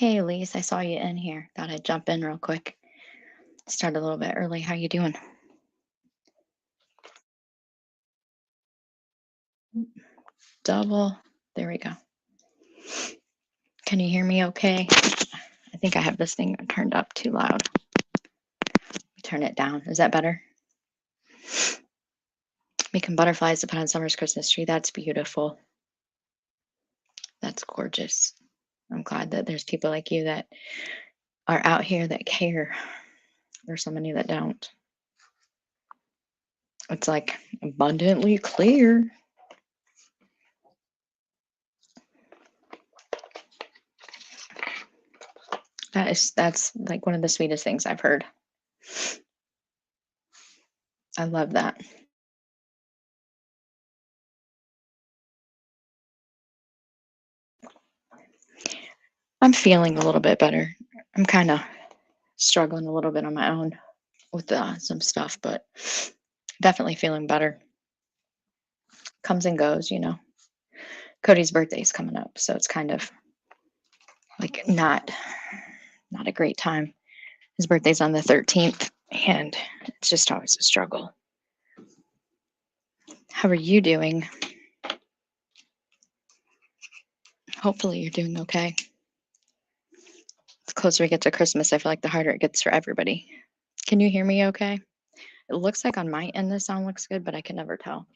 Hey, Elise, I saw you in here. Thought I'd jump in real quick. Start a little bit early. How you doing? Double. There we go. Can you hear me okay? I think I have this thing turned up too loud. Turn it down. Is that better? Making butterflies to put on summer's Christmas tree. That's beautiful. That's gorgeous. I'm glad that there's people like you that are out here that care. There's so many that don't. It's like abundantly clear. That's like one of the sweetest things I've heard. I love that. I'm feeling a little bit better. I'm kind of struggling a little bit on my own with some stuff, but definitely feeling better. Comes and goes, you know. Cody's birthday is coming up, so it's kind of like not a great time. His birthday's on the 13th, and it's just always a struggle. How are you doing? Hopefully you're doing okay. The closer we get to Christmas, I feel like the harder it gets for everybody. Can you hear me okay? It looks like on my end the sound looks good, but I can never tell.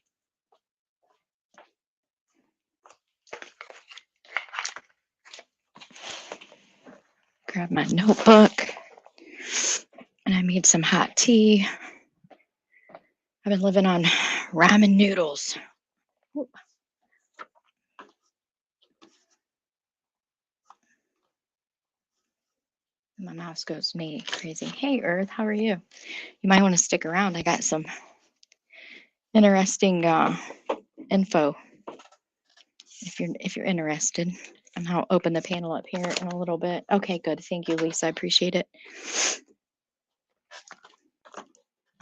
Grab my notebook, and I made some hot tea. I've been living on ramen noodles. Ooh. My mouse goes me crazy. Hey, Earth, how are you? You might want to stick around. I got some interesting info if you're interested. And I'll open the panel up here in a little bit. Okay, good. Thank you, Lisa. I appreciate it.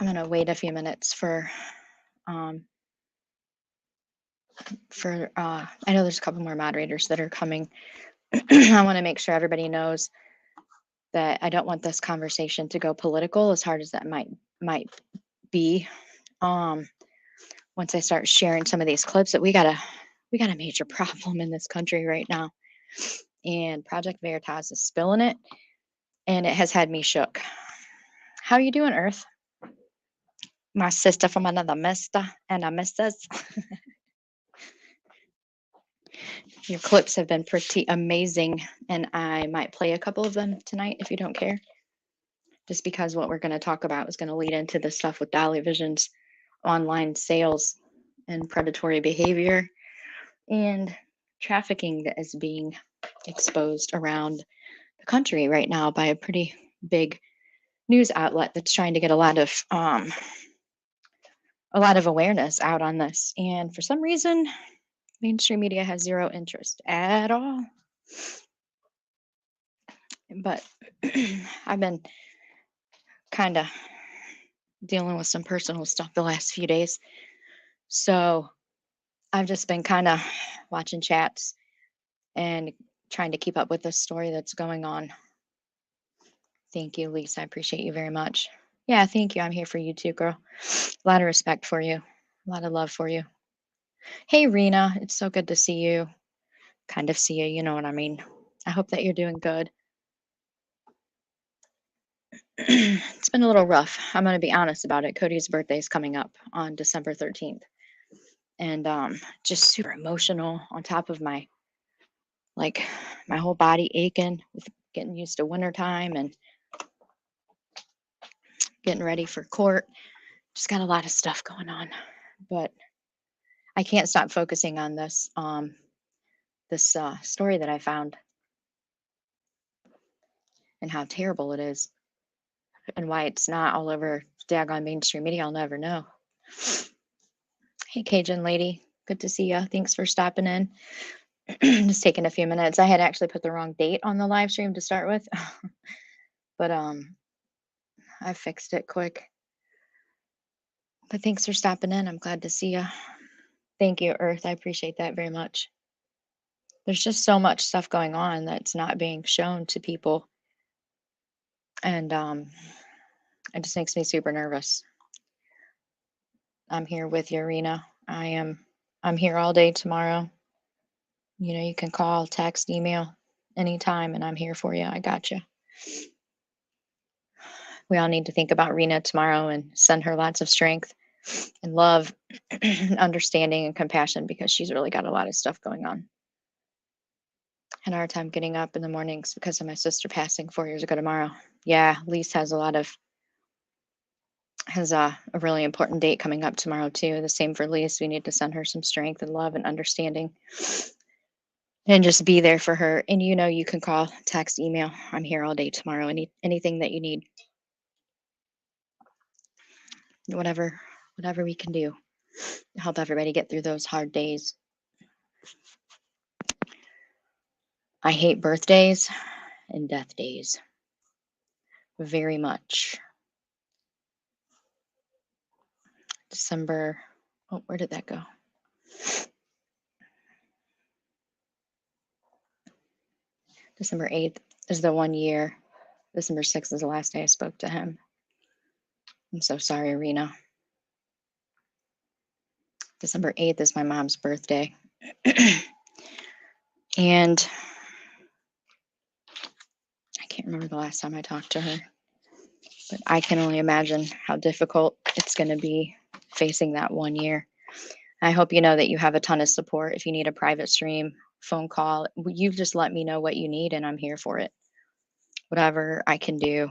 I'm gonna wait a few minutes for I know there's a couple more moderators that are coming. I want to make sure everybody knows that I don't want this conversation to go political, as hard as that might be. Once I start sharing some of these clips, that we got a major problem in this country right now, and Project Veritas is spilling it, and it has had me shook. How you doing, Earth? My sister from another mister and a missus. Your clips have been pretty amazing, and I might play a couple of them tonight if you don't care. Just because what we're going to talk about is going to lead into the stuff with Dolly Vision's online sales and predatory behavior and trafficking that is being exposed around the country right now by a pretty big news outlet that's trying to get a lot of awareness out on this. And for some reason, mainstream media has zero interest at all. But I've been kind of dealing with some personal stuff the last few days. So I've just been kind of watching chats and trying to keep up with this story that's going on. Thank you, Lisa. I appreciate you very much. Yeah, thank you. I'm here for you too, girl. A lot of respect for you. A lot of love for you. Hey, Rena. It's so good to see you. Kind of see you, you know what I mean. I hope that you're doing good. It's been a little rough. I'm going to be honest about it. Cody's birthday is coming up on December 13th. And just super emotional on top of my whole body aching with getting used to wintertime and getting ready for court. Just got a lot of stuff going on. But I can't stop focusing on this story that I found and how terrible it is and why it's not all over daggone mainstream media. I'll never know. Hey, Cajun lady. Good to see you. Thanks for stopping in. Just taking a few minutes. I had actually put the wrong date on the live stream to start with. But I fixed it quick. But thanks for stopping in. I'm glad to see you. Thank you, Earth. I appreciate that very much. There's just so much stuff going on that's not being shown to people. And it just makes me super nervous. I'm here with you, Rena. I'm here all day tomorrow. You know, you can call, text, email anytime, and I'm here for you. I got you. We all need to think about Rena tomorrow and send her lots of strength and love, understanding, and compassion, because she's really got a lot of stuff going on. And our time getting up in the mornings because of my sister passing 4 years ago tomorrow. Yeah, Lise has a really important date coming up tomorrow too. The same for Lise. We need to send her some strength and love and understanding and just be there for her. And you know, you can call, text, email. I'm here all day tomorrow. Anything that you need, whatever we can do to help everybody get through those hard days. I hate birthdays and death days very much. December, oh, where did that go? December 8th is the 1 year. December 6th is the last day I spoke to him. I'm so sorry, Rena. December 8th is my mom's birthday. And I can't remember the last time I talked to her, but I can only imagine how difficult it's going to be facing that 1 year. I hope you know that you have a ton of support. If you need a private stream, phone call, you just let me know what you need and I'm here for it. Whatever I can do.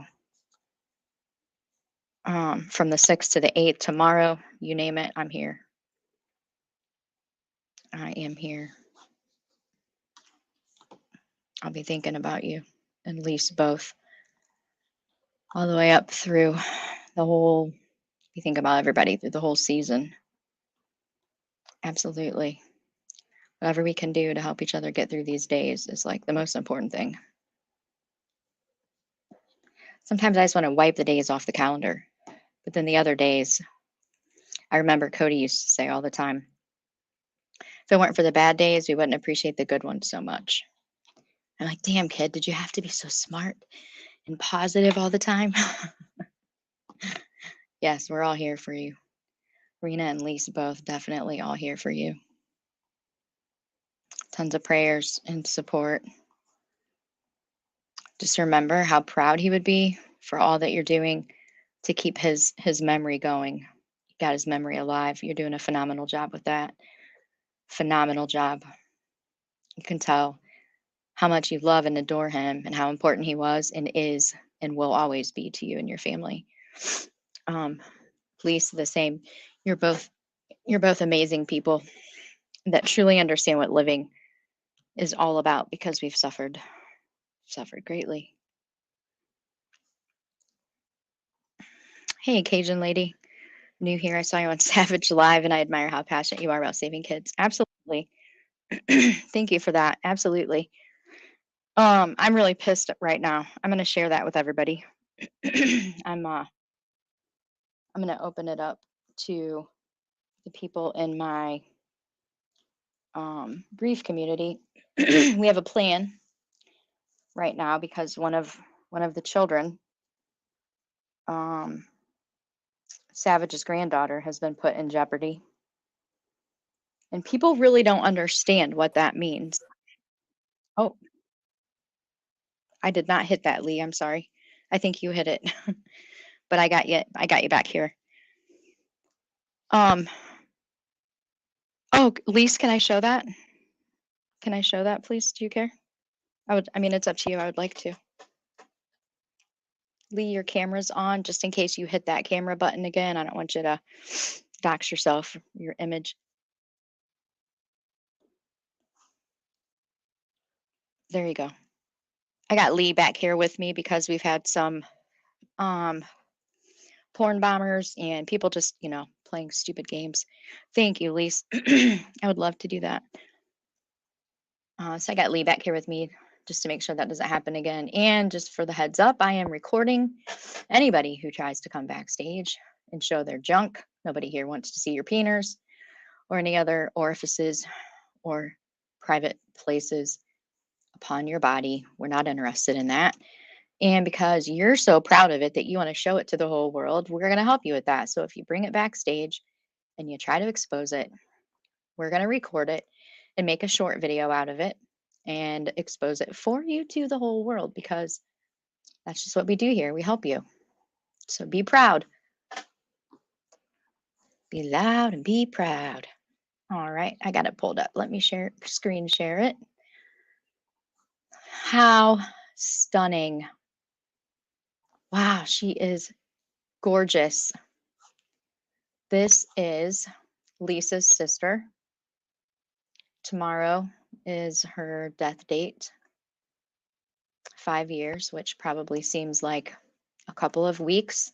From the 6th to the 8th tomorrow, you name it, I'm here. I am here. I'll be thinking about you, at least both, all the way up through the whole, you think about everybody through the whole season. Absolutely. Whatever we can do to help each other get through these days is like the most important thing. Sometimes I just want to wipe the days off the calendar, but then the other days, I remember Cody used to say all the time, if it weren't for the bad days, we wouldn't appreciate the good ones so much. I'm like, damn, kid, did you have to be so smart and positive all the time? Yes, we're all here for you. Rena and Lisa both definitely all here for you. Tons of prayers and support. Just remember how proud he would be for all that you're doing to keep his memory going. You got his memory alive. You're doing a phenomenal job with that. Phenomenal job. You can tell how much you love and adore him and how important he was and is and will always be to you and your family. Lisa, the same. You're both amazing people that truly understand what living is all about, because we've suffered greatly. Hey, Cajun lady, new here. I saw you on Savage Live and I admire how passionate you are about saving kids. Absolutely. Thank you for that. Absolutely. I'm really pissed right now. I'm going to share that with everybody. I'm going to open it up to the people in my brief community. We have a plan right now because one of the children, Savage's granddaughter, has been put in jeopardy. And people really don't understand what that means. Oh, I did not hit that, Lee. I'm sorry. I think you hit it. But I got you back here. Oh, Lise, can I show that? Can I show that, please? Do you care? I mean, it's up to you. I would like to. Lee, your camera's on just in case you hit that camera button again. I don't want you to dox yourself, your image. There you go. I got Lee back here with me because we've had some porn bombers and people just, playing stupid games. Thank you, Lise. I would love to do that. So I got Lee back here with me just to make sure that doesn't happen again. And just for the heads up, I am recording anybody who tries to come backstage and show their junk. Nobody here wants to see your peeners or any other orifices or private places upon your body. We're not interested in that. And because you're so proud of it that you want to show it to the whole world, we're going to help you with that. So if you bring it backstage and you try to expose it, we're going to record it and make a short video out of it and expose it for you to the whole world, because that's just what we do here. We help you. So be proud. Be loud and be proud. All right, I got it pulled up. Let me screen share it. How stunning. Wow, she is gorgeous. This is Lisa's sister. Tomorrow is her death date. 5 years, which probably seems like a couple of weeks.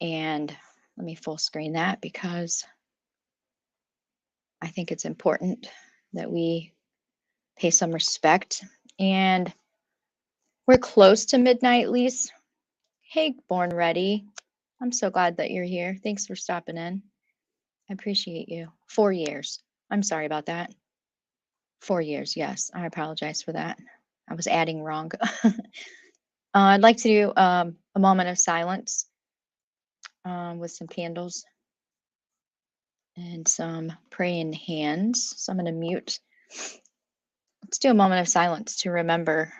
And let me full screen that because I think it's important that we pay some respect. And we're close to midnight, Lise. Hey, Born Ready. I'm so glad that you're here. Thanks for stopping in. I appreciate you. 4 years. I'm sorry about that. 4 years. Yes, I apologize for that. I was adding wrong. I'd like to do a moment of silence with some candles and some praying hands. So I'm going to mute. Let's do a moment of silence to remember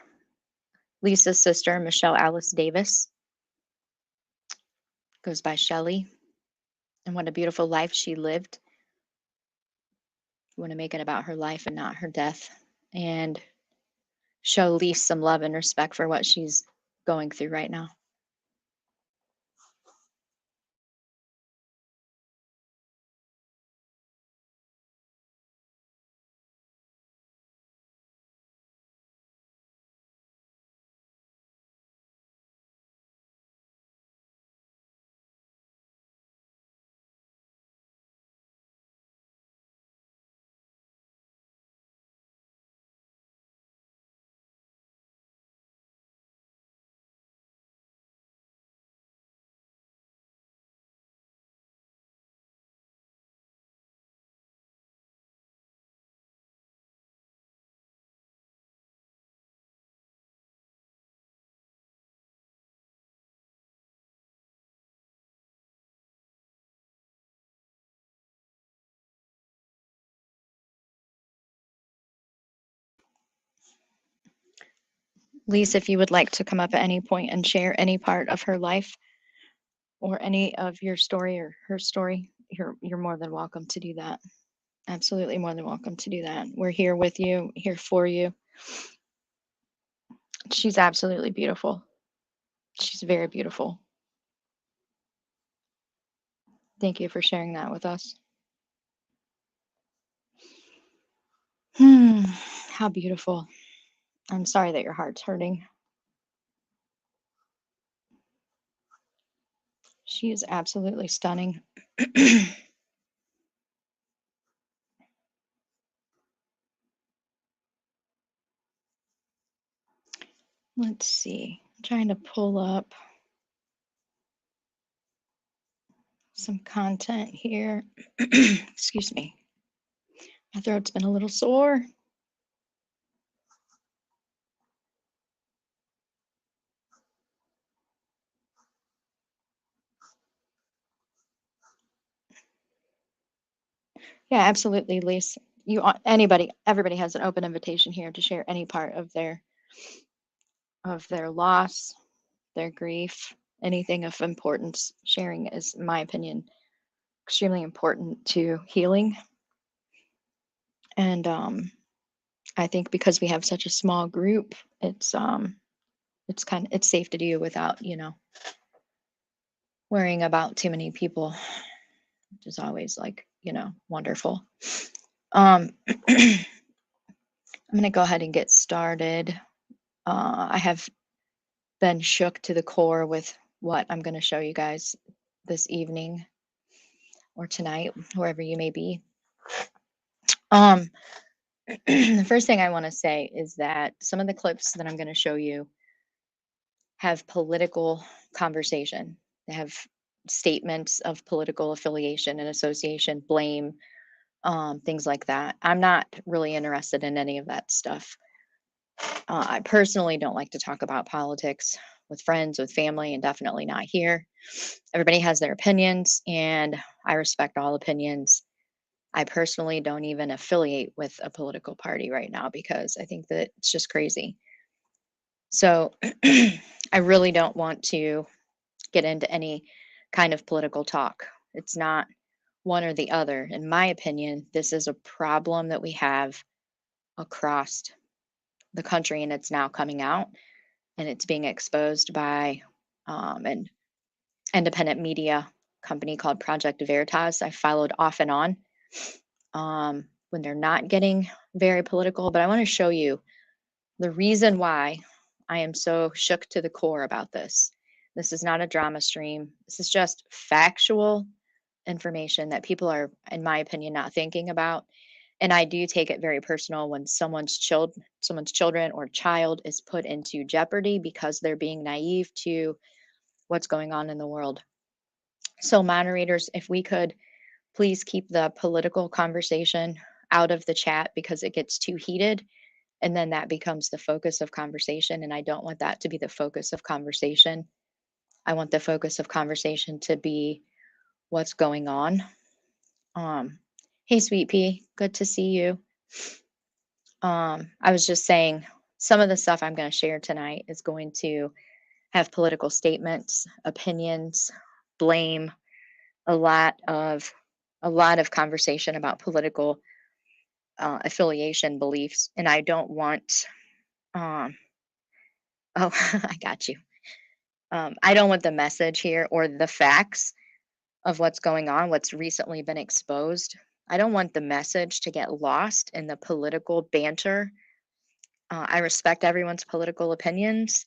Lisa's sister, Michelle Alice Davis. Goes by Shelley. And what a beautiful life she lived. We want to make it about her life and not her death. And show Lisa some love and respect for what she's going through right now. Lisa, if you would like to come up at any point and share any part of her life or any of your story or her story, you're more than welcome to do that. Absolutely more than welcome to do that. We're here with you, here for you. She's absolutely beautiful. She's very beautiful. Thank you for sharing that with us. How beautiful. I'm sorry that your heart's hurting. She is absolutely stunning. Let's see. I'm trying to pull up some content here. Excuse me. My throat's been a little sore. Yeah, absolutely, Lise. Everybody has an open invitation here to share any part of their loss, their grief, anything of importance. Sharing is, in my opinion, extremely important to healing. And I think because we have such a small group, it's safe to do without, worrying about too many people, which is always wonderful. I'm going to go ahead and get started. I have been shook to the core with what I'm going to show you guys this evening or tonight, wherever you may be. The first thing I want to say is that some of the clips that I'm going to show you have political conversation. They have statements of political affiliation and association, blame, things like that. I'm not really interested in any of that stuff. I personally don't like to talk about politics with friends, with family, and definitely not here. Everybody has their opinions, and I respect all opinions. I personally don't even affiliate with a political party right now because I think that it's just crazy. So I really don't want to get into any kind of political talk. It's not one or the other. In my opinion, this is a problem that we have across the country, and it's now coming out and it's being exposed by an independent media company called Project Veritas. I followed off and on when they're not getting very political, but I want to show you the reason why I am so shook to the core about this. This is not a drama stream. This is just factual information that people are, in my opinion, not thinking about. And I do take it very personal when someone's children or child is put into jeopardy because they're being naive to what's going on in the world. So moderators, if we could please keep the political conversation out of the chat because it gets too heated and then that becomes the focus of conversation, and I don't want that to be the focus of conversation. I want the focus of conversation to be what's going on. Hey, Sweet Pea, good to see you. I was just saying some of the stuff I'm going to share tonight is going to have political statements, opinions, blame, a lot of conversation about political affiliation beliefs, and I don't want. Um, oh, I got you. I don't want the message here or the facts of what's going on, what's recently been exposed. I don't want the message to get lost in the political banter. I respect everyone's political opinions,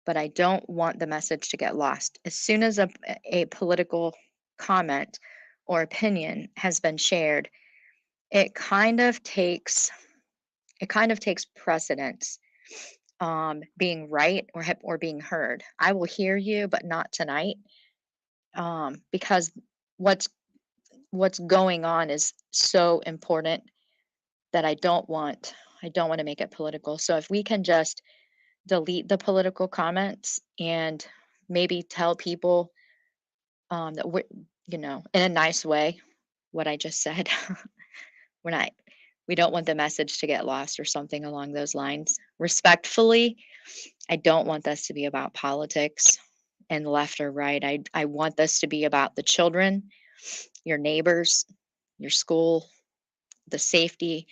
but I don't want the message to get lost. As soon as a political comment or opinion has been shared, it kind of takes precedence being right or being heard. I will hear you, but not tonight, because what's going on is so important that I don't want to make it political. So if we can just delete the political comments and maybe tell people that we're, in a nice way, what I just said. we're not, we don't want the message to get lost or something along those lines. Respectfully, I don't want this to be about politics and left or right. I want this to be about the children, your neighbors, your school, the safety,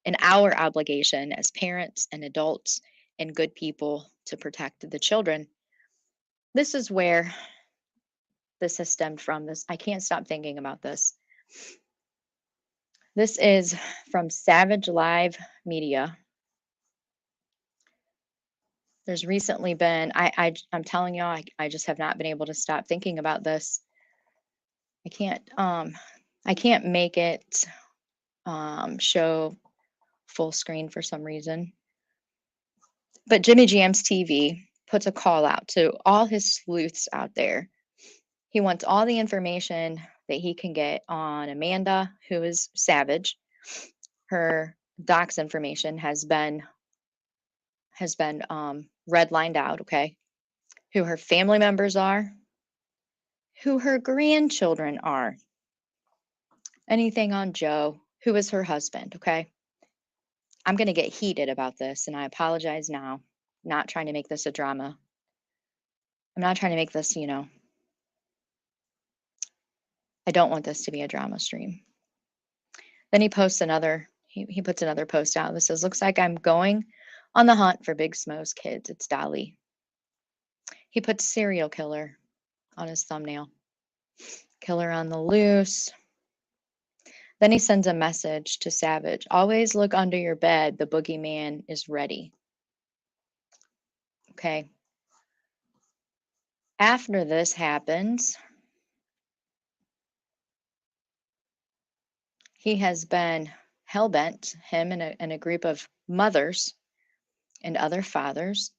and our obligation as parents and adults and good people to protect the children. This is where this has stemmed from. This, I can't stop thinking about this. This is from Savage Live Media. There's recently been, I'm telling y'all, I just have not been able to stop thinking about this. I can't make it show full screen for some reason. But Jimmy Jam's TV puts a call out to all his sleuths out there. He wants all the information that he can get on Amanda, who is Savage. Her docs information has been redlined out, okay? Who her family members are, who her grandchildren are, anything on Joe, who is her husband, okay? I'm going to get heated about this, and I apologize now. Not trying to make this a drama. I'm not trying to make this, I don't want this to be a drama stream. Then he posts another, he puts another post out that says, looks like I'm going on the hunt for Big Smo's kids. It's Dolly. He puts serial killer on his thumbnail. Killer on the loose. Then he sends a message to Savage. Always look under your bed. The boogeyman is ready. Okay. After this happens, he has been hell-bent, him and a group of mothers and other fathers,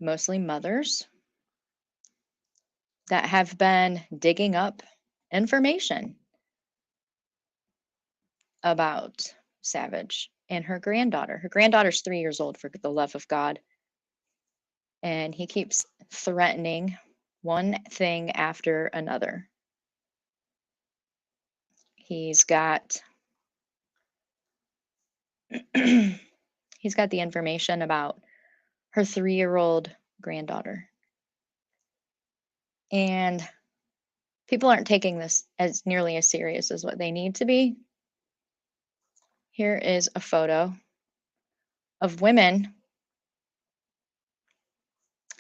mostly mothers, that have been digging up information about Savage and her granddaughter. Her granddaughter's 3 years old, for the love of God. And he keeps threatening one thing after another. He's got he's got the information about her 3-year-old granddaughter. And people aren't taking this as nearly as serious as what they need to be. Here is a photo of women.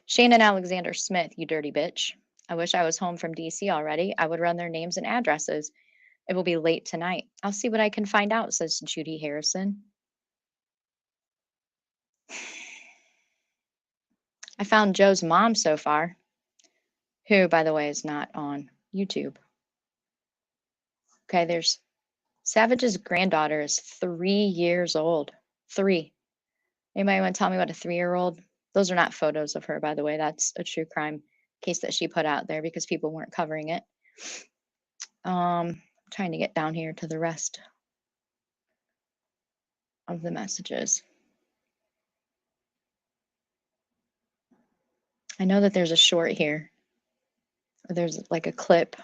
Shannon Alexander Smith, you dirty bitch. I wish I was home from DC already. I would run their names and addresses. It will be late tonight. I'll see what I can find out, says Judy Harrison. I found Joe's mom so far, who, by the way, is not on YouTube. Okay, there's Savage's granddaughter is 3 years old. 3. Anybody want to tell me what a 3-year-old? Those are not photos of her, by the way. That's a true crime case that she put out there because people weren't covering it. Trying to get down here to the rest of the messages. I know that there's a short here. Or there's like a clip.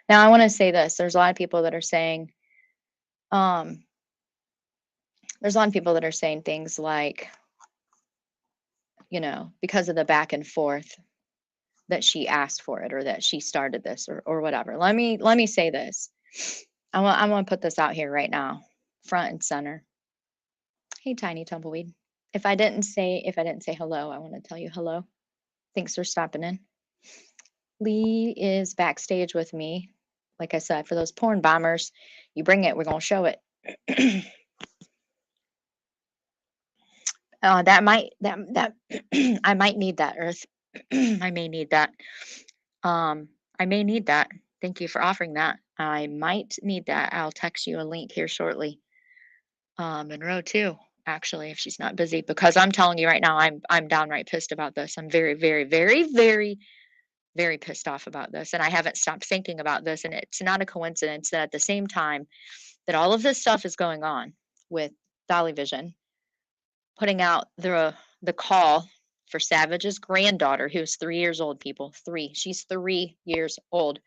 Now I want to say this. There's a lot of people that are saying, things like, because of the back and forth that she asked for it or that she started this or whatever. Let me say this. I want to put this out here right now, front and center. Hey, Tiny Tumbleweed. If I didn't say hello, I want to tell you hello. Thanks for stopping in. Lee is backstage with me. Like I said, for those porn bombers, you bring it, we're gonna show it. That I might need that, Earth. I may need that. I may need that. Thank you for offering that. I might need that. I'll text you a link here shortly. Monroe too, actually, if she's not busy, because I'm telling you right now, I'm downright pissed about this. I'm very, very, very, very, very pissed off about this, and I haven't stopped thinking about this. And it's not a coincidence that at the same time that all of this stuff is going on with Dolly Vision putting out the call for Savage's granddaughter, who's 3 years old, people. 3. She's 3 years old.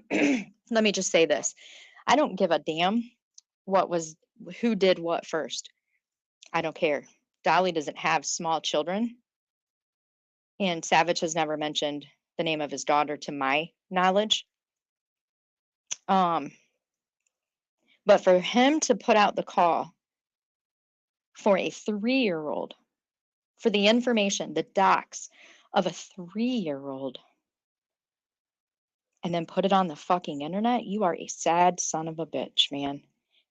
Let me just say this. I don't give a damn who did what first. I don't care. Dolly doesn't have small children. And Savage has never mentioned the name of his daughter to my knowledge. But for him to put out the call for a 3-year-old, for the information, the docs of a 3-year-old, and then put it on the fucking internet, you are a sad son of a bitch, man.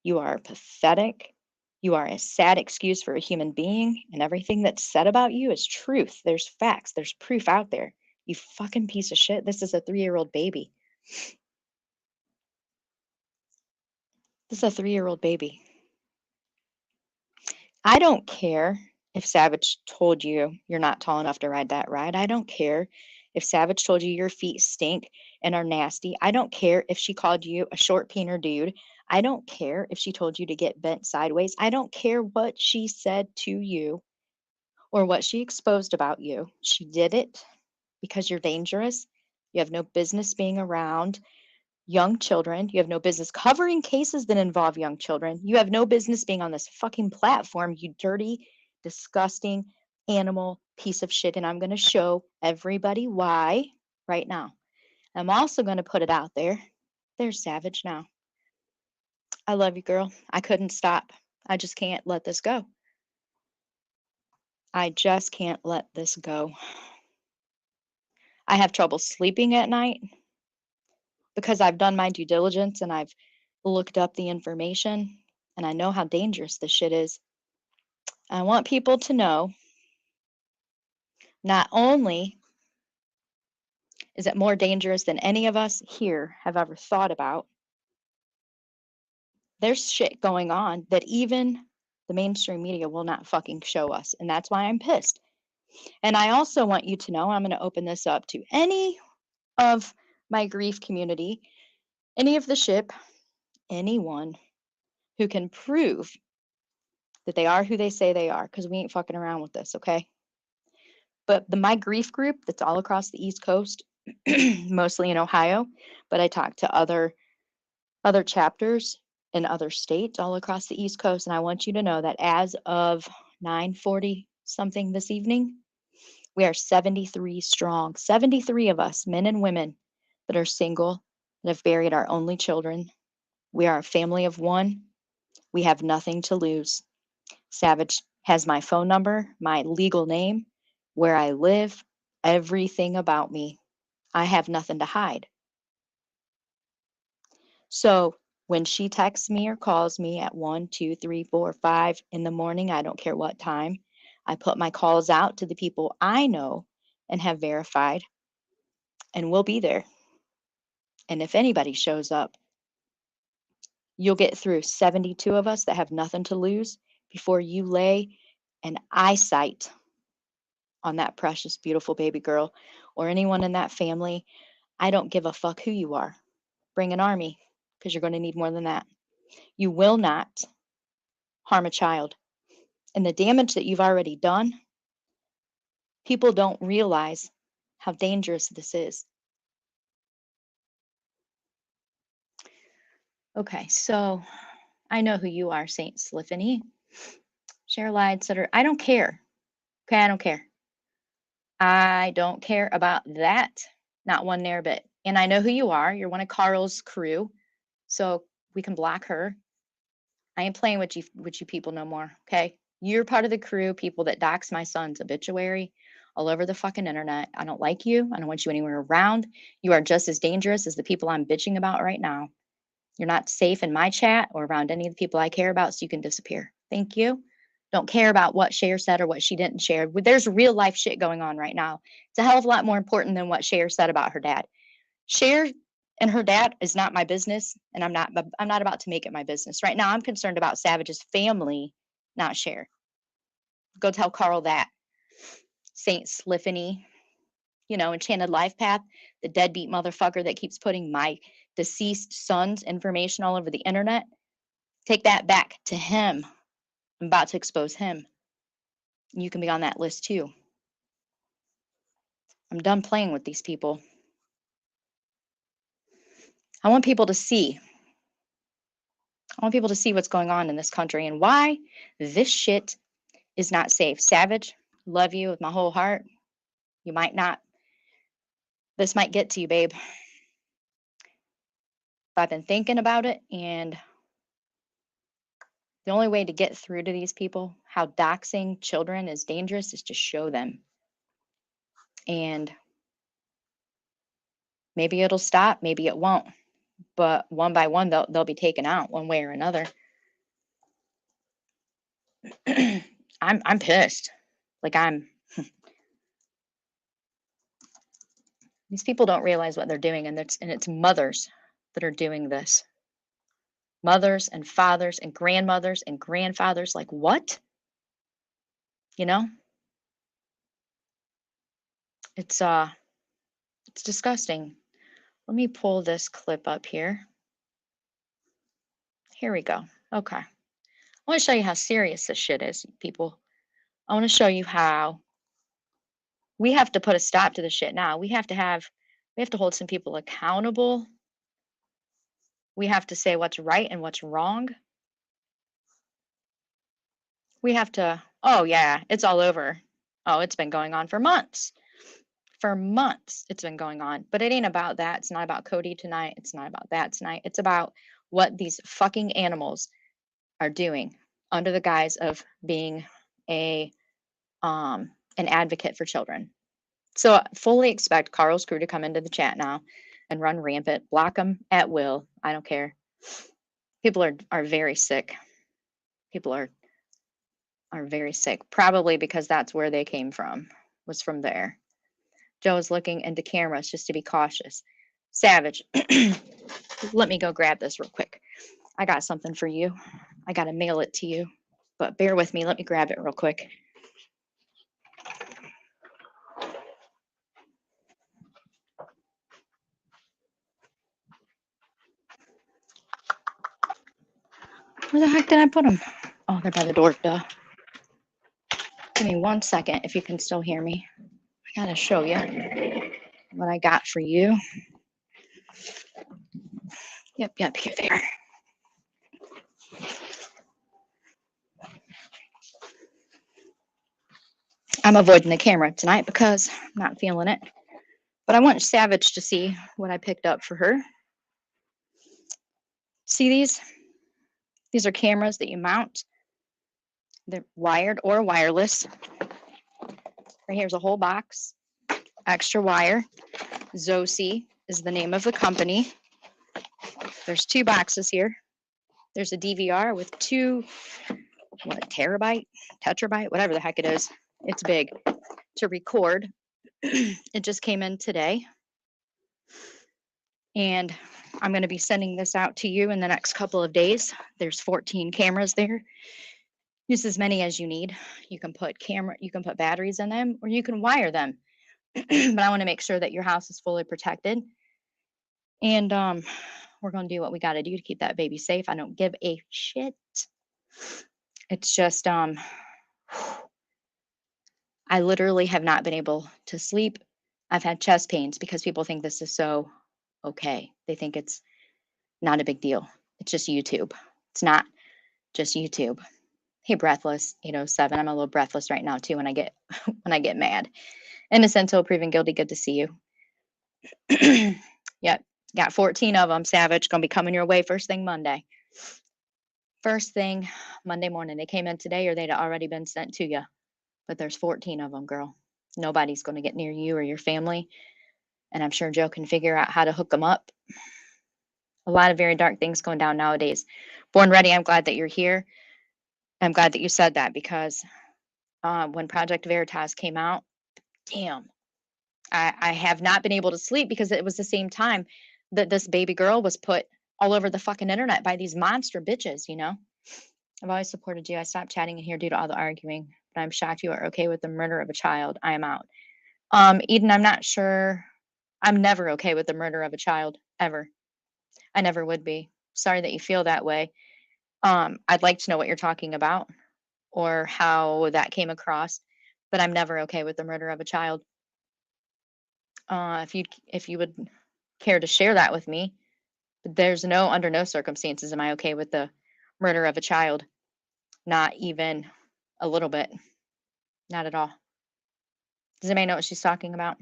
You are pathetic. You are a sad excuse for a human being, and everything that's said about you is truth. There's facts. There's proof out there. You fucking piece of shit. This is a 3-year-old baby. This is a 3-year-old baby. I don't care if Savage told you you're not tall enough to ride that ride. I don't care if Savage told you your feet stink and are nasty. I don't care if she called you a short peener dude. I don't care if she told you to get bent sideways. I don't care what she said to you or what she exposed about you. She did it because you're dangerous. You have no business being around young children. You have no business covering cases that involve young children. You have no business being on this fucking platform, you dirty, disgusting animal piece of shit. And I'm going to show everybody why right now. I'm also going to put it out there. There's Savage now. I love you, girl. I couldn't stop. I just can't let this go. I just can't let this go. I have trouble sleeping at night because I've done my due diligence and I've looked up the information and I know how dangerous this shit is. I want people to know not only is it more dangerous than any of us here have ever thought about, there's shit going on that even the mainstream media will not fucking show us. And that's why I'm pissed. And I also want you to know, I'm going to open this up to any of my grief community, any of the ship, anyone who can prove that they are who they say they are, because we ain't fucking around with this, okay? But my grief group that's all across the East Coast, mostly in Ohio, but I talk to other chapters in other states all across the East Coast, and I want you to know that as of 9:40 something this evening, we are 73 strong. 73 of us, men and women, that are single, that have buried our only children. We are a family of one. We have nothing to lose. Savage has my phone number, my legal name, where I live, everything about me. I have nothing to hide. So when she texts me or calls me at 1, 2, 3, 4, 5 in the morning, I don't care what time, I put my calls out to the people I know and have verified, and we'll be there. And if anybody shows up, you'll get through 72 of us that have nothing to lose before you lay an eyesight on that precious, beautiful baby girl or anyone in that family. I don't give a fuck who you are. Bring an army, because you're going to need more than that. You will not harm a child. And the damage that you've already done, people don't realize how dangerous this is. Okay, so I know who you are, Saint Sliffany. Share lied, etc. I don't care. Okay, I don't care. I don't care about that. Not one near bit. And I know who you are. You're one of Carl's crew. So we can block her. I ain't playing with you people no more. Okay. You're part of the crew, people that dox my son's obituary all over the fucking internet. I don't like you. I don't want you anywhere around. You are just as dangerous as the people I'm bitching about right now. You're not safe in my chat or around any of the people I care about, so you can disappear. Thank you. Don't care about what Cher said or what she didn't share. There's real life shit going on right now. It's a hell of a lot more important than what Cher said about her dad. Cher and her dad is not my business, and I'm not about to make it my business. Right now, I'm concerned about Savage's family, not Cher. Go tell Carl that. Saint Sliffany, Enchanted Life Path, the deadbeat motherfucker that keeps putting my deceased son's information all over the internet. Take that back to him. I'm about to expose him. You can be on that list too. I'm done playing with these people. I want people to see. I want people to see what's going on in this country and why this shit is not safe. Savage, love you with my whole heart. You might not. This might get to you, babe. But I've been thinking about it, and the only way to get through to these people, how doxing children is dangerous, is to show them. And maybe it'll stop, maybe it won't. But one by one, they'll be taken out one way or another. I'm pissed. Like these people don't realize what they're doing, and it's mothers that are doing this. Mothers and fathers and grandmothers and grandfathers. Like what? It's disgusting. Let me pull this clip up here. Here we go. Okay. I want to show you how serious this shit is, people. I want to show you how we have to put a stop to the shit now. We have to hold some people accountable. We have to say what's right and what's wrong. We have to, oh yeah, it's all over. Oh, it's been going on for months. For months, it's been going on. But it ain't about that. It's not about Cody tonight. It's not about that tonight. It's about what these fucking animals are doing under the guise of being an advocate for children. So fully expect Carl's crew to come into the chat now and run rampant, block them at will. I don't care. People are very sick. People are very sick, probably because that's where they came from, was from there. Joe is looking into cameras just to be cautious. Savage, let me go grab this real quick. I got something for you. I got to mail it to you, but bear with me. Let me grab it real quick. Where the heck did I put them? Oh, they're by the door. Duh. Give me 1 second if you can still hear me. I gotta show you what I got for you. Yep, here they are. I'm avoiding the camera tonight because I'm not feeling it. But I want Savage to see what I picked up for her. See these? These are cameras that you mount. They're wired or wireless. Right here's a whole box, extra wire. Zosi is the name of the company. There's 2 boxes here. There's a DVR with 2, terabyte, tetrabyte, whatever the heck it is. It's big to record. It just came in today. And I'm going to be sending this out to you in the next couple of days. There's 14 cameras there. Use as many as you need. You can put batteries in them, or you can wire them. But I want to make sure that your house is fully protected. And we're going to do what we got to do to keep that baby safe. I don't give a shit. It's just I literally have not been able to sleep. I've had chest pains because people think this is so okay. They think it's not a big deal. It's just YouTube. It's not just YouTube. Hey, Breathless 807. I'm a little breathless right now too when I get mad. Innocent till proven guilty. Good to see you. Yep, got 14 of them. Savage, gonna be coming your way first thing Monday. First thing Monday morning. They came in today, or they'd already been sent to you. But there's 14 of them, girl. Nobody's gonna get near you or your family. And I'm sure Joe can figure out how to hook them up. A lot of very dark things going down nowadays. Born Ready, I'm glad that you're here. I'm glad that you said that, because when Project Veritas came out, damn, I have not been able to sleep because it was the same time that this baby girl was put all over the fucking internet by these monster bitches, I've always supported you. I stopped chatting in here due to all the arguing, but I'm shocked you are okay with the murder of a child. I am out. Eden, I'm not sure. I'm never okay with the murder of a child, ever. I never would be. Sorry that you feel that way. I'd like to know what you're talking about or how that came across, but I'm never okay with the murder of a child. If you would care to share that with me, there's under no circumstances am I okay with the murder of a child. Not even a little bit. Not at all. Does anybody know what she's talking about?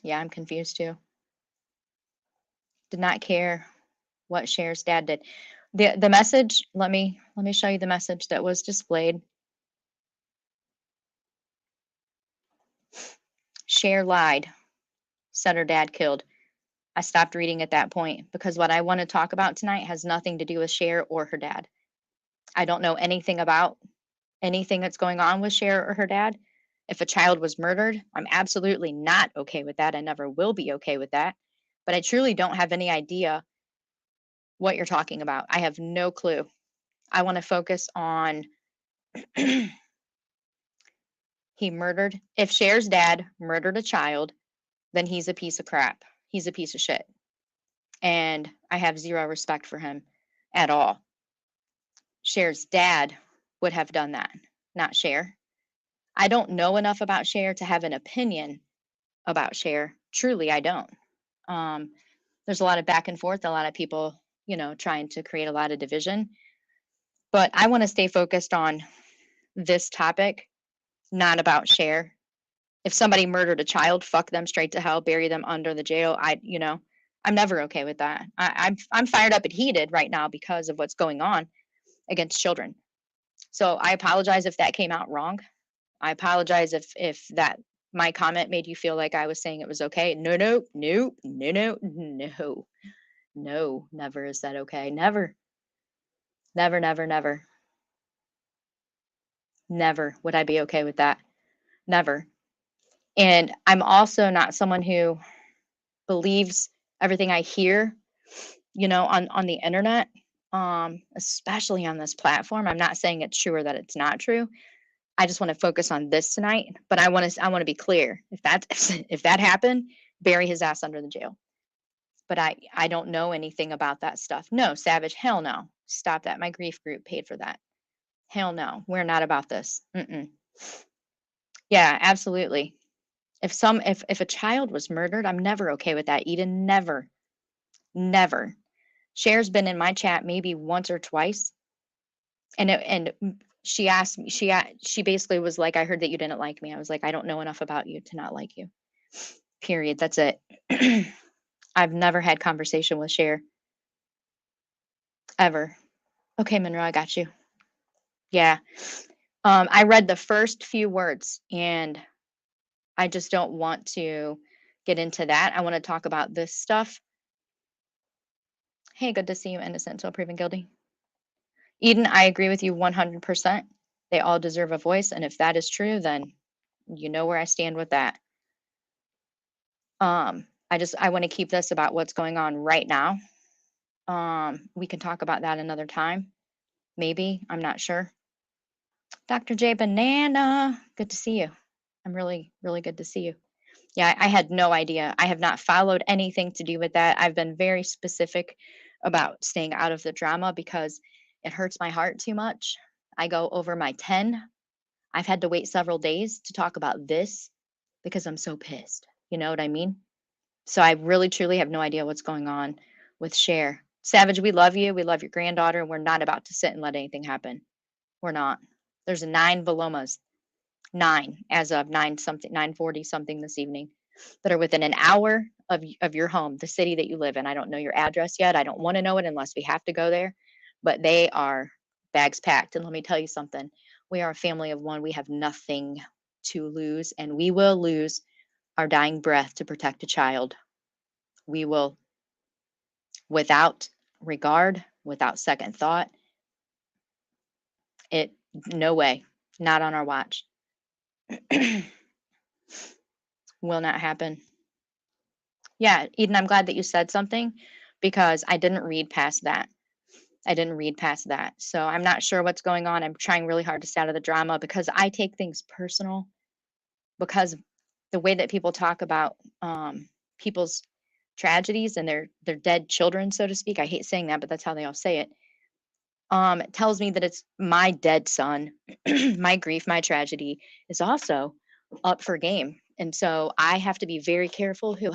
Yeah, I'm confused too. Did not care what Cher's dad did. The message, let me show you the message that was displayed. Cher lied, said her dad killed. I stopped reading at that point because what I want to talk about tonight has nothing to do with Cher or her dad. I don't know anything about anything that's going on with Cher or her dad. If a child was murdered, I'm absolutely not okay with that. I never will be okay with that. But I truly don't have any idea what you're talking about. I have no clue. I want to focus on he murdered. If Cher's dad murdered a child, then he's a piece of crap. He's a piece of shit. And I have zero respect for him at all. Cher's dad would have done that, not Cher. I don't know enough about Cher to have an opinion about Cher. Truly, I don't. There's a lot of back and forth, a lot of people, trying to create a lot of division. But I want to stay focused on this topic, not about Cher. If somebody murdered a child, fuck them straight to hell, bury them under the jail. I'm never okay with that. I'm fired up and heated right now because of what's going on against children. So I apologize if that came out wrong. I apologize if that my comment made you feel like I was saying it was okay. No, never is that okay. Never would I be okay with that. Never. And I'm also not someone who believes everything I hear, on the internet, especially on this platform. I'm not saying it's true or that it's not true. I just want to focus on this tonight, but I want to be clear. If that happened, bury his ass under the jail. But I don't know anything about that stuff. No, Savage, hell no. Stop that. My grief group paid for that. Hell no. We're not about this. Mm-mm. Yeah, absolutely. If a child was murdered, I'm never okay with that, Eden. Never. Never. Cher's been in my chat maybe once or twice, and she asked me. She basically was like, "I heard that you didn't like me." I was like, "I don't know enough about you to not like you." Period. That's it. I've never had conversation with Cher ever. Okay, Monroe, I got you. Yeah. I read the first few words, and I just don't want to get into that. I want to talk about this stuff. Hey, good to see you, innocent until proven guilty. Eden, I agree with you 100%. They all deserve a voice, and if that is true, then you know where I stand with that. I want to keep this about what's going on right now. We can talk about that another time. Maybe, I'm not sure. Dr. J Banana, good to see you. I'm really, really good to see you. Yeah, I had no idea. I have not followed anything to do with that. I've been very specific about staying out of the drama because it hurts my heart too much. I go over my 10. I've had to wait several days to talk about this because I'm so pissed. You know what I mean? So I really truly have no idea what's going on with Cher. Savage, we love you. We love your granddaughter. And we're not about to sit and let anything happen. We're not. There's 9 Vilomahs, 9 as of 9:40 something this evening, that are within an hour of your home, the city that you live in. I don't know your address yet. I don't want to know it unless we have to go there. But they are bags packed. And let me tell you something. We are a family of one. We have nothing to lose, and we will lose our dying breath to protect a child. We will, without regard, without second thought. No way. Not on our watch. Will not happen. Yeah, Eden, I'm glad that you said something because I didn't read past that. So I'm not sure what's going on. I'm trying really hard to stay out of the drama because I take things personal, because the way that people talk about people's tragedies and their dead children, so to speak. I hate saying that, but that's how they all say it. It tells me that it's my dead son. My grief, my tragedy is also up for game. And so I have to be very careful who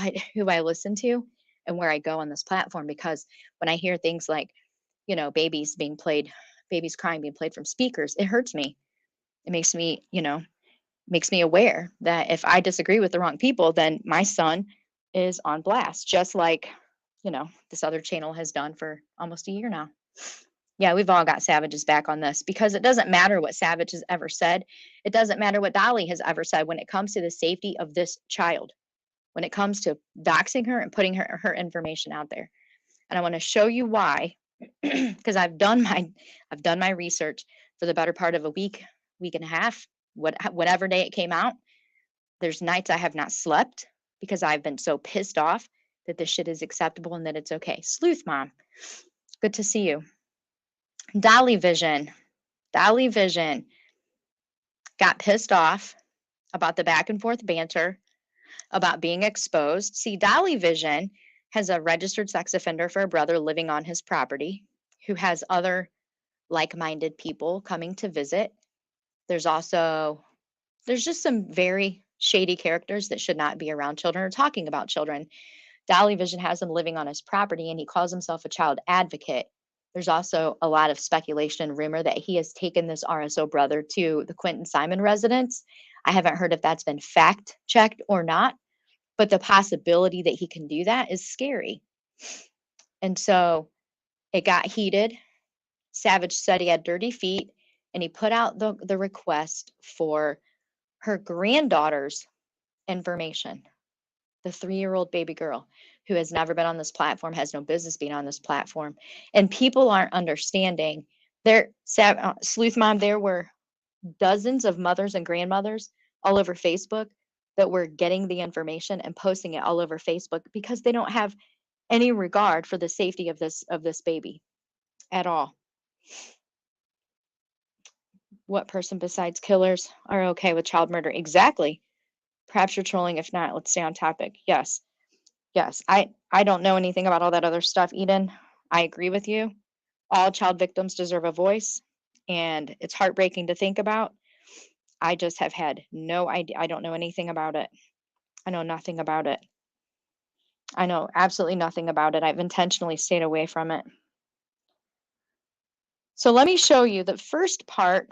I listen to and where I go on this platform, because when I hear things like, babies crying being played from speakers, it hurts me. It makes me aware that if I disagree with the wrong people, then my son is on blast, just like, this other channel has done for almost a year now. Yeah, we've all got Savage's back on this, because it doesn't matter what Savage has ever said. It doesn't matter what Dolly has ever said when it comes to the safety of this child, when it comes to doxing her and putting her information out there. And I want to show you why, because I've done my research for the better part of a week and a half, whatever day it came out. There's nights I have not slept because I've been so pissed off that this shit is acceptable and that it's okay. Sleuth Mom, good to see you. Dolly Vision got pissed off about the back and forth banter, about being exposed. See, Dolly Vision has a registered sex offender for a brother living on his property who has other like-minded people coming to visit. There's just some very shady characters that should not be around children or talking about children. Dolly Vision has him living on his property, and he calls himself a child advocate. There's also a lot of speculation and rumor that he has taken this RSO brother to the Quentin Simon residence. I haven't heard if that's been fact checked or not, but the possibility that he can do that is scary. And so it got heated. Savage said he had dirty feet, and he put out the request for her granddaughter's information, the 3-year-old baby girl who has never been on this platform, has no business being on this platform. And people aren't understanding. Sleuth Mom, there were dozens of mothers and grandmothers all over Facebook that were getting the information and posting it all over Facebook because they don't have any regard for the safety of this baby at all. What person besides killers are okay with child murder? Exactly. Perhaps you're trolling. If not, let's stay on topic. Yes. I don't know anything about all that other stuff, Eden. I agree with you. All child victims deserve a voice, and it's heartbreaking to think about. I just have had no idea. I don't know anything about it. I know nothing about it. I know absolutely nothing about it. I've intentionally stayed away from it. So let me show you the first part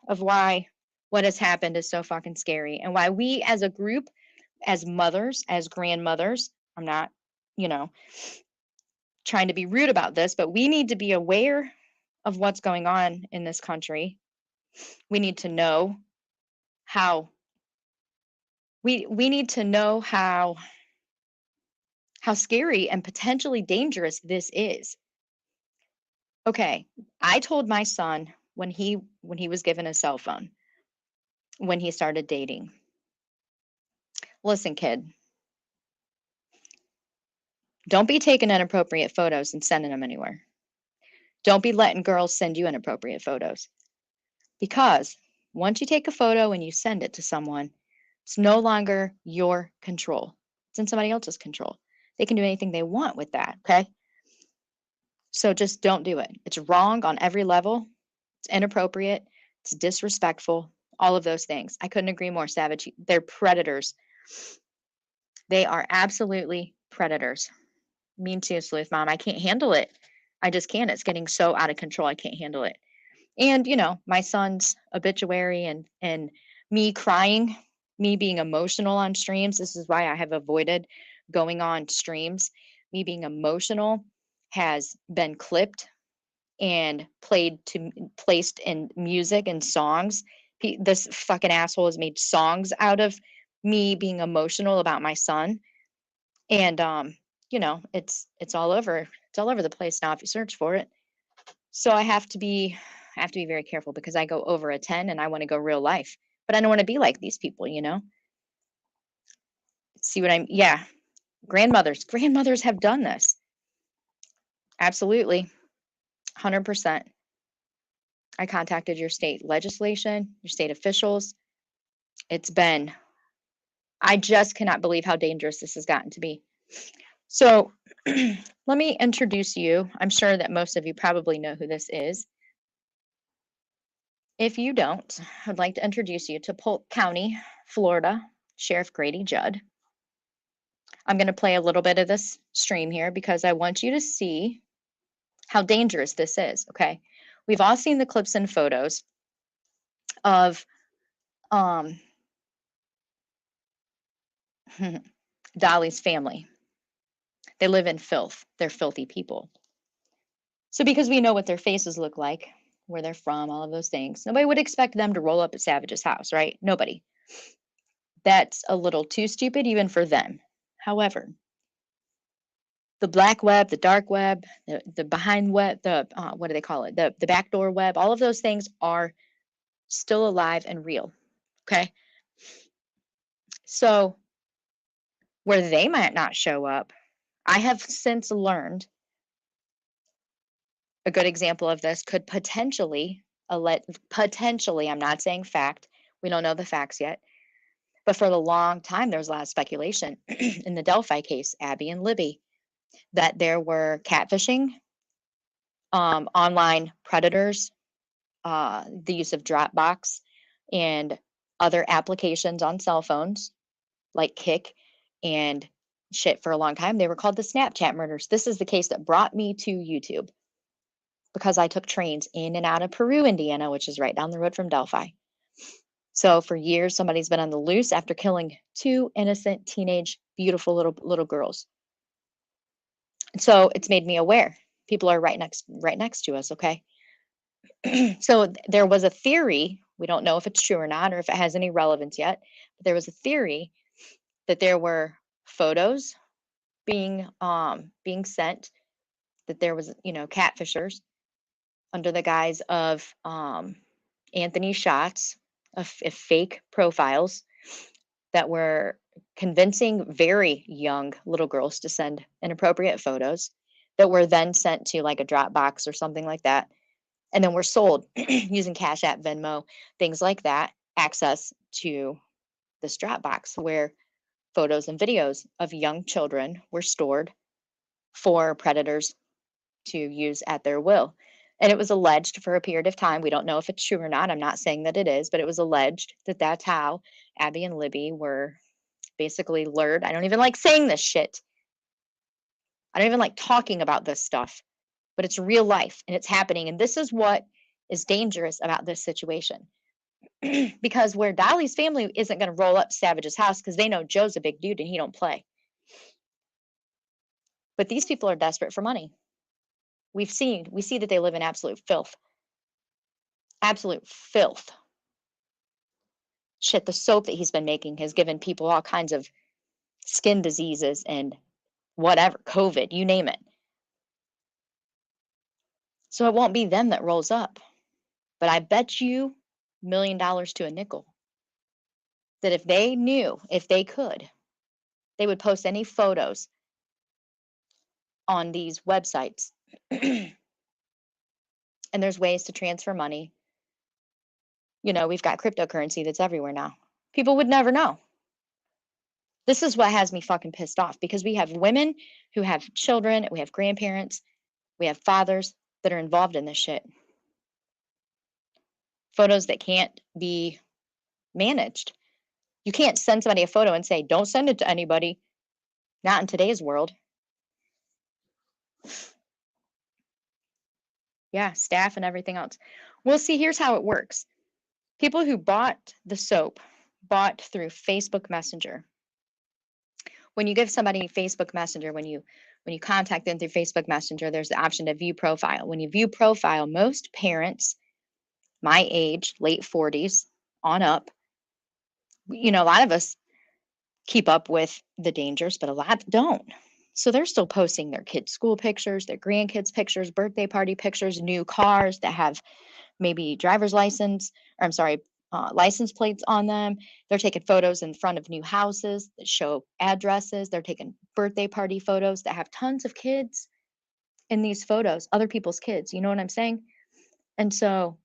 of why what has happened is so fucking scary, and why we as a group, as mothers, as grandmothers, I'm not, you know, trying to be rude about this, but we need to be aware of what's going on in this country. We need to know how we need to know how scary and potentially dangerous this is. Okay, I told my son when he was given a cell phone, when he started dating, listen, kid, don't be taking inappropriate photos and sending them anywhere. Don't be letting girls send you inappropriate photos, because once you take a photo and you send it to someone, it's no longer your control. It's in somebody else's control. They can do anything they want with that, okay? So just don't do it. It's wrong on every level. It's inappropriate. It's disrespectful. All of those things. I couldn't agree more, Savage. They're predators. They are absolutely predators. Me too, Sleuth Mom. I can't handle it. I just can't. It's getting so out of control. I can't handle it. And, you know, my son's obituary and me crying, me being emotional on streams. This is why I have avoided going on streams. Me being emotional has been clipped and placed in music and songs. This fucking asshole has made songs out of me being emotional about my son. And you know, it's all over. It's all over the place now if you search for it. So I have to be very careful, because I go over a 10 and I want to go real life. But I don't want to be like these people, you know? See what I'm yeah. Grandmothers have done this. Absolutely. 100%. I contacted your state legislation, your state officials. It's been, I just cannot believe how dangerous this has gotten to be. So let me introduce you. I'm sure that most of you probably know who this is. If you don't, I'd like to introduce you to Polk County, Florida, Sheriff Grady Judd. I'm going to play a little bit of this stream here because I want you to see how dangerous this is, okay? We've all seen the clips and photos of Dolly's family. They live in filth. They're filthy people. So because we know what their faces look like, where they're from, all of those things, nobody would expect them to roll up at Savage's house, right? Nobody. That's a little too stupid even for them. However, the black web, the dark web, the behind web, the what do they call it? The backdoor web, all of those things are still alive and real. Okay. So where they might not show up, I have since learned a good example of this could potentially, I'm not saying fact, we don't know the facts yet, but for the long time, there was a lot of speculation in the Delphi case, Abby and Libby, that there were catfishing, online predators, the use of Dropbox and other applications on cell phones like Kik and shit for a long time. They were called the Snapchat murders. This is the case that brought me to YouTube because I took trains in and out of Peru, Indiana, which is right down the road from Delphi. So for years, somebody's been on the loose after killing 2 innocent, teenage, beautiful little girls. So it's made me aware. People are right next to us, okay? So there was a theory, we don't know if it's true or not, or if it has any relevance yet, but there was a theory that there were photos being sent, that there was, you know, catfishers under the guise of Anthony shots, of fake profiles that were convincing very young little girls to send inappropriate photos that were then sent to like a Dropbox or something like that, and then were sold using Cash App, Venmo, things like that, access to this Dropbox where photos and videos of young children were stored for predators to use at their will. And it was alleged for a period of time. We don't know if it's true or not. I'm not saying that it is, but it was alleged that that's how Abby and Libby were basically lured. I don't even like saying this shit. I don't even like talking about this stuff, but it's real life and it's happening. And this is what is dangerous about this situation. Because where Dolly's family isn't going to roll up Savage's house because they know Joe's a big dude and he don't play. But these people are desperate for money. We see that they live in absolute filth. Absolute filth. Shit, the soap that he's been making has given people all kinds of skin diseases and whatever, COVID, you name it. So it won't be them that rolls up. But I bet you $1 million to a nickel that if they knew, if they could, they would post any photos on these websites. And there's ways to transfer money. You know, we've got cryptocurrency that's everywhere now. People would never know. This is what has me fucking pissed off, because we have women who have children, we have grandparents, we have fathers that are involved in this shit. Photos that can't be managed. You can't send somebody a photo and say, don't send it to anybody. Not in today's world. Yeah, staff and everything else. Well, see, here's how it works. People who bought the soap bought through Facebook Messenger. When you give somebody Facebook Messenger, when you contact them through Facebook Messenger, there's the option to view profile. When you view profile, most parents, my age, late 40s on up, you know, a lot of us keep up with the dangers, but a lot don't. So they're still posting their kids' school pictures, their grandkids' pictures, birthday party pictures, new cars that have maybe driver's license, or I'm sorry, license plates on them. They're taking photos in front of new houses that show addresses. They're taking birthday party photos that have tons of kids in these photos, other people's kids. You know what I'm saying? And so,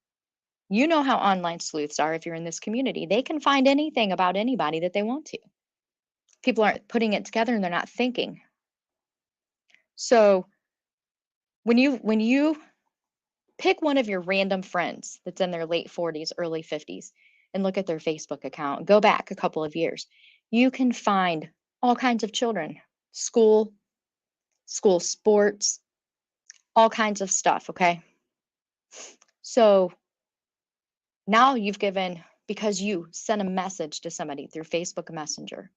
you know how online sleuths are if you're in this community. They can find anything about anybody that they want to. People aren't putting it together and they're not thinking. So when you pick one of your random friends that's in their late 40s, early 50s, and look at their Facebook account, go back a couple of years, you can find all kinds of children, school sports, all kinds of stuff, okay? So now you've given, because you sent a message to somebody through Facebook Messenger,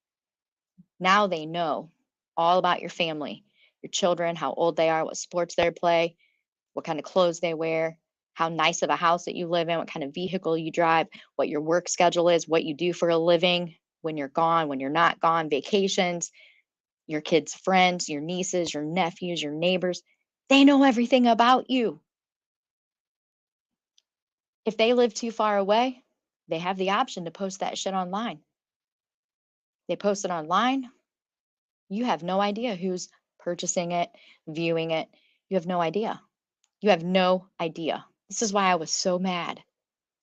now they know all about your family, your children, how old they are, what sports they play, what kind of clothes they wear, how nice of a house that you live in, what kind of vehicle you drive, what your work schedule is, what you do for a living, when you're gone, when you're not gone, vacations, your kids' friends, your nieces, your nephews, your neighbors. They know everything about you. If they live too far away, they have the option to post that shit online. They post it online. You have no idea who's purchasing it, viewing it. You have no idea. You have no idea. This is why I was so mad.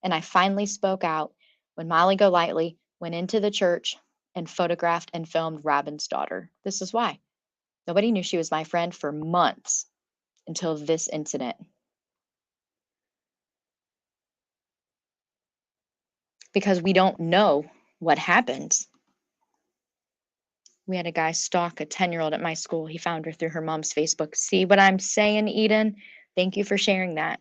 And I finally spoke out when Molly Golightly went into the church and photographed and filmed Robin's daughter. This is why. Nobody knew she was my friend for months until this incident. Because we don't know what happens. We had a guy stalk a 10-year-old at my school. He found her through her mom's Facebook. See what I'm saying, Eden? Thank you for sharing that,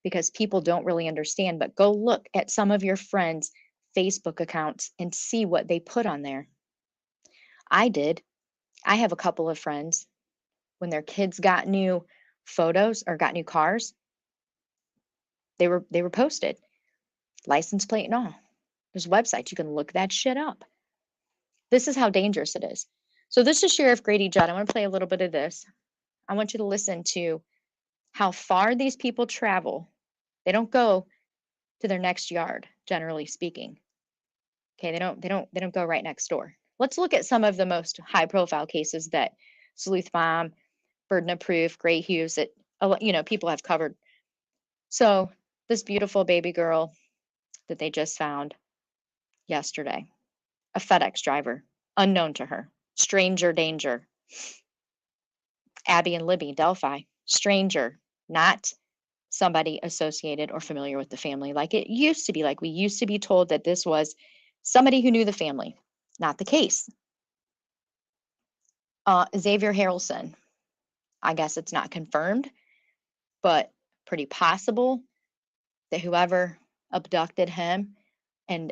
because people don't really understand. But go look at some of your friends' Facebook accounts and see what they put on there. I did. I have a couple of friends, when their kids got new photos or got new cars, they were posted, license plate and all. There's websites, you can look that shit up. This is how dangerous it is. So this is Sheriff Grady Judd. I want to play a little bit of this. I want you to listen to how far these people travel. They don't go to their next yard, generally speaking. Okay, they don't go right next door. Let's look at some of the most high profile cases that Sleuth Mom, Burden of Proof, Gray Hughes, that people have covered. So this beautiful baby girl that they just found yesterday, a FedEx driver, unknown to her, stranger danger. Abby and Libby, Delphi, stranger, not somebody associated or familiar with the family like it used to be. Like we used to be told that this was somebody who knew the family. Not the case. Xavier Harrelson, I guess it's not confirmed, but pretty possible that whoever abducted him and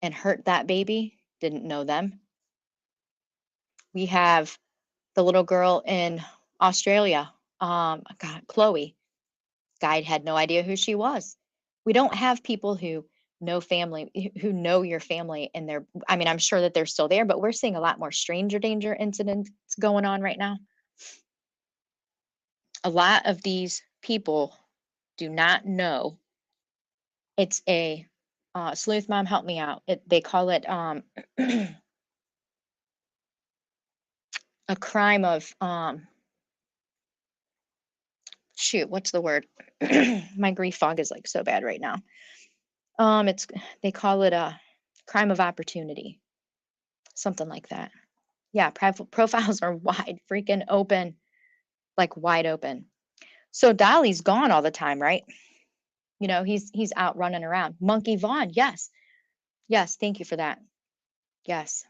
hurt that baby didn't know them. We have the little girl in Australia, Chloe. Guy had no idea who she was. We don't have people who know family, who know your family, and they're, I mean, I'm sure that they're still there, but we're seeing a lot more stranger danger incidents going on right now. A lot of these people do not know. It's a sleuth mom, help me out. They call it a crime of shoot, what's the word? My grief fog is like so bad right now. They call it a crime of opportunity, something like that. Yeah, profiles are wide freaking open, like wide open. So Dolly's gone all the time, right? You know, he's out running around. Monkey Vaughn, yes. Yes, thank you for that. Yes.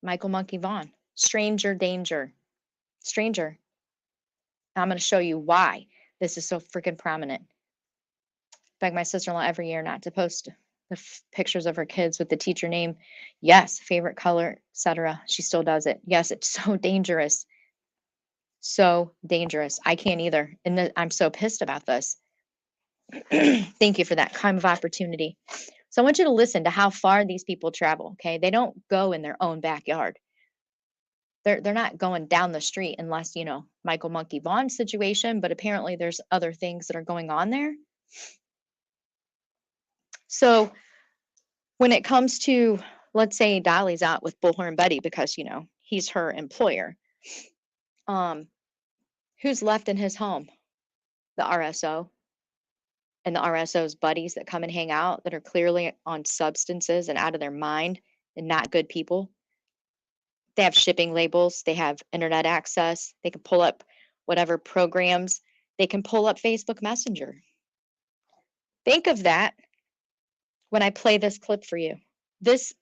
Michael Monkey Vaughn. Stranger danger. Stranger. I'm going to show you why this is so freaking prominent. Beg my sister-in-law every year not to post the pictures of her kids with the teacher name. Yes, favorite color, etc. She still does it. Yes, it's so dangerous. So dangerous. I can't either. And I'm so pissed about this. Thank you for that crime of opportunity. So I want you to listen to how far these people travel, okay? They don't go in their own backyard. They're not going down the street unless, you know, Michael Monkey Vaughn's situation, but apparently there's other things that are going on there. So when it comes to, let's say Dolly's out with Bullhorn Betty because, you know, he's her employer. Who's left in his home? The RSO and the RSO's buddies that come and hang out that are clearly on substances and out of their mind and not good people. They have shipping labels, they have internet access, they can pull up whatever programs, they can pull up Facebook Messenger. Think of that when I play this clip for you. This,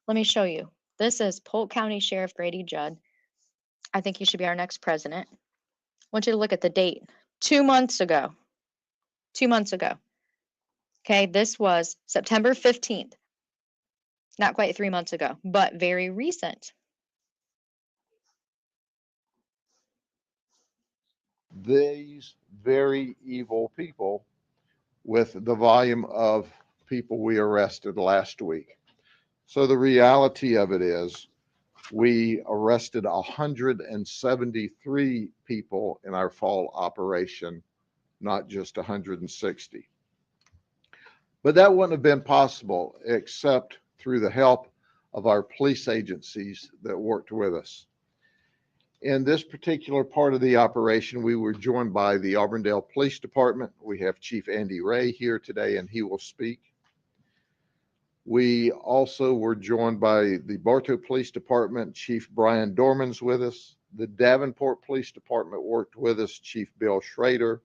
let me show you. This is Polk County Sheriff Grady Judd. I think he should be our next president. I want you to look at the date. 2 months ago. 2 months ago. Okay, this was September 15th. Not quite 3 months ago, but very recent. These very evil people with the volume of people we arrested last week. So the reality of it is we arrested 173 people in our fall operation, not just 160. But that wouldn't have been possible except through the help of our police agencies that worked with us. In this particular part of the operation, we were joined by the Auburndale Police Department. We have Chief Andy Ray here today, and he will speak. We also were joined by the Bartow Police Department. Chief Brian Dorman's with us. The Davenport Police Department worked with us, Chief Bill Schrader.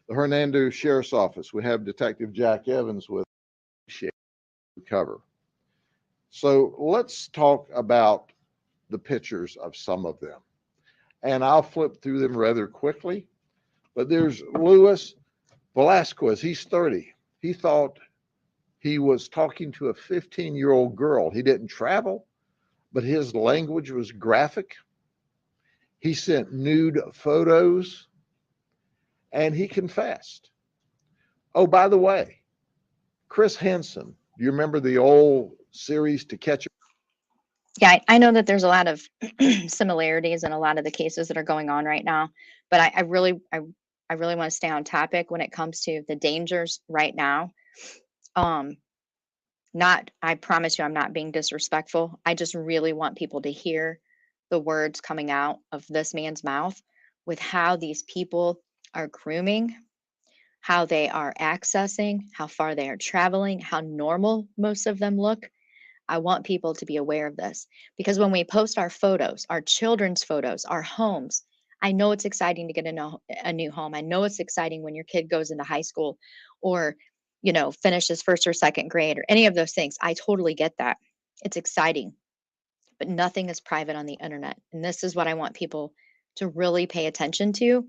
The Hernando Sheriff's Office, we have Detective Jack Evans with us. Cover. So let's talk about the pictures of some of them. And I'll flip through them rather quickly. But there's Luis Velasquez. He's 30. He thought he was talking to a 15-year-old girl. He didn't travel, but his language was graphic. He sent nude photos, and he confessed. Oh, by the way, Chris Henson, do you remember the old series To Catch a... Yeah, I know that there's a lot of similarities in a lot of the cases that are going on right now, but I really want to stay on topic when it comes to the dangers right now. I promise you, I'm not being disrespectful. I just really want people to hear the words coming out of this man's mouth with how these people are grooming, how they are accessing, how far they are traveling, how normal most of them look. I want people to be aware of this because when we post our photos, our children's photos, our homes, I know it's exciting to get a new home. I know it's exciting when your kid goes into high school or, finishes first or second grade or any of those things. I totally get that. It's exciting, but nothing is private on the internet. And this is what I want people to really pay attention to.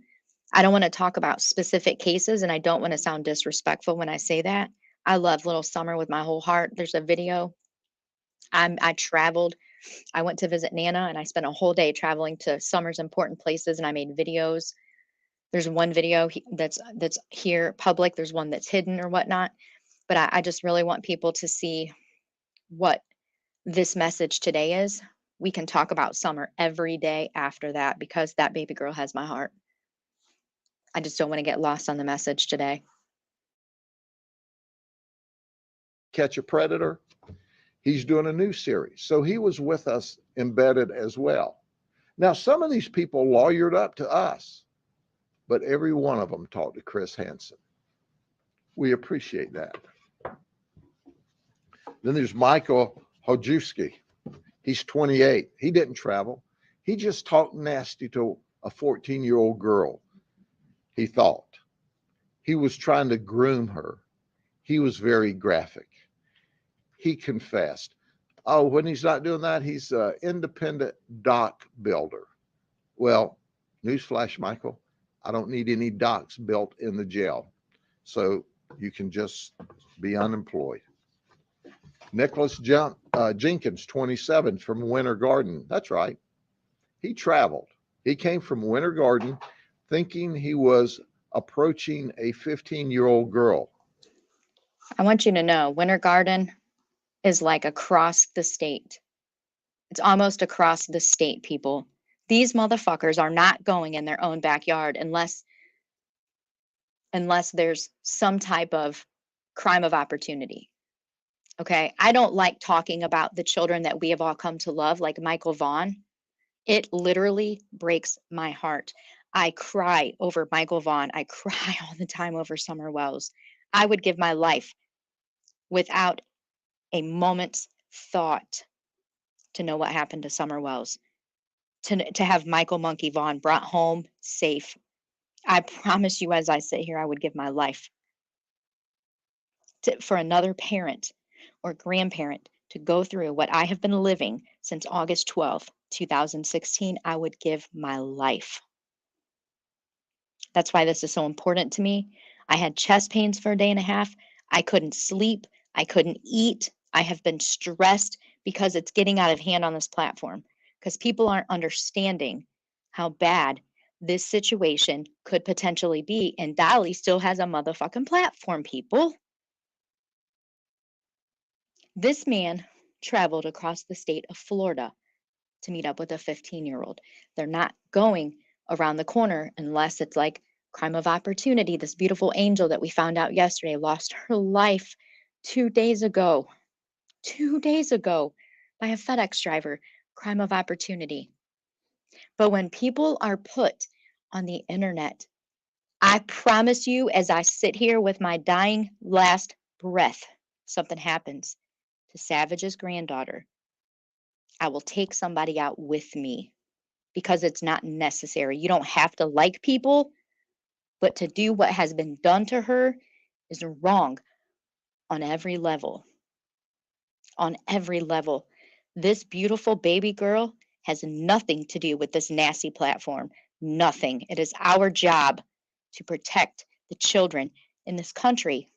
I don't want to talk about specific cases, and I don't want to sound disrespectful when I say that. I love little Summer with my whole heart. There's a video. I traveled. I went to visit Nana, and I spent a whole day traveling to Summer's important places, and I made videos. There's one video that's here public. There's one that's hidden or whatnot. But I just really want people to see what this message today is. We can talk about Summer every day after that because that baby girl has my heart. I just don't want to get lost on the message today. Catch a Predator. He's doing a new series. So he was with us embedded as well. Now, some of these people lawyered up to us, but every one of them talked to Chris Hansen. We appreciate that. Then there's Michael Hojewski. He's 28. He didn't travel. He just talked nasty to a 14-year-old girl, he thought. He was trying to groom her. He was very graphic. He confessed. Oh, when he's not doing that, he's an independent dock builder. Well, newsflash, Michael, I don't need any docks built in the jail. So you can just be unemployed. Nicholas Jenkins, 27, from Winter Garden. That's right. He traveled. He came from Winter Garden thinking he was approaching a 15-year-old girl. I want you to know Winter Garden is like across the state. It's almost across the state, people. These motherfuckers are not going in their own backyard unless there's some type of crime of opportunity. Okay, I don't like talking about the children that we have all come to love, like Michael Vaughn. It literally breaks my heart. I cry over Michael Vaughn. I cry all the time over Summer Wells. I would give my life without a moment's thought to know what happened to Summer Wells, to have Michael Monkey Vaughn brought home safe. I promise you, as I sit here, I would give my life for another parent or grandparent to go through what I have been living since August 12th, 2016. I would give my life. That's why this is so important to me. I had chest pains for a day and a half. I couldn't sleep. I couldn't eat. I have been stressed because it's getting out of hand on this platform, because people aren't understanding how bad this situation could potentially be. And Dolly still has a motherfucking platform, people. This man traveled across the state of Florida to meet up with a 15-year-old. They're not going around the corner unless it's like crime of opportunity. This beautiful angel that we found out yesterday lost her life 2 days ago. 2 days ago by a FedEx driver. Crime of opportunity. But when people are put on the internet, I promise you, as I sit here with my dying last breath, something happens to Savage's granddaughter, I will take somebody out with me because it's not necessary. You don't have to like people, but to do what has been done to her is wrong on every level. On every level. This beautiful baby girl has nothing to do with this nasty platform. Nothing. It is our job to protect the children in this country.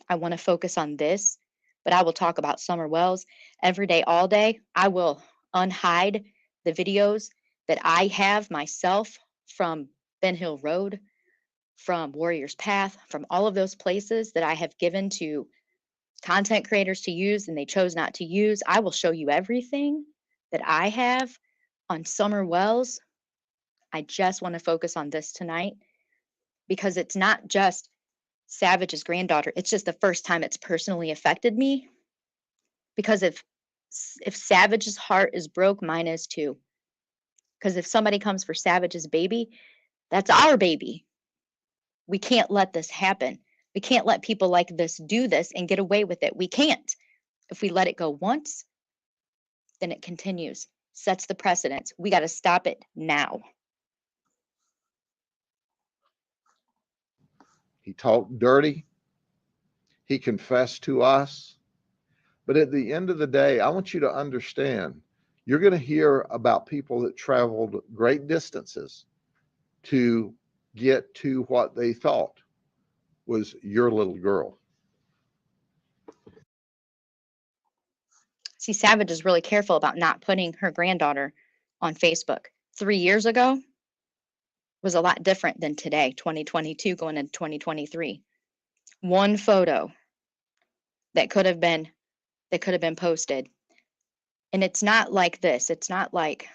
I want to focus on this, but I will talk about Summer Wells every day, all day. I will unhide the videos that I have myself from Ben Hill Road, from Warriors Path, from all of those places that I have given to content creators to use and they chose not to use. I will show you everything that I have on Summer Wells. I just want to focus on this tonight because it's not just Savage's granddaughter. It's just the first time it's personally affected me. Because if Savage's heart is broke, mine is too. Because if somebody comes for Savage's baby, that's our baby. We can't let this happen. We can't let people like this do this and get away with it. We can't. If we let it go once, then it continues, sets the precedence. We got to stop it now. He talked dirty. He confessed to us. But at the end of the day, I want you to understand, you're going to hear about people that traveled great distances to get to what they thought was your little girl. See, Savage is really careful about not putting her granddaughter on Facebook. 3 years ago was a lot different than today, 2022 going into 2023. One photo that could have been posted. And it's not like this. It's like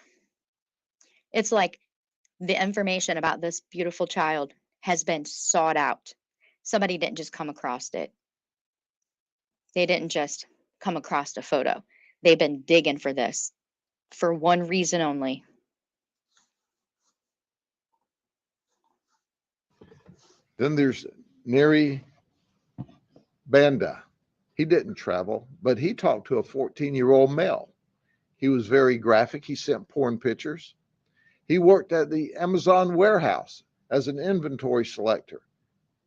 the information about this beautiful child has been sought out. Somebody didn't just come across it. They didn't just come across a photo. They've been digging for this for one reason only. Then there's Neri Banda. He didn't travel, but he talked to a 14-year-old male. He was very graphic. He sent porn pictures. He worked at the Amazon warehouse as an inventory selector,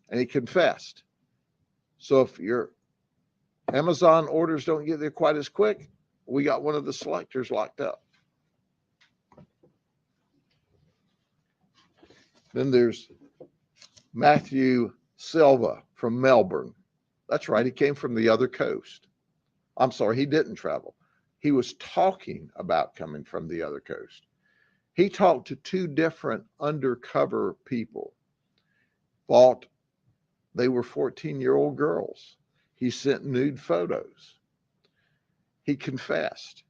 and he confessed. So if your Amazon orders don't get there quite as quick, we got one of the selectors locked up. Then there's Matthew Silva from Melbourne. That's right, he came from the other coast. I'm sorry, he didn't travel. He was talking about coming from the other coast. He talked to two different undercover people, thought they were 14-year-old girls. He sent nude photos. He confessed.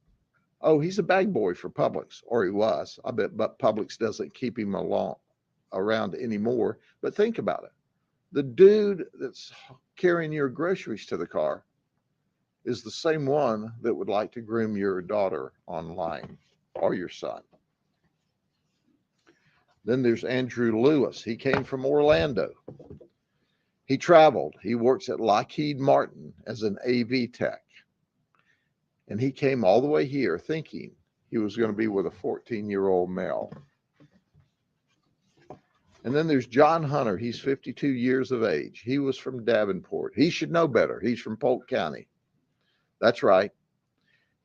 Oh, he's a bag boy for Publix, or he was. I bet, but Publix doesn't keep him around anymore. But think about it. The dude that's carrying your groceries to the car is the same one that would like to groom your daughter online or your son. Then there's Andrew Lewis. He came from Orlando. He traveled. He works at Lockheed Martin as an AV tech. And he came all the way here thinking he was going to be with a 14-year-old male. And then there's John Hunter. He's 52 years of age. He was from Davenport. He should know better. He's from Polk County. That's right.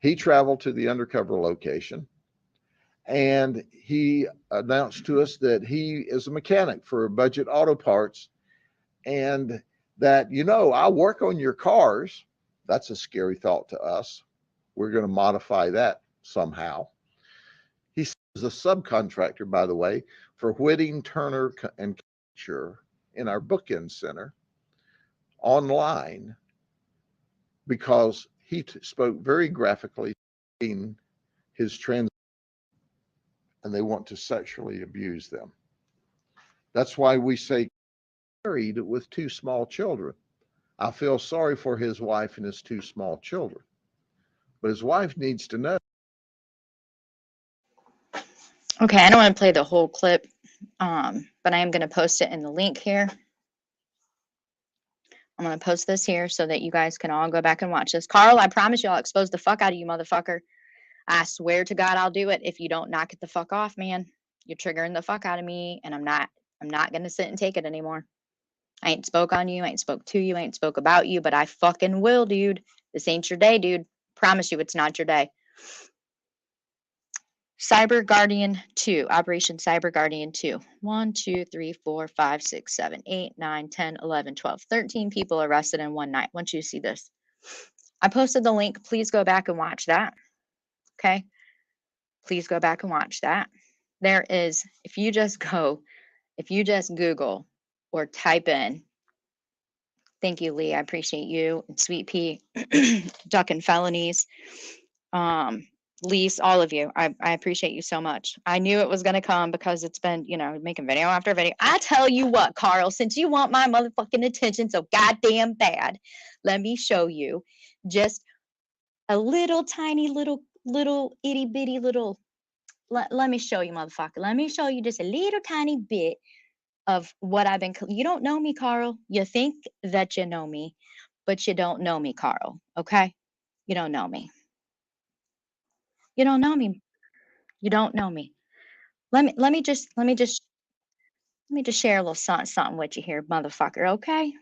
He traveled to the undercover location, and he announced to us that he is a mechanic for Budget Auto Parts, and that, I work on your cars. That's a scary thought to us. We're going to modify that somehow. He's a subcontractor, by the way, for Whitting, Turner, and Capture in our bookend center online, because he spoke very graphically in his trans, and they want to sexually abuse them. That's why we say married with two small children. I feel sorry for his wife and his two small children, but his wife needs to know. Okay, I don't want to play the whole clip, but I am going to post it in the link here. I'm going to post this here so that you guys can all go back and watch this. Carl, I promise you I'll expose the fuck out of you, motherfucker. I swear to God I'll do it if you don't knock it the fuck off, man. You're triggering the fuck out of me, and I'm not going to sit and take it anymore. I ain't spoke on you, I ain't spoke to you, I ain't spoke about you, but I fucking will, dude. This ain't your day, dude. Promise you it's not your day. Cyber Guardian 2, Operation Cyber Guardian 2. 1, 2, 3, 4, 5, 6, 7, 8, 9, 10, 11, 12, 13 people arrested in one night. Once you see this, I posted the link. Please go back and watch that. Okay? Please go back and watch that. There is, if you just Google or type in, thank you, Lee, I appreciate you, and Sweet Pea, ducking felonies, Lise, all of you, I appreciate you so much. I knew it was going to come because it's been, making video after video. I tell you what, Carl, since you want my motherfucking attention so goddamn bad, let me show you just a little tiny little itty bitty little, let me show you, motherfucker. Let me show you just a little tiny bit of what I've been, you don't know me, Carl. You think that you know me, but you don't know me, Carl, okay? You don't know me. You don't know me. You don't know me. Let me just Let me just share a little something with you here, motherfucker, okay?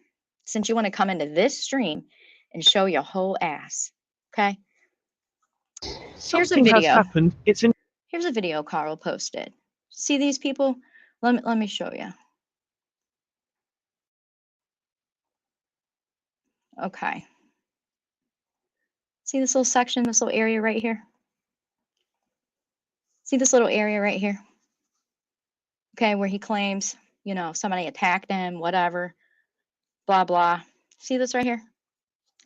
Since you want to come into this stream and show your whole ass, okay? Here's a Something has video. happened. Here's a video Carl posted. See these people? Let me show you. Okay. See this little section, this little area right here? See this little area right here? Okay, where he claims, you know, somebody attacked him, whatever, blah, blah. See this right here?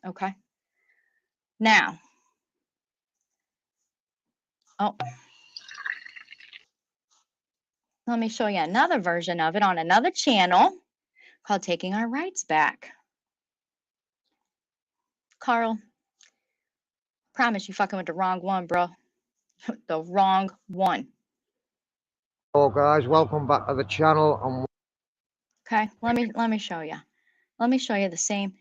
Okay. Now, oh, let me show you another version of it on another channel called Taking Our Rights Back. Carl, promise you fucking with the wrong one, bro. The wrong one. Hello guys, welcome back to the channel. Okay, let me show you. Let me show you the same.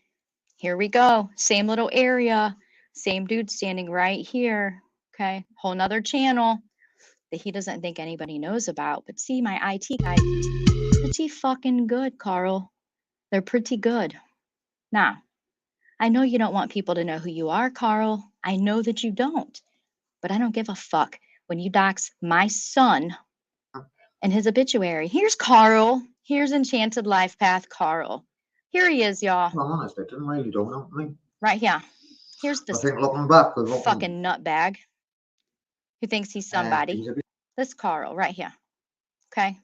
Here we go. Same little area. Same dude standing right here. Okay, whole nother channel that he doesn't think anybody knows about. But see, my IT guys, pretty fucking good, Carl. They're pretty good. Now, I know you don't want people to know who you are, Carl. I know that you don't. But I don't give a fuck when you dox my son and his obituary. Here's Carl. Here's Enchanted Life Path Carl. Here he is, y'all. I'm honest, I didn't really don't know me. Right here. Here's this I think looking back, fucking nutbag who thinks he's somebody. This Carl right here. Okay.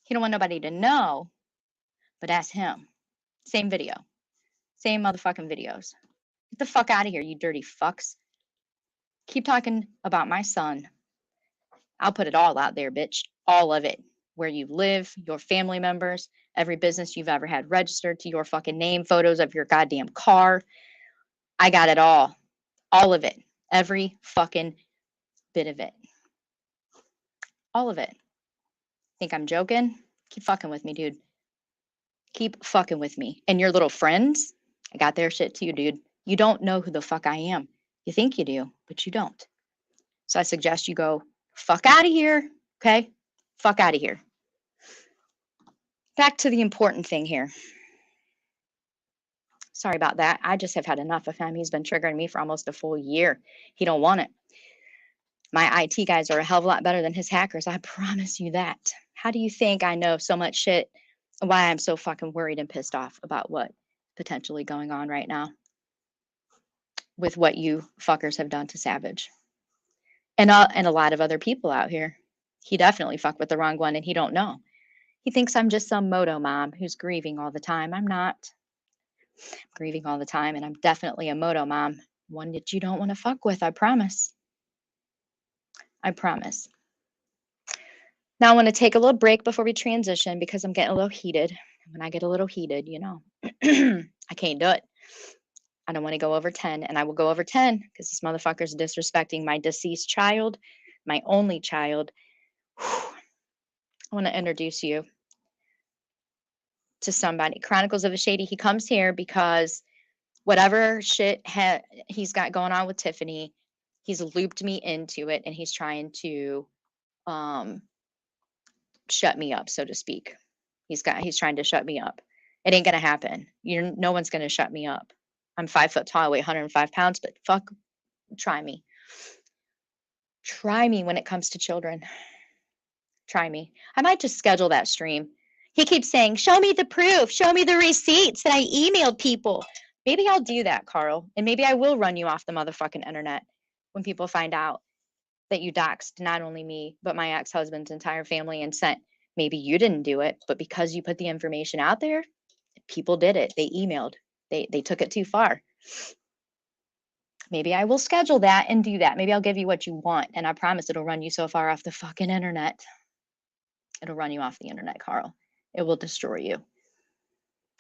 He don't want nobody to know, but that's him. Same video. Same motherfucking videos. Get the fuck out of here, you dirty fucks. Keep talking about my son. I'll put it all out there, bitch. All of it. Where you live, your family members, every business you've ever had registered to your fucking name, photos of your goddamn car. I got it all. All of it. Every fucking bit of it. All of it. Think I'm joking? Keep fucking with me, dude. Keep fucking with me. And your little friends, I got their shit too, dude. You don't know who the fuck I am. You think you do, but you don't. So I suggest you go fuck out of here, okay? Fuck out of here. Back to the important thing here. Sorry about that. I just have had enough of him. He's been triggering me for almost a full year. He don't want it. My IT guys are a hell of a lot better than his hackers. I promise you that. How do you think I know so much shit? Why I'm so fucking worried and pissed off about what potentially going on right now with what you fuckers have done to Savage and a lot of other people out here. He definitely fucked with the wrong one and he don't know. He thinks I'm just some moto mom who's grieving all the time. I'm not. I'm grieving all the time, and I'm definitely a moto mom. One that you don't want to fuck with, I promise. I promise. Now I want to take a little break before we transition because I'm getting a little heated. When I get a little heated, you know, I can't do it. I don't want to go over 10, and I will go over 10 because this motherfucker's disrespecting my deceased child, my only child. I want to introduce you to somebody. Chronicles of a Shady. He comes here because whatever shit he's got going on with Tiffany, he's looped me into it, and he's trying to shut me up, so to speak. He's trying to shut me up. It ain't gonna happen. No one's gonna shut me up. I'm 5 foot tall, I weigh 105 pounds, but fuck, try me. Try me when it comes to children. Try me. I might just schedule that stream. He keeps saying, show me the proof, show me the receipts that I emailed people. Maybe I'll do that, Carl. And maybe I will run you off the motherfucking internet when people find out that you doxed not only me, but my ex-husband's entire family and sent, maybe you didn't do it, but because you put the information out there, people did it. They emailed. They took it too far. Maybe I will schedule that and do that. Maybe I'll give you what you want. And I promise it'll run you so far off the fucking internet. It'll run you off the internet, Carl. It will destroy you.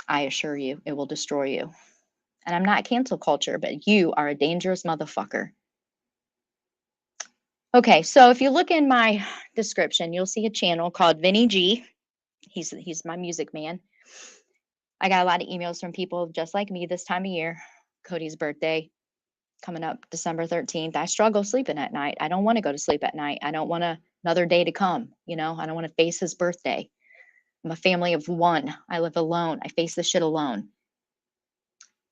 I assure you, it will destroy you. And I'm not cancel culture, but you are a dangerous motherfucker. Okay, so if you look in my description, you'll see a channel called Vinny G. He's my music man. I got a lot of emails from people just like me this time of year. Cody's birthday coming up December 13th. I struggle sleeping at night. I don't want to go to sleep at night. I don't want another day to come. You know, I don't want to face his birthday. I'm a family of one. I live alone. I face this shit alone.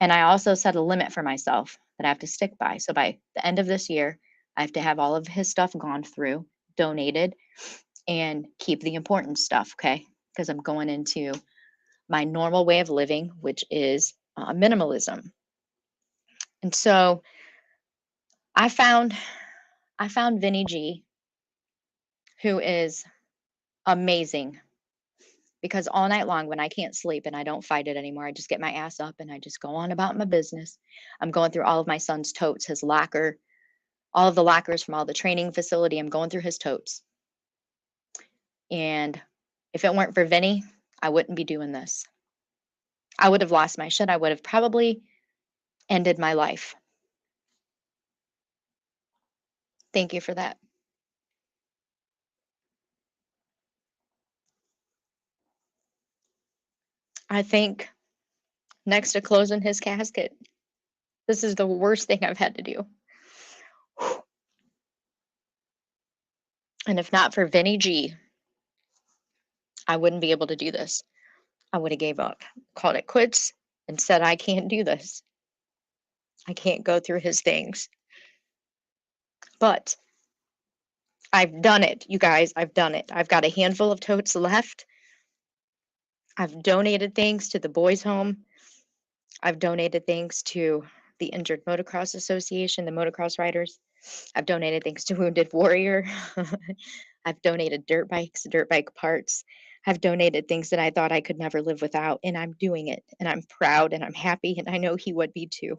And I also set a limit for myself that I have to stick by. So by the end of this year, I have to have all of his stuff gone through, donated, and keep the important stuff, okay? Because I'm going into my normal way of living, which is minimalism. And so I found Vinny G, who is amazing, because all night long when I can't sleep and I don't fight it anymore, I just get my ass up and I just go on about my business. I'm going through all of my son's totes, his locker, all of the lockers from all the training facility. I'm going through his totes. And if it weren't for Vinny, I wouldn't be doing this. I would have lost my shit. I would have probably ended my life. Thank you for that. I think next to closing his casket, this is the worst thing I've had to do. And if not for Vinny G, I wouldn't be able to do this. I would have gave up, called it quits, and said, I can't do this. I can't go through his things. But I've done it, you guys. I've done it. I've got a handful of totes left. I've donated things to the boys' home. I've donated things to the Injured Motocross Association, the motocross riders. I've donated things to Wounded Warrior. I've donated dirt bikes, dirt bike parts. I've donated things that I thought I could never live without, and I'm doing it, and I'm proud, and I'm happy, and I know he would be too.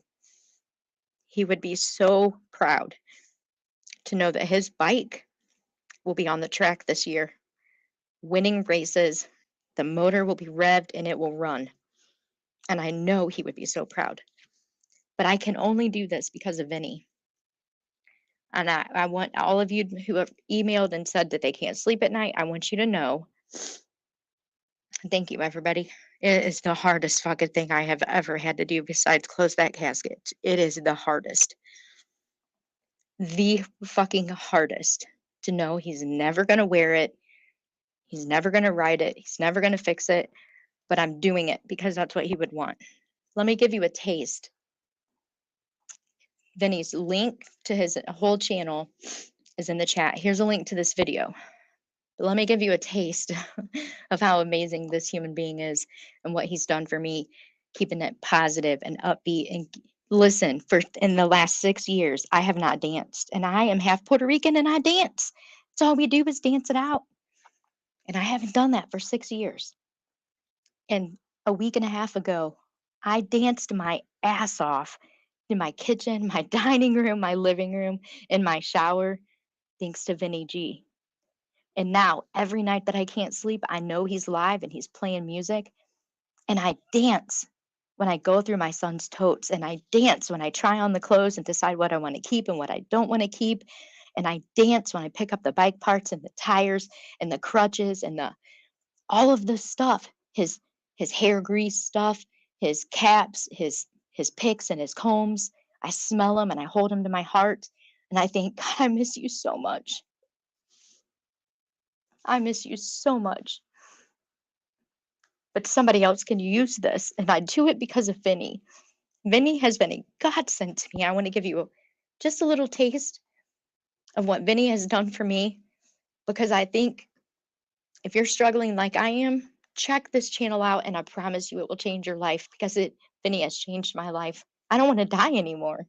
He would be so proud to know that his bike will be on the track this year, winning races. The motor will be revved, and it will run. And I know he would be so proud. But I can only do this because of Vinny. And I want all of you who have emailed and said that they can't sleep at night, I want you to know. Thank you, everybody. It is the hardest fucking thing I have ever had to do besides close that casket. It is the hardest. The fucking hardest to know he's never going to wear it. He's never going to ride it. He's never going to fix it. But I'm doing it because that's what he would want. Let me give you a taste. Vinny's link to his whole channel is in the chat. Here's a link to this video. But let me give you a taste of how amazing this human being is and what he's done for me, keeping it positive and upbeat. And listen, in the last 6 years, I have not danced, and I am half Puerto Rican and I dance. That's all we do is dance it out. And I haven't done that for 6 years. And a week and a half ago, I danced my ass off in my kitchen, my dining room, my living room, in my shower, thanks to Vinny G. And now, every night that I can't sleep, I know he's live and he's playing music. And I dance when I go through my son's totes. And I dance when I try on the clothes and decide what I want to keep and what I don't want to keep. And I dance when I pick up the bike parts and the tires and the crutches and all of the stuff. His hair grease stuff, his caps, his picks and his combs. I smell them and I hold them to my heart. And I think, God, I miss you so much. I miss you so much. But somebody else can use this. And I do it because of Vinny. Vinny has been a godsend to me. I want to give you just a little taste of what Vinny has done for me. Because I think if you're struggling like I am, check this channel out. And I promise you it will change your life, because Vinny has changed my life. I don't want to die anymore.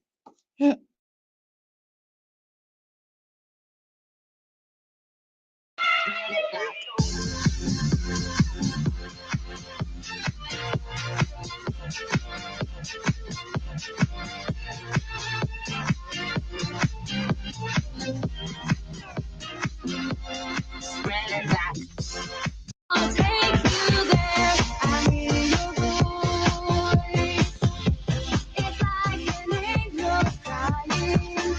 I'll take you there. I hear your voice. It's like an angel crying.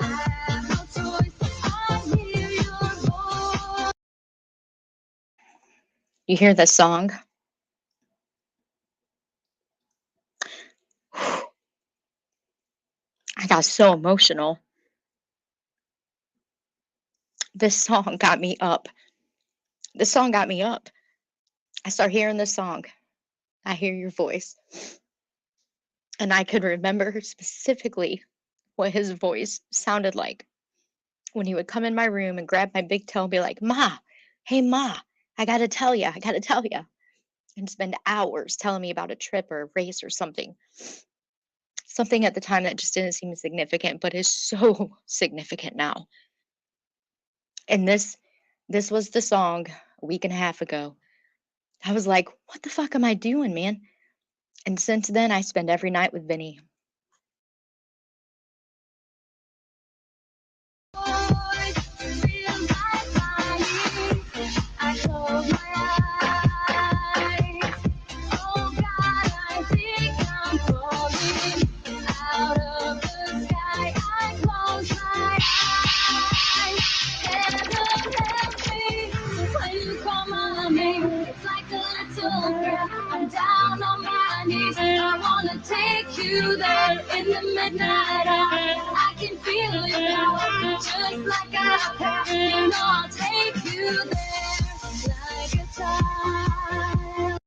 I have no choice. I hear your voice. You hear this song? I got so emotional. This song got me up. This song got me up. I start hearing this song. I hear your voice. And I could remember specifically what his voice sounded like when he would come in my room and grab my big toe and be like, Ma, hey, Ma, I got to tell you, I got to tell you. And spend hours telling me about a trip or a race or something. Something at the time that just didn't seem significant, but is so significant now. And this was the song a week and a half ago. I was like, what the fuck am I doing, man? And since then, I spend every night with Vinny. Feels like flying. I close my eyes. Oh God, I think I'm falling out of the sky. I close my eyes. Heaven help me when you call my name. It's like a little prayer. I'm down on my knees. I wanna take you there in the midnight hour. I can feel it now, just like I have. You know I'll take you there like a child.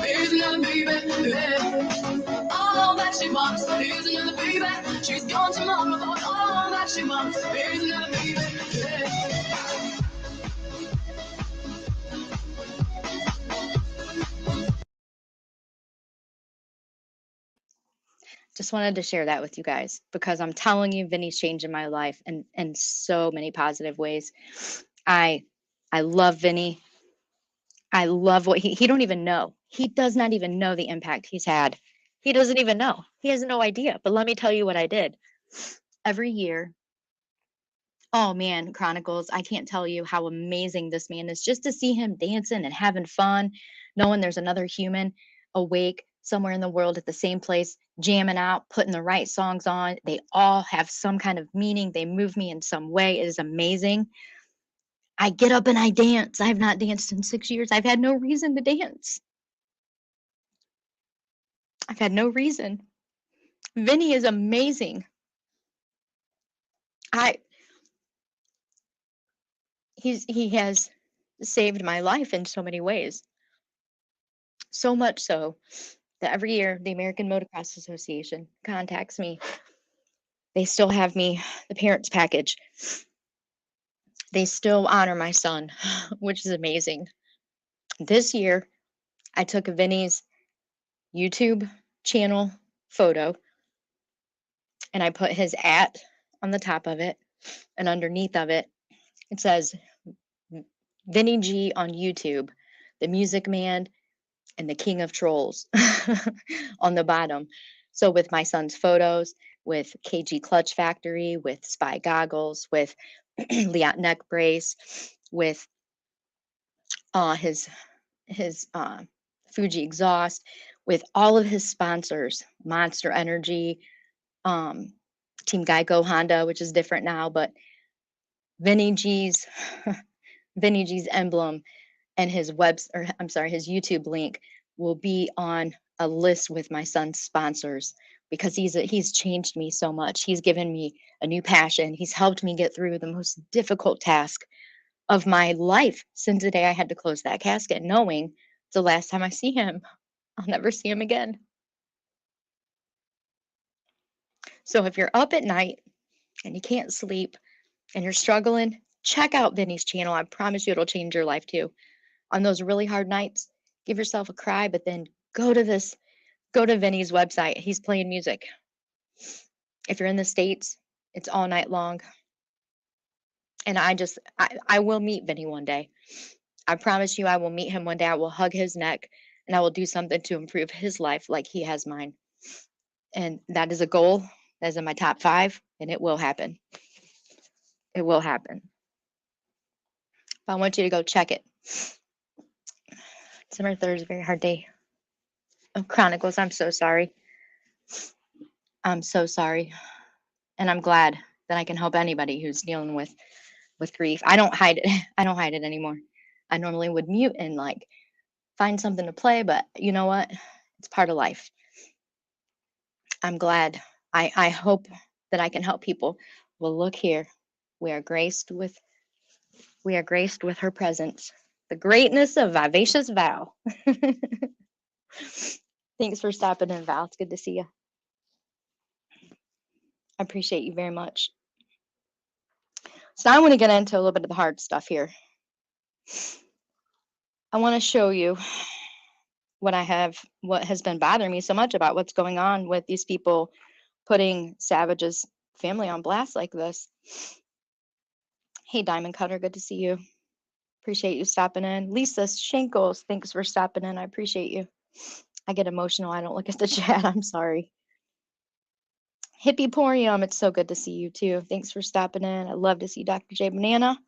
Here's another baby, yeah. All that she wants. Here's another baby. She's gone tomorrow. All that she wants. Here's another baby, yeah. Just wanted to share that with you guys because I'm telling you, Vinny's changing my life in so many positive ways. I love Vinny. I love what he don't even know. He does not even know the impact he's had. He doesn't even know. He has no idea. But let me tell you what I did. Every year, oh man, Chronicles, I can't tell you how amazing this man is. Just to see him dancing and having fun, knowing there's another human awake somewhere in the world at the same place, jamming out, putting the right songs on. They all have some kind of meaning. They move me in some way. It is amazing. I get up and I dance. I have not danced in 6 years. I've had no reason to dance. I've had no reason. Vinny is amazing. He has saved my life in so many ways. So much so that every year the American Motocross Association contacts me. They still have me the parents package. They still honor my son, which is amazing. This year, I took Vinny's YouTube channel photo and I put his @ on the top of it, and underneath of it, it says Vinny G on YouTube, the Music Man and the King of Trolls on the bottom. So with my son's photos, with KG Clutch Factory, with Spy Goggles, with Liat neck brace, with his Fuji exhaust, with all of his sponsors, Monster Energy, Team Geico Honda, which is different now, but Vinny G's Vinny G's emblem and his his YouTube link will be on a list with my son's sponsors because he's changed me so much. He's given me a new passion. He's helped me get through the most difficult task of my life since the day I had to close that casket, knowing it's the last time I see him. I'll never see him again. So if you're up at night and you can't sleep and you're struggling, check out Vinny's channel. I promise you it'll change your life too. On those really hard nights, give yourself a cry, but then go to Vinny's website. He's playing music. If you're in the States, it's all night long. And I will meet Vinny one day. I promise you I will meet him one day. I will hug his neck and I will do something to improve his life like he has mine. And that is a goal. That is in my top 5, and it will happen. It will happen. But I want you to go check it. December 3rd is a very hard day. Oh, Chronicles, I'm so sorry. I'm so sorry. And I'm glad that I can help anybody who's dealing with grief. I don't hide it. I don't hide it anymore. I normally would mute and like find something to play, but you know what? It's part of life. I'm glad I hope that I can help people. Well, look here. We are graced with her presence. The greatness of Vivacious Val. Thanks for stopping in, Val. It's good to see you. I appreciate you very much. So now I want to get into a little bit of the hard stuff here. I want to show you what has been bothering me so much about what's going on with these people putting Savage's family on blast like this. Hey, Diamond Cutter, good to see you. Appreciate you stopping in. Lisa Shankles, thanks for stopping in. I appreciate you. I get emotional. I don't look at the chat. I'm sorry. Hippieporium, it's so good to see you too. Thanks for stopping in. I love to see Dr. J Banana.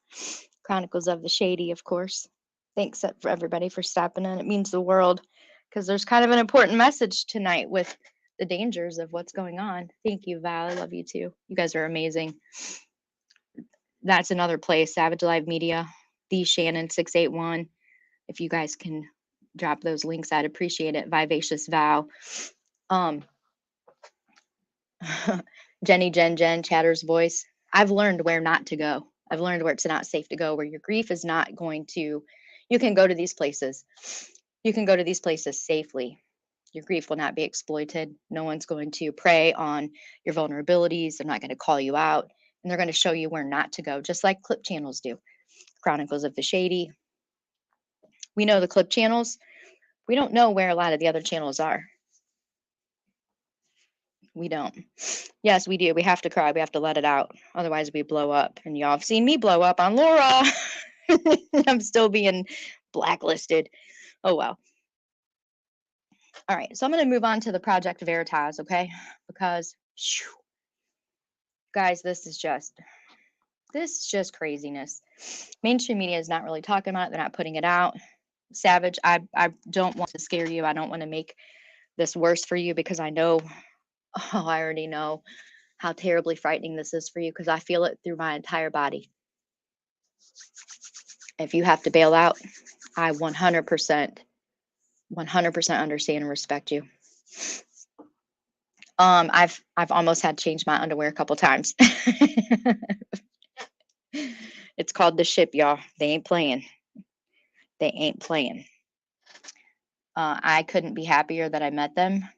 Chronicles of the Shady, of course. Thanks for everybody for stopping in. It means the world because there's kind of an important message tonight with the dangers of what's going on. Thank you, Val. I love you too. You guys are amazing. That's another place, Savage Live Media, the Shannon 681. If you guys can drop those links, I'd appreciate it. Vivacious Val. Jenny, Jen, Chatter's Voice. I've learned where not to go. I've learned where it's not safe to go, where your grief is not going to, you can go to these places. You can go to these places safely. Your grief will not be exploited. No one's going to prey on your vulnerabilities. They're not going to call you out. And they're going to show you where not to go, just like clip channels do. Chronicles of the Shady. We know the clip channels. We don't know where a lot of the other channels are. We don't. Yes, we do. We have to cry. We have to let it out. Otherwise, we blow up. And y'all have seen me blow up on Laura. I'm still being blacklisted. Oh, well. All right. So I'm going to move on to the Project Veritas, okay? Because, guys, this is just craziness. Mainstream media is not really talking about it. They're not putting it out. Savage, I don't want to scare you. I don't want to make this worse for you because I know, I already know how terribly frightening this is for you because I feel it through my entire body. If you have to bail out, I 100% understand and respect you. I've almost had to change my underwear a couple times. It's called the ship, y'all. They ain't playing. They ain't playing. I couldn't be happier that I met them.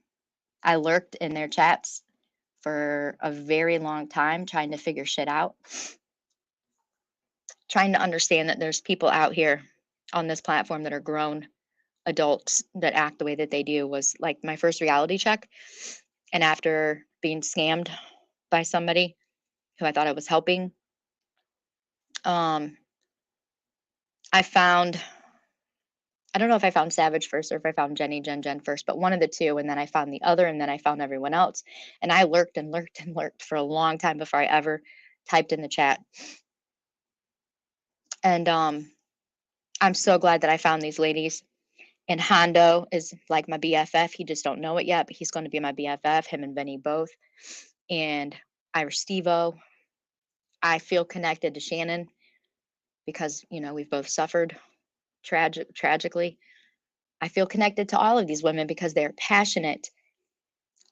I lurked in their chats for a very long time trying to figure shit out. Trying to understand that there's people out here on this platform that are grown adults that act the way that they do was like my first reality check. And after being scammed by somebody who I thought I was helping, I don't know if I found Savage first or if I found Jenny, Jen first, but one of the two. And then I found the other, and then I found everyone else. And I lurked and lurked and lurked for a long time before I ever typed in the chat. And I'm so glad that I found these ladies. And Hondo is like my BFF. He just don't know it yet, but he's going to be my BFF, him and Benny both. And Irish Stevo. I feel connected to Shannon because, we've both suffered tragically. I feel connected to all of these women because they're passionate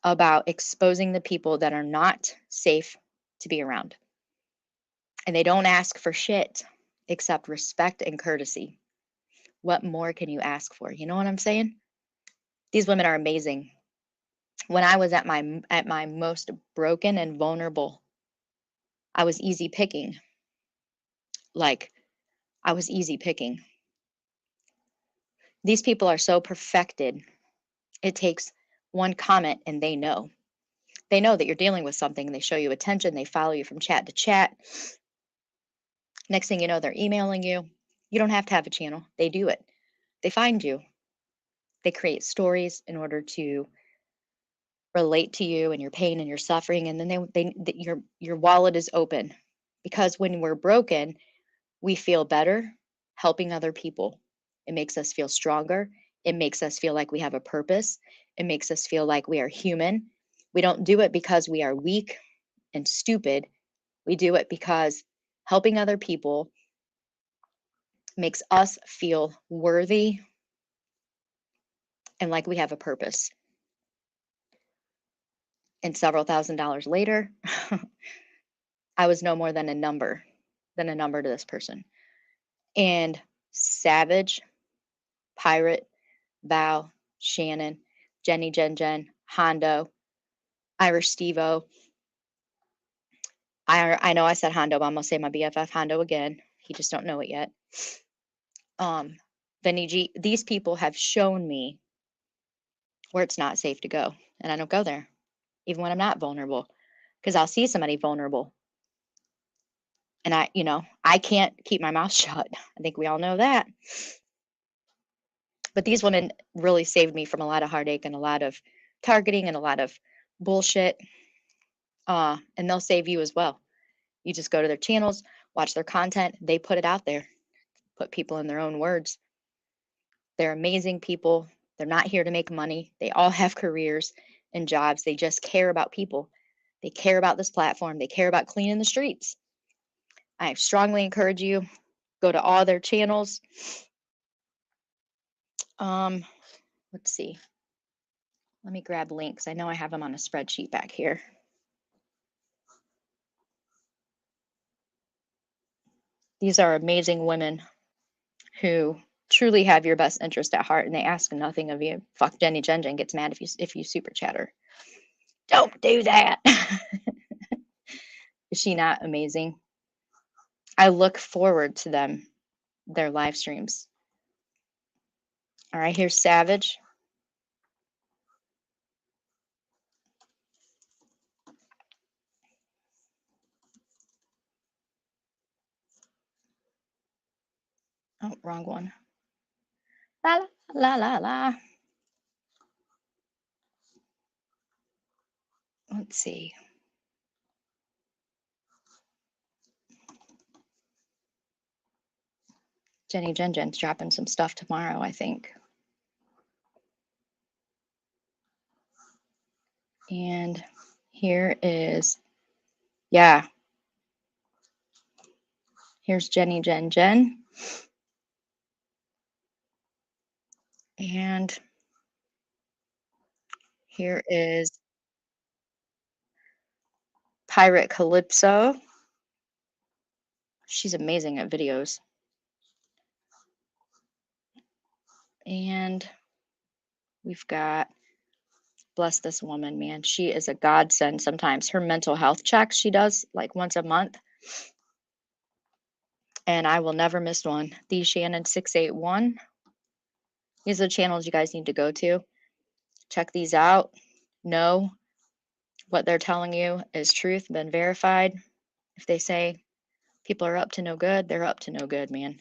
about exposing the people that are not safe to be around. And they don't ask for shit except respect and courtesy. What more can you ask for? You know what I'm saying? These women are amazing. When I was at my most broken and vulnerable, I was easy picking. Like, I was easy picking. These people are so perfected. It takes one comment and they know. They know that you're dealing with something and they show you attention. They follow you from chat to chat. Next thing you know, they're emailing you. You don't have to have a channel. They do it. They find you. They create stories in order to relate to you and your pain and your suffering. And then your wallet is open. Because when we're broken, we feel better helping other people. It makes us feel stronger. It makes us feel like we have a purpose. It makes us feel like we are human. We don't do it because we are weak and stupid. We do it because helping other people makes us feel worthy and like we have a purpose. And several $1,000s later, I was no more than a number to this person. And Savage, Pirate, Val, Shannon, Jenny, Jen, Hondo, Irish Stevo. I know I said Hondo, but I'm gonna say my BFF Hondo again. He just don't know it yet. Vinny G. These people have shown me where it's not safe to go, and I don't go there, even when I'm not vulnerable, because I'll see somebody vulnerable, and I can't keep my mouth shut. I think we all know that. But these women really saved me from a lot of heartache and a lot of targeting and a lot of bullshit. And they'll save you as well. You just go to their channels, watch their content. They put it out there, put people in their own words. They're amazing people. They're not here to make money. They all have careers and jobs. They just care about people. They care about this platform. They care about cleaning the streets. I strongly encourage you, go to all their channels. Let's see. Let me grab links. I know I have them on a spreadsheet back here. These are amazing women who truly have your best interest at heart, and they ask nothing of you. Fuck, Jenny Jen gets mad if you super chat her. Don't do that. Is she not amazing? I look forward to their live streams. All right, here's Savage. Oh, wrong one. La la la la. Let's see. Jenny Jen's dropping some stuff tomorrow, I think. And here is, yeah. Here's Jenny Jen. And here is Pirate Calypso. She's amazing at videos. And we've got, bless this woman, man. She is a godsend sometimes. Her mental health checks she does like once a month. And I will never miss one. The Shannon 681. These are the channels you guys need to go to. Check these out. Know what they're telling you is truth, been verified. If they say people are up to no good, they're up to no good, man.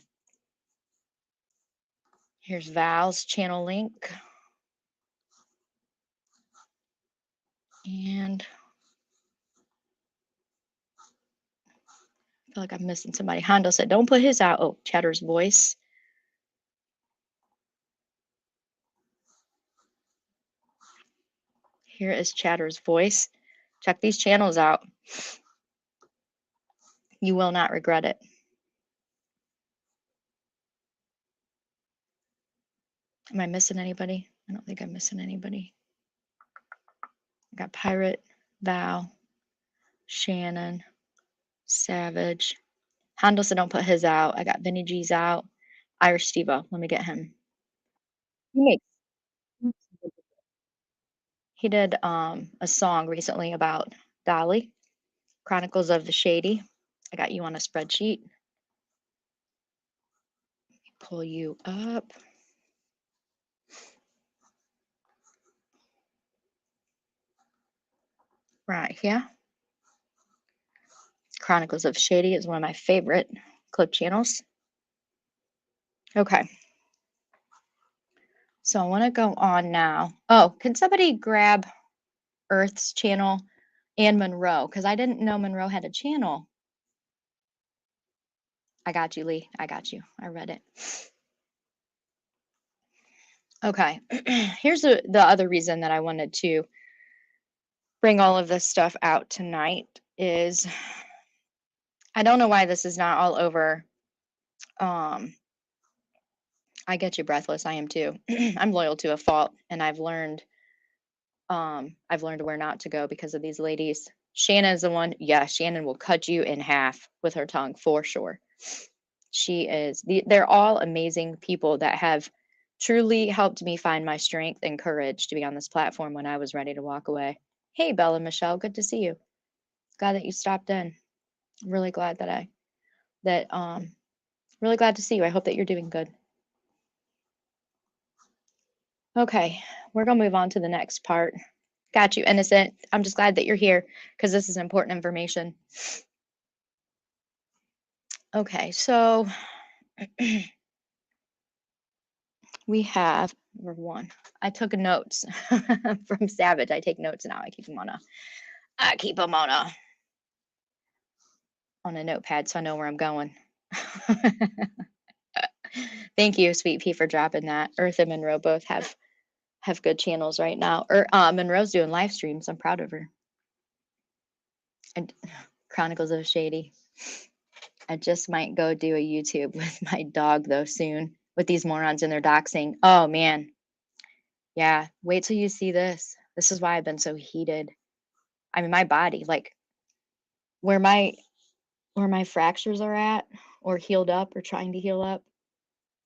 Here's Val's channel link. And I feel like I'm missing somebody. Hondo said, don't put his out. Oh, Chatter's voice. Here is Chatter's voice. Check these channels out. You will not regret it. Am I missing anybody? I don't think I'm missing anybody. I got Pirate, Val, Shannon, Savage. Hondo said don't put his out. I got Vinny G's out. Irish Stevo. Let me get him. He did a song recently about Dolly, Chronicles of the Shady. I got you on a spreadsheet. Pull you up. Right here. Chronicles of Shady is one of my favorite clip channels. Okay. So I want to go on now. Oh, can somebody grab Earth's channel and Monroe? Because I didn't know Monroe had a channel. I got you, Lee. I got you. I read it. Okay. Here's the other reason that I wanted to bring all of this stuff out tonight is I don't know why this is not all over. I get you breathless. I am too. I'm loyal to a fault, and I've learned I've learned where not to go because of these ladies. Shannon is the one. Yeah, Shannon will cut you in half with her tongue for sure. She is. They're all amazing people that have truly helped me find my strength and courage to be on this platform when I was ready to walk away. Hey, Bella Michelle, good to see you. Glad that you stopped in. I'm really glad really glad to see you. I hope that you're doing good. Okay, we're gonna move on to the next part. Got you, Innocent. I'm just glad that you're here because this is important information. Okay, so we have number one. I took notes from Savage. I take notes now. I keep them on a notepad so I know where I'm going. Thank you, Sweet Pea, for dropping that. Earth and Monroe both have good channels right now. Monroe's doing live streams. I'm proud of her. And Chronicles of Shady. I just might go do a YouTube with my dog though soon with these morons in their doxing. Oh man. Yeah, wait till you see this. This is why I've been so heated. I mean, my body, like where my fractures are at or healed up or trying to heal up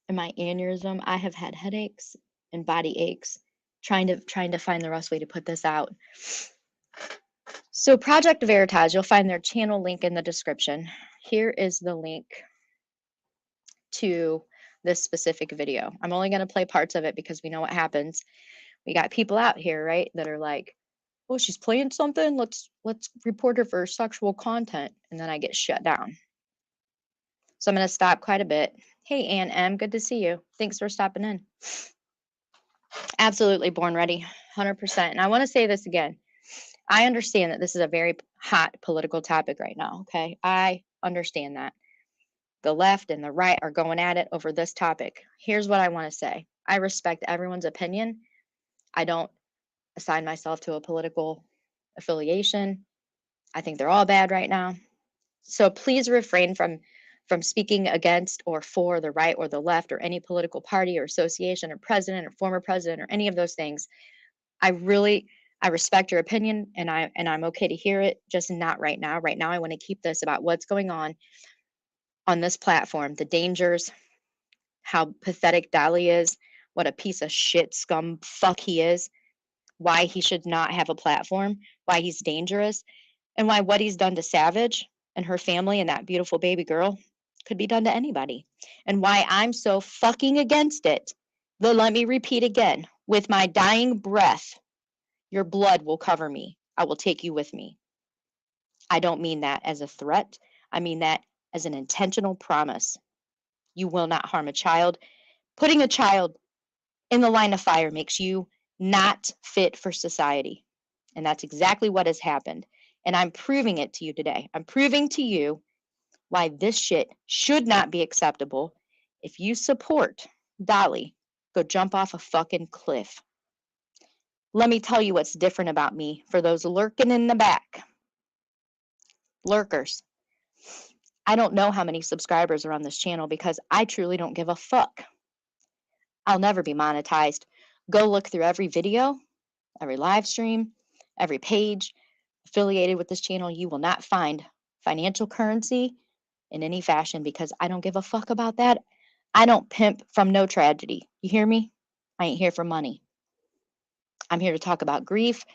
and my aneurysm, I have had headaches and body aches trying to find the best way to put this out. So Project Veritas, you'll find their channel link in the description. Here is the link to this specific video. I'm only going to play parts of it because we know what happens. We got people out here, right, that are like, oh, she's playing something. Let's report her for sexual content. And then I get shut down. So I'm going to stop quite a bit. Hey, Ann M, good to see you. Thanks for stopping in. Absolutely born ready, 100%. And I want to say this again. I understand that this is a very hot political topic right now, okay? I understand that. The left and the right are going at it over this topic. Here's what I want to say. I respect everyone's opinion. I don't assign myself to a political affiliation. I think they're all bad right now. So please refrain from speaking against or for the right or the left or any political party or association or president or former president or any of those things. I respect your opinion and I'm okay to hear it, just not right now. Right now I want to keep this about what's going on this platform, the dangers, how pathetic Dolly is, what a piece of shit scum fuck he is, why he should not have a platform, why he's dangerous, and why what he's done to Savage and her family and that beautiful baby girl could be done to anybody, and why I'm so fucking against it. Let me repeat again, with my dying breath, your blood will cover me. I will take you with me. I don't mean that as a threat. I mean that as an intentional promise. You will not harm a child. Putting a child in the line of fire makes you not fit for society. And that's exactly what has happened. And I'm proving it to you today. I'm proving to you why this shit should not be acceptable. If you support Dolly, go jump off a fucking cliff. Let me tell you what's different about me for those lurking in the back. Lurkers. I don't know how many subscribers are on this channel because I truly don't give a fuck. I'll never be monetized. Go look through every video, every live stream, every page affiliated with this channel. You will not find financial currency in any fashion because I don't give a fuck about that. I don't pimp from no tragedy. You hear me? I ain't here for money. I'm here to talk about grief,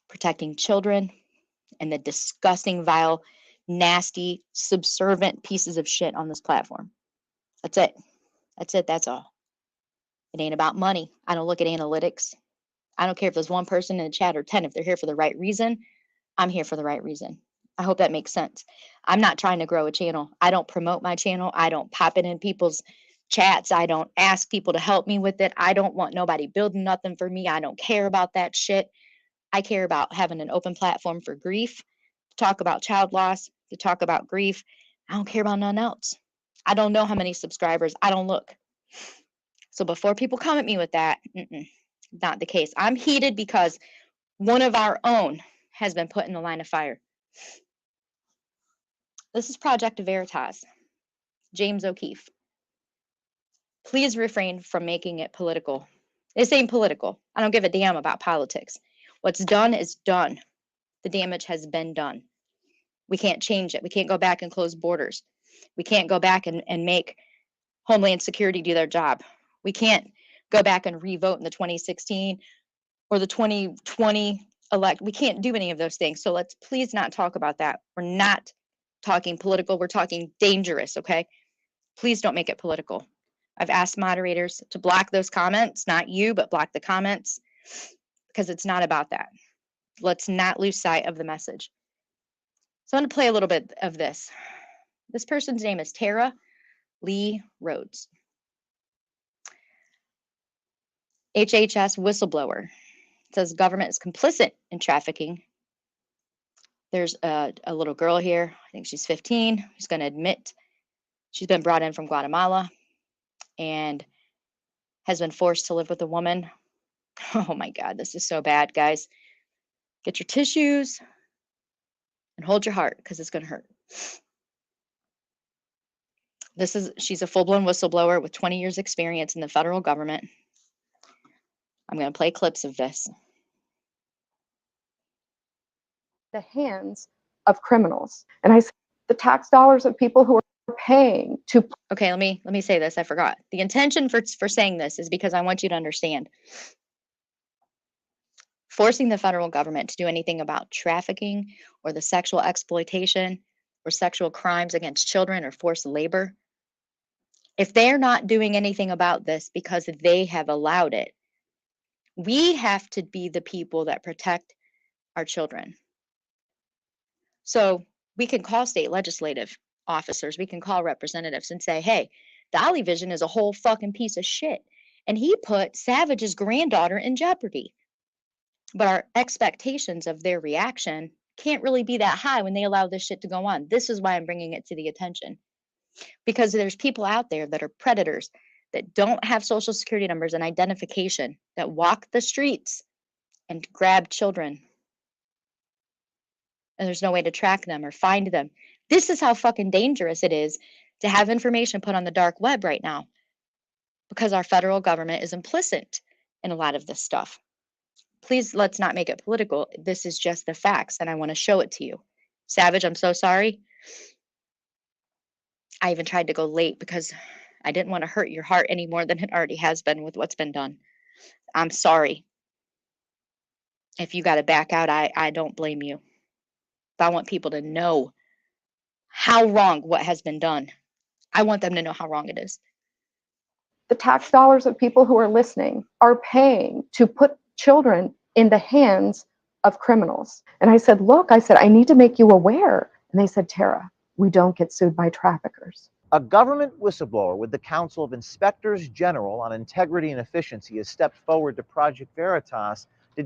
protecting children, and the disgusting, vile, nasty, subservient pieces of shit on this platform. That's it. That's it. That's all. It ain't about money. I don't look at analytics. I don't care if there's one person in the chat or 10. If they're here for the right reason, I'm here for the right reason. I hope that makes sense. I'm not trying to grow a channel. I don't promote my channel. I don't pop it in people's chats. I don't ask people to help me with it. I don't want nobody building nothing for me. I don't care about that shit. I care about having an open platform for grief, to talk about child loss, to talk about grief. I don't care about nothing else. I don't know how many subscribers. I don't look. So before people come at me with that, not the case. I'm heated because one of our own has been put in the line of fire. This is Project Veritas, James O'Keefe. Please refrain from making it political. This ain't political. I don't give a damn about politics. What's done is done. The damage has been done. We can't change it. We can't go back and close borders. We can't go back and make Homeland Security do their job. We can't go back and revote in the 2016 or the 2020 elect. We can't do any of those things. So let's please not talk about that. We're not talking political. We're talking dangerous, okay? Please don't make it political. I've asked moderators to block those comments, not you, but block the comments, because it's not about that. Let's not lose sight of the message. So I'm going to play a little bit of this. This person's name is Tara Lee Rhodes. HHS whistleblower. It says government is complicit in trafficking. There's a little girl here, I think she's 15, who's going to admit she's been brought in from Guatemala and has been forced to live with a woman. Oh my God, this is so bad, guys. Get your tissues and hold your heart, because it's going to hurt. She's a full-blown whistleblower with 20 years experience in the federal government. I'm going to play clips of this. The hands of criminals. And I said, the tax dollars of people who are paying to. Okay, let me say this. I forgot. The intention for saying this is because I want you to understand. Forcing the federal government to do anything about trafficking or the sexual exploitation or sexual crimes against children or forced labor, if they're not doing anything about this because they have allowed it, we have to be the people that protect our children. So we can call state legislative officers, we can call representatives and say, hey, Dolly Vision is a whole fucking piece of shit. And he put Savage's granddaughter in jeopardy. But our expectations of their reaction can't really be that high when they allow this shit to go on. This is why I'm bringing it to the attention. Because there's people out there that are predators, that don't have social security numbers and identification, that walk the streets and grab children. And there's no way to track them or find them. This is how fucking dangerous it is to have information put on the dark web right now. Because our federal government is implicit in a lot of this stuff. Please, let's not make it political. This is just the facts, and I want to show it to you. Savage, I'm so sorry. I even tried to go late because I didn't want to hurt your heart any more than it already has been with what's been done. I'm sorry. If you got to back out, I don't blame you. But I want people to know how wrong what has been done. I want them to know how wrong it is. The tax dollars of people who are listening are paying to put children in the hands of criminals. And I said, look, I need to make you aware. And they said, Tara, we don't get sued by traffickers. A government whistleblower with the Council of Inspectors General on Integrity and Efficiency has stepped forward to Project Veritas to.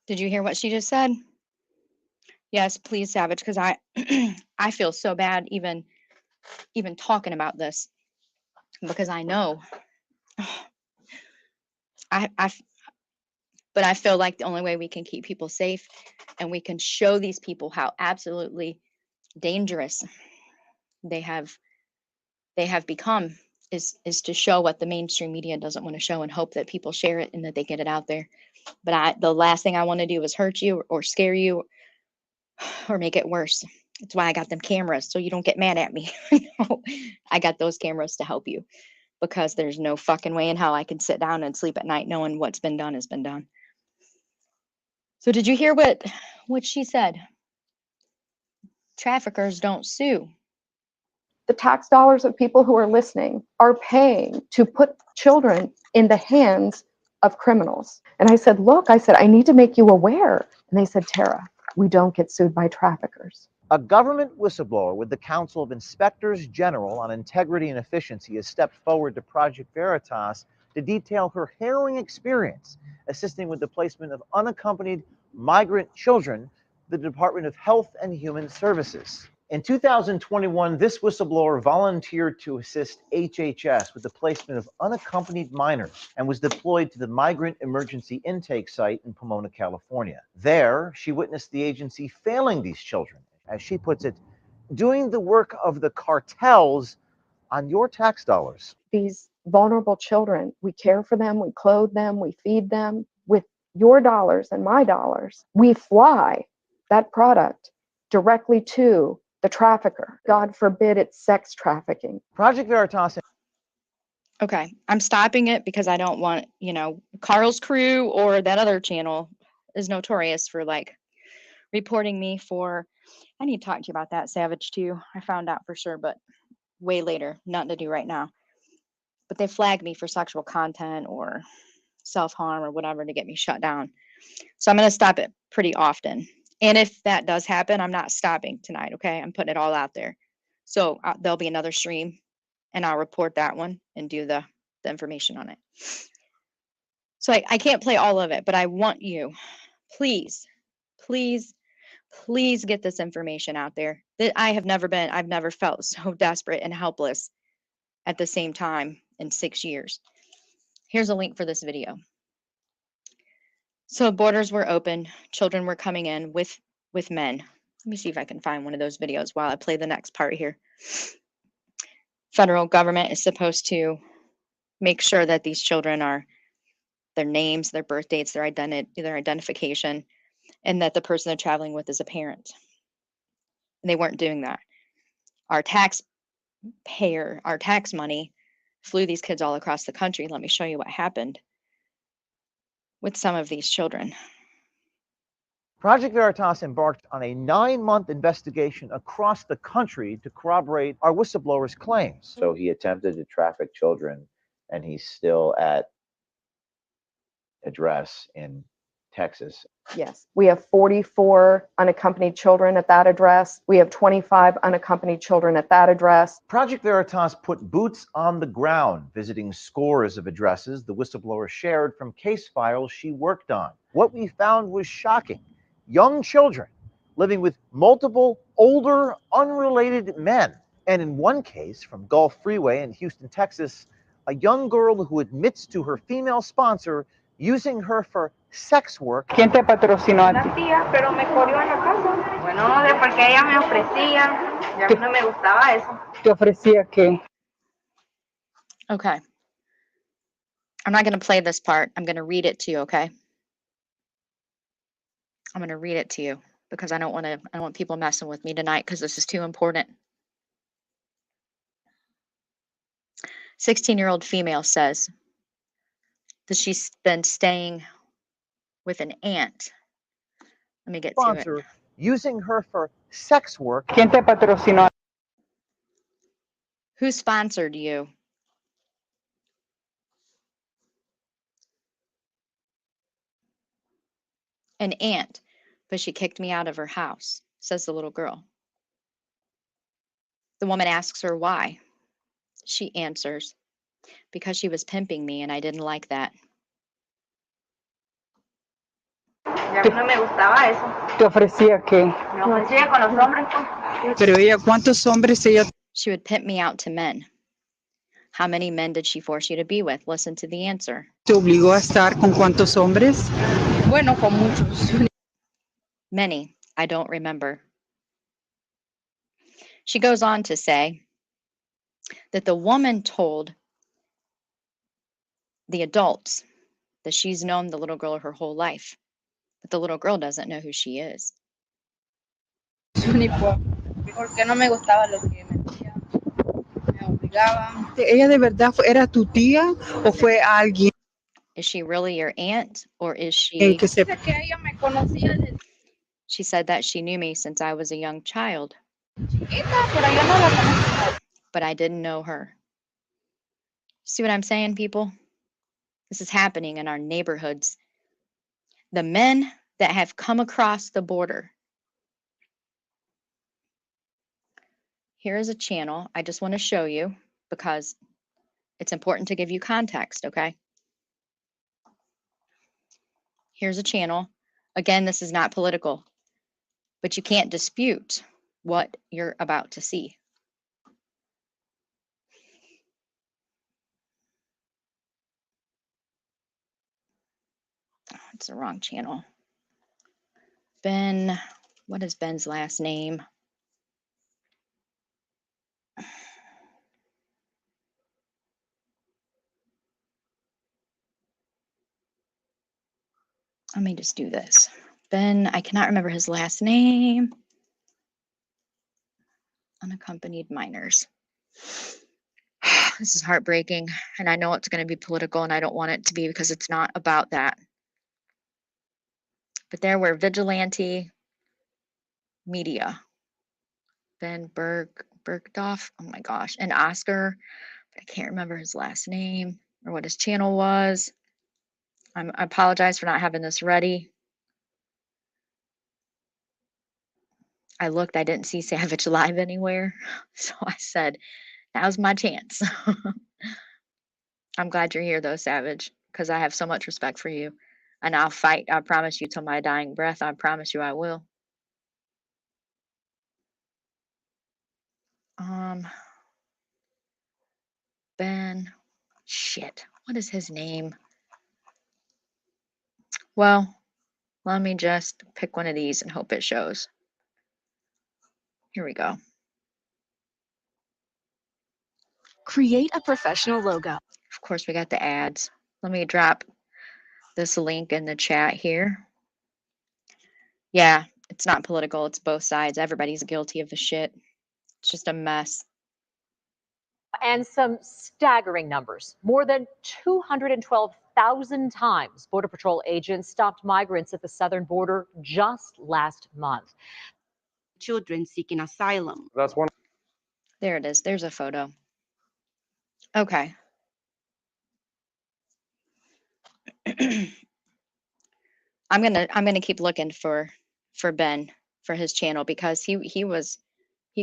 Did you hear what she just said? Yes, please, Savage, because I I feel so bad even talking about this, because I know but I feel like the only way we can keep people safe and we can show these people how absolutely dangerous they have become is to show what the mainstream media doesn't want to show, and hope that people share it and that they get it out there. But the last thing I want to do is hurt you or scare you or make it worse. That's why I got them cameras, so you don't get mad at me. I got those cameras to help you, because there's no fucking way in hell I can sit down and sleep at night knowing what's been done has been done. So did you hear what she said? Traffickers don't sue. The tax dollars of people who are listening are paying to put children in the hands of criminals. And I said, look, I need to make you aware. And they said, Tara, we don't get sued by traffickers. A government whistleblower with the Council of Inspectors General on Integrity and Efficiency has stepped forward to Project Veritas to detail her harrowing experience assisting with the placement of unaccompanied migrant children, the Department of Health and Human Services. In 2021, this whistleblower volunteered to assist HHS with the placement of unaccompanied minors and was deployed to the Migrant Emergency Intake Site in Pomona, California. There, she witnessed the agency failing these children, as she puts it, doing the work of the cartels on your tax dollars. These vulnerable children, we care for them, we clothe them, we feed them with your dollars and my dollars, we fly that product directly to the trafficker. God forbid it's sex trafficking. Project Veritas. Okay, I'm stopping it because I don't want, Carl's Crew or that other channel is notorious for like reporting me for, I need to talk to you about that, Savage, too. I found out for sure, but way later, nothing to do right now. But they flagged me for sexual content or self-harm or whatever to get me shut down. So I'm going to stop it pretty often. And if that does happen, I'm not stopping tonight, okay? I'm putting it all out there. So there'll be another stream and I'll report that one and do the information on it. So I can't play all of it, but I want you, please, please, please get this information out there. That I've never felt so desperate and helpless at the same time in 6 years. Here's a link for this video. So borders were open, children were coming in with men. Let me see if I can find one of those videos while I play the next part here. Federal government is supposed to make sure that these children are their names, their birth dates, their identification, and that the person they're traveling with is a parent. And they weren't doing that. Our tax money flew these kids all across the country. Let me show you what happened with some of these children. Project Veritas embarked on a 9-month investigation across the country to corroborate our whistleblower's claims. So he attempted to traffic children, and he's still at address in Texas. Yes, we have 44 unaccompanied children at that address. We have 25 unaccompanied children at that address. Project Veritas put boots on the ground, visiting scores of addresses the whistleblower shared from case files she worked on. What we found was shocking. Young children living with multiple older, unrelated men. And in one case, from Gulf Freeway in Houston, Texas, a young girl who admits to her female sponsor using her for sex work. ¿Quién te patrocinó a Una ti? tía, pero me corrió en la casa. Bueno, de porque ella me ofrecía, y a mí no me gustaba eso. ¿Te ofrecía qué? Okay. I'm not going to play this part. I'm going to read it to you, okay? I'm going to read it to you because I don't want people messing with me tonight because this is too important. 16-year-old female says that she's been staying with an aunt. Let me get to it. Using her for sex work. ¿Quién te patrocinó? Who sponsored you? An aunt, but she kicked me out of her house, says the little girl. The woman asks her why. She answers, because she was pimping me and I didn't like that. Y a mí no me gustaba eso. ¿Te ofrecía qué? Me ofrecía con los hombres, pues. Pero ella, ¿cuántos hombres ella? She would pimp me out to men. How many men did she force you to be with? Listen to the answer. ¿Te obligó a estar con cuántos hombres? Bueno, con muchos. Many. I don't remember. She goes on to say that the woman told the adults that she's known the little girl her whole life, but the little girl doesn't know who she is. Porque no me gustaba lo que me decía. Me obligaba. ¿Ella de verdad era tu tía o fue alguien Is she really your aunt or is she? que se... Dice que ella me conocía desde She said that she knew me since I was a young child, chiquita, pero yo no la conocía. but I didn't know her. See what I'm saying, people? This is happening in our neighborhoods. The men that have come across the border. Here is a channel I just want to show you because it's important to give you context, okay? Here's a channel. Again, this is not political, but you can't dispute what you're about to see. Oh, it's the wrong channel. Ben, what is Ben's last name? Let me just do this. Ben, I cannot remember his last name. Unaccompanied minors. This is heartbreaking, and I know it's going to be political, and I don't want it to be because it's not about that. But there were vigilante media. Ben Bergdorf, oh my gosh, and Oscar, but I can't remember his last name or what his channel was. I apologize for not having this ready. I looked, I didn't see Savage live anywhere, so I said, now's my chance. I'm glad you're here though, Savage, because I have so much respect for you, and I'll fight, I promise you, till my dying breath. I promise you I will. Ben, shit, what is his name? Well, let me just pick one of these and hope it shows. Here we go. Create a professional logo. Of course, we got the ads. Let me drop this link in the chat here. Yeah, it's not political. It's both sides. Everybody's guilty of the shit. It's just a mess. And some staggering numbers. More than 212,000 times Border Patrol agents stopped migrants at the southern border just last month. Children seeking asylum. That's one. There it is. There's a photo. Okay. I'm gonna keep looking for Ben, for his channel, because he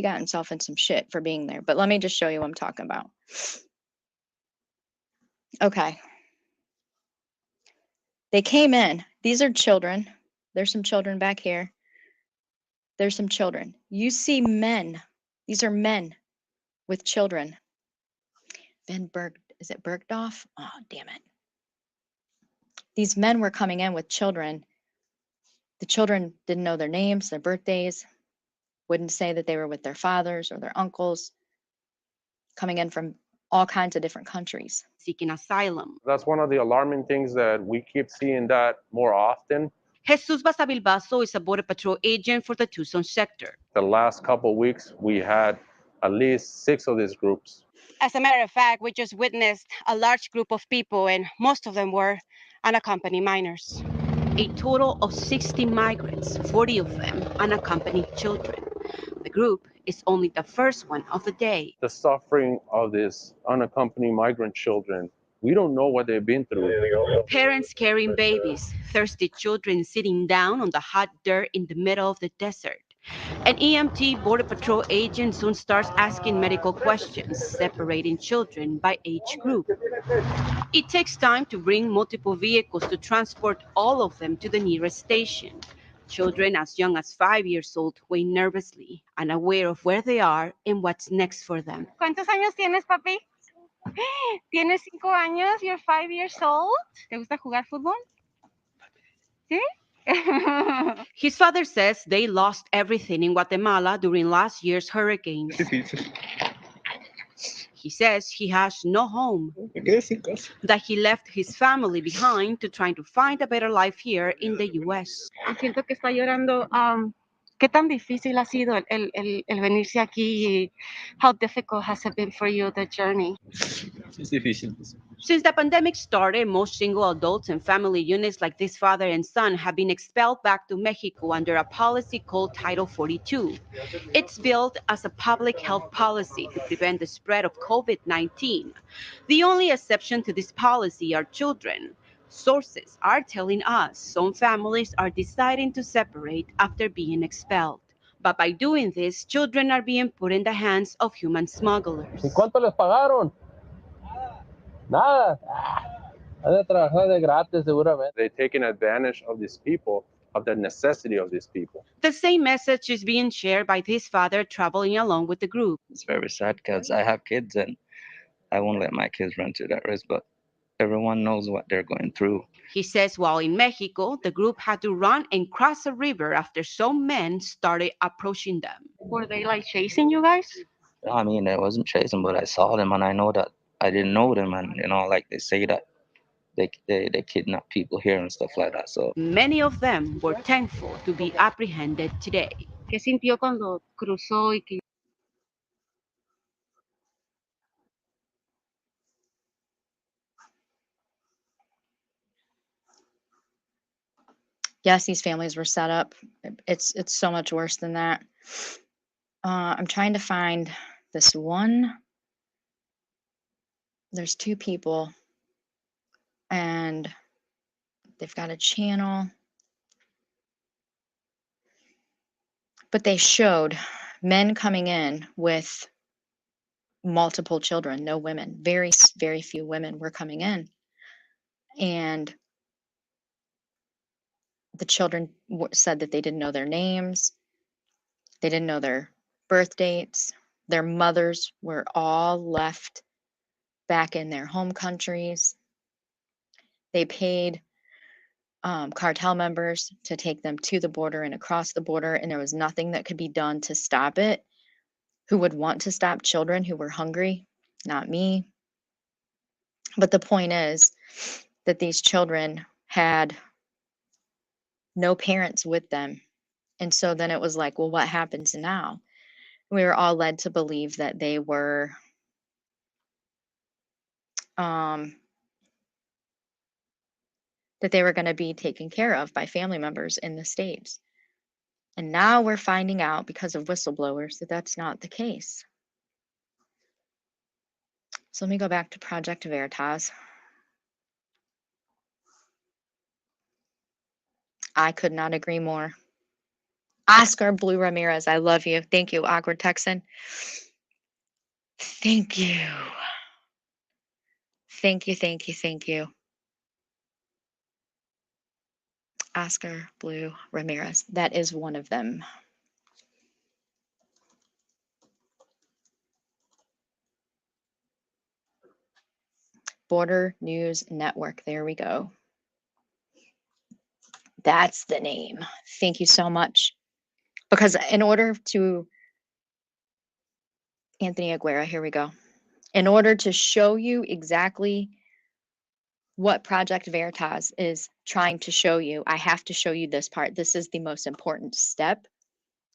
got himself in some shit for being there. But let me just show you what I'm talking about. Okay. They came in. These are children. There's some children back here. There's some children. You see men. These are men with children. Is it Bergdorf? Oh, damn it. These men were coming in with children. The children didn't know their names, their birthdays, wouldn't say that they were with their fathers or their uncles, coming in from all kinds of different countries. Seeking asylum. That's one of the alarming things that we keep seeing that more often. Jesus Basavilbaso is a Border Patrol agent for the Tucson sector. The last couple of weeks, we had at least 6 of these groups. As a matter of fact, we just witnessed a large group of people, and most of them were unaccompanied minors. A total of 60 migrants, 40 of them unaccompanied children. The group is only the first one of the day. The suffering of these unaccompanied migrant children, we don't know what they've been through. Parents carrying babies, thirsty children sitting down on the hot dirt in the middle of the desert. An EMT Border Patrol agent soon starts asking medical questions, separating children by age group. It takes time to bring multiple vehicles to transport all of them to the nearest station. Children as young as 5 years old wait nervously, unaware of where they are and what's next for them. ¿Cuántos años tienes, papi? ¿Tienes 5 años? You're 5 years old? ¿Te gusta jugar fútbol? ¿Sí? His father says they lost everything in Guatemala during last year's hurricane. He says he has no home, that he left his family behind to try to find a better life here in the U.S. Siento que está llorando. ¿Qué tan difícil ha sido el venirse aquí? How difficult has it been for you, the journey? Es difícil. Since the pandemic started, most single adults and family units like this father and son have been expelled back to Mexico under a policy called Title 42. It's built as a public health policy to prevent the spread of COVID-19. The only exception to this policy are children. Sources are telling us some families are deciding to separate after being expelled. But by doing this, children are being put in the hands of human smugglers. ¿Y cuánto les pagaron? Nada. Han de trabajar de gratis seguramente. They're taking advantage of these people, of the necessity of these people. The same message is being shared by this father traveling along with the group. It's very sad because I have kids and I won't let my kids run to that risk, but everyone knows what they're going through. He says while in Mexico, the group had to run and cross a river after some men started approaching them. Were they like chasing you guys? I mean, I wasn't chasing, but I saw them and I know that I didn't know them. And, like they say that they kidnap people here and stuff like that. So Many of them were thankful to be apprehended today. ¿Qué sintió cuando cruzó y que Yes, these families were set up. It's so much worse than that. I'm trying to find this one. There's two people, and they've got a channel, but they showed men coming in with multiple children, no women. Very, very few women were coming in, and the children said that they didn't know their names, they didn't know their birth dates. Their mothers were all left back in their home countries. They paid cartel members to take them to the border and across the border, and there was nothing that could be done to stop it. Who would want to stop children who were hungry? Not me. But the point is that these children had no parents with them. And so then it was like, well, what happens now? We were all led to believe that they were going to be taken care of by family members in the States. And now we're finding out because of whistleblowers that that's not the case. So let me go back to Project Veritas. I could not agree more. Oscar Blue Ramirez, I love you. Thank you, Awkward Texan. Thank you. Thank you, thank you, thank you. Oscar Blue Ramirez. That is one of them. Border News Network. There we go. That's the name. Thank you so much. Because in order to, Anthony Aguera, here we go. In order to show you exactly what Project Veritas is trying to show you, I have to show you this part. This is the most important step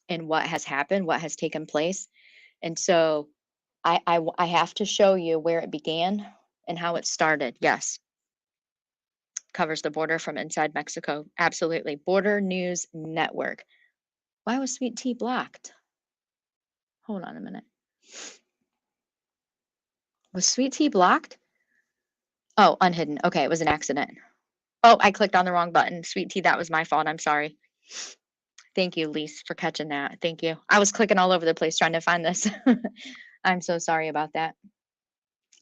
in what has happened, what has taken place. And so I have to show you where it began and how it started. Yes. Covers the border from inside Mexico. Absolutely. Border News Network. Why was Sweet Tea blocked? Hold on a minute. Was Sweet Tea blocked? Oh, unhidden. Okay, it was an accident. Oh, I clicked on the wrong button. Sweet Tea, that was my fault. I'm sorry. Thank you, Lise, for catching that. Thank you. I was clicking all over the place trying to find this. I'm so sorry about that.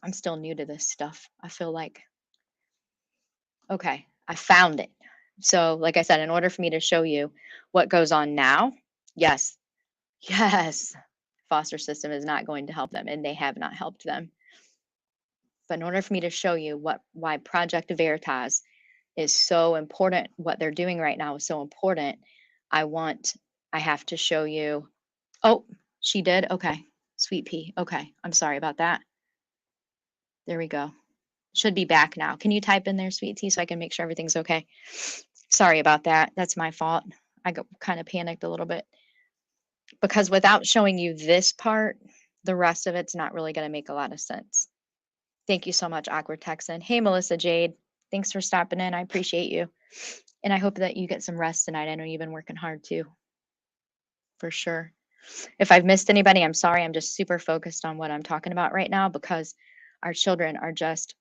I'm still new to this stuff. I feel like, okay, I found it. So like I said, in order for me to show you what goes on now, yes, foster system is not going to help them, and they have not helped them. But in order for me to show you why Project Veritas is so important, what they're doing right now is so important, I have to show you. Oh, she did? Okay. Sweet Pea. Okay. I'm sorry about that. There we go. Should be back now. Can you type in there, Sweet Tea, so I can make sure everything's okay? Sorry about that. That's my fault. I got kind of panicked a little bit. Because without showing you this part, the rest of it's not really going to make a lot of sense. Thank you so much, Awkward Texan. Hey, Melissa Jade. Thanks for stopping in. I appreciate you. And I hope that you get some rest tonight. I know you've been working hard too. For sure. If I've missed anybody, I'm sorry. I'm just super focused on what I'm talking about right now because our children are just,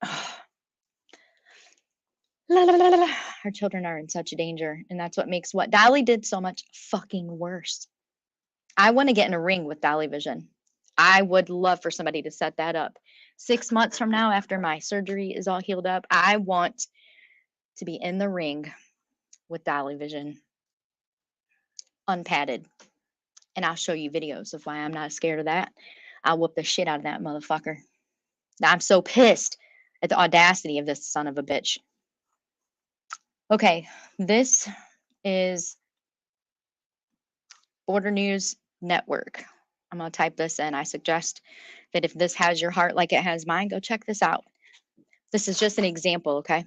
our children are in such danger. And that's what makes what Dolly did so much fucking worse. I want to get in a ring with Dolly Vision. I would love for somebody to set that up. 6 months from now, after my surgery is all healed up, I want to be in the ring with Dolly Vision, unpadded. And I'll show you videos of why I'm not scared of that. I'll whoop the shit out of that motherfucker. I'm so pissed at the audacity of this son of a bitch. Okay, this is Border News Network. I'm going to type this in. I suggest that if this has your heart like it has mine, go check this out. This is just an example, okay?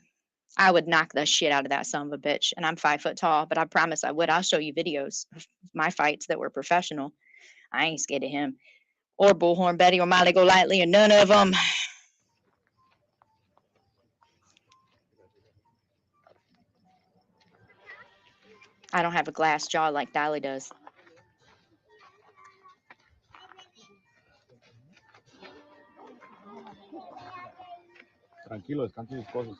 I would knock the shit out of that son of a bitch. And I'm 5 foot tall, but I promise I would. I'll show you videos of my fights that were professional. I ain't scared of him or Bullhorn Betty or Molly Golightly or none of them. I don't have a glass jaw like Dolly does. Tranquilo, descanse sus cosas.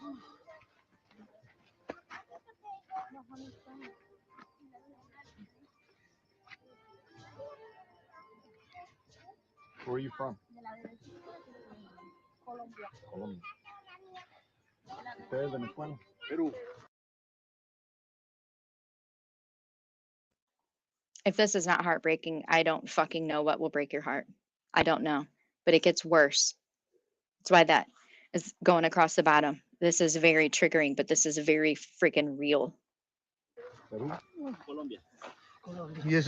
Where are you from? Colombia. ¿Ustedes de Venezuela? Perú. If this is not heartbreaking, I don't fucking know what will break your heart. I don't know, but it gets worse. That's why that is going across the bottom. This is very triggering, but this is very freaking real. Colombia.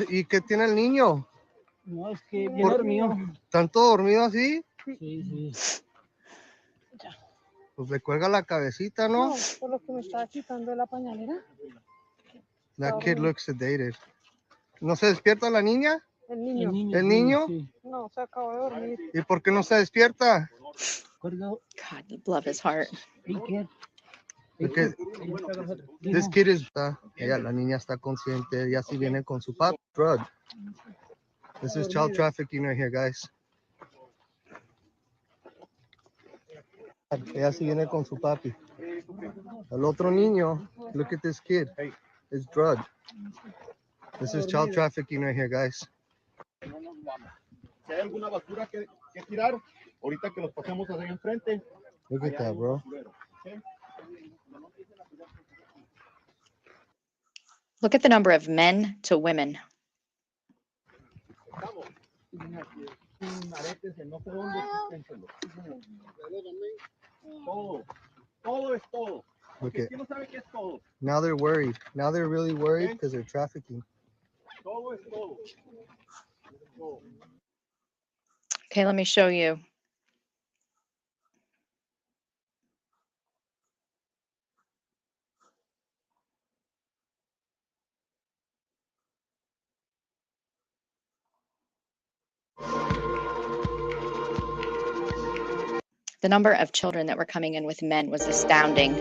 ¿Y qué tiene el niño? No, es que bien dormido. ¿Tanto dormido así? Sí, sí. Pues le cuelga la cabecita, ¿no? No, por lo que me estaba quitando de la pañalera. That kid looks sedated. ¿No se despierta la niña? El niño. ¿El niño? Sí. No, se acabó de dormir. ¿Y por qué no se despierta? God, love his heart. Because this kid is... Ella, la niña está consciente. Ella sí viene con su papá. Drug. This is child trafficking right here, guys. Ella sí viene con su papi. El otro niño, look at this kid. It's drug. This is child trafficking right here, guys. Si hay alguna basura que tirar, ahorita que los pasemos hacia enfrente. Look at that, bro. Look at the number of men to women. Todo es todo. Look at, ¿Quién no sabe qué es todo? now they're worried. Now they're really worried because they're trafficking. Todo es todo. Okay, let me show you. The number of children that were coming in with men was astounding.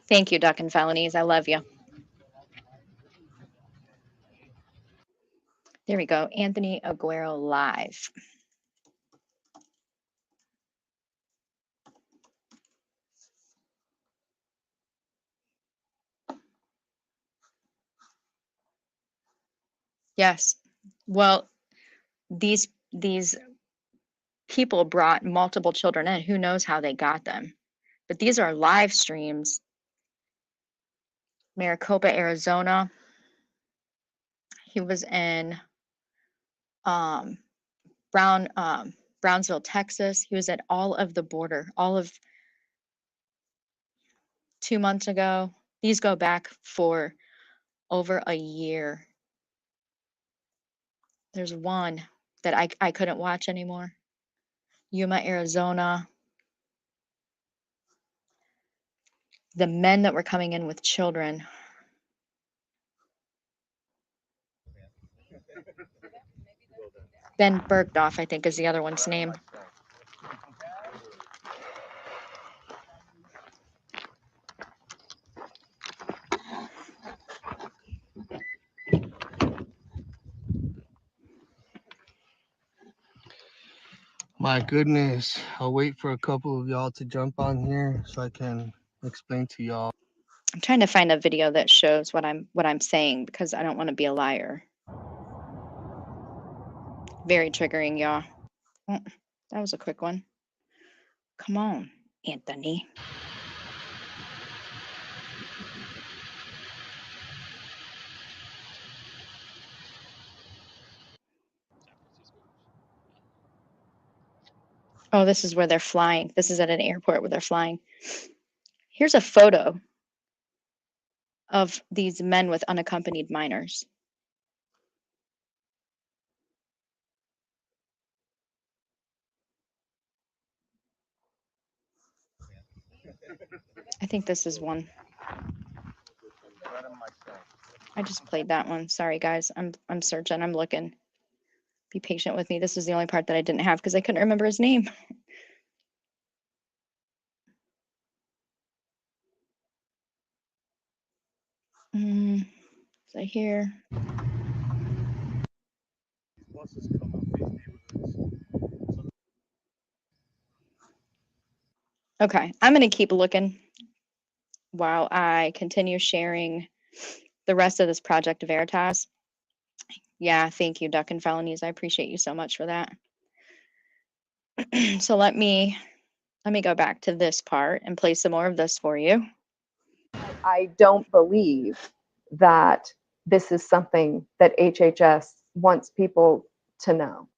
Thank you, Duck and Felonies. I love you. There we go. Anthony Aguero live. Yes. Well, these people brought multiple children in. Who knows how they got them? But these are live streams. Maricopa, Arizona. He was in Brownsville, Texas. He was at all of the border, all of 2 months ago. These go back for over a year. There's one that I couldn't watch anymore. Yuma, Arizona. The men that were coming in with children. Ben Bergdorf, I think, is the other one's name. My goodness. I'll wait for a couple of y'all to jump on here so I can explain to y'all. I'm trying to find a video that shows what I'm saying because I don't want to be a liar. Very triggering, y'all. Oh, that was a quick one. Come on, Anthony. Oh, this is where they're flying. This is at an airport where they're flying. Here's a photo of these men with unaccompanied minors. I think this is one. I just played that one. Sorry, guys. I'm searching. I'm looking. Be patient with me. This is the only part that I didn't have because I couldn't remember his name. Is I here? Okay, I'm going to keep looking while I continue sharing the rest of this Project Veritas. Yeah, thank you, Duck and Felonies. I appreciate you so much for that. So let me go back to this part and play some more of this for you. I don't believe that this is something that HHS wants people to know.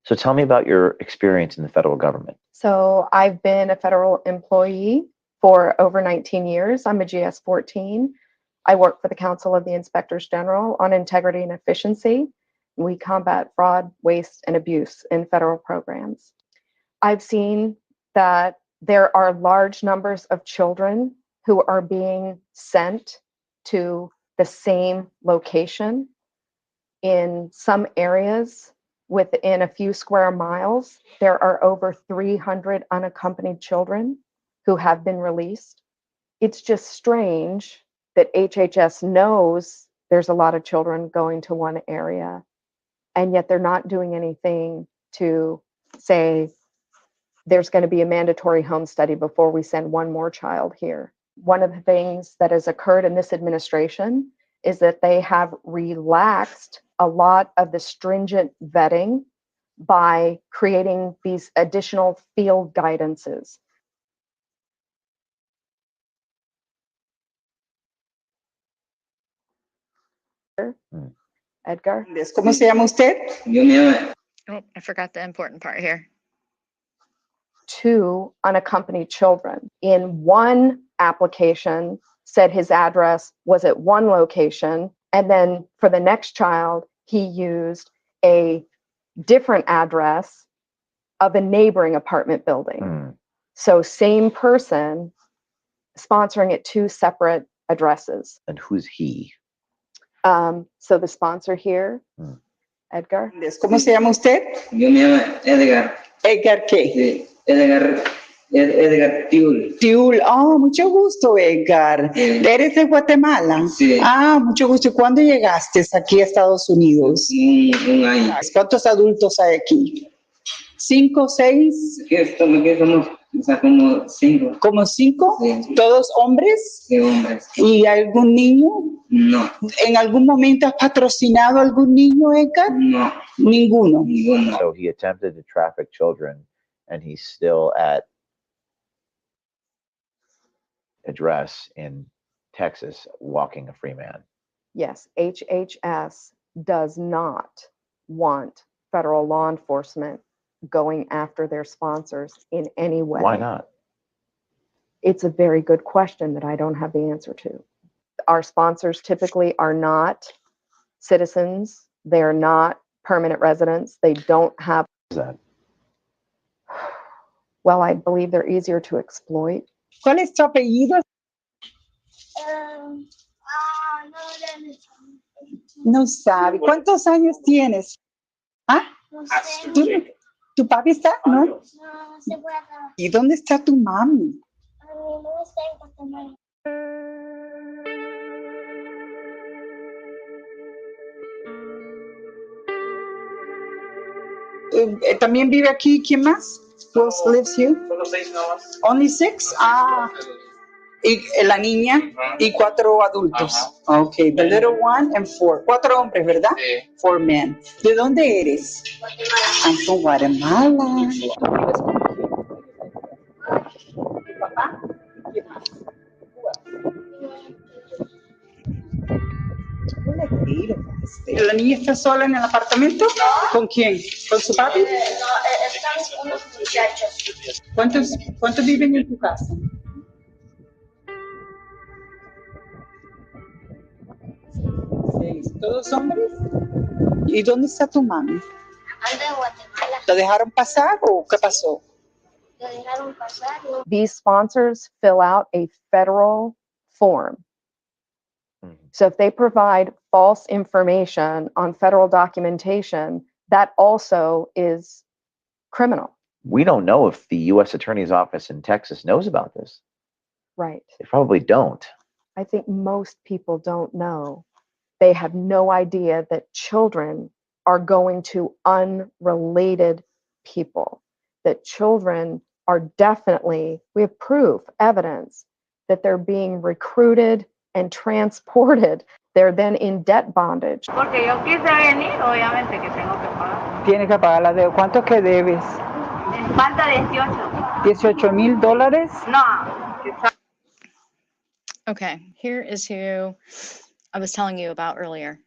So tell me about your experience in the federal government. So I've been a federal employee for over 19 years. I'm a GS-14. I work for the Council of the Inspectors General on integrity and efficiency. We combat fraud, waste, and abuse in federal programs. I've seen that there are large numbers of children who are being sent to the same location in some areas. Within a few square miles, there are over 300 unaccompanied children who have been released. It's just strange that HHS knows there's a lot of children going to one area, and yet they're not doing anything to say there's going to be a mandatory home study before we send one more child here. One of the things that has occurred in this administration is that they have relaxed a lot of the stringent vetting by creating these additional field guidances. Edgar? ¿Cómo se llama usted? Oh, I forgot the important part here. 2 unaccompanied children. In one application, said his address was at one location, and then for the next child, he used a different address of a neighboring apartment building. So same person sponsoring at 2 separate addresses. And who's he? So the sponsor here, Edgar. ¿Cómo se llama usted? Yo me llamo Edgar. ¿Edgar qué? Sí, Edgar Tiul. Tiul. Oh, mucho gusto, Edgar. Sí. ¿Eres de Guatemala? Sí. Ah, mucho gusto. ¿Cuándo llegaste aquí a Estados Unidos? Un año. ¿Cuántos adultos hay aquí? 5, 6. Somos, o sea, como 5. ¿Como 5? Sí. ¿Todos hombres? Sí, hombres. ¿Y algún niño? No. ¿En algún momento has patrocinado a algún niño, Edgar? No. Ninguno. Ninguno. So he attempted to traffic children, and he's still at address in Texas, walking a free man. Yes, HHS does not want federal law enforcement going after their sponsors in any way. Why not? It's a very good question that I don't have the answer to. Our sponsors typically are not citizens. They are not permanent residents. They don't have. What is that? Well, I believe they're easier to exploit. ¿Cuál es tu apellido? No sabe. ¿Cuántos años tienes? ¿Ah? No sé. ¿Tu papi está? ¿No? No se puede acabar. ¿Y dónde está tu mami? A mi mamá está en Guatemala. ¿También vive aquí? ¿Quién más? Who else lives here? Solo 6 nomás. Only 6? Ah. Y la niña y 4 adultos. Okay, the little one and 4. 4 hombres, ¿verdad? Sí. 4 men. ¿De dónde eres? I'm from Guatemala. ¿La niña está sola en el apartamento? ¿Con quién? ¿Con su papi? No, están unos muchachos. ¿Cuántos viven en tu casa? Seis. ¿Todos hombres? ¿Y dónde está tu mami? Anda en Guatemala. ¿La dejaron pasar o qué pasó? Lo dejaron pasar. No. These sponsors fill out a federal form. So if they provide false information on federal documentation, that also is criminal. We don't know if the U.S. Attorney's Office in Texas knows about this. Right. They probably don't. I think most people don't know. They have no idea that children are going to unrelated people, that children are definitely, we have proof, evidence that they're being recruited and transported. They're then in debt bondage. Porque yo quise venir, obviamente que tengo que pagar. Tiene que pagar la deuda. ¿Cuánto que debes? Falta 18. $18,000? No. Okay, here is who I was telling you about earlier.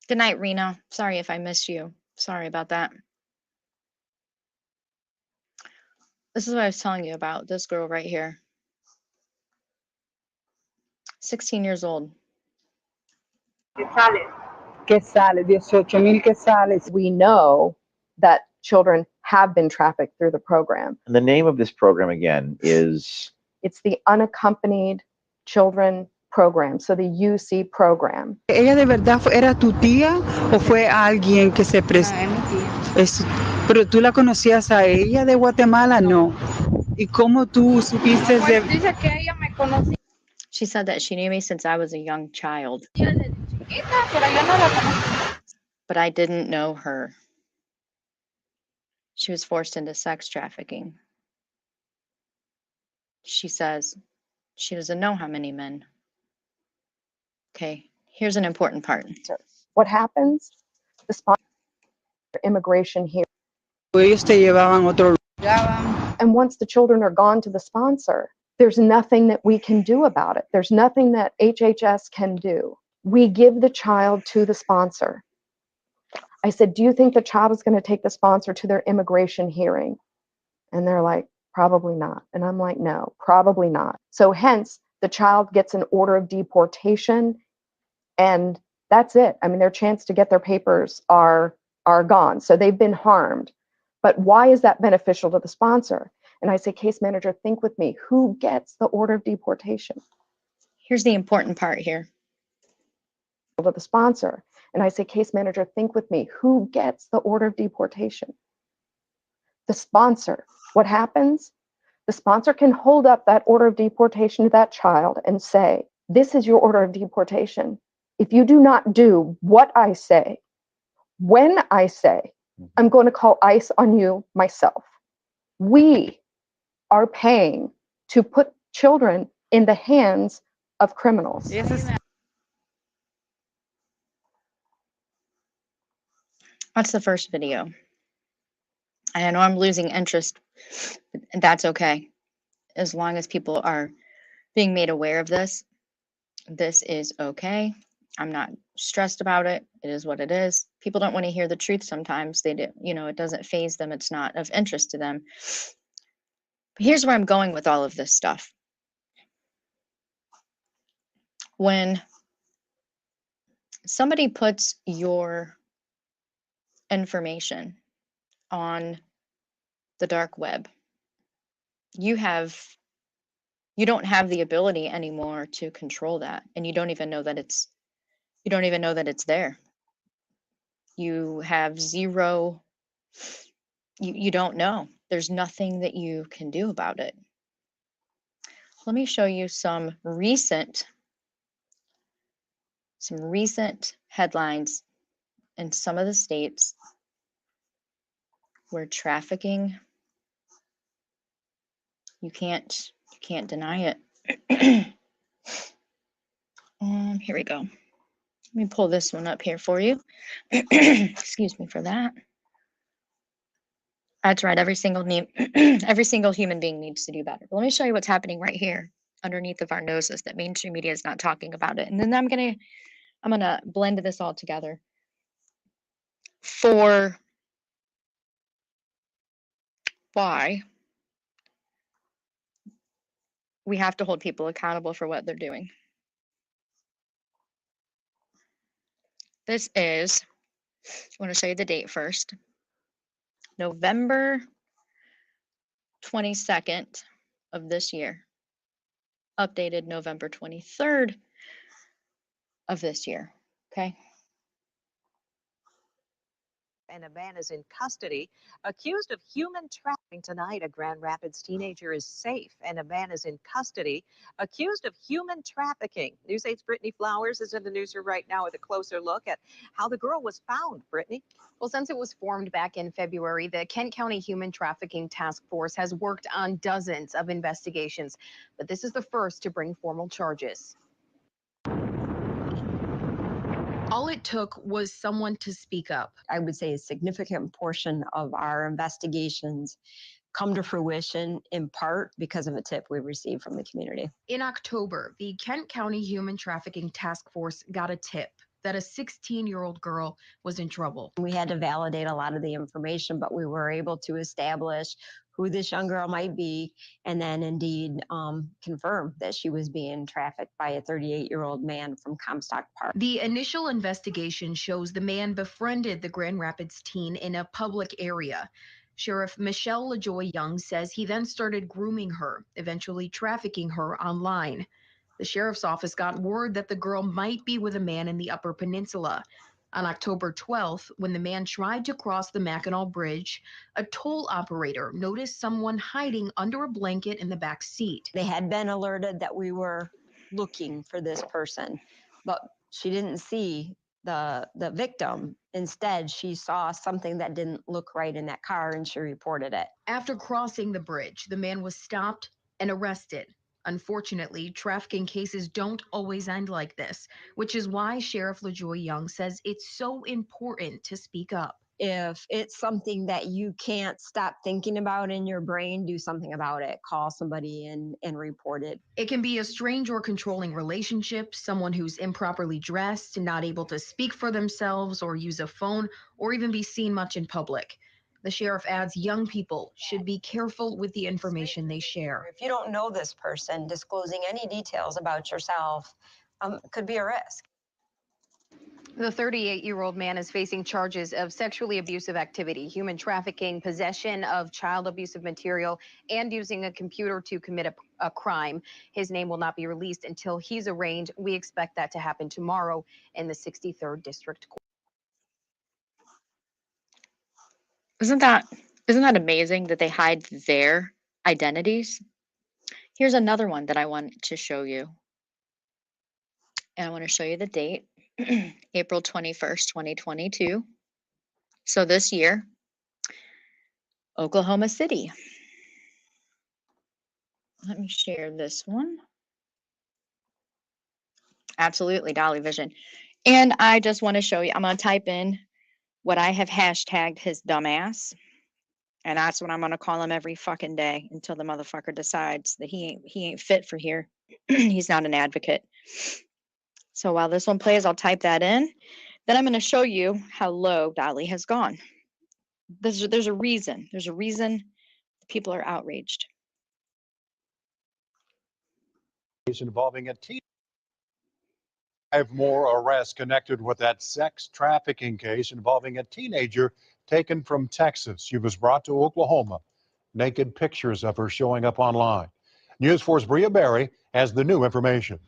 Good night, Rena. Sorry if I missed you. Sorry about that. This is what I was telling you about, this girl right here. 16 years old. ¿Qué sale? 18,000 que sale. We know that children have been trafficked through the program. And the name of this program again is? It's the Unaccompanied Children Program, so the UC program. ¿Ella de verdad era tu tía o fue alguien que se prestó? Es mi tía. Pero tú la conocías a ella de Guatemala, no. ¿Y cómo tú supiste de? Dice que ella me conocía She said that she knew me since I was a young child, desde chiquita, pero yo no la conocía. but I didn't know her. She was forced into sex trafficking. She says she doesn't know how many men. Okay, here's an important part. What happens? The sponsor immigration here. Ellos te llevaban a otro Llegaban. And once the children are gone to the sponsor, there's nothing that we can do about it. There's nothing that HHS can do. We give the child to the sponsor. I said, do you think the child is going to take the sponsor to their immigration hearing? And they're like, probably not. And I'm like, no, probably not. So hence, the child gets an order of deportation, and that's it. I mean, their chance to get their papers are gone. So they've been harmed. But why is that beneficial to the sponsor? And I say, case manager, think with me. Who gets the order of deportation? Here's the important part here. To the sponsor. And I say, case manager, think with me. Who gets the order of deportation? The sponsor. What happens? The sponsor can hold up that order of deportation to that child and say, this is your order of deportation. If you do not do what I say, when I say, I'm going to call ICE on you myself. We are paying to put children in the hands of criminals. That's the first video. I know I'm losing interest, and that's okay. As long as people are being made aware of this, this is okay. I'm not stressed about it. It is what it is. People don't want to hear the truth sometimes. They do, it doesn't faze them. It's not of interest to them. But here's where I'm going with all of this stuff. When somebody puts your information on the dark web, you don't have the ability anymore to control that, and you don't even know that it's there. You have zero, you don't know. There's nothing that you can do about it. Let me show you some recent headlines in some of the states where trafficking, you can't deny it. Here we go. Let me pull this one up here for you. Excuse me for that. That's right. Every single human being needs to do better. But let me show you what's happening right here underneath of our noses that mainstream media is not talking about it. And then I'm gonna blend this all together for why we have to hold people accountable for what they're doing. This is, I want to show you the date first. November 22nd of this year. Updated November 23rd of this year. Okay. And a man is in custody accused of human trafficking. Tonight, a Grand Rapids teenager is safe, and a man is in custody accused of human trafficking. News 8's Brittany Flowers is in the newsroom right now with a closer look at how the girl was found. Brittany? Well, since it was formed back in February, the Kent County Human Trafficking Task Force has worked on dozens of investigations, but this is the first to bring formal charges. All it took was someone to speak up. I would say a significant portion of our investigations come to fruition in part because of a tip we received from the community. In October, the Kent County Human Trafficking Task Force got a tip that a 16-year-old girl was in trouble. We had to validate a lot of the information, but we were able to establish who this young girl might be, and then indeed confirm that she was being trafficked by a 38-year-old man from Comstock Park. The initial investigation shows the man befriended the Grand Rapids teen in a public area. Sheriff Michelle LaJoy Young says he then started grooming her, eventually trafficking her online. The sheriff's office got word that the girl might be with a man in the Upper Peninsula. On October 12th, when the man tried to cross the Mackinac Bridge, a toll operator noticed someone hiding under a blanket in the back seat. They had been alerted that we were looking for this person, but she didn't see the victim. Instead, she saw something that didn't look right in that car, and she reported it. After crossing the bridge, the man was stopped and arrested. Unfortunately, trafficking cases don't always end like this, which is why Sheriff LaJoy Young says it's so important to speak up. If it's something that you can't stop thinking about in your brain, do something about it. Call somebody and report it. It can be a strange or controlling relationship, someone who's improperly dressed, not able to speak for themselves or use a phone, or even be seen much in public. The sheriff adds young people should be careful with the information they share. If you don't know this person, disclosing any details about yourself could be a risk. The 38-year-old man is facing charges of sexually abusive activity, human trafficking, possession of child abusive material, and using a computer to commit a crime. His name will not be released until he's arraigned. We expect that to happen tomorrow in the 63rd District Court. Isn't that amazing that they hide their identities? Here's another one that I want to show you. And I want to show you the date, April 21st, 2022. So this year, Oklahoma City. Let me share this one. Absolutely, Dolly Vision. And I just want to show you, I'm going to type in what I have hashtagged his dumbass. And that's what I'm going to call him every fucking day until the motherfucker decides that he ain't fit for here. He's not an advocate. So while this one plays, I'll type that in. Then I'm going to show you how low Dolly has gone. There's a reason. There's a reason people are outraged. Involving a teen. 5 more arrests connected with that sex trafficking case involving a teenager taken from Texas. She was brought to Oklahoma. Naked pictures of her showing up online. News 4's Bria Berry has the new information.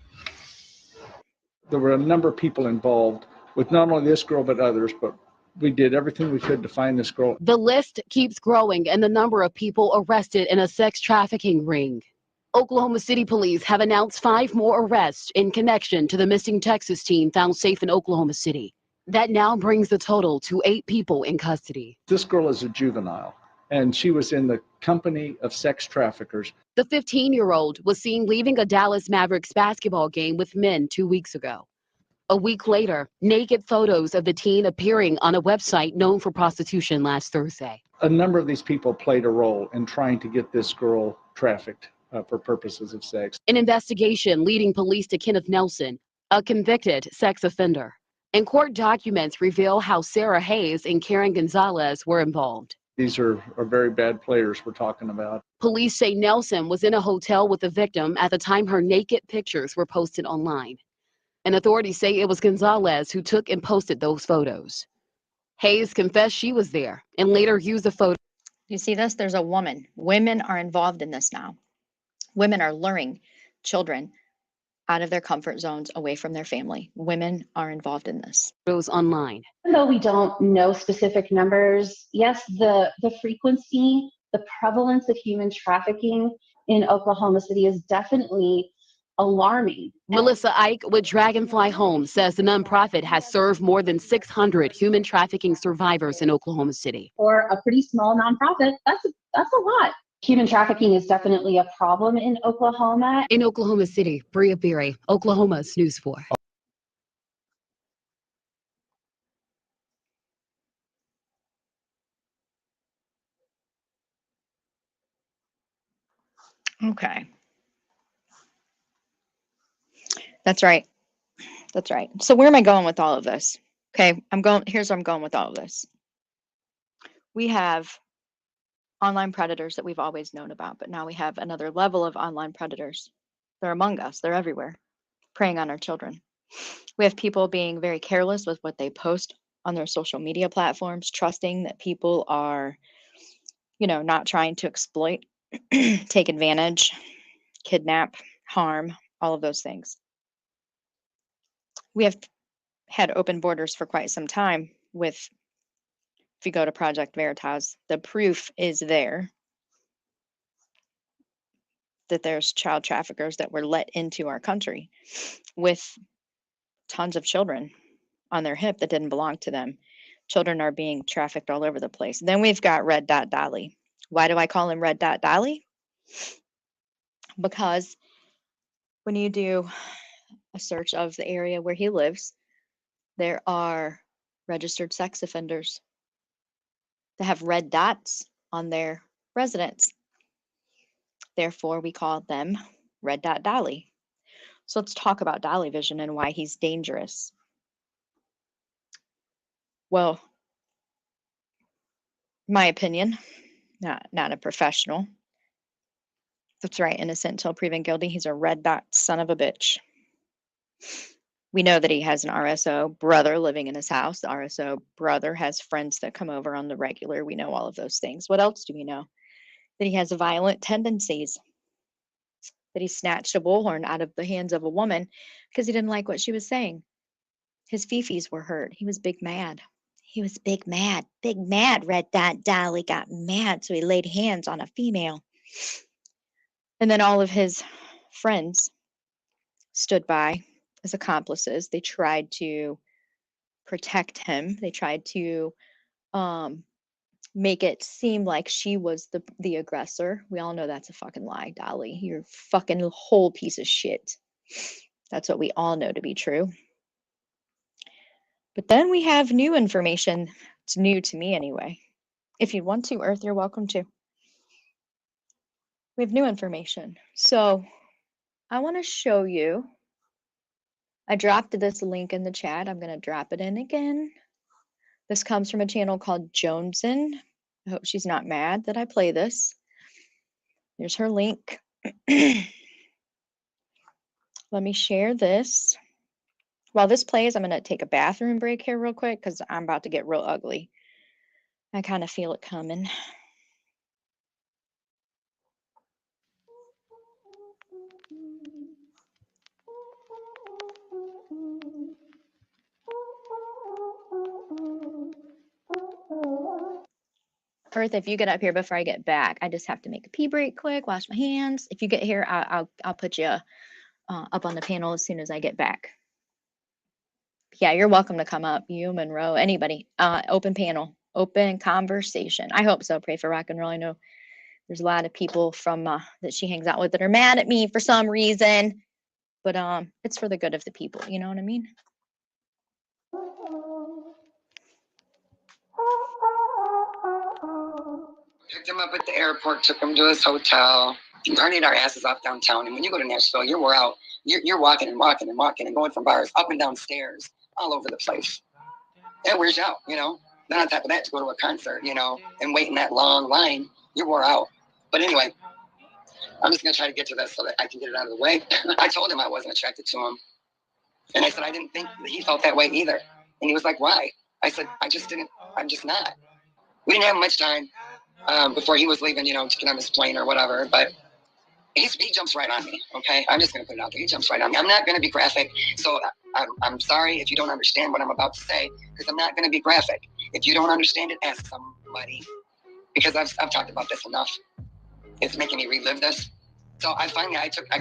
There were a number of people involved with not only this girl but others, but we did everything we could to find this girl. The list keeps growing and the number of people arrested in a sex trafficking ring. Oklahoma City police have announced 5 more arrests in connection to the missing Texas teen found safe in Oklahoma City. That now brings the total to 8 people in custody. This girl is a juvenile, and she was in the company of sex traffickers. The 15-year-old was seen leaving a Dallas Mavericks basketball game with men 2 weeks ago. A week later, naked photos of the teen appearing on a website known for prostitution last Thursday. A number of these people played a role in trying to get this girl trafficked for purposes of sex. An investigation leading police to Kenneth Nelson, a convicted sex offender. And court documents reveal how Sarah Hayes and Karen Gonzalez were involved. These are very bad players we're talking about. Police say Nelson was in a hotel with the victim at the time her naked pictures were posted online. And authorities say it was Gonzalez who took and posted those photos. Hayes confessed she was there and later used the photo. You see this? There's a woman. Women are involved in this now. Women are luring children out of their comfort zones, away from their family. Women are involved in this. Photos online. Even though we don't know specific numbers, yes, the frequency, the prevalence of human trafficking in Oklahoma City is definitely alarming. Melissa Ike with Dragonfly Homes says the nonprofit has served more than 600 human trafficking survivors in Oklahoma City. For a pretty small nonprofit, that's a lot. Human trafficking is definitely a problem in Oklahoma. In Oklahoma City, Bria Berry, Oklahoma's News 4. Okay. That's right. That's right. So where am I going with all of this? Okay, here's where I'm going with all of this. We have online predators that we've always known about, but now we have another level of online predators. They're among us. They're everywhere, preying on our children. We have people being very careless with what they post on their social media platforms, trusting that people are, not trying to exploit, take advantage, kidnap, harm, all of those things. We have had open borders for quite some time with, if you go to Project Veritas, the proof is there that there's child traffickers that were let into our country with tons of children on their hip that didn't belong to them. Children are being trafficked all over the place. Then we've got Red Dot Dolly. Why do I call him Red Dot Dolly? Because when you do a search of the area where he lives, there are registered sex offenders that have red dots on their residence. Therefore, we call them Red Dot Dolly. So let's talk about Dolly Vision and why he's dangerous. Well, my opinion, not a professional. That's right, innocent until proven guilty. He's a red dot son of a bitch. We know that he has an RSO brother living in his house. The RSO brother has friends that come over on the regular. We know all of those things. What else do we know? That he has violent tendencies. That he snatched a bullhorn out of the hands of a woman because he didn't like what she was saying. His fifis were hurt. He was big mad. He was big mad. Big mad. Red Dot Dolly got mad, so he laid hands on a female. And then all of his friends stood by as accomplices. They tried to protect him. They tried to make it seem like she was the aggressor. We all know that's a fucking lie, Dolly. You're a fucking whole piece of shit. That's what we all know to be true. But then we have new information. It's new to me anyway. If you want to, Earth, you're welcome to. We have new information. So I want to show you. I dropped this link in the chat. I'm going to drop it in again. This comes from a channel called Joneson. I hope she's not mad that I play this. There's her link. Let me share this. While this plays, I'm going to take a bathroom break here real quick because I'm about to get real ugly. I kind of feel it coming. Earth, if you get up here before I get back, I just have to make a pee break quick, wash my hands. If you get here, I'll put you up on the panel as soon as I get back. Yeah, you're welcome to come up. You, Monroe, anybody. Open panel, open conversation. I hope so. Pray for rock and roll. I know there's a lot of people from that she hangs out with that are mad at me for some reason, but it's for the good of the people. You know what I mean? Picked him up at the airport, took him to his hotel, partied our asses off downtown. And when you go to Nashville, you're wore out. You're walking and walking and walking and going from bars up and down stairs all over the place. It wears you out, you know. Then on top of that, to go to a concert, you know, and wait in that long line, you're wore out. But anyway, I'm just going to try to get to this so that I can get it out of the way. I told him I wasn't attracted to him. And I said, I didn't think that he felt that way either. And he was like, why? I said, I'm just not. We didn't have much time before he was leaving, you know, to get on his plane or whatever. But he jumps right on me, okay? I'm just going to put it out there. He jumps right on me. I'm not going to be graphic. So I'm sorry if you don't understand what I'm about to say, because I'm not going to be graphic. If you don't understand it, ask somebody. Because I've talked about this enough. It's making me relive this. So I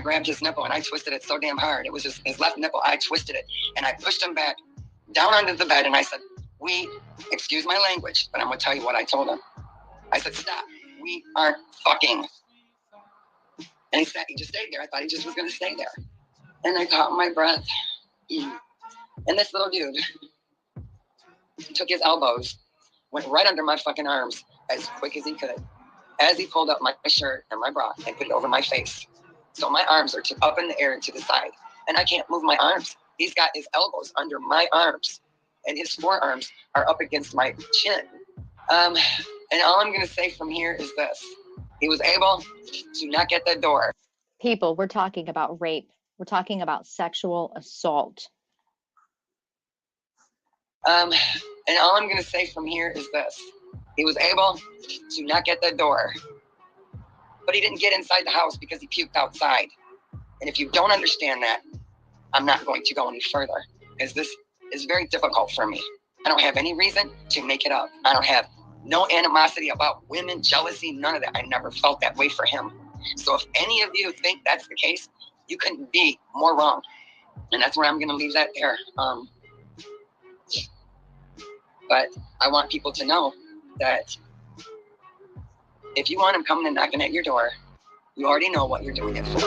grabbed his nipple and I twisted it so damn hard. It was just his left nipple. I twisted it and I pushed him back down onto the bed and I said, excuse my language, but I'm going to tell you what I told him. I said, stop. We aren't fucking. And he just stayed there. I thought he just was going to stay there. And I caught my breath. And this little dude took his elbows, went right under my fucking arms as quick as he could, as he pulled up my shirt and my bra and put it over my face. So my arms are up in the air and to the side. And I can't move my arms. He's got his elbows under my arms. And his forearms are up against my chin. And all I'm going to say from here is this. He was able to knock at the door. People, we're talking about rape. We're talking about sexual assault. And all I'm going to say from here is this. He was able to knock at the door. But he didn't get inside the house because he puked outside. And if you don't understand that, I'm not going to go any further. Because this is very difficult for me. I don't have any reason to make it up. I don't have no animosity about women, jealousy, none of that. I never felt that way for him. So if any of you think that's the case, you couldn't be more wrong. And that's where I'm going to leave that there. But I want people to know that if you want him coming and knocking at your door, you already know what you're doing it for.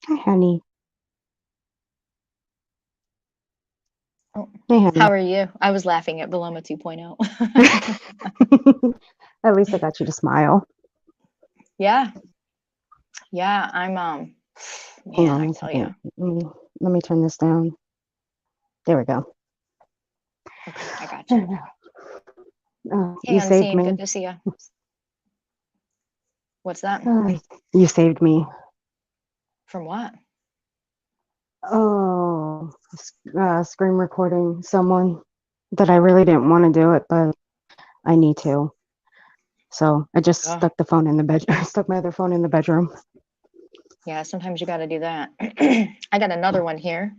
Hi, honey. Oh, Hey, honey. how are you? I was laughing at Vilomah 2.0. At least I got you to smile. Yeah. Yeah, I'm Hang man, on I one tell you. second. Let me turn this down. There we go. Okay, I got you. Hey, You saved Unseen, me. good to see you. What's that? You saved me. From what? Oh, screen recording someone that I really didn't want to do it, but I need to. So I just Oh. stuck the phone in the bedroom. I stuck my other phone in the bedroom. Yeah, sometimes you got to do that. I got another one here.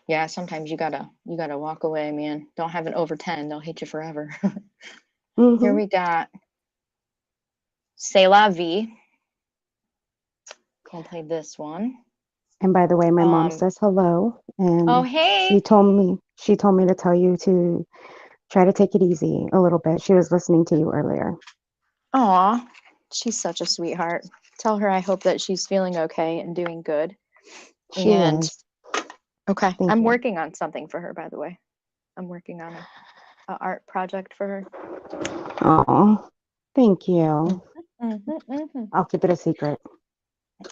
Yeah, sometimes you gotta walk away, man. Don't have it over 10. They'll hate you forever. Here we got C'est la vie. Gonna play this one. And by the way, my mom says hello, and Oh, hey. she told me to tell you to try to take it easy a little bit. She was listening to you earlier. Aw, she's such a sweetheart. Tell her I hope that she's feeling okay and doing good. She And is. okay, Thank I'm you. working on something for her, by the way. I'm working on a art project for her. Oh, thank you. Mm-hmm. I'll keep it a secret.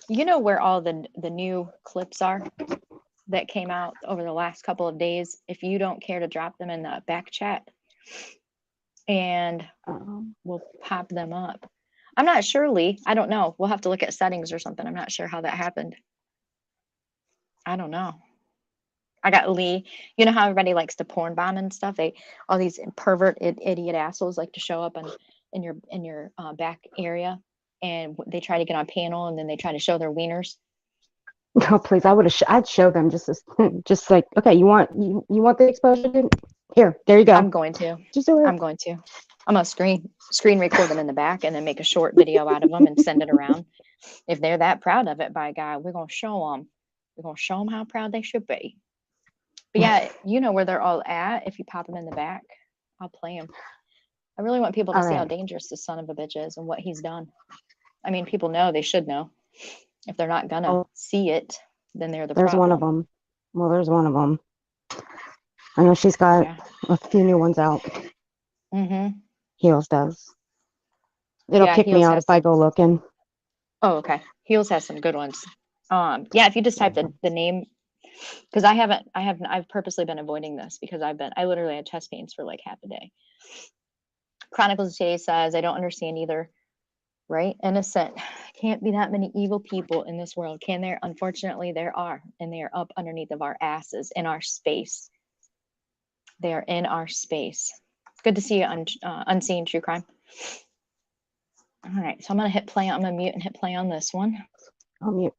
You know where all the new clips are that came out over the last couple of days? If you don't care to drop them in the back chat, and we'll pop them up. I'm not sure, Lee. I don't know. We'll have to look at settings or something. I'm not sure how that happened. I don't know. I got Lee. You know how everybody likes to porn bomb and stuff? All these pervert idiot assholes like to show up in your back area, and they try to get on panel, and then they try to show their wieners. Oh, please! I'd show them just like, okay, you want the exposure? Here, there you go. I'm going to. Just do it. I'm going to. I'm gonna screen record them in the back and then make a short video out of them and send it around. If they're that proud of it, by God, we're gonna show them. We're gonna show them how proud they should be. But yeah, you know where they're all at. If you pop them in the back, I'll play them. I really want people to All see how right. dangerous this son of a bitch is and what he's done. I mean, people know, they should know. If they're not gonna Oh, see it, then they're the there's one of problem. them. Well, there's one of them. I know she's got Yeah. a few new ones out. Mm-hmm. Heels does. It'll Yeah, kick me Heels out has if I some. go looking. Oh, okay. Heels has some good ones. Yeah, if you just type the name, because I've purposely been avoiding this because I literally had chest pains for like half a day. Chronicles J says, I don't understand either. Right? Innocent. Can't be that many evil people in this world, can there? Unfortunately, there are, and they are up underneath of our asses in our space. They are in our space. Good to see you, Unseen True Crime. All right, so I'm gonna hit play. I'm gonna mute and hit play on this one. I'll mute.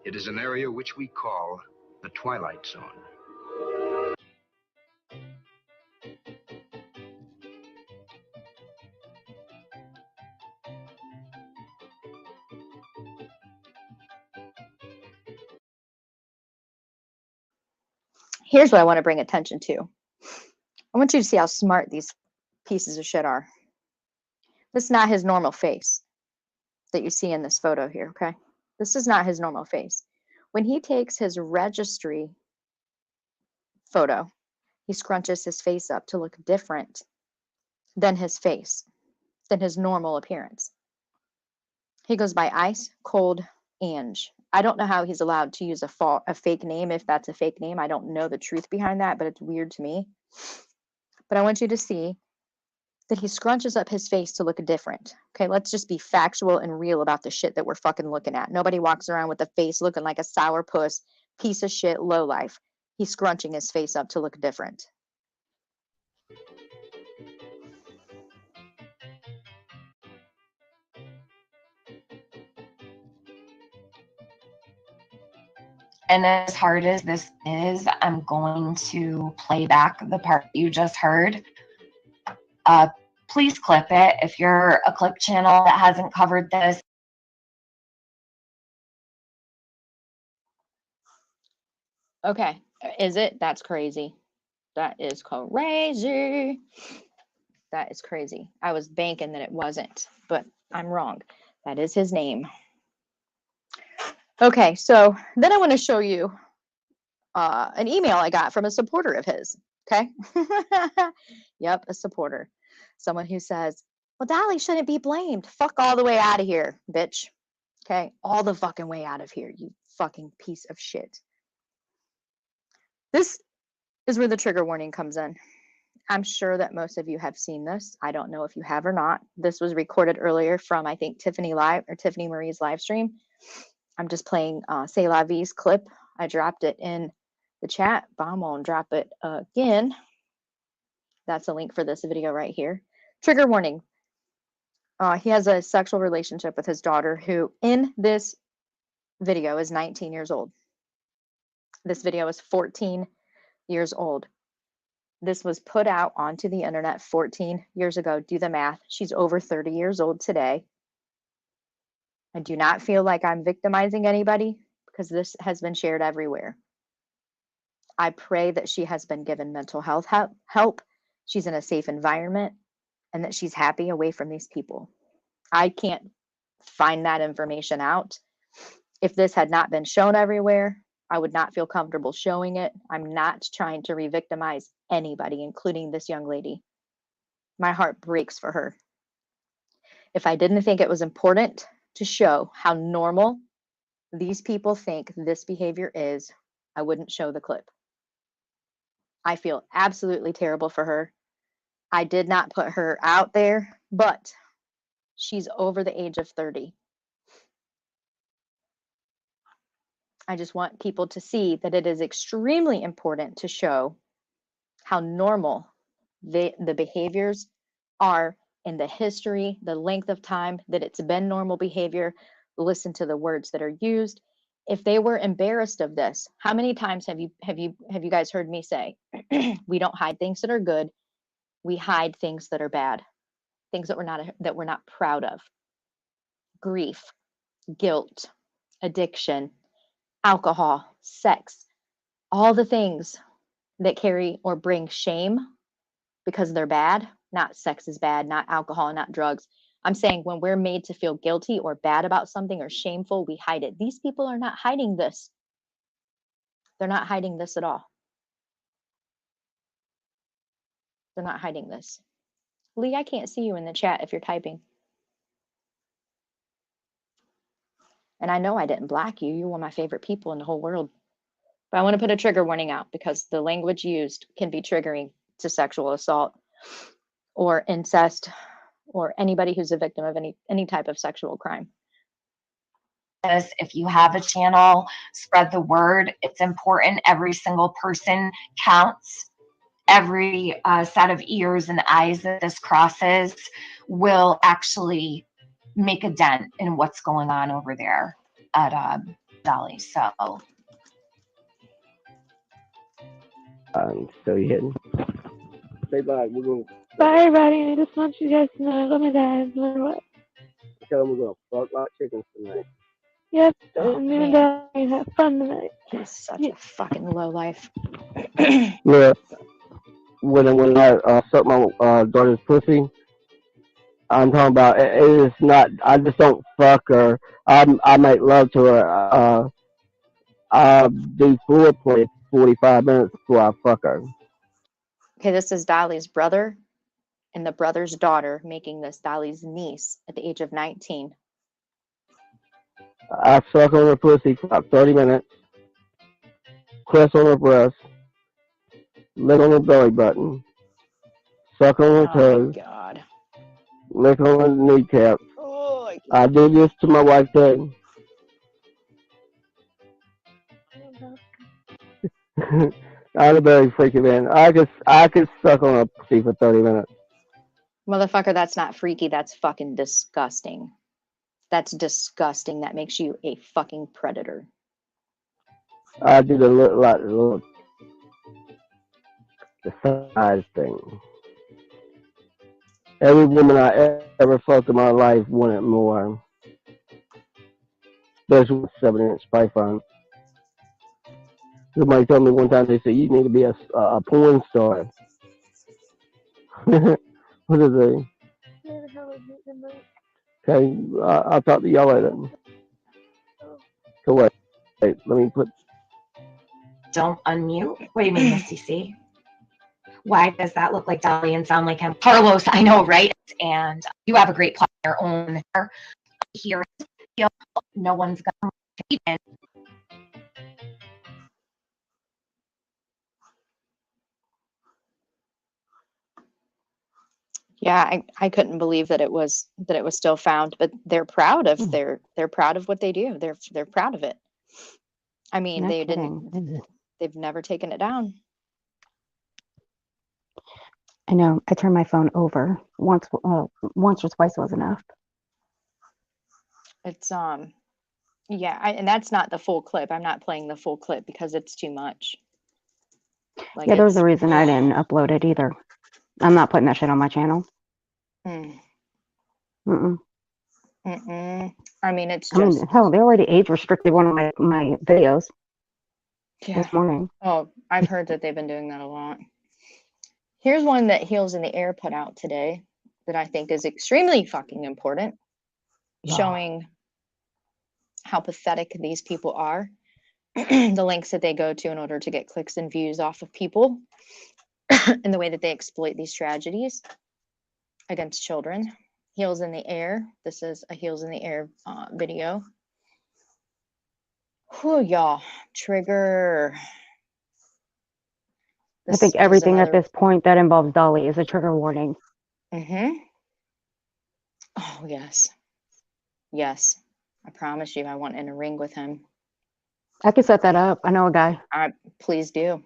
It is an area which we call the Twilight Zone. Here's what I want to bring attention to. I want you to see how smart these pieces of shit are. This is not his normal face that you see in this photo here, okay? This is not his normal face. When he takes his registry photo, he scrunches his face up to look different than his face, than his normal appearance. He goes by Ice Cold Ange. I don't know how he's allowed to use a fake name, if that's a fake name. I don't know the truth behind that, but it's weird to me. But I want you to see that he scrunches up his face to look different. Okay, let's just be factual and real about the shit that we're fucking looking at. Nobody walks around with a face looking like a sourpuss, piece of shit, lowlife. He's scrunching his face up to look different. And as hard as this is, I'm going to play back the part you just heard. Please clip it if you're a clip channel that hasn't covered this. Okay, is it? That's crazy. That is crazy. That is crazy. I was banking that it wasn't, but I'm wrong. That is his name. Okay, so then I want to show you an email I got from a supporter of his. Okay. Yep, a supporter. Someone who says, well, Dolly shouldn't be blamed. Fuck all the way out of here, bitch. Okay. All the fucking way out of here, you fucking piece of shit. This is where the trigger warning comes in. I'm sure that most of you have seen this. I don't know if you have or not. This was recorded earlier from, I think, Tiffany Marie's live stream. I'm just playing C'est La Vie's clip. I dropped it in the chat, but I'm gonna drop it again. That's a link for this video right here. Trigger warning. He has a sexual relationship with his daughter, who in this video is 19 years old. This video is 14 years old. This was put out onto the internet 14 years ago. Do the math. She's over 30 years old today. I do not feel like I'm victimizing anybody because this has been shared everywhere. I pray that she has been given mental health help. She's in a safe environment and that she's happy away from these people. I can't find that information out. If this had not been shown everywhere, I would not feel comfortable showing it. I'm not trying to re-victimize anybody, including this young lady. My heart breaks for her. If I didn't think it was important to show how normal these people think this behavior is, I wouldn't show the clip. I feel absolutely terrible for her. I did not put her out there, but she's over the age of 30. I just want people to see that it is extremely important to show how normal the behaviors are in the history, the length of time that it's been normal behavior listen to the words that are used. If they were embarrassed of this, how many times have you guys heard me say, we don't hide things that are good, we hide things that are bad, things that we're not proud of. Grief, guilt, addiction, alcohol, sex, all the things that carry or bring shame because they're bad. Not sex is bad, not alcohol, not drugs. I'm saying when we're made to feel guilty or bad about something or shameful, we hide it. These people are not hiding this. They're not hiding this at all. They're not hiding this. Lee, I can't see you in the chat if you're typing. And I know I didn't block you. You're one of my favorite people in the whole world. But I want to put a trigger warning out because the language used can be triggering to sexual assault or incest or anybody who's a victim of any type of sexual crime. If you have a channel, spread the word. It's important. Every single person counts. Every set of ears and eyes that this crosses will actually make a dent in what's going on over there at Dolly. So you hitting? Say bye. We're going. Bye, everybody. I just want you guys to know I love my dad no matter what. Tell them we're gonna fuck like chickens tonight. Yep, Oh, me and man. Dad have fun tonight. He's such a fucking lowlife. Look, when I suck my daughter's pussy, I'm talking about it is not. I just don't fuck her. I make love to her. I do foreplay 45 minutes before I fuck her. Okay, this is Dolly's brother and the brother's daughter making this Dolly's niece at the age of 19. I suck on her pussy for about 30 minutes, press on her breast, lick on her belly button, suck on her toes, God. lick on her kneecap. I do this to my wife too. I'm a very freaky man. I could suck on a pussy for 30 minutes. Motherfucker, that's not freaky. That's fucking disgusting. That's disgusting. That makes you a fucking predator. I do the size thing. Every woman I ever fucked in my life wanted more. Especially with 7-inch python. Somebody told me one time, they said, you need to be a porn star. What is it? Okay, I'll talk to y'all later. So wait, let me put. don't unmute. What do you mean, Missy C? Why does that look like Dolly and sound like him? Carlos, I know, right? And you have a great player on here. No one's gonna compete in. Yeah, I couldn't believe that it was still found, but they're proud of they're proud of what they do. They're proud of it. I mean, No they kidding. didn't they've never taken it down. I know. I turned my phone over once or twice was enough. It's yeah, and that's not the full clip. I'm not playing the full clip because it's too much. Like, Yeah, there was it's a reason I didn't upload it either. I'm not putting that shit on my channel. mm, Mm-mm. I mean, it's I mean, just hell, they already age restricted one of my videos yeah. this morning. Oh, I've heard that they've been doing that a lot. Here's one that Heels in the Air put out today that I think is extremely fucking important, showing how pathetic these people are, the lengths that they go to in order to get clicks and views off of people, and the way that they exploit these tragedies against children. Heels in the Air. This is a Heels in the Air video. Whew, y'all. Trigger. I think everything at this point that involves Dolly is a trigger warning. Mm-hmm. Oh, yes. Yes. I promise you I want in a ring with him. I could set that up. I know a guy. Please do.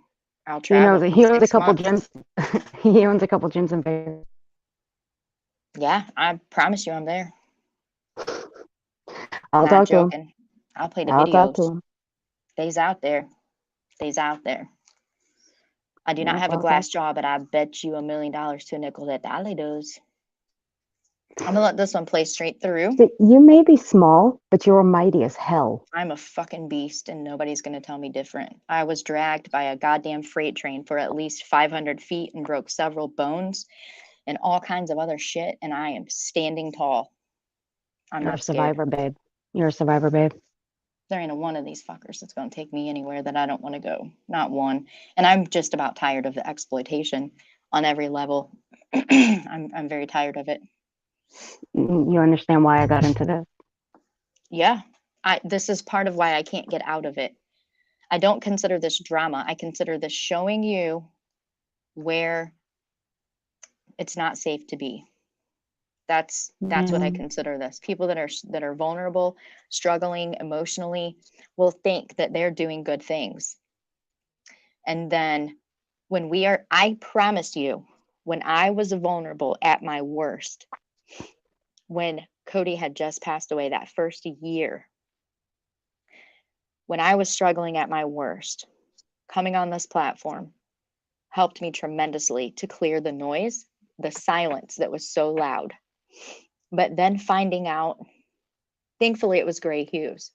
I'll He travel. knows it. He owns a 6 couple months. gyms. He owns a couple gyms in Vegas. Yeah, I promise you I'm there. I'll Not talk to him. joking. I'll play the I'll talk to videos. him. They's out there. They's out there. I do not Yep, have a I'll glass talk. jaw, but I bet you $1 million to a nickel that Dolly does. I'm gonna let this one play straight through. See, you may be small, but you're mighty as hell. I'm a fucking beast and nobody's gonna tell me different. I was dragged by a goddamn freight train for at least 500 feet and broke several bones and all kinds of other shit, and I am standing tall. I'm You're a not scared. survivor, babe. You're a survivor, babe. There ain't a one of these fuckers that's gonna take me anywhere that I don't want to go. Not one. And I'm just about tired of the exploitation on every level. I'm very tired of it. You understand why I got into this? Yeah. This is part of why I can't get out of it. I don't consider this drama. I consider this showing you where it's not safe to be. That's what I consider this. People that are vulnerable, struggling emotionally, will think that they're doing good things. And then when I promise you, when I was vulnerable at my worst, when Cody had just passed away that first year, when I was struggling at my worst, coming on this platform helped me tremendously to clear the noise, the silence that was so loud. But then finding out, thankfully it was Gray Hughes.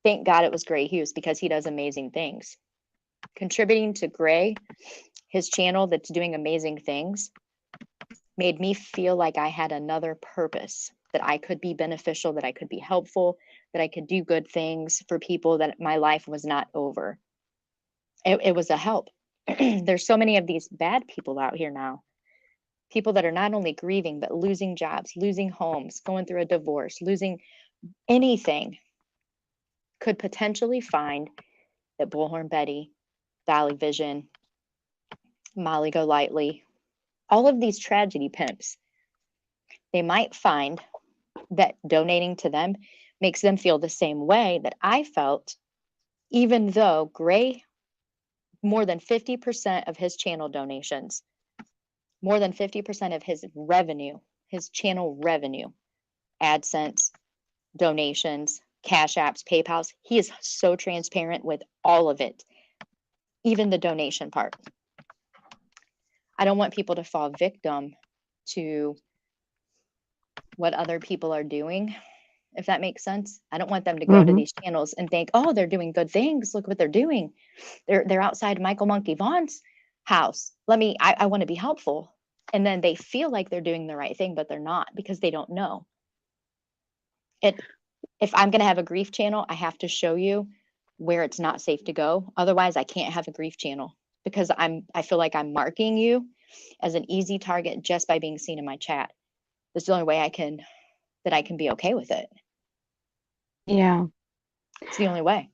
Thank God it was Gray Hughes because he does amazing things. Contributing to Gray, his channel that's doing amazing things, made me feel like I had another purpose, that I could be beneficial, that I could be helpful, that I could do good things for people, that my life was not over. It was a help. There's so many of these bad people out here now. People that are not only grieving, but losing jobs, losing homes, going through a divorce, losing anything, could potentially find that Bullhorn Betty, Valley Vision, Molly Golightly, all of these tragedy pimps, they might find that donating to them makes them feel the same way that I felt, even though Gray, more than 50% of his channel donations, more than 50% of his revenue, his channel revenue, AdSense, donations, Cash Apps, PayPals, he is so transparent with all of it, even the donation part. I don't want people to fall victim to what other people are doing, if that makes sense. I don't want them to go to these channels and think, oh, they're doing good things. Look what they're doing. They're outside Michael Monkey Vaughn's house. I want to be helpful. And then they feel like they're doing the right thing, but they're not because they don't know. If I'm going to have a grief channel, I have to show you where it's not safe to go. Otherwise, I can't have a grief channel because I feel like I'm marking you as an easy target just by being seen in my chat. That's the only way I can be okay with it. Yeah. It's the only way.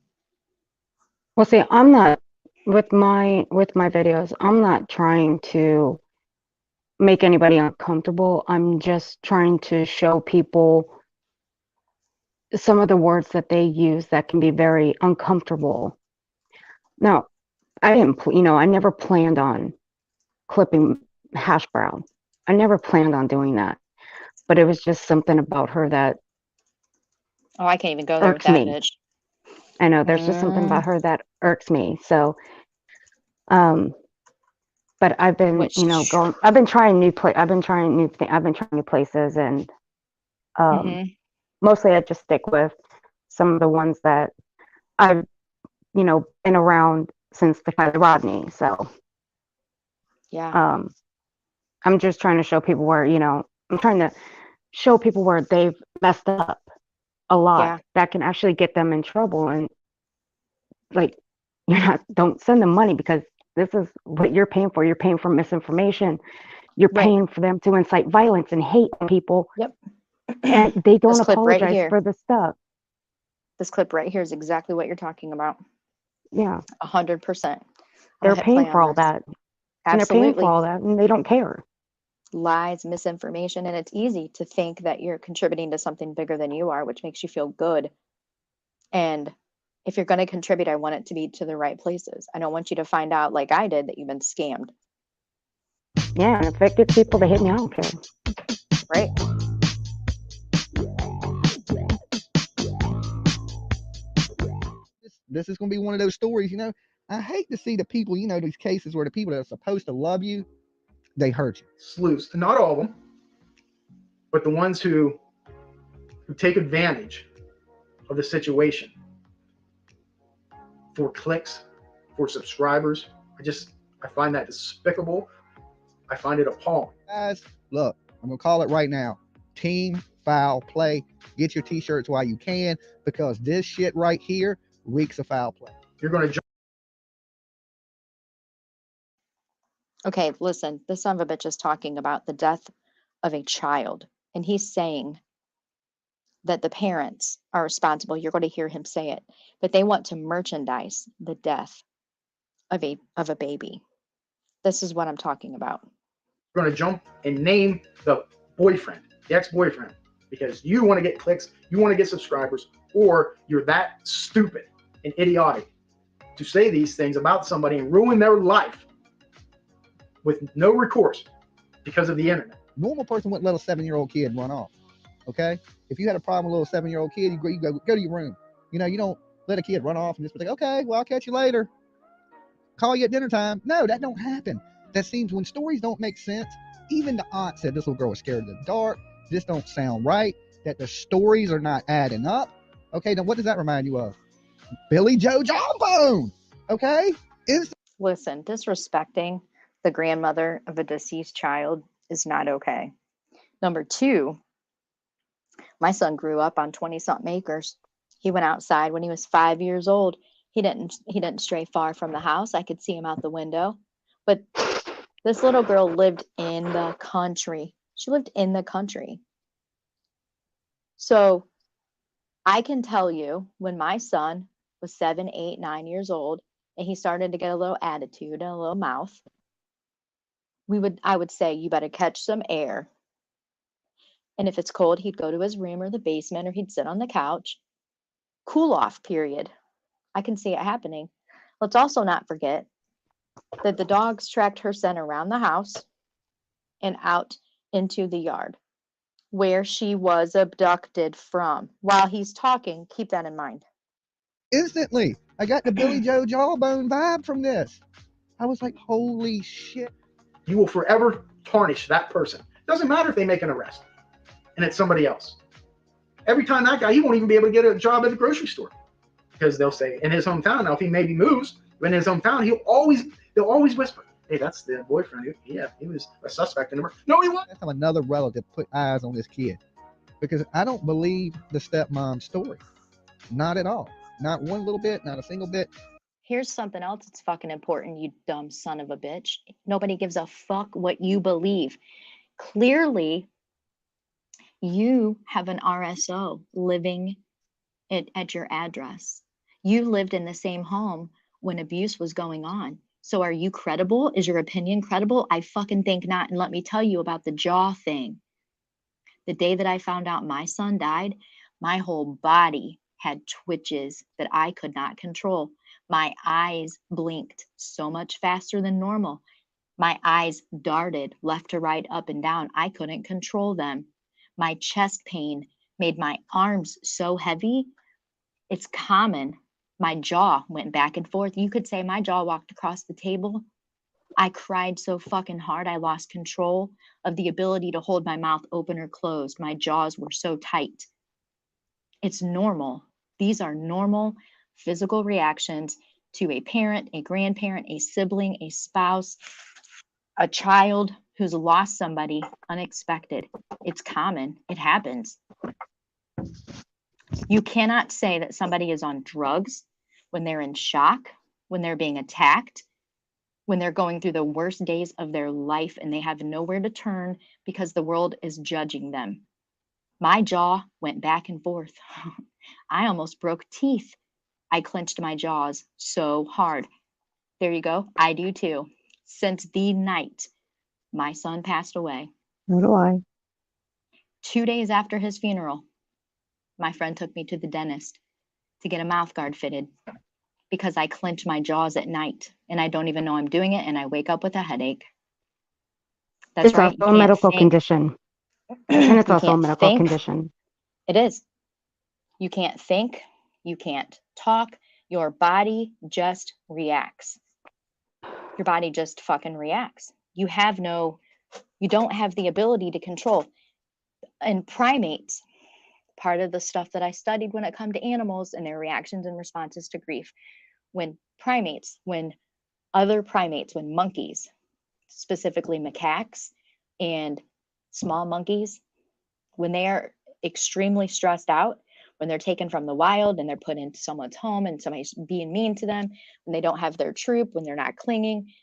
Well, see, I'm not with my videos. I'm not trying to make anybody uncomfortable. I'm just trying to show people some of the words that they use that can be very uncomfortable. Now, I never planned on clipping Hash Brown. I never planned on doing that. But it was just something about her that I can't even go there with that bitch. I know there's just something about her that irks me. So, but I've been, I've been trying new places, and mostly I just stick with some of the ones that I've, been around since the fight of Rodney. So, yeah, I'm just trying to show people where, I'm trying to show people where they've messed up a lot that can actually get them in trouble. And like, don't send them money because this is what you're paying for. You're paying for misinformation. You're paying for them to incite violence and hate on people. Yep. And they don't This clip right apologize here. for the stuff. This clip right here is exactly what you're talking about. Yeah. 100%. They're paying for all that. And they're paying for all that, and they don't care. Lies, misinformation, and it's easy to think that you're contributing to something bigger than you are, which makes you feel good. And if you're going to contribute, I want it to be to the right places. I don't want you to find out, like I did, that you've been scammed. Yeah, and if it gets people to hit me, I don't care. Right. this is going to be one of those stories, you know. I hate to see the people, you know, these cases where the people that are supposed to love you, they hurt you. Sleuths, not all of them, but the ones who take advantage of the situation for clicks, for subscribers. I find that despicable. I find it appalling. Guys, look, I'm going to call it right now. Team foul play. Get your t-shirts while you can, because this shit right here reeks of foul play. You're going to jump. Okay, listen, this son of a bitch is talking about the death of a child, and he's saying that the parents are responsible. You're going to hear him say it, but they want to merchandise the death of a baby. This is what I'm talking about. You're going to jump and name the boyfriend, the ex-boyfriend, because you want to get clicks, you want to get subscribers, or you're that stupid and idiotic to say these things about somebody and ruin their life with no recourse because of the internet. Normal person wouldn't let a 7-year-old kid run off. Okay, if you had a problem with a little 7-year-old kid, you go to your room. You know, you don't let a kid run off and just be like, okay, well, I'll catch you later. Call you at dinner time. No, that don't happen. That seems when stories don't make sense. Even the aunt said this little girl was scared of the dark. This don't sound right. That the stories are not adding up. Okay, then what does that remind you of? Billy Joe Jawbone. Okay, Listen, disrespecting the grandmother of a deceased child is not okay. Number two, my son grew up on 20-something acres. He went outside when he was 5 years old. He didn't stray far from the house. I could see him out the window. But this little girl lived in the country. She lived in the country. So I can tell you, when my son was 7, 8, 9 years old, and he started to get a little attitude and a little mouth, I would say, you better catch some air. And if it's cold, he'd go to his room or the basement, or he'd sit on the couch. Cool off period. I can see it happening. Let's also not forget that the dogs tracked her scent around the house and out into the yard where she was abducted from. While he's talking, keep that in mind. instantly, I got the Billy Joe Jawbone vibe from this. I was like, holy shit. You will forever tarnish that person. Doesn't matter if they make an arrest and it's somebody else. Every time that guy, he won't even be able to get a job at the grocery store, because they'll say in his hometown. Now, if he maybe moves, but in his hometown, they'll always whisper, hey, that's the boyfriend. Yeah, he was a suspect in the murder. No, he wasn't. That's how another relative put eyes on this kid, because I don't believe the stepmom story. Not at all. Not one little bit, not a single bit. Here's something else that's fucking important, you dumb son of a bitch. Nobody gives a fuck what you believe. Clearly, you have an RSO living at your address. You lived in the same home when abuse was going on. So are you credible? Is your opinion credible? I fucking think not. And let me tell you about the jaw thing. The day that I found out my son died, my whole body had twitches that I could not control. My eyes blinked so much faster than normal. My eyes darted left to right, up and down. I couldn't control them. My chest pain made my arms so heavy. It's common. My jaw went back and forth. You could say my jaw walked across the table. I cried so fucking hard I lost control of the ability to hold my mouth open or closed. My jaws were so tight. It's normal. These are normal physical reactions to a parent, a grandparent, a sibling, a spouse, a child who's lost somebody unexpected. It's common. It happens. You cannot say that somebody is on drugs when they're in shock, when they're being attacked, when they're going through the worst days of their life and they have nowhere to turn because the world is judging them. My jaw went back and forth. I almost broke teeth. I clenched my jaws so hard. There you go. I do too. Since the night my son passed away. So do I. 2 days after his funeral, my friend took me to the dentist to get a mouth guard fitted because I clench my jaws at night and I don't even know I'm doing it and I wake up with a headache. That's It's right. also a medical condition. And it's You also a can't medical think. condition. It is. You can't think. You can't talk. Your body just reacts. Your body just fucking reacts. You don't have the ability to control. And primates, part of the stuff that I studied when it comes to animals and their reactions and responses to grief, when other primates, when monkeys, specifically macaques and small monkeys, when they are extremely stressed out, when they're taken from the wild and they're put into someone's home and somebody's being mean to them, when they don't have their troop, when they're not clinging,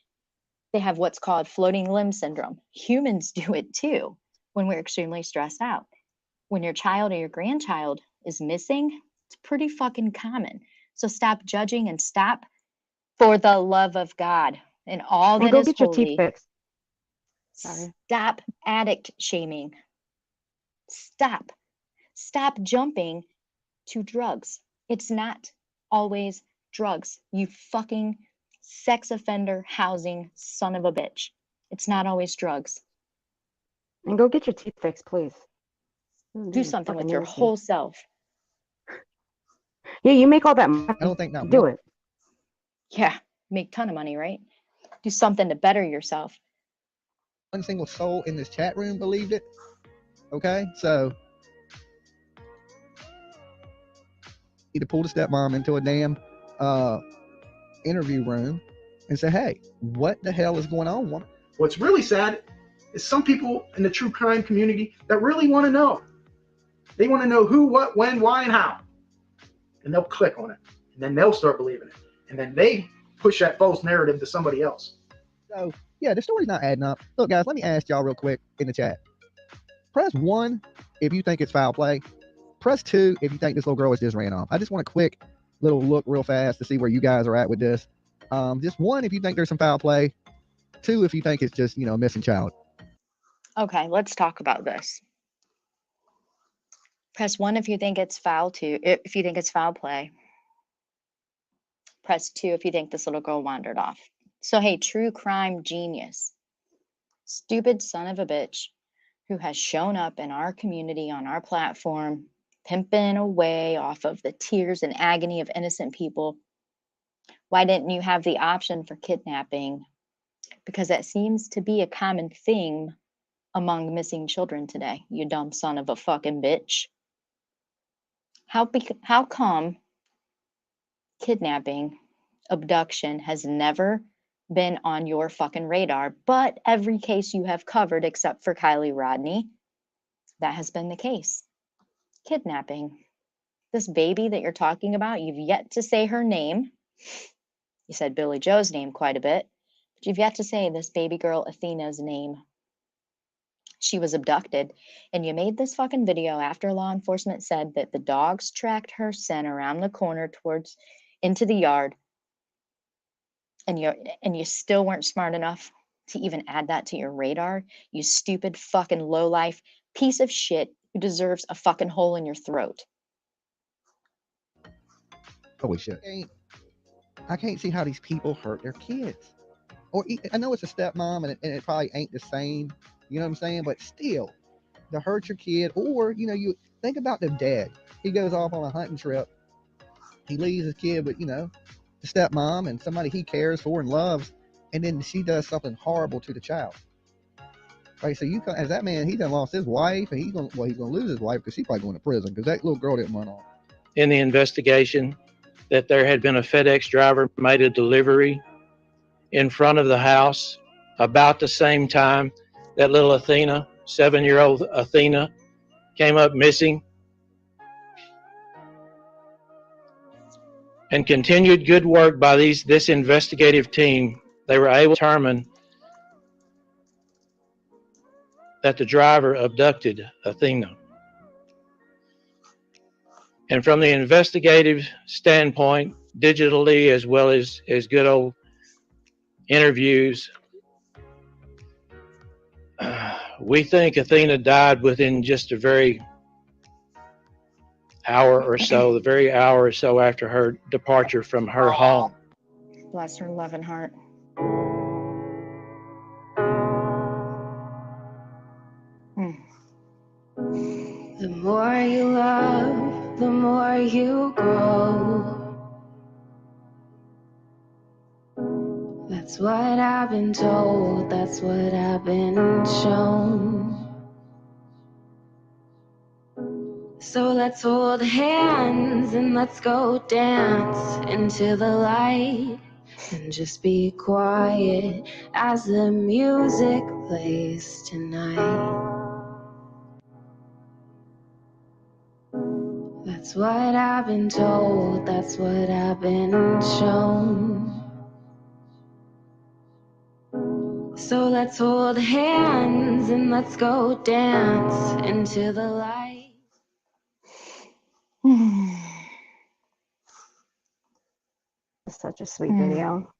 they have what's called floating limb syndrome. Humans do it too when we're extremely stressed out. When your child or your grandchild is missing, it's pretty fucking common. So stop judging and stop, for the love of God and all And that go is get your teeth holy. fixed. Sorry. Stop addict shaming. Stop jumping to drugs. It's not always drugs. You fucking sex offender housing son of a bitch. It's not always drugs. And go get your teeth fixed, please. Do something with your whole self. Yeah, you make all that money. I don't think that Do it. Yeah, make a ton of money, right? Do something to better yourself. One single soul in this chat room believed it. Okay, so you need to pull the stepmom into a damn interview room and say, hey, what the hell is going on, woman? What's really sad is some people in the true crime community that really want to know. They want to know who, what, when, why, and how. And they'll click on it. And then they'll start believing it. And then they push that false narrative to somebody else. So, yeah, the story's not adding up. Look, guys, let me ask y'all real quick in the chat. Press 1 if you think it's foul play. Press 2 if you think this little girl was just ran off. I just want a quick little look real fast to see where you guys are at with this. Just 1 if you think there's some foul play. 2 if you think it's just, a missing child. Okay, let's talk about this. Press 1 if you think it's foul if you think it's foul play. Press 2 if you think this little girl wandered off. So hey, true crime genius, stupid son of a bitch who has shown up in our community on our platform, pimping away off of the tears and agony of innocent people. Why didn't you have the option for kidnapping? Because that seems to be a common theme among missing children today, you dumb son of a fucking bitch. How come kidnapping, abduction has never been on your fucking radar, but every case you have covered except for Kylie Rodney, that has been the case? Kidnapping. This baby that you're talking about, you've yet to say her name. You said Billy Joe's name quite a bit, but you've yet to say this baby girl Athena's name. She was abducted, and you made this fucking video after law enforcement said that the dogs tracked her scent around the corner into the yard, and you still weren't smart enough to even add that to your radar, you stupid fucking lowlife piece of shit who deserves a fucking hole in your throat. Holy shit. I can't see how these people hurt their kids. Or I know it's a stepmom and it probably ain't the same, you know what I'm saying? But still, to hurt your kid, or, you think about the dad. He goes off on a hunting trip. He leaves his kid with, the stepmom and somebody he cares for and loves, and then she does something horrible to the child. Right, so as that man, he done lost his wife, and he's gonna lose his wife because she's probably going to prison because that little girl didn't run off. In the investigation, that there had been a FedEx driver made a delivery in front of the house about the same time that little Athena, 7-year-old Athena, came up missing. And continued good work by this investigative team, they were able to determine that the driver abducted Athena. And from the investigative standpoint, digitally as well as good old interviews, we think Athena died within just the very hour or so after her departure from her home. Bless her loving heart. The more you love, the more you grow. That's what I've been told, that's what I've been shown. So let's hold hands and let's go dance into the light and just be quiet as the music plays tonight. That's what I've been told, that's what I've been shown. So let's hold hands and let's go dance into the light. It's such a sweet video.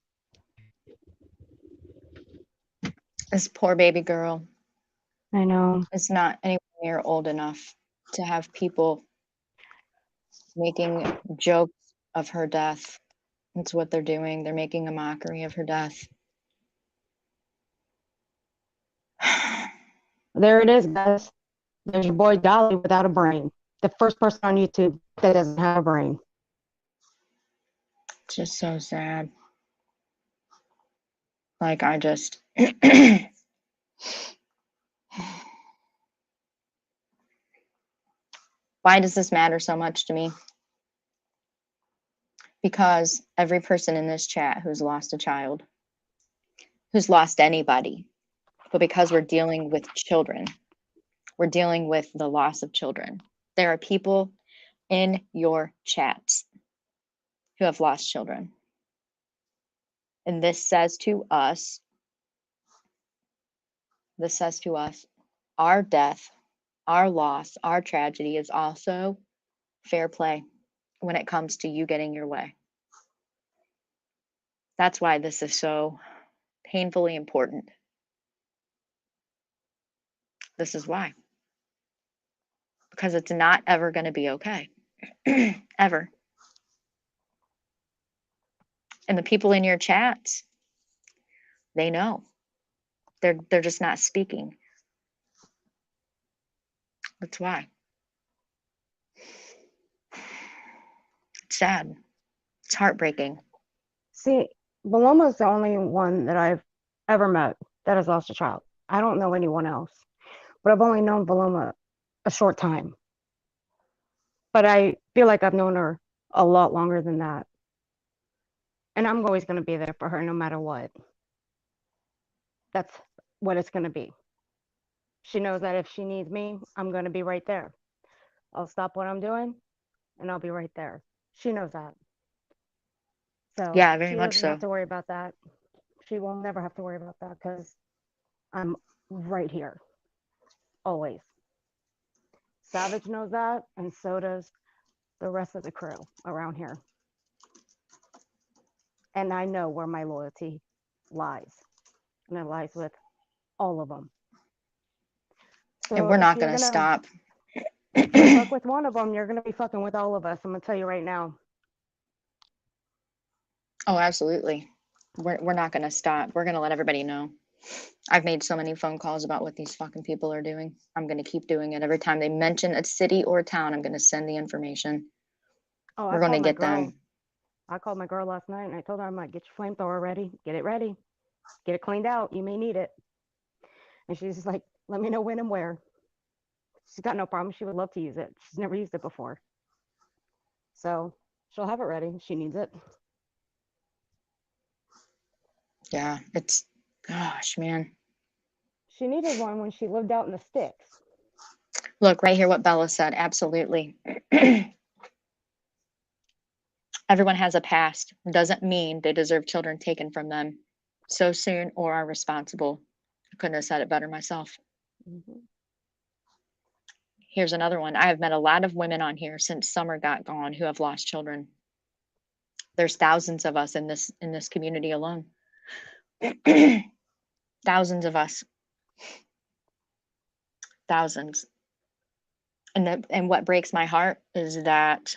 This poor baby girl I know. is not anywhere near old enough to have people making jokes of her death. That's what they're doing. They're making a mockery of her death. There it is, guys. There's your boy Dolly without a brain. The first person on YouTube that doesn't have a brain. It's just so sad. Like, I just... Why does this matter so much to me? Because every person in this chat who's lost a child, who's lost anybody, but because we're dealing with children, we're dealing with the loss of children. There are people in your chats who have lost children. And this says to us, our death, our loss, our tragedy is also fair play when it comes to you getting your way. That's why this is so painfully important. This is why. Because it's not ever going to be okay. Ever. And the people in your chats, they know. They're just not speaking. That's why. It's sad. It's heartbreaking. See, Vilomah's the only one that I've ever met that has lost a child. I don't know anyone else. But I've only known Vilomah a short time. But I feel like I've known her a lot longer than that. And I'm always going to be there for her no matter what. That's what it's going to be. She knows that if she needs me, I'm going to be right there. I'll stop what I'm doing and I'll be right there. She knows that. So Yeah, very she much doesn't so. have to worry about that. She will never have to worry about that because I'm right here. Always. Savage knows that, and so does the rest of the crew around here. And I know where my loyalty lies. And it lies with all of them. So And we're if not you're going to gonna stop. fuck with one of them, you're going to be fucking with all of us. I'm going to tell you right now. Oh, absolutely. We're not going to stop. We're going to let everybody know. I've made so many phone calls about what these fucking people are doing. I'm going to keep doing it. Every time they mention a city or a town, I'm going to send the information. Oh, We're going to get them. I called my girl last night and I told her, I'm like, get your flamethrower ready. Get it ready. Get it cleaned out. You may need it. And she's just like, let me know when and where. She's got no problem. She would love to use it. She's never used it before. So she'll have it ready. She needs it. Yeah, it's, gosh, man. She needed one when she lived out in the sticks. Look, right here what Bella said. Absolutely. Everyone has a past. Doesn't mean they deserve children taken from them so soon or are responsible. I couldn't have said it better myself. Mm-hmm. Here's another one. I have met a lot of women on here since summer got gone who have lost children. There's thousands of us in this community alone. Thousands of us. Thousands. And what breaks my heart is that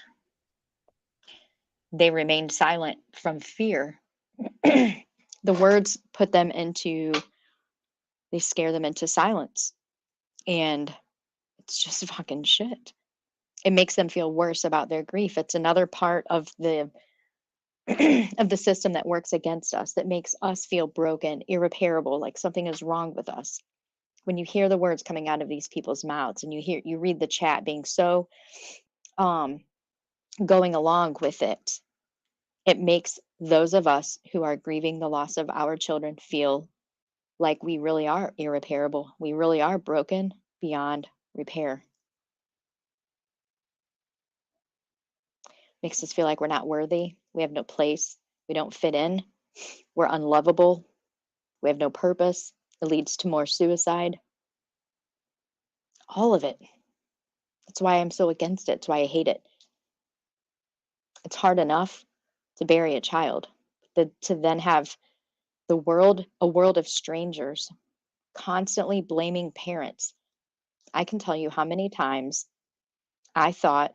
they remained silent from fear. The words put them into, they scare them into silence. And it's just fucking shit. It makes them feel worse about their grief. It's another part of the of the system that works against us, that makes us feel broken, irreparable, like something is wrong with us. When you hear the words coming out of these people's mouths, and you read the chat being so going along with it, it makes those of us who are grieving the loss of our children feel like we really are irreparable. We really are broken beyond repair. Makes us feel like we're not worthy. We have no place. We don't fit in. We're unlovable. We have no purpose. It leads to more suicide. All of it. That's why I'm so against it. That's why I hate it. It's hard enough to bury a child, to then have a world of strangers constantly blaming parents. I can tell you how many times I thought,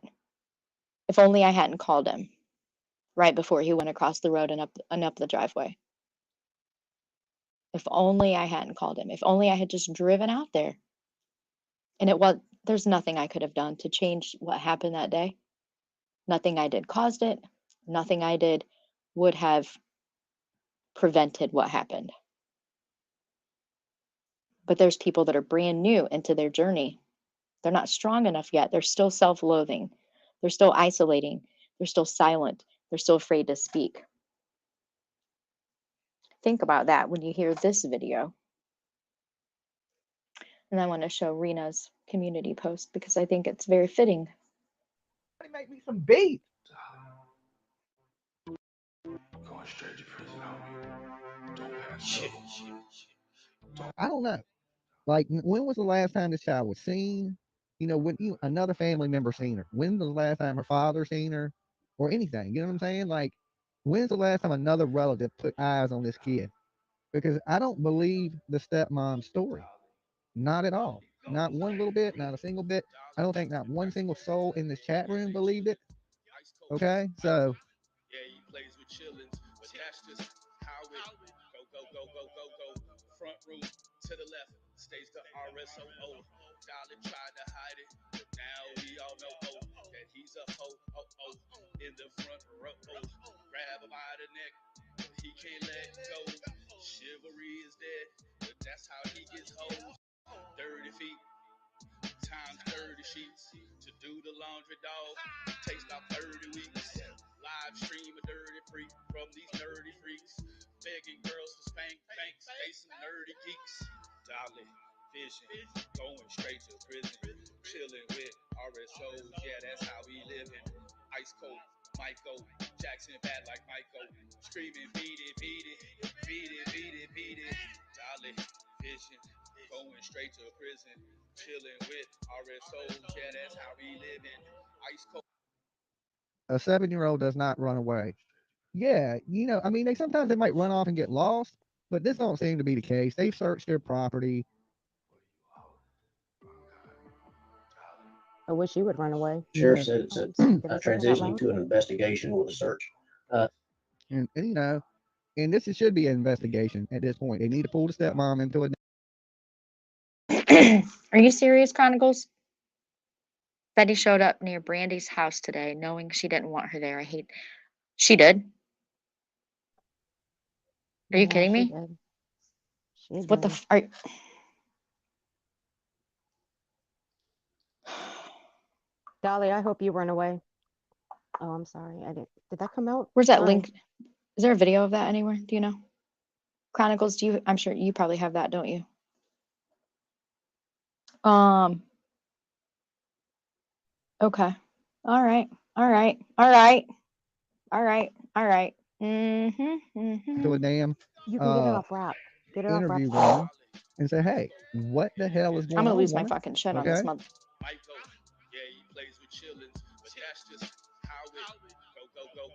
if only I hadn't called him right before he went across the road and up the driveway. If only I hadn't called him. If only I had just driven out there. And there's nothing I could have done to change what happened that day. Nothing I did caused it. Nothing I did would have prevented what happened. But there's people that are brand new into their journey. They're not strong enough yet. They're still self-loathing. They're still isolating. They're still silent. They're still afraid to speak. Think about that when you hear this video. And I want to show Rena's community post because I think it's very fitting. Make me some beef. Going straight to prison, homie. Don't pass shit. I don't know. Like, when was the last time this child was seen? You know, when another family member seen her? When was the last time her father seen her? Or anything? You know what I'm saying? Like, when's the last time another relative put eyes on this kid? Because I don't believe the stepmom's story. Not at all. Not one little bit, not a single bit. I don't think not one single soul in this chat room believed it. Okay? So, Yeah, he plays with chillins, but that's just how it go. Front room to the left, stays the RSOO. Dollar tried to hide it, but now we all know that he's a ho in the front row. Grab him by the neck, but he can't let go. Chivalry is dead, but that's how he gets hoes. Dirty feet. Times 30 sheets to do the laundry, dog. Takes about 30 weeks. Live stream a dirty freak from these nerdy freaks. Begging girls to spank banks, facing nerdy geeks. Dolly, vision, going straight to prison. Chilling with RSOs, yeah, that's how we living. Ice cold, Michael, Jackson bad like Michael. Screaming, beat it, beat it, beat it, beat it, beat it. Dolly, vision, going straight to prison. Chilling with RSOs, yeah, that's how we living. Ice cold. a 7-year-old does not run away. Yeah, you know, I mean, they might run off and get lost, but this don't seem to be the case. They've searched their property. I wish you would run away. Sheriff said it's Did I say that transitioning loud? to an investigation with a search. And you know, and this should be an investigation at this point. They need to pull the stepmom into it. Are you serious, Chronicles? Betty showed up near Brandy's house today, knowing she didn't want her there. She did. Are you kidding me? What the are Dolly, I hope you run away. Oh, I'm sorry. I didn't. Did that come out? Where's that Sorry. link? Is there a video of that anywhere? Do you know? Chronicles, I'm sure you probably have that, don't you? Okay. All right. To a damn You can get it off rap. Get it off rap. interview room and say, hey, what the hell is going on? I'm gonna lose my woman? fucking shit on Okay? this month. Michael, yeah, he plays with chillins, but that's just how it go.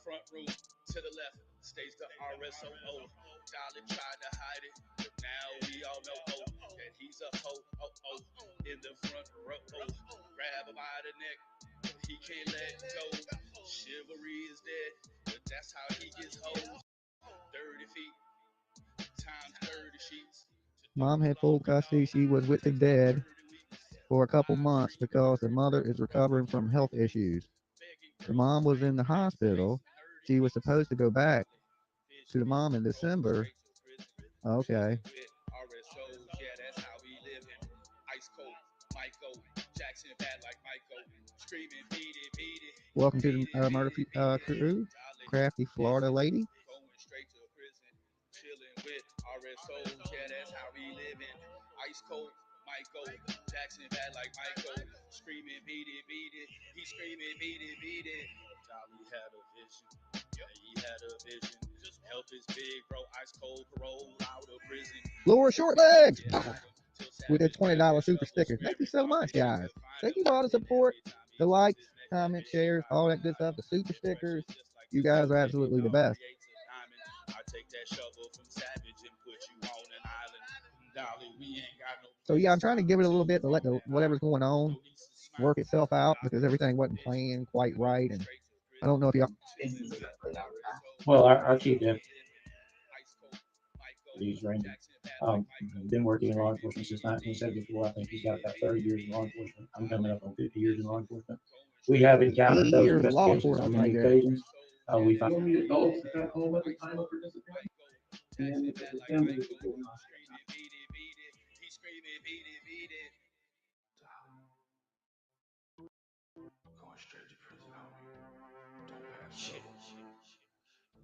Front room to the left, stays the RSOO. Dolly tried to hide it, but now we all know that he's a ho in the front row. Grab him by the neck, but he can't let go. Chivalry is dead, but that's how he gets hoes. Dirty feet, times 30 sheets. Mom had full custody. She was with the dad for a couple months because the mother is recovering from health issues. The mom was in the hospital She was supposed to go back to the mom in December. Okay. Welcome to the murder crew, crafty Florida lady. Chilling with RSOs, yeah, that's how we living. Ice cold, Michael Jackson bad like Michael, screaming beat it. He screaming beat it. Jolly had a vision, yeah, he had a vision. Help is big, bro. Ice cold parole out of prison. Laura Short Legs with a $20 super sticker. Thank you so much, guys. Thank you for all the support, the likes, comments, shares, all that good stuff, the super stickers. You guys are absolutely the best. I take that shovel from Savage and put you on an island. Dolly, we ain't got no. So yeah, I'm trying to give it a little bit to let whatever's going on work itself out because everything wasn't playing quite right, and I don't know if y'all. Well, our chief deputy, he's ranking. Been working in law enforcement since 1974. I think he's got about 30 years in law enforcement. I'm coming up on 50 years in law enforcement. We have encountered those investigations on many occasions. We find. Going straight to prison, homie. Don't pass shit.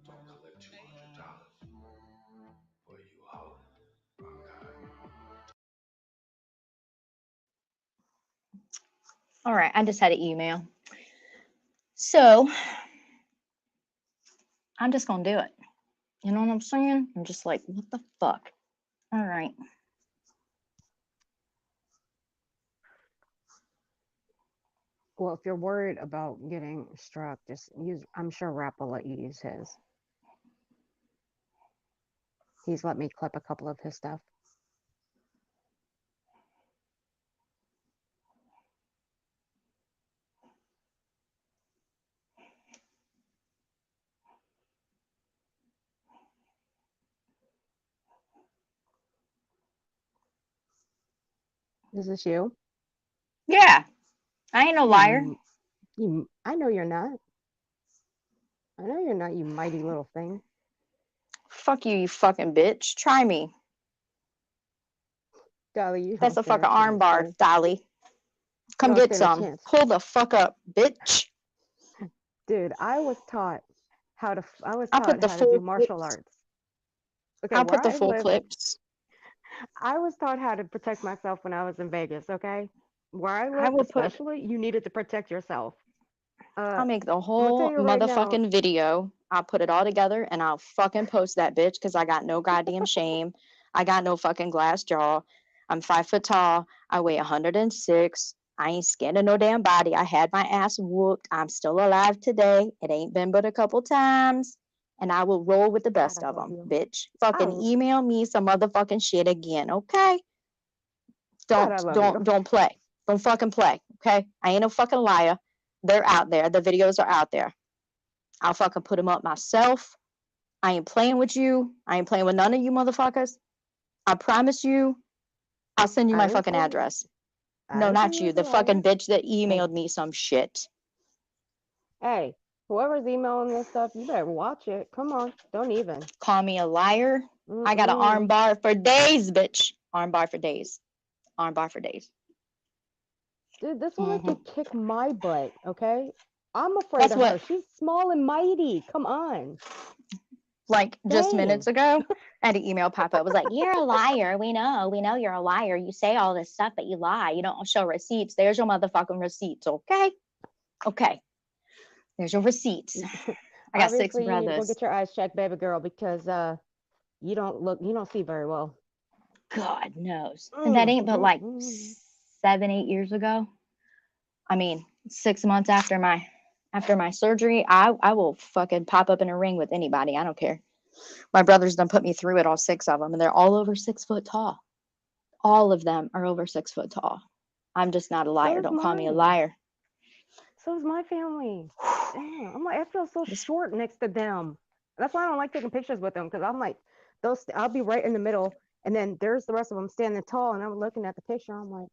Don't collect $200 for you hoe. All right, I just had an email. So I'm just gonna do it. You know what I'm saying? I'm just like, what the fuck? All right. Well, if you're worried about getting struck, just use, I'm sure Rap will let you use his. He's let me clip a couple of his stuff. Is this you? Yeah, I ain't no liar. I know you're not. I know you're not, you mighty little thing. Fuck you, you fucking bitch. Try me. Dolly, you That's a fucking arm bar, Dolly. Come get some. Pull the fuck up, bitch. Dude, I was taught how to. I'll put the how to full do martial arts. Okay, I'll put the where I full live, clips. I was taught how to protect myself when I was in Vegas. Okay, where I I live, will put. especially, you needed to protect yourself. I'll make the I'm gonna tell whole you right now. motherfucking video. I'll put it all together and I'll fucking post that bitch because I got no goddamn shame. I got no fucking glass jaw. I'm 5 foot tall. I weigh 106. I ain't scared of no damn body. I had my ass whooped. I'm still alive today. It ain't been but a couple times. And I will roll with the best of them, bitch. Fucking email me some motherfucking shit again, okay? Don't play. Don't fucking play, okay? I ain't no fucking liar. They're out there. The videos are out there. I'll fucking put them up myself. I ain't playing with you. I ain't playing with none of you motherfuckers. I promise you, I'll send you my fucking address. No, not you. The fucking bitch that emailed me some shit. Hey, whoever's emailing this stuff, you better watch it. Come on, don't even. Call me a liar. I got an arm bar for days, bitch. Arm bar for days. Arm bar for days. Dude, this will make you kick my butt, okay? I'm afraid of her. She's small and mighty. Come on. Like just minutes ago, I had an email pop up. It was like, you're a liar. We know you're a liar. You say all this stuff, but you lie. You don't show receipts. There's your motherfucking receipts, okay? Okay. There's your receipts. I got Obviously, 6 brothers. You need to go get your eyes checked, baby girl, because you don't see very well. God knows. And that ain't but like 7, 8 years ago. I mean, 6 months after my surgery, I will fucking pop up in a ring with anybody. I don't care. My brothers done put me through it, all 6 of them, and they're all over 6 foot tall. All of them are over 6 foot tall. I'm just not a liar. Don't call me a liar. So is my family. Damn, I'm like, I feel so short next to them. That's why I don't like taking pictures with them, because I'm like, I'll be right in the middle, and then there's the rest of them standing tall, and I'm looking at the picture. I'm like,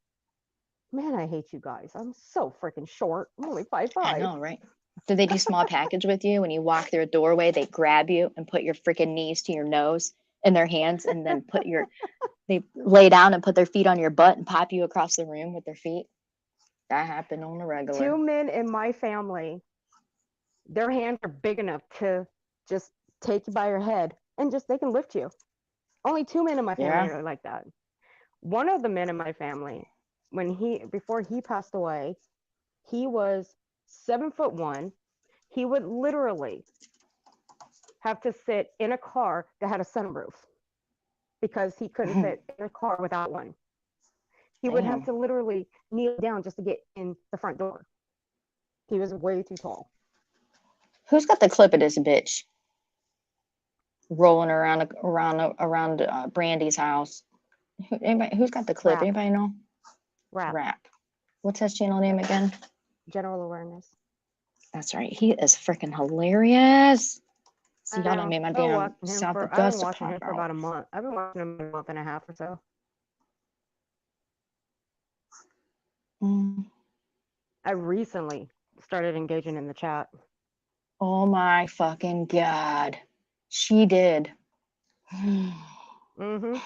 man, I hate you guys. I'm so freaking short. I'm only 5'5". I know, right? Do they do small package with you? When you walk through a doorway, they grab you and put your freaking knees to your nose in their hands, and then they lay down and put their feet on your butt and pop you across the room with their feet. That happened on the regular. 2 men in my family, their hands are big enough to just take you by your head and they can lift you. Only 2 men in my family are like that. One of the men in my family, before he passed away, he was 7'1". He would literally have to sit in a car that had a sunroof because he couldn't fit in a car without one. He would have to literally kneel down just to get in the front door. He was way too tall. Who's got the clip of this bitch rolling around Brandy's house? Who's got the clip? Rap. Anybody know? Rap. What's his channel name again? General Awareness. That's right. He is freaking hilarious. See, y'all done made my damn South I've been watching him for about a month. I've been watching him a month and a half or so. I recently started engaging in the chat. Oh my fucking God. She did. Mm-hmm.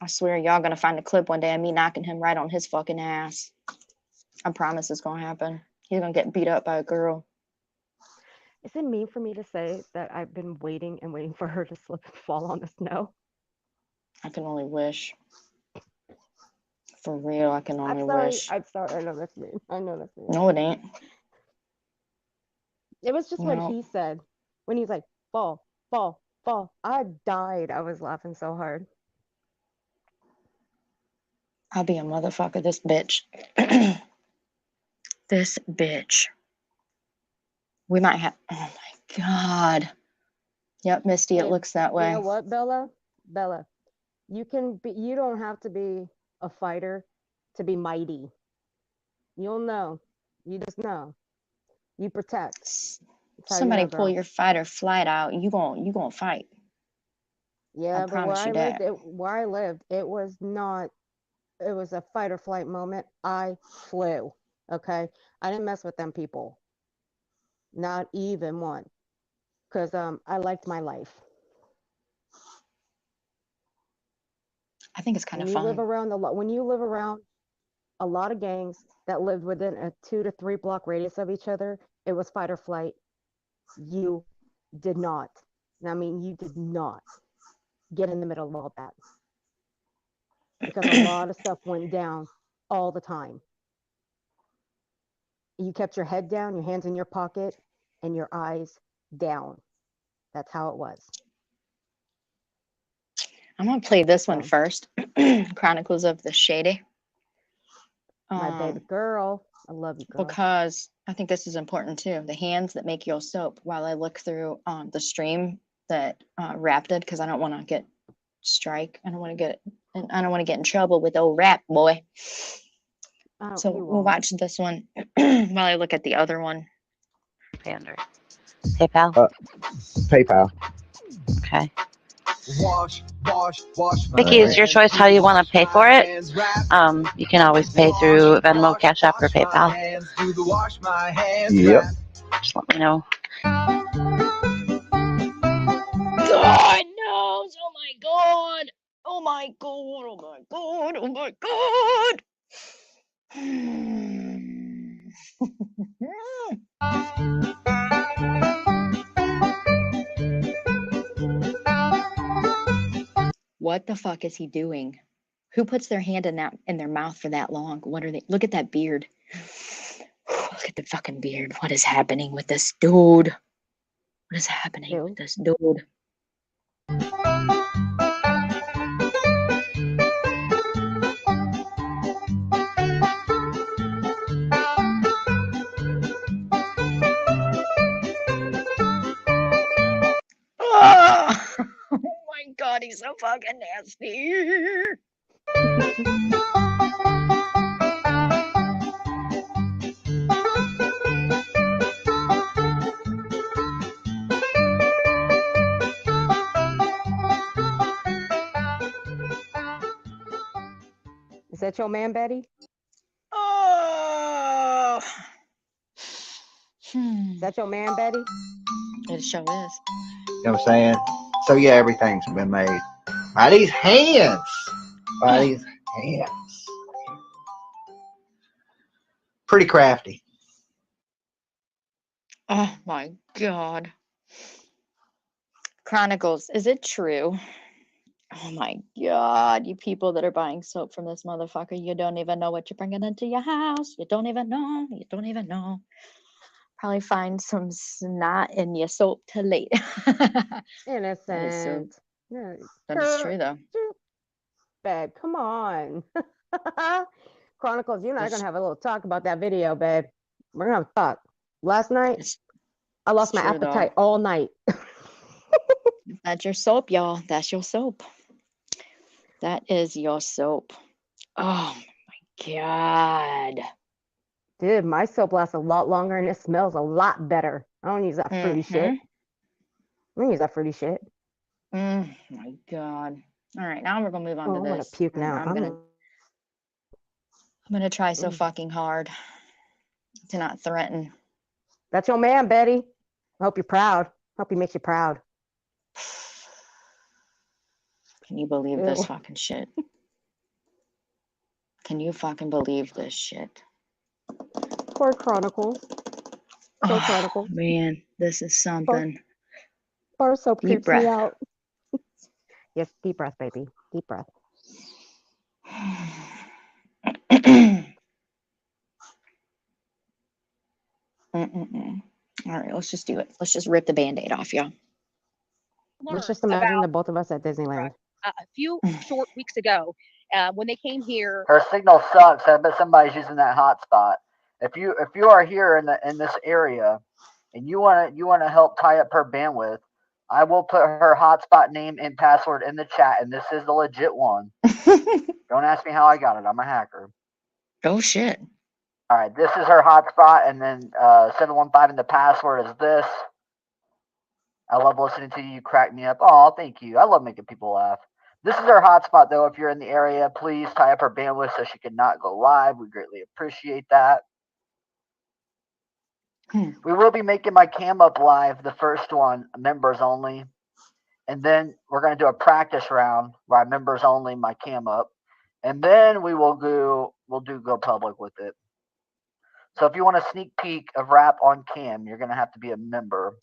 I swear y'all gonna find a clip one day of me knocking him right on his fucking ass. I promise it's gonna happen. He's gonna get beat up by a girl. Is it mean for me to say that I've been waiting and waiting for her to slip and fall on the snow? I can only wish. For real, I can only wish. I'm sorry. I know that's mean. No, it ain't. It was just what he said when he's like, fall, fall, fall. I died. I was laughing so hard. I'll be a motherfucker, this bitch. This bitch. We might have, oh my God. Yep, Misty, it looks that way. You know what, Bella? Bella, you don't have to be a fighter to be mighty. You'll know. You just know. You protect. Somebody pull your fight or flight out, you gonna fight. Yeah, I but where I lived, it was a fight or flight moment. I flew. Okay. I didn't mess with them people. Not even one. Because I liked my life. I think it's kind of fun. When you live around a lot of gangs that lived within a 2 to 3 block radius of each other, it was fight or flight. You did not. You did not get in the middle of all that. Because a lot of stuff went down all the time. You kept your head down, your hands in your pocket, and your eyes down. That's how it was. I'm gonna play this one first. Chronicles of the Shady. My baby girl. I love you, girl. Because I think this is important too. The hands that make your soap. While I look through the stream that Rap did, because I don't want to get strike. I don't want to get in trouble with old Rap boy. So we'll watch this one while I look at the other one. Pander. PayPal? PayPal. Okay. Mickey, it's your choice how you want to pay for it. You can always pay through Venmo, Cash App, or PayPal. Yep. Just let me know. God knows! Oh my God! Oh my God! Oh my God! Oh my God! What the fuck is he doing? Who puts their hand in their mouth for that long? What are they? Look at that beard. Look at the fucking beard. What is happening with this dude? What is happening with this dude? Oh, oh my God, he's so fucking nasty. Is that your man, Betty? Oh. Hmm. Is that your man, Betty? It sure is. You know what I'm saying? So yeah, everything's been made by these hands. By these hands. Pretty crafty. Oh my God. Chronicles, is it true? Oh my God, you people that are buying soap from this motherfucker, you don't even know what you're bringing into your house. You don't even know. You don't even know. Probably find some snot in your soap to late. Innocent. Yeah, That is true, though. Babe, come on. Chronicles, you and I are That's going to have a little talk about that video, babe. We're going to have a talk. Last night, I lost my true, though. appetite all night. That's your soap, y'all. That's your soap. That is your soap. Oh my God. Dude, my soap lasts a lot longer and it smells a lot better. I don't use that fruity shit. I don't use that fruity shit. My God. All right, now we're gonna move on to I want this. to puke now. I'm gonna try so fucking hard to not threaten. That's your man, Betty. I hope you're proud. Hope he makes you proud. Can you believe this Ew. fucking shit? Can you fucking believe this shit? Poor Chronicles. Poor Chronicles. Man, this is something. Bar soap Deep creeps me breath. out. Yes, deep breath, baby. Deep breath. All right, let's just do it. Let's just rip the Band-Aid off, y'all. Let's just imagine the both of us at Disneyland. A few short weeks ago, when they came here. Her signal sucks. I bet somebody's using that hotspot. If you are here in this area, and you wanna help tie up her bandwidth, I will put her hotspot name and password in the chat, and this is the legit one. Don't ask me how I got it. I'm a hacker. Oh shit. All right, this is her hotspot, and then 715, and the password is this. I love listening to you. You crack me up. Oh, thank you. I love making people laugh. This is her hotspot, though. If you're in the area, please tie up her bandwidth so she can not go live. We greatly appreciate that. We will be making my cam up live, the first one, members only. And then we're going to do a practice round where I members only my cam up. And then we'll go public with it. So if you want a sneak peek of rap on cam, you're going to have to be a member.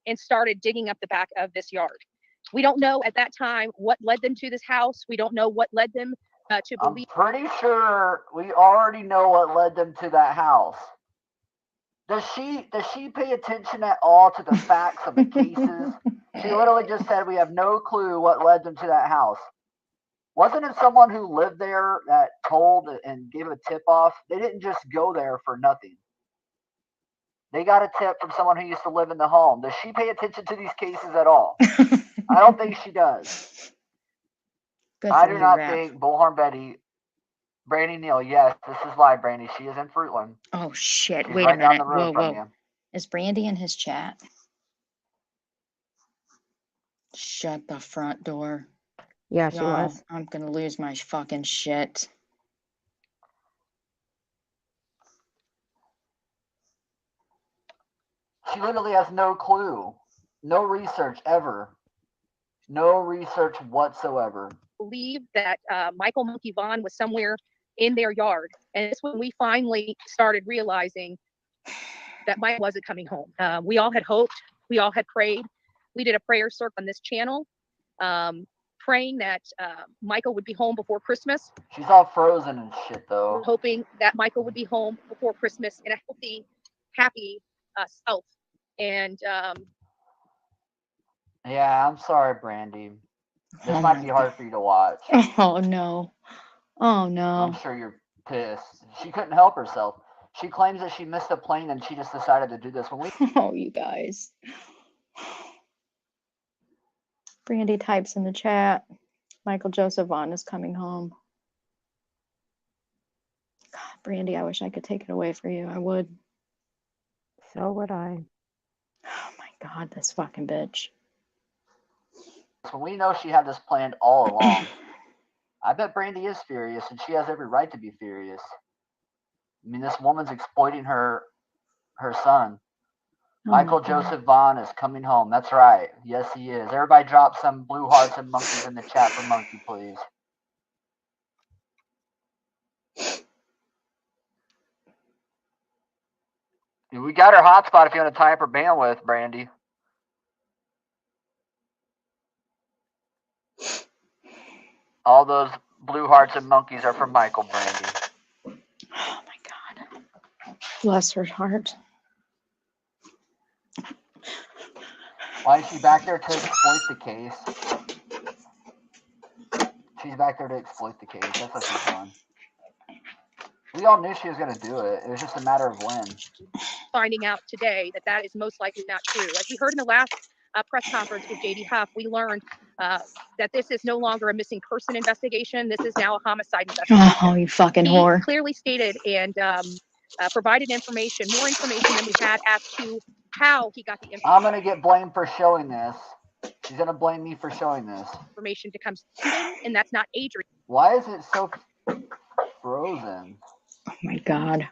And started digging up the back of this yard. We don't know at that time what led them to this house. We don't know what led them to believe. I'm pretty sure we already know what led them to that house. Does she pay attention at all to the facts of the cases? She literally just said we have no clue what led them to that house. Wasn't it someone who lived there that told and gave a tip off? They didn't just go there for nothing. They got a tip from someone who used to live in the home. Does she pay attention to these cases at all? I don't think she does. I do not think Bullhorn Betty, Brandy Neal, yes, this is live, Brandy. She is in Fruitland. Oh shit! She's Wait right a down minute. the road Whoa, from whoa. you. Is Brandy in his chat? Shut the front door. Yeah, she was. I'm gonna lose my fucking shit. She literally has no clue. No research ever. No research whatsoever. Believe that Michael Monkey Vaughn was somewhere in their yard. And it's when we finally started realizing that Mike wasn't coming home. We all had hoped. We all had prayed. We did a prayer circle on this channel, praying that Michael would be home before Christmas. She's all frozen and shit, though. Hoping that Michael would be home before Christmas in a healthy, happy self. And yeah, I'm sorry, Brandy. This might be hard for you to watch. Oh no. Oh no. I'm sure you're pissed. She couldn't help herself. She claims that she missed a plane and she just decided to do this. Oh, you guys. Brandy types in the chat. Michael Joseph Vaughn is coming home. God, Brandy, I wish I could take it away for you. I would. So would I. Oh my God, this fucking bitch. So we know she had this planned all along. I bet Brandy is furious, and she has every right to be furious. I mean, this woman's exploiting her her son. Oh Michael my God. Joseph Vaughn is coming home. That's right. Yes, he is. Everybody drop some blue hearts and monkeys in the chat for Monkey, please. We got her hotspot if you want to tie up her bandwidth, Brandy. All those blue hearts and monkeys are for Michael, Brandy. Oh my God. Bless her heart. Why is she back there to exploit the case? She's back there to exploit the case. That's what she's doing. We all knew she was going to do it. It was just a matter of when. Finding out today that that is most likely not true. As we heard in the last press conference with JD Huff, we learned that this is no longer a missing person investigation. This is now a homicide investigation. Oh, you fucking He whore. clearly stated and provided information, more information than we had as to how he got the I'm going to get blamed for showing this. She's going to blame me for showing this. information to come to him, and that's not Adrian. Why is it so frozen? Oh my God.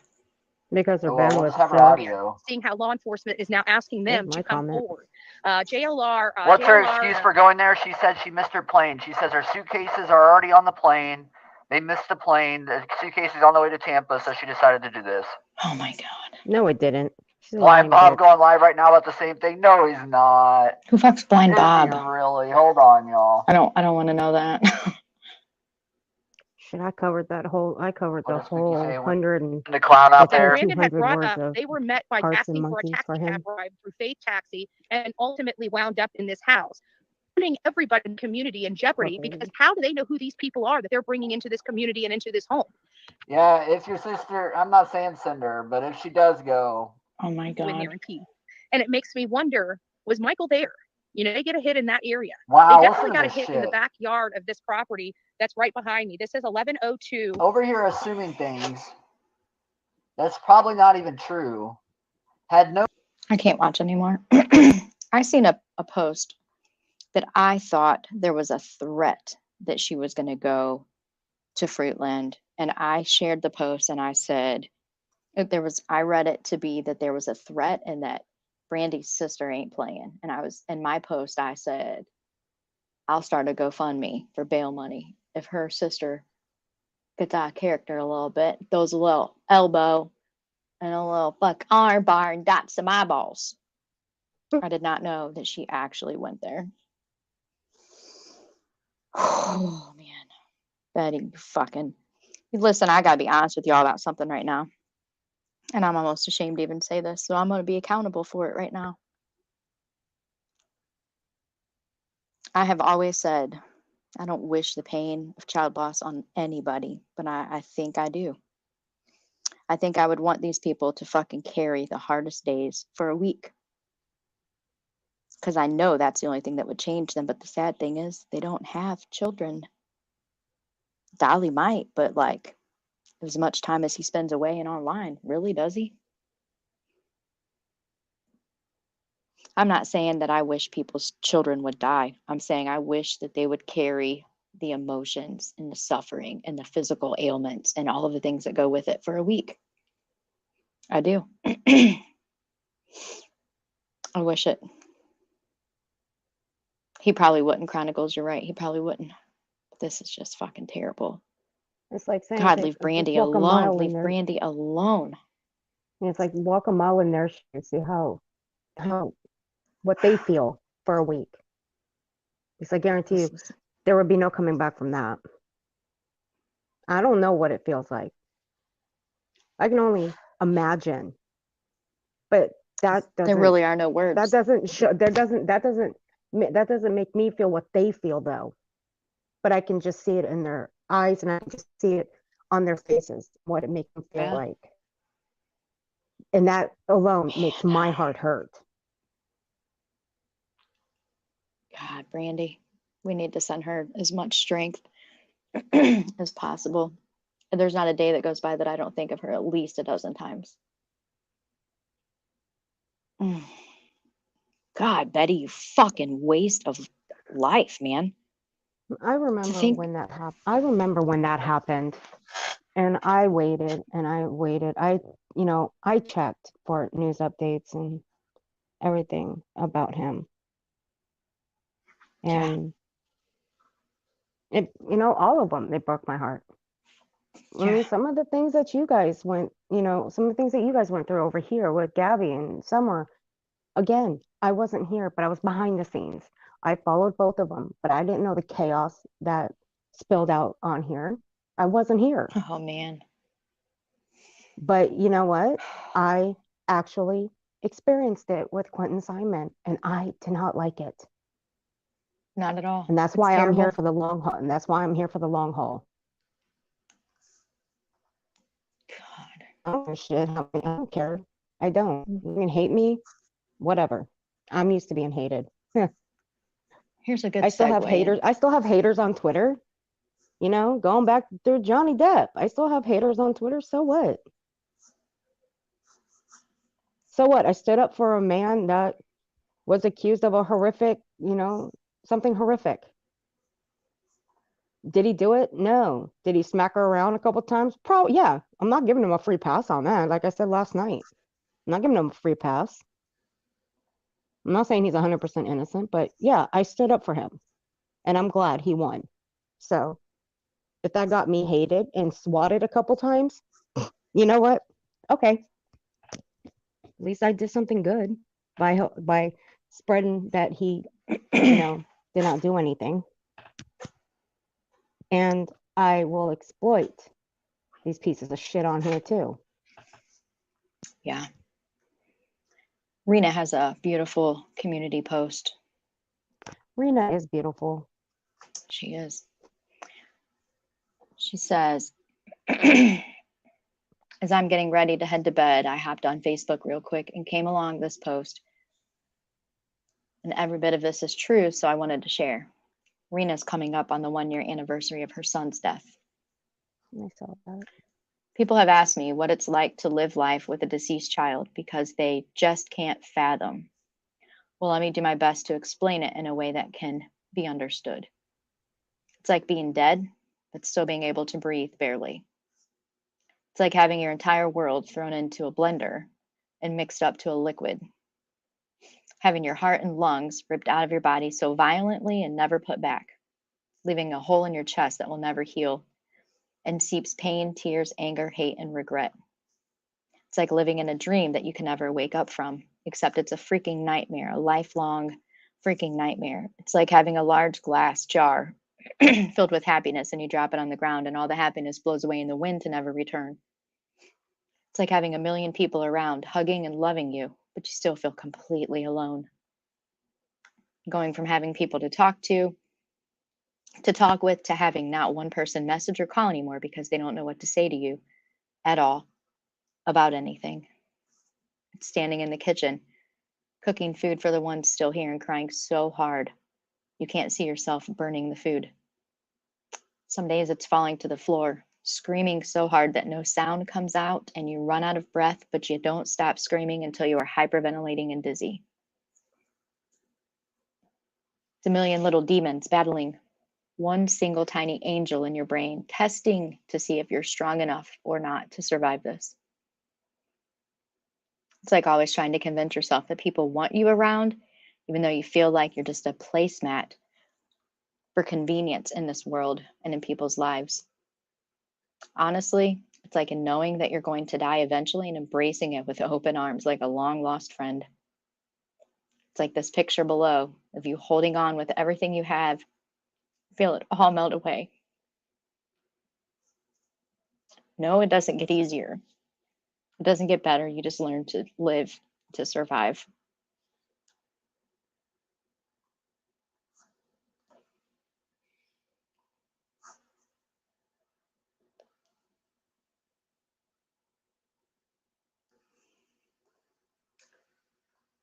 Because her Oh, well, bandwidth let's have her sucks. audio. Seeing how law enforcement is now asking them That's to my come comment. forward. JLR. What's her JLR, excuse for going there? She said she missed her plane. She says her suitcases are already on the plane. They missed the plane. The suitcase is on the way to Tampa, so she decided to do this. Oh my God. No, it didn't. She's a Blind lying Bob bitch. going live right now about the same thing. No, he's not. Who fucks Blind Is Bob? he really? Hold on, y'all. I don't want to know that. Shit, I covered the whole What does Mickey say? 100 and The clown out like there. Brandon had 200 brought words up, of they were met by hearts and asking for a monkeys for taxi cab him. ride through Faith Taxi and ultimately wound up in this house, putting everybody in the community in jeopardy because how do they know who these people are that they're bringing into this community and into this home? Yeah, if your sister, I'm not saying send her, but if she does go. Oh my In God. there and Keith. And it makes me wonder, was Michael there? You know, they get a hit in that area. Wow, They listen definitely got to a this hit in the shit. backyard of this property that's right behind me. This is 1102. Over here assuming things. That's probably not even true. Had no. I can't watch anymore. I seen a post that I thought there was a threat that she was going to go to Fruitland. And I shared the post and I said, I read it to be that there was a threat and that Brandy's sister ain't playing. And in my post, I said, I'll start a GoFundMe for bail money. If her sister gets out of character a little bit, throws a little elbow and a little fuck arm bar and dots some eyeballs. I did not know that she actually went there. Oh, man. Betty, fucking. Listen, I gotta be honest with y'all about something right now. And I'm almost ashamed to even say this, so I'm going to be accountable for it right now. I have always said I don't wish the pain of child loss on anybody, but I think I do. I think I would want these people to fucking carry the hardest days for a week. Because I know that's the only thing that would change them. But the sad thing is they don't have children. Dolly might, but like as much time as he spends away and online, really, does he? I'm not saying that I wish people's children would die. I'm saying I wish that they would carry the emotions and the suffering and the physical ailments and all of the things that go with it for a week. I do. I wish it. He probably wouldn't, Chronicles. You're right. He probably wouldn't. This is just fucking terrible. It's like saying, God, okay, leave Brandy walk a alone. mile in Leave there. Brandy alone. And it's like walk a mile in their shoes and see what they feel for a week. Because I guarantee you, there would be no coming back from that. I don't know what it feels like. I can only imagine. But that doesn't. There really are no words. That doesn't show. That doesn't make me feel what they feel though. But I can just see it in their eyes and I can just see it on their faces, what it makes them feel like. And that alone makes my heart hurt. God, Brandy, we need to send her as much strength as possible. And there's not a day that goes by that I don't think of her at least a dozen times. God, Betty, you fucking waste of life, man. I remember when that happened. And I waited and I waited. you know, I checked for news updates and everything about him. And it, you know, all of them, they broke my heart. I mean, some of the things that you guys went, you know, some of the things that you guys went through over here with Gabby and Summer, again, I wasn't here, but I was behind the scenes. I followed both of them, but I didn't know the chaos that spilled out on here. I wasn't here. Oh, man. But you know what? I actually experienced it with Quentin Simon, and I did not like it. Not at all. And that's It's why I'm here terrible. for the long haul. And that's why I'm here for the long haul. God. I don't give a shit. I don't care. I don't. You can hate me, whatever. I'm used to being hated. Here's a good I still have segue haters. in. I still have haters on Twitter. You know, going back through Johnny Depp, I still have haters on Twitter. So what? So what? I stood up for a man that was accused of a horrific, you know, something horrific. Did he do it? No. Did he smack her around a couple times? Probably, yeah. I'm not giving him a free pass on that. Like I said last night, I'm not giving him a free pass. I'm not saying he's 100% innocent, but yeah, I stood up for him, and I'm glad he won. So if that got me hated and swatted a couple times, you know what? Okay, at least I did something good by spreading that he, you know, did not do anything. And I will exploit these pieces of shit on here too. Yeah. Rena has a beautiful community post. Rena is beautiful. She is. She says, as I'm getting ready to head to bed, I hopped on Facebook real quick and came along this post. And every bit of this is true, so I wanted to share. Rena's coming up on the 1-year anniversary of her son's death. I saw that. People have asked me what it's like to live life with a deceased child because they just can't fathom. Well, let me do my best to explain it in a way that can be understood. It's like being dead, but still being able to breathe barely. It's like having your entire world thrown into a blender and mixed up to a liquid. Having your heart and lungs ripped out of your body so violently and never put back, leaving a hole in your chest that will never heal and seeps pain, tears, anger, hate, and regret. It's like living in a dream that you can never wake up from, except it's a freaking nightmare, a lifelong freaking nightmare. It's like having a large glass jar filled with happiness and you drop it on the ground and all the happiness blows away in the wind to never return. It's like having a million people around hugging and loving you, but you still feel completely alone. Going from having people to talk with, to having not one person message or call anymore because they don't know what to say to you at all about anything. It's standing in the kitchen, cooking food for the ones still here and crying so hard you can't see yourself burning the food. Some days it's falling to the floor, screaming so hard that no sound comes out and you run out of breath, but you don't stop screaming until you are hyperventilating and dizzy. It's a million little demons battling one single tiny angel in your brain, testing to see if you're strong enough or not to survive this. It's like always trying to convince yourself that people want you around, even though you feel like you're just a placemat for convenience in this world and in people's lives. Honestly, it's like in knowing that you're going to die eventually and embracing it with open arms like a long lost friend. It's like this picture below of you holding on with everything you have. Feel it all melt away. No, it doesn't get easier. It doesn't get better. You just learn to live, to survive.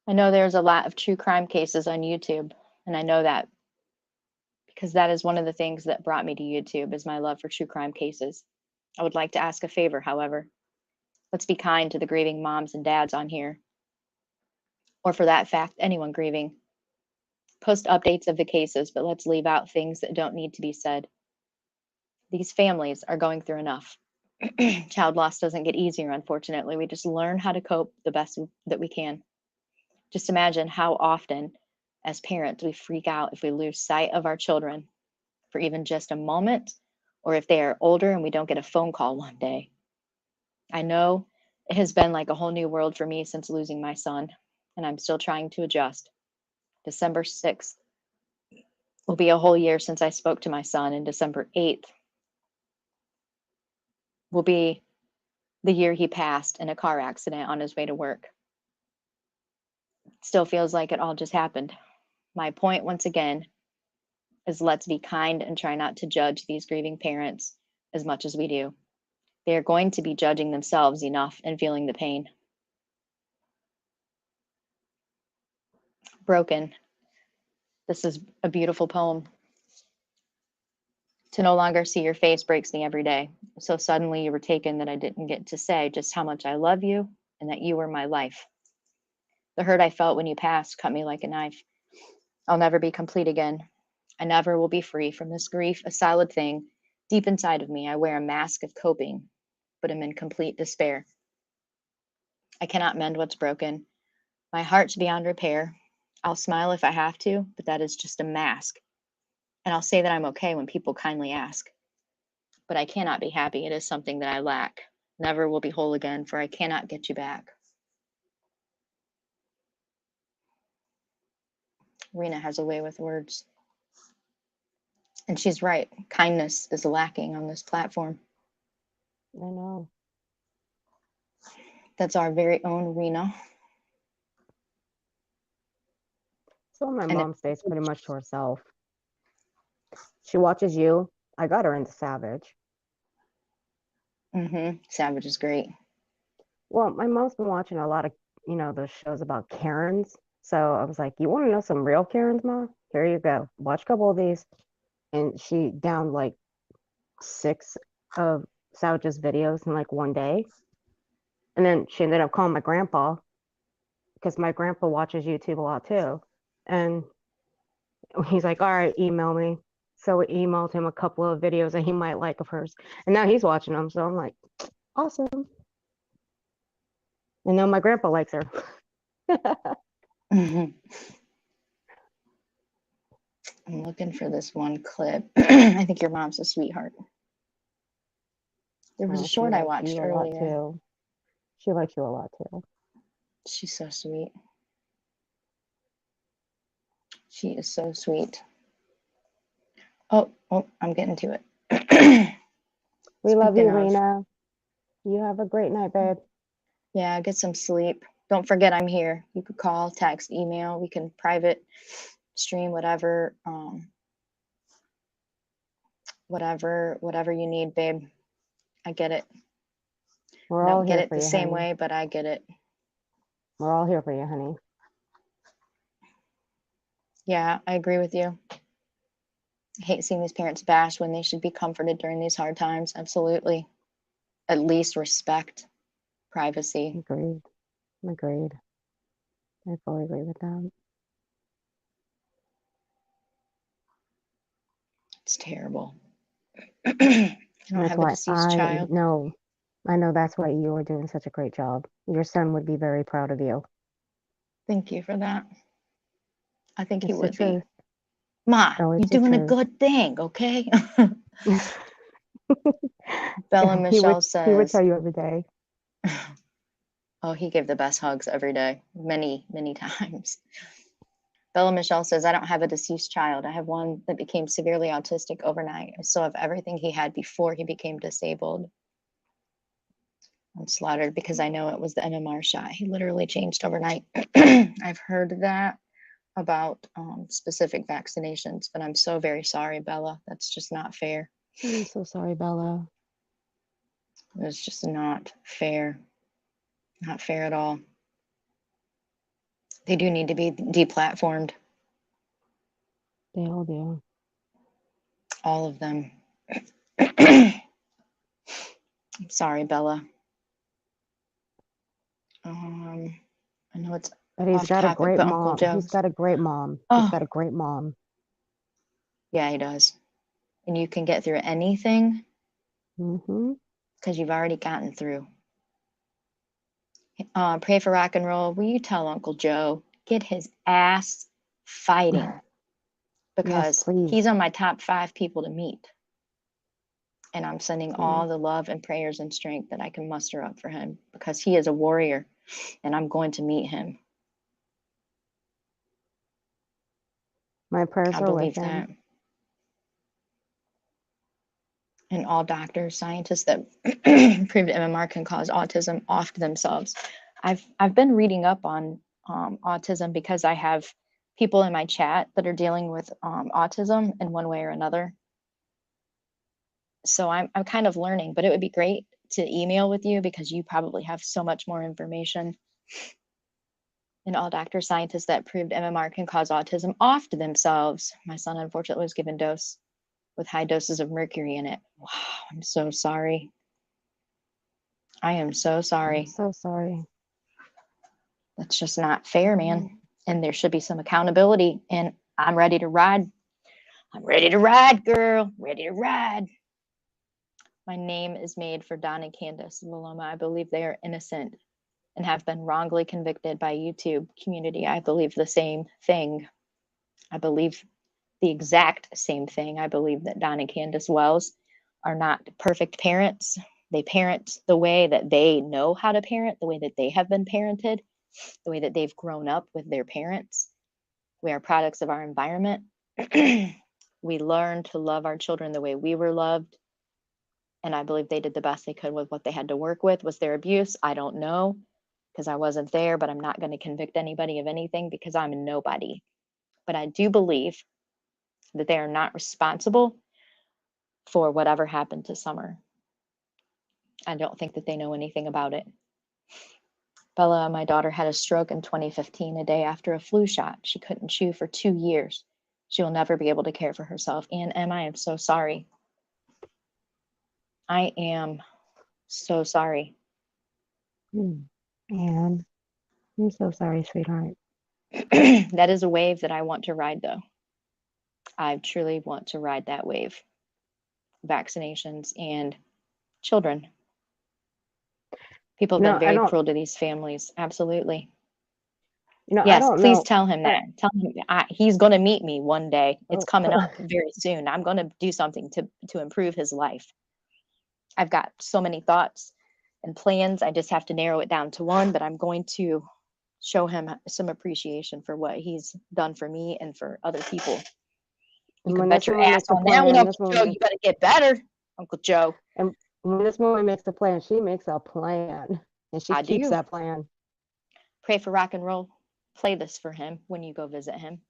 I know there's a lot of true crime cases on YouTube, and I know that because that is one of the things that brought me to YouTube is my love for true crime cases. I would like to ask a favor, however. Let's be kind to the grieving moms and dads on here, or for that fact, anyone grieving. Post updates of the cases, but let's leave out things that don't need to be said. These families are going through enough. Child loss doesn't get easier, unfortunately. We just learn how to cope the best that we can. Just imagine how often, as parents, we freak out if we lose sight of our children for even just a moment, or if they are older and we don't get a phone call one day. I know it has been like a whole new world for me since losing my son, and I'm still trying to adjust. December 6th will be a whole year since I spoke to my son, and December 8th will be the year he passed in a car accident on his way to work. Still feels like it all just happened. My point, once again, is let's be kind and try not to judge these grieving parents as much as we do. They are going to be judging themselves enough and feeling the pain. Broken. This is a beautiful poem. To no longer see your face breaks me every day. So suddenly you were taken that I didn't get to say just how much I love you and that you were my life. The hurt I felt when you passed cut me like a knife. I'll never be complete again. I never will be free from this grief, a solid thing. Deep inside of me, I wear a mask of coping, but am in complete despair. I cannot mend what's broken. My heart's beyond repair. I'll smile if I have to, but that is just a mask. And I'll say that I'm okay when people kindly ask. But I cannot be happy. It is something that I lack. Never will be whole again, for I cannot get you back. Rena has a way with words. And she's right. Kindness is lacking on this platform. I know. That's our very own Rena. So my mom stays pretty much to herself. She watches you. I got her into Savage. Savage is great. Well, my mom's been watching a lot of, those shows about Karens. So I was like, you want to know some real Karens, Ma? Here you go. Watch a couple of these. And she downed like 6 of Savage's videos in like one day. And then she ended up calling my grandpa because my grandpa watches YouTube a lot too. And he's like, all right, email me. So we emailed him a couple of videos that he might like of hers. And now he's watching them. So I'm like, awesome. And now my grandpa likes her. I'm looking for this one clip. I think your mom's a sweetheart. There was a short I watched earlier. She likes you a lot too. She's so sweet. She is so sweet. Oh, I'm getting to it. We love you, Rena. You have a great night, babe. Yeah, get some sleep. Don't forget I'm here. You could call, text, email. We can private stream, whatever you need, babe. I get it. We're all don't get here it for the you, same honey. way, but I get it. We're all here for you, honey. Yeah, I agree with you. I hate seeing these parents bashed when they should be comforted during these hard times. Absolutely. At least respect privacy. Agreed. I fully agree with that. It's terrible. I don't have a deceased child. No, I know that's why you are doing such a great job. Your son would be very proud of you. Thank you for that. I think he It's would the be. truth. Ma, Oh, you're it's the doing a truth. good thing, okay? Bella Michelle He would says, tell you every day. oh, he gave the best hugs every day, many, many times. Bella Michelle says, I don't have a deceased child. I have one that became severely autistic overnight. I still have everything he had before he became disabled. I'm slaughtered because I know it was the MMR shot. He literally changed overnight. I've heard that about specific vaccinations, but I'm so very sorry, Bella. That's just not fair. I'm so sorry, Bella. It's just not fair. Not fair at all. They do need to be deplatformed. They all do. All of them. I'm sorry, Bella. I know it's But he's off got a topic, great but Uncle mom. Joe. He's got a great mom. Oh. He's got a great mom. Yeah, he does. And you can get through anything. Mm-hmm. because you've already gotten through. Pray for rock and roll. Will you tell Uncle Joe, get his ass fighting, because he's on my top 5 people to meet. And I'm sending all the love and prayers and strength that I can muster up for him, because he is a warrior and I'm going to meet him. My prayers I are with believe that. him. And all doctors, scientists that prove that MMR can cause autism off themselves. I've been reading up on autism because I have people in my chat that are dealing with autism in one way or another. So I'm kind of learning, but it would be great to email with you because you probably have so much more information. And all doctors, scientists that proved MMR can cause autism off to themselves. My son, unfortunately, was given dose with high doses of mercury in it. Wow, I'm so sorry. I am so sorry. I'm so sorry. That's just not fair, man. And there should be some accountability. And I'm ready to ride. I'm ready to ride, girl. Ready to ride. My name is made for Don and Candace Vilomah. I believe they are innocent and have been wrongly convicted by YouTube community. I believe the same thing. I believe the exact same thing. I believe that Don and Candace Wells are not perfect parents. They parent the way that they know how to parent, the way that they have been parented, the way that they've grown up with their parents. We are products of our environment. We learn to love our children the way we were loved. And I believe they did the best they could with what they had to work with. Was there abuse? I don't know, because I wasn't there, but I'm not going to convict anybody of anything because I'm a nobody. But I do believe that they are not responsible for whatever happened to Summer. I don't think that they know anything about it. Bella, my daughter, had a stroke in 2015, a day after a flu shot. She couldn't chew for 2 years. She will never be able to care for herself. And Em, I am so sorry. I am so sorry. And I'm so sorry, sweetheart. That is a wave that I want to ride, though. I truly want to ride that wave. Vaccinations and children. People have been very cruel to these families. Absolutely. Yes, please tell him that. Tell him he's going to meet me one day. It's coming up very soon. I'm going to do something to improve his life. I've got so many thoughts and plans. I just have to narrow it down to one, but I'm going to show him some appreciation for what he's done for me and for other people. You can bet your ass on that one, Uncle Joe. You better get better, Uncle Joe. And when this woman makes a plan, she makes a plan. And she keeps that plan. Pray for rock and roll. Play this for him when you go visit him.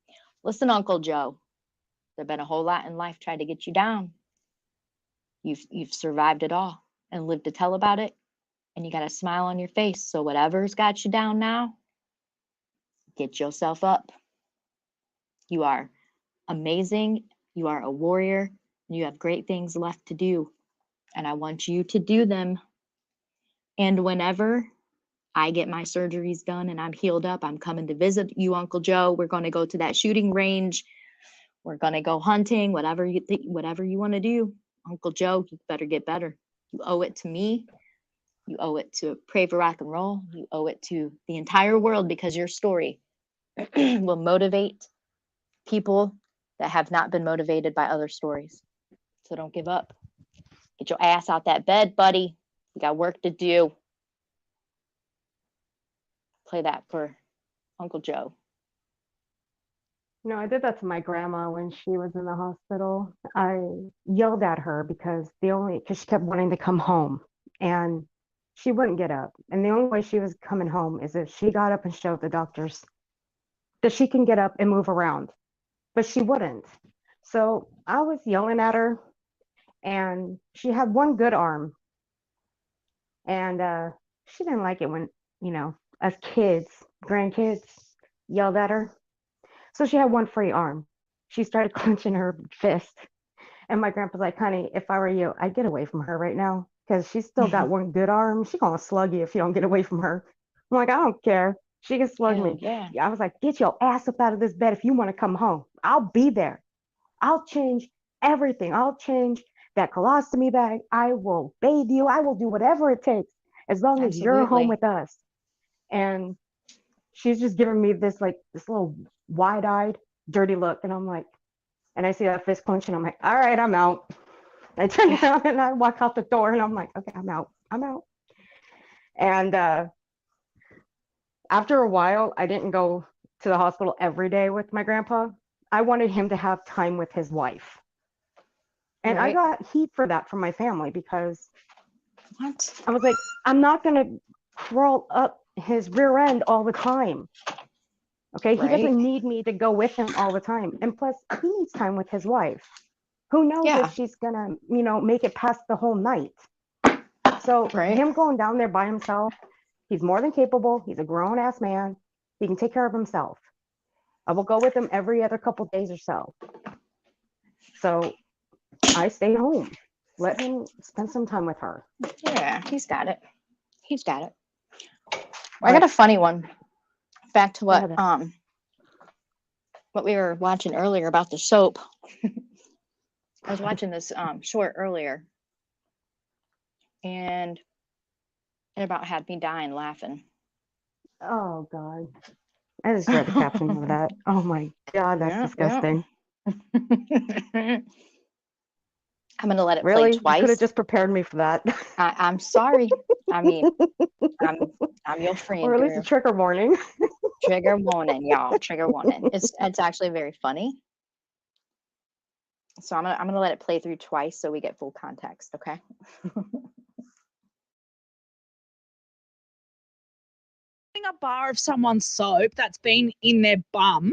Listen, Uncle Joe, there's been a whole lot in life tried to get you down. You've survived it all and lived to tell about it. And you got a smile on your face. So whatever's got you down now, get yourself up. You are amazing. You are a warrior. You have great things left to do. And I want you to do them. And whenever I get my surgeries done and I'm healed up, I'm coming to visit you, Uncle Joe. We're going to go to that shooting range. We're going to go hunting, whatever you want to do. Uncle Joe, you better get better. You owe it to me. You owe it to Pray for Rock and Roll. You owe it to the entire world, because your story will motivate people that have not been motivated by other stories. So don't give up. Get your ass out that bed, buddy. You got work to do. Play that for Uncle Joe. You know, I did that to my grandma when she was in the hospital. I yelled at her because she kept wanting to come home and she wouldn't get up. And the only way she was coming home is if she got up and showed the doctors that she can get up and move around, but she wouldn't. So I was yelling at her, and she had one good arm, and she didn't like it when, as kids, grandkids yelled at her. So she had one free arm. She started clenching her fist. And my grandpa's like, honey, if I were you, I'd get away from her right now, because she's still got one good arm. She's going to slug you if you don't get away from her. I'm like, I don't care. She can slug me. Yeah. I was like, get your ass up out of this bed if you want to come home. I'll be there. I'll change everything. I'll change that colostomy bag. I will bathe you. I will do whatever it takes as long as you're home Absolutely. with us. And she's just giving me this little wide-eyed, dirty look. And I'm like, and I see that fist clench and I'm like, all right, I'm out. I turn around and I walk out the door and I'm like, okay, I'm out. And after a while, I didn't go to the hospital every day with my grandpa. I wanted him to have time with his wife. And I Right. got heat for that from my family because What? I was like, I'm not going to crawl up his rear end all the time. Okay, he Right. doesn't need me to go with him all the time. And plus, he needs time with his wife. Who knows Yeah. if she's going to, make it past the whole night. So Right. him going down there by himself, he's more than capable. He's a grown-ass man. He can take care of himself. I will go with him every other couple days or so. So I stayed home. Let him spend some time with her. Yeah, he's got it. I got a funny one. Back to what we were watching earlier about the soap. I was watching this short earlier, and it about had me dying laughing. Oh God. I just read the caption of that. Oh my God, that's disgusting. I'm gonna let it Really? play twice. You could have just prepared me for that. I'm sorry. I mean, I'm your friend. Or at least a trigger warning. Trigger warning, y'all. Trigger warning. It's actually very funny. So I'm gonna let it play through twice so we get full context. Okay. A bar of someone's soap that's been in their bum.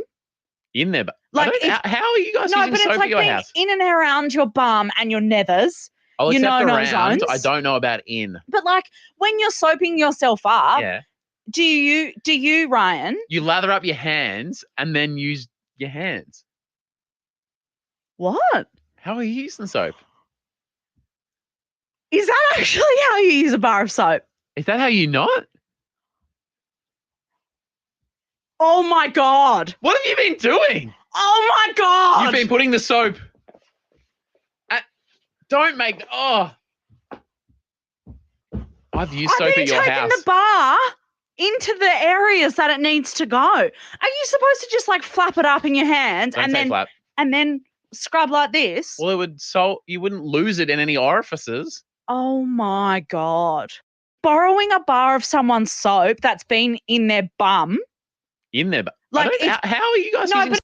In there, but Like how are you guys no, using but soap it's at like your being house? in and around your bum and your nethers. I'll you accept know, around. zones. I don't know about in. But like when you're soaping yourself up, Yeah. do you, Ryan? You lather up your hands and then use your hands. What? How are you using soap? Is that actually how you use a bar of soap? Is that how you not? Oh my God. What have you been doing? Oh my God. You've been putting the soap. Don't make. Oh. I've used soap at your taking house. the bar into the areas that it needs to go. Are you supposed to just like flap it up in your hands Don't say flap. and then scrub like this? Well, you wouldn't lose it in any orifices. Oh my God. Borrowing a bar of someone's soap that's been in their bum. In there, Like how are you guys using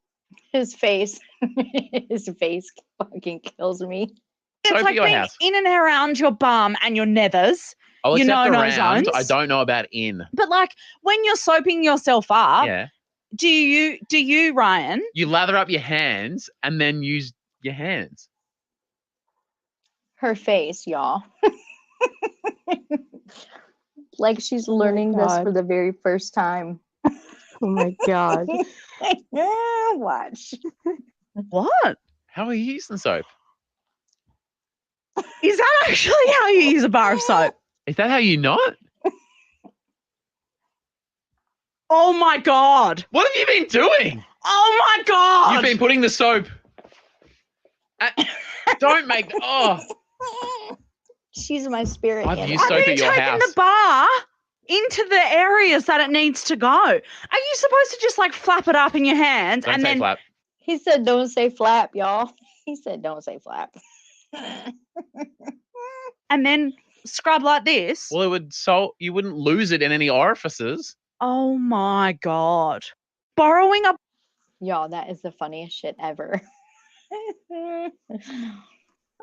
his face fucking kills me. It's like being in and around your bum and your nethers. I'll you accept know, around. zones. I don't know about in. But like when you're soaping yourself up, Yeah. do you, Ryan? You lather up your hands and then use your hands. Her face, y'all. Like she's learning this for the very first time. Oh my God. Watch. What? How are you using soap? Is that actually how you use a bar of soap? Is that how you not? Oh my God. What have you been doing? Oh my God. You've been putting the soap. Don't make. Oh. She's my spirit. I've used soap at your taking house. the bar into the areas that it needs to go. Are you supposed to just like flap it up in your hands Don't and say then flap. He said, "Don't say flap, y'all." He said, "Don't say flap." and then scrub like this? Well, you wouldn't lose it in any orifices. Oh my God. Borrowing a Y'all, that is the funniest shit ever.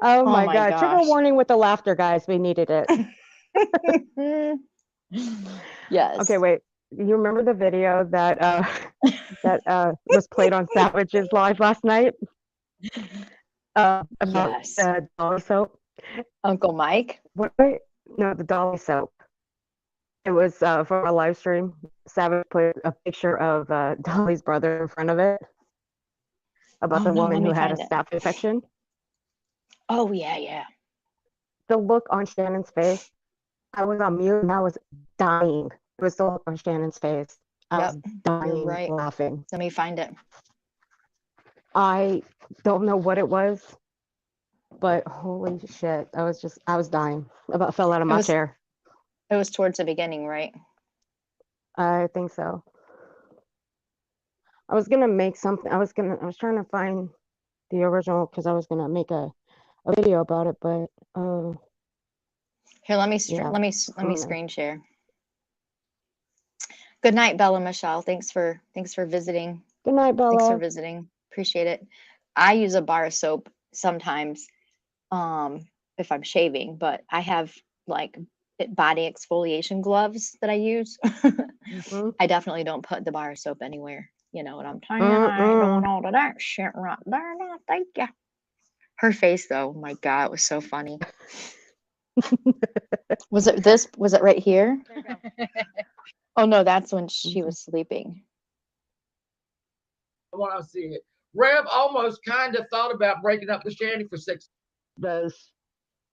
Oh my God. Trigger gosh. warning with the laughter, guys. We needed it. Yes. Okay, wait. You remember the video that was played on Savage's Live last night? About Dolly soap? Uncle Mike? No, the Dolly soap. It was for a live stream. Savage put a picture of Dolly's brother in front of it about the woman who had a staph infection. Oh, yeah. The look on Shannon's face. I was on mute and I was dying. It was the look on Shannon's face. I was dying laughing. Let me find it. I don't know what it was, But holy shit, I was dying. About fell out of It my was chair. it was towards the beginning, right? I think so. I was gonna make something. I was trying to find the original because I was gonna make a video about it, but Here, let me yeah, let me I'm gonna. screen share. Good night, Bella Michelle. Thanks for visiting. Good night, Thanks for Bella. visiting. Appreciate it. I use a bar of soap sometimes if I'm shaving, but I have like body exfoliation gloves that I use. Mhm. I definitely don't put the bar of soap anywhere. You know what I'm saying? I ain't doing Mm-mm. all of that shit right there. No, thank you. Her face though, my God, it was so funny. Was it right here? Oh no, that's when she was sleeping. When I see it, Rev almost kind of thought about breaking up with Shandy for 6. Does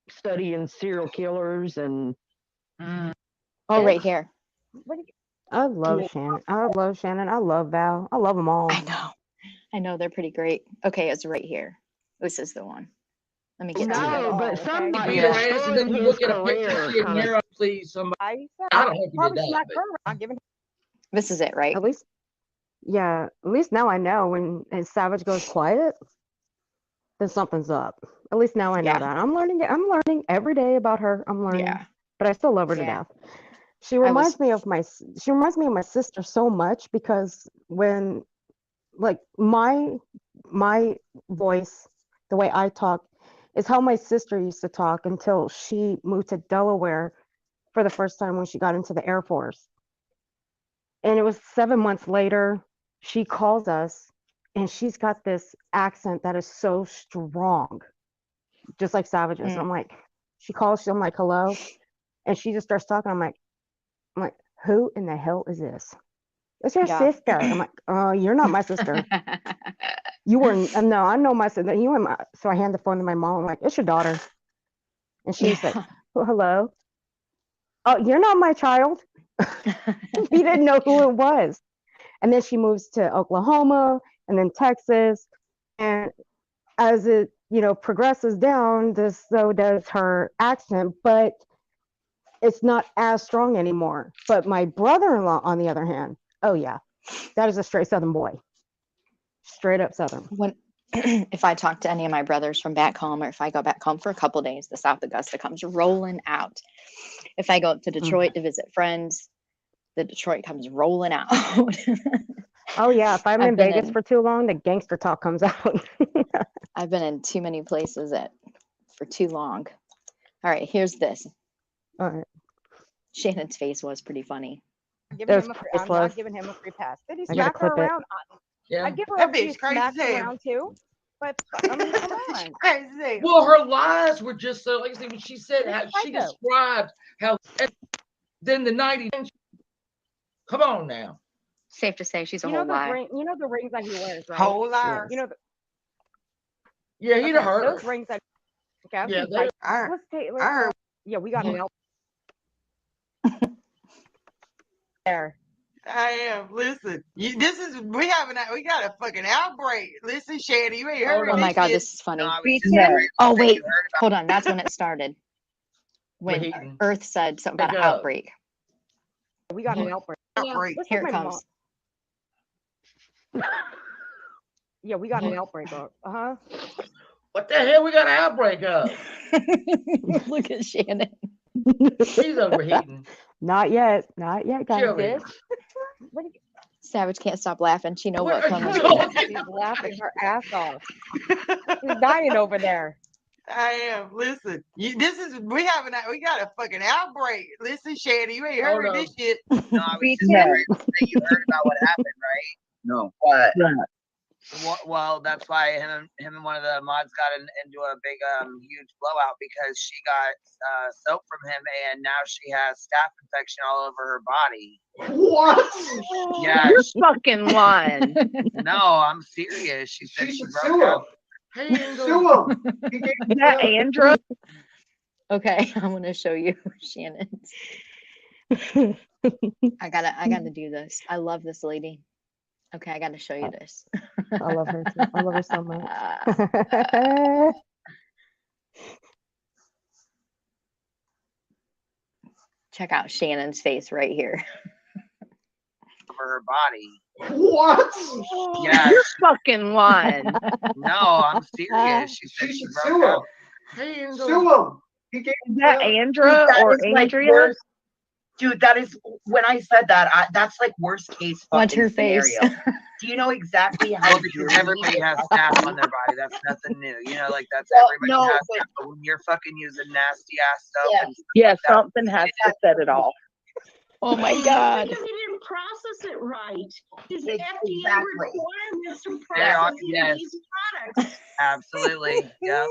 studying serial killers and Oh, right here. I love Shannon. I love Shannon. I love Val. I love them all. I know they're pretty great. Okay, it's right here. This is the one. Let me get to no, it. but somebody Beat her ass and then you look at a picture career shit kinda- narrow, please somebody. I don't hope you did that. But This is it, right? At least, yeah. At least now I know when Savage goes quiet, then something's up. At least now I know Yeah. that. I'm learning. I'm learning every day about her. I'm learning. Yeah. But I still love her to Yeah. death. She reminds me of my sister so much because when like my voice, the way I talk is how my sister used to talk until she moved to Delaware for the first time when she got into the Air Force. And it was 7 months later, she calls us and she's got this accent that is so strong, just like Savage's. And I'm like, she calls, I'm like, hello. And she just starts talking. I'm like, who in the hell is this? It's your Yeah. sister. I'm like, oh, you're not my sister. You were, no, I know my sister. You were my, so I hand the phone to my mom. I'm like, it's your daughter. And she's like, oh, hello. Oh, you're not my child. We didn't know who it was. And then she moves to Oklahoma and then Texas. And as it, progresses down, so does her accent, but it's not as strong anymore. But my brother-in-law, on the other hand, oh yeah, that is a straight Southern boy. Straight up Southern. When if I talk to any of my brothers from back home, or if I go back home for a couple days, the South Augusta comes rolling out. If I go up to Detroit to visit friends, the Detroit comes rolling out. Oh yeah, if I'm I've in been Vegas for too long, the gangster talk comes out. I've been in too many places for too long. All right, here's this. All right. Shannon's face was pretty funny. I'm not giving him a free pass. Did he I gotta smack her clip it. around? Yeah. I'd give her That a bitch few crazy smacks as hell. around too. But I mean, come on. Crazy. Well, her lies were just so, like I said, when she said how she psycho. described how then the 90s. Come on now. Safe to say she's a You whole know the lie. ring. You know the rings that he wears, right? Whole liar. You know. Yeah, he'd have hurt those her. rings that. Okay, Yeah, they. let's take. Let's, yeah, we got an L. There. I am. Listen, we got a fucking outbreak. Listen, Shanny, you ain't heard Oh my God, shit. this is funny. No, Oh wait, hold on. That's when it started. When Heaton. Earth said something about an outbreak. We got an outbreak. Let's Here take it my comes. Yeah, we got an outbreak. What the hell we got an outbreak of? Look at Shannon. She's overheating. Not yet, guys. Chilly. Savage can't stop laughing. She know what are coming. you talking? She's laughing her ass off. She's dying over there. I am. Listen, we got a fucking outbreak. Listen, Shanny, you ain't heard this shit. No, I was just saying that you heard about what happened, right? No. What? Well, that's why him and one of the mods got into a big, huge blowout because she got soap from him, and now she has staph infection all over her body. What? Yeah, You're fucking lying. No, I'm serious. She said she broke Sue out. him. Is that Andrew? Okay, I'm gonna show you Shannon's. I gotta do this. I love this lady. Okay, I gotta show you this. I love her too. I love her so much. Check out Shannon's face right here. Over her body. What? Yes. You're fucking lying. No, I'm serious. She said she broke Sue him. up. Hey, Angel. Sue him. He gave Is that Andra Dude, that or is, like, Andrea? worst. Dude, that is when I said that. That's like worst case Watch fucking her face. scenario. Do you know exactly how? Because everybody has snap on their body. That's nothing new. You know, like that's everybody no, has but- snap. But when you're fucking using nasty ass stuff, and stuff Yeah, like that, something has to set it off. Oh my God. Because he didn't process it right. His Exactly. FDA requirements to They are- process yes. these products. absolutely, yep.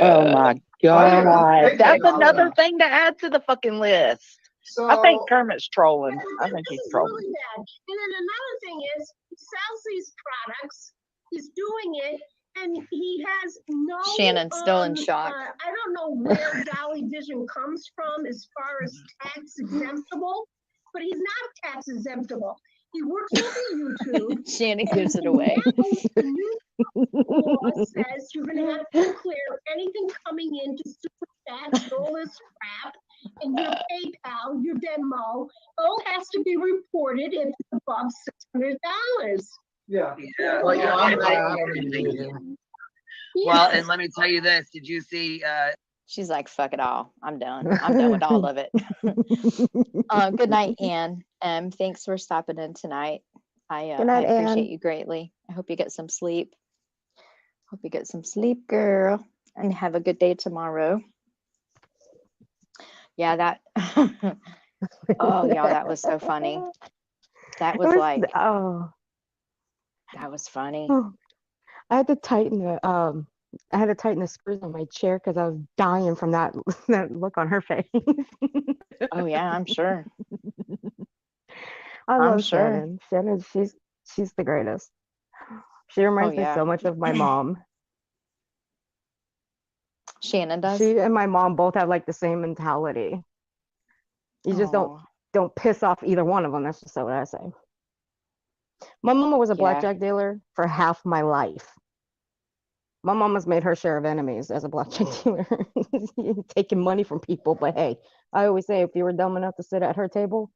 Oh my yeah. God. That's Yeah. another thing to add to the fucking list. So I think Kermit's trolling. I think This he's is trolling. really bad. And then another thing is, he sells these products, he's doing it, and he has no. Shannon's still in shock. I don't know where Dolly Vision comes from as far as tax exemptable, but he's not tax exemptable. He works over YouTube. Shannon gives it away. The new law says you're going to have to clear anything coming into super chats and all this crap, and your PayPal, your Venmo, all has to be reported if it's above $600. yeah. Yeah. Well, yeah, I'm yeah. not Well, and let me tell you this. Did you see? She's like, fuck it all. I'm done. I'm done with all of it. Good night, Ann. Thanks for stopping in tonight. I Good night, appreciate Ann. you greatly. I hope you get some sleep. Hope you get some sleep, girl. And have a good day tomorrow. Yeah, that. Oh, y'all, that was so funny. That was like, oh, that was funny. oh. I had to tighten the screws on my chair because I was dying from that look on her face. Oh yeah, I'm sure. I I'm love sure. Shannon. Shannon, she's the greatest. She reminds me yeah. so much of my mom. Shannon does. She and my mom both have like the same mentality. You just don't piss off either one of them. That's just what I say. My mama was a blackjack dealer for half my life. My mama's made her share of enemies as a blackjack dealer, taking money from people. But hey, I always say if you were dumb enough to sit at her table,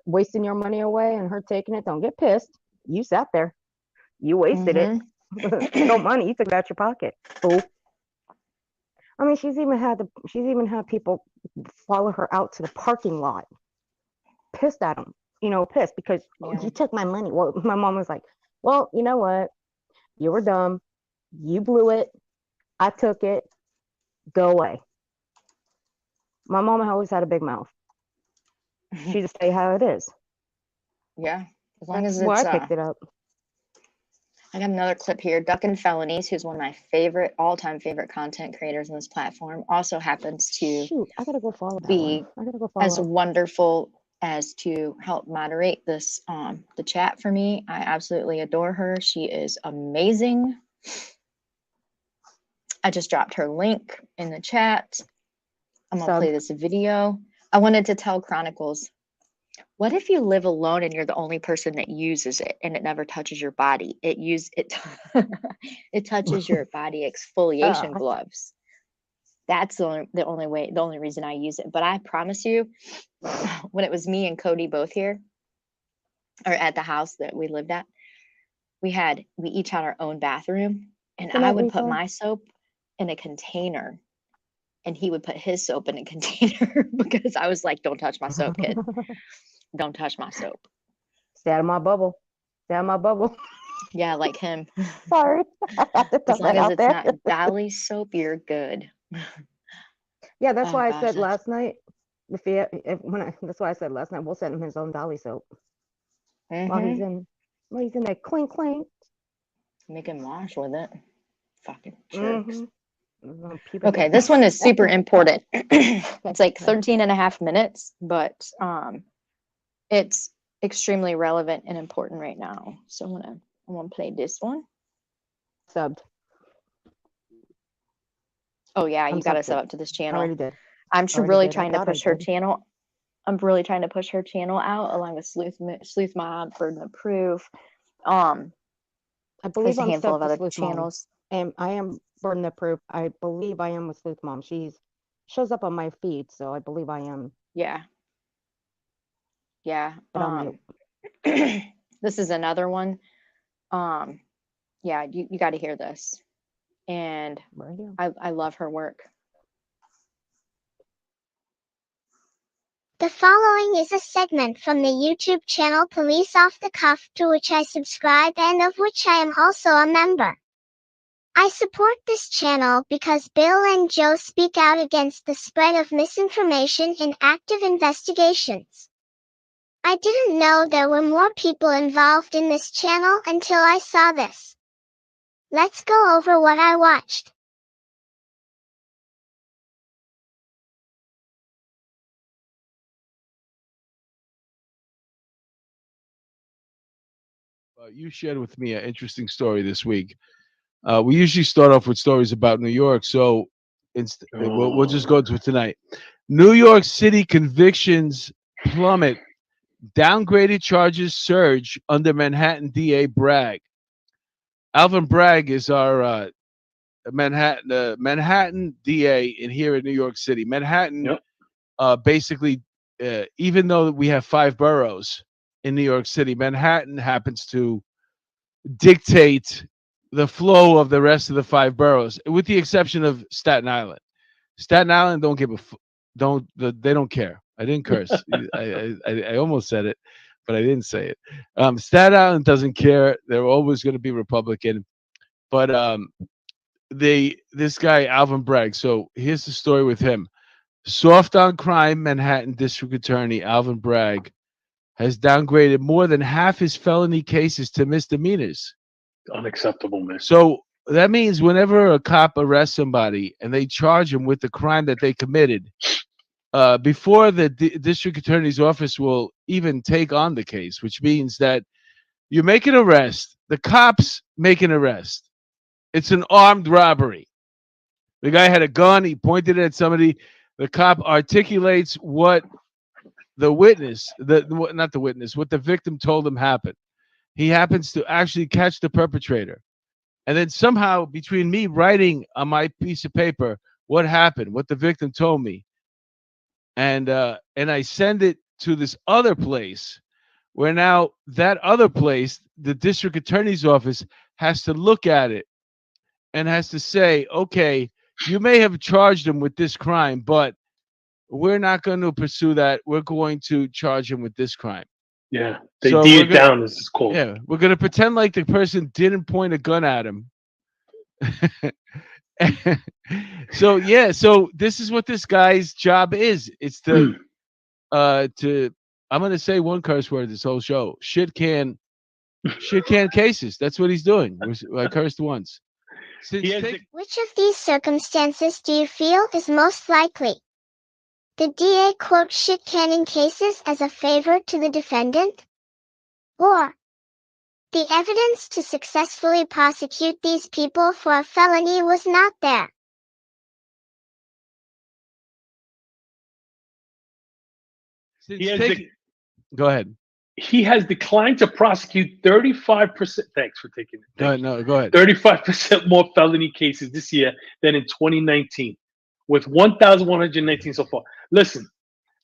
wasting your money away and her taking it, don't get pissed. You sat there. You wasted it. No money. You took it out your pocket. Fool. I mean, she's even had people follow her out to the parking lot, pissed at them. Pissed because you took my money. Well, my mom was like, well, you know what? You were dumb. You blew it. I took it. Go away. My mom always had a big mouth. She just say how it is. Yeah, as long as Well, it's. I picked it up. I got another clip here. Duck and Felonies, who's one of my all-time favorite content creators on this platform, also happens to I gotta go follow be I gotta go follow as wonderful as to help moderate this the chat for me. I absolutely adore her. She is amazing. I just dropped her link in the chat. I'm gonna play this video. I wanted to tell Chronicles, what if you live alone and you're the only person that uses it and it never touches your body? It touches your body exfoliation gloves. That's the only reason I use it. But I promise you, when it was me and Cody both here, or at the house that we lived at, we each had our own bathroom, and I would put my soap in a container, and he would put his soap in a container because I was like, don't touch my soap, kid. Don't touch my soap. Stay out of my bubble. Stay out of my bubble. Yeah, like him. Sorry. As long as it's not Dolly soap, you're good. Yeah, that's why I said last night. That's why I said last night we'll send him his own Dolly soap while he's in there. Clink clink. Make him wash with it. Fucking jerks. Mm-hmm. Okay, this one is super important. It's like 13 and a half minutes, but it's extremely relevant and important right now. So I'm gonna play this one. Subbed. Oh yeah, you gotta sub up to this channel. I'm really trying to push her channel. I'm really trying to push her channel out along with Sleuth Mom, Burden of Proof. I believe there's a I'm handful of subbed to other Sleuth Mom. channels. And I am Burden of Proof. I believe I am with Sleuth Mom. She's shows up on my feed, so I believe I am. Yeah. Yeah. But I'm This is another one. Yeah, you got to hear this. And I love her work. The following is a segment from the YouTube channel Police Off the Cuff, to which I subscribe and of which I am also a member. I support this channel because Bill and Joe speak out against the spread of misinformation in active investigations. I didn't know there were more people involved in this channel until I saw this. Let's go over what I watched. You shared with me an interesting story this week. We usually start off with stories about New York, so we'll just go to it tonight. New York City convictions plummet, downgraded charges surge under Manhattan DA Bragg. Alvin Bragg is our Manhattan DA in here in New York City. Manhattan, basically, even though we have 5 boroughs in New York City, Manhattan happens to dictate the flow of the rest of the 5 boroughs, with the exception of Staten Island. Staten Island don't give they don't care. I didn't curse. I almost said it, but I didn't say it. Staten Island doesn't care. They're always going to be Republican. But this guy Alvin Bragg. So here's the story with him. Soft on crime, Manhattan District Attorney Alvin Bragg has downgraded more than half his felony cases to misdemeanors. Unacceptable, man. So that means whenever a cop arrests somebody and they charge him with the crime that they committed, before the district attorney's office will even take on the case, which means that you make an arrest, the cops make an arrest. It's an armed robbery. The guy had a gun, he pointed it at somebody. The cop articulates what the witness, not the witness, what the victim told him happened. He happens to actually catch the perpetrator. And then somehow, between me writing on my piece of paper what happened, what the victim told me, and I send it to this other place, where now that other place, the district attorney's office, has to look at it and has to say, okay, you may have charged him with this crime, but we're not going to pursue that. We're going to charge him with this crime. Yeah, they D it down, as it's called. Yeah, we're going to pretend like the person didn't point a gun at him. So this is what this guy's job is. It's to I'm going to say one curse word this whole show. Shit can cases. That's what he's doing. I cursed once. Which of these circumstances do you feel is most likely? The DA quote shit canning cases as a favor to the defendant? Or the evidence to successfully prosecute these people for a felony was not there? Go ahead. He has declined to prosecute 35%. Thanks for taking it. No, go ahead. 35% more felony cases this year than in 2019, with 1,119 so far. Listen,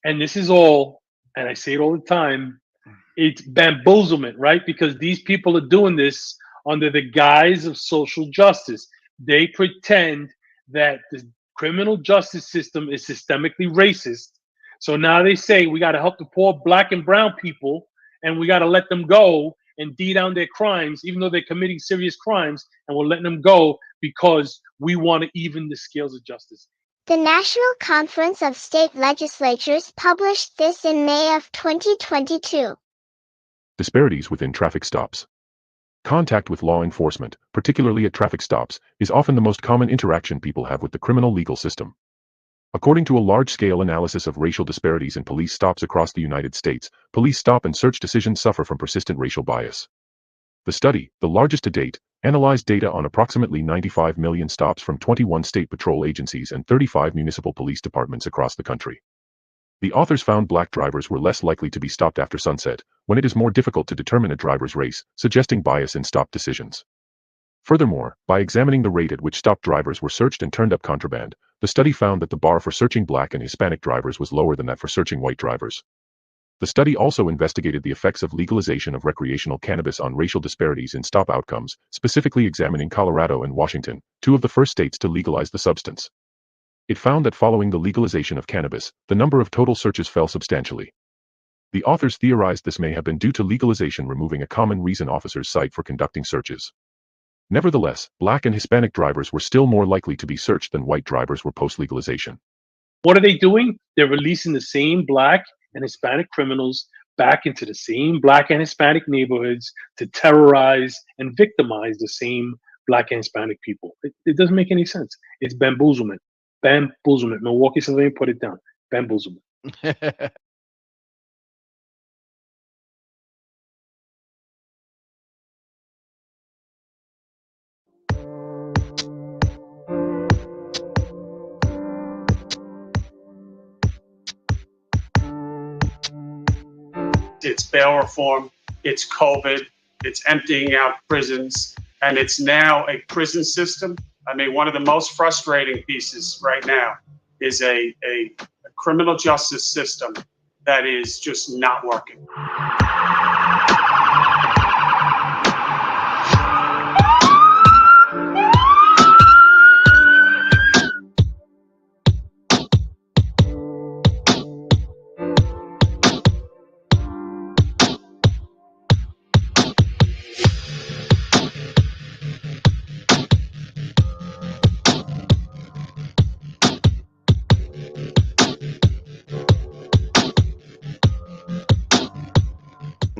and this is all, and I say it all the time, it's bamboozlement, right? Because these people are doing this under the guise of social justice. They pretend that the criminal justice system is systemically racist. So now they say we got to help the poor black and brown people, and we got to let them go and D down their crimes, even though they're committing serious crimes, and we're letting them go because we want to even the scales of justice. The National Conference of State Legislatures published this in May of 2022. Disparities within traffic stops. Contact with law enforcement, particularly at traffic stops, is often the most common interaction people have with the criminal legal system. According to a large-scale analysis of racial disparities in police stops across the United States, police stop and search decisions suffer from persistent racial bias. The study, the largest to date, analyzed data on approximately 95 million stops from 21 state patrol agencies and 35 municipal police departments across the country. The authors found black drivers were less likely to be stopped after sunset, when it is more difficult to determine a driver's race, suggesting bias in stop decisions. Furthermore, by examining the rate at which stop drivers were searched and turned up contraband, the study found that the bar for searching black and Hispanic drivers was lower than that for searching white drivers. The study also investigated the effects of legalization of recreational cannabis on racial disparities in stop outcomes, specifically examining Colorado and Washington, two of the first states to legalize the substance. It found that following the legalization of cannabis, the number of total searches fell substantially. The authors theorized this may have been due to legalization removing a common reason officers cite for conducting searches. Nevertheless, Black and Hispanic drivers were still more likely to be searched than white drivers were post-legalization. What are they doing? They're releasing the same Black and Hispanic criminals back into the same Black and Hispanic neighborhoods to terrorize and victimize the same Black and Hispanic people. It doesn't make any sense. It's bamboozlement. Bamboozlement. Milwaukee, Sylvania, put it down. Bamboozlement. It's bail reform, it's COVID, it's emptying out prisons, and it's now a prison system. I mean, one of the most frustrating pieces right now is a criminal justice system that is just not working.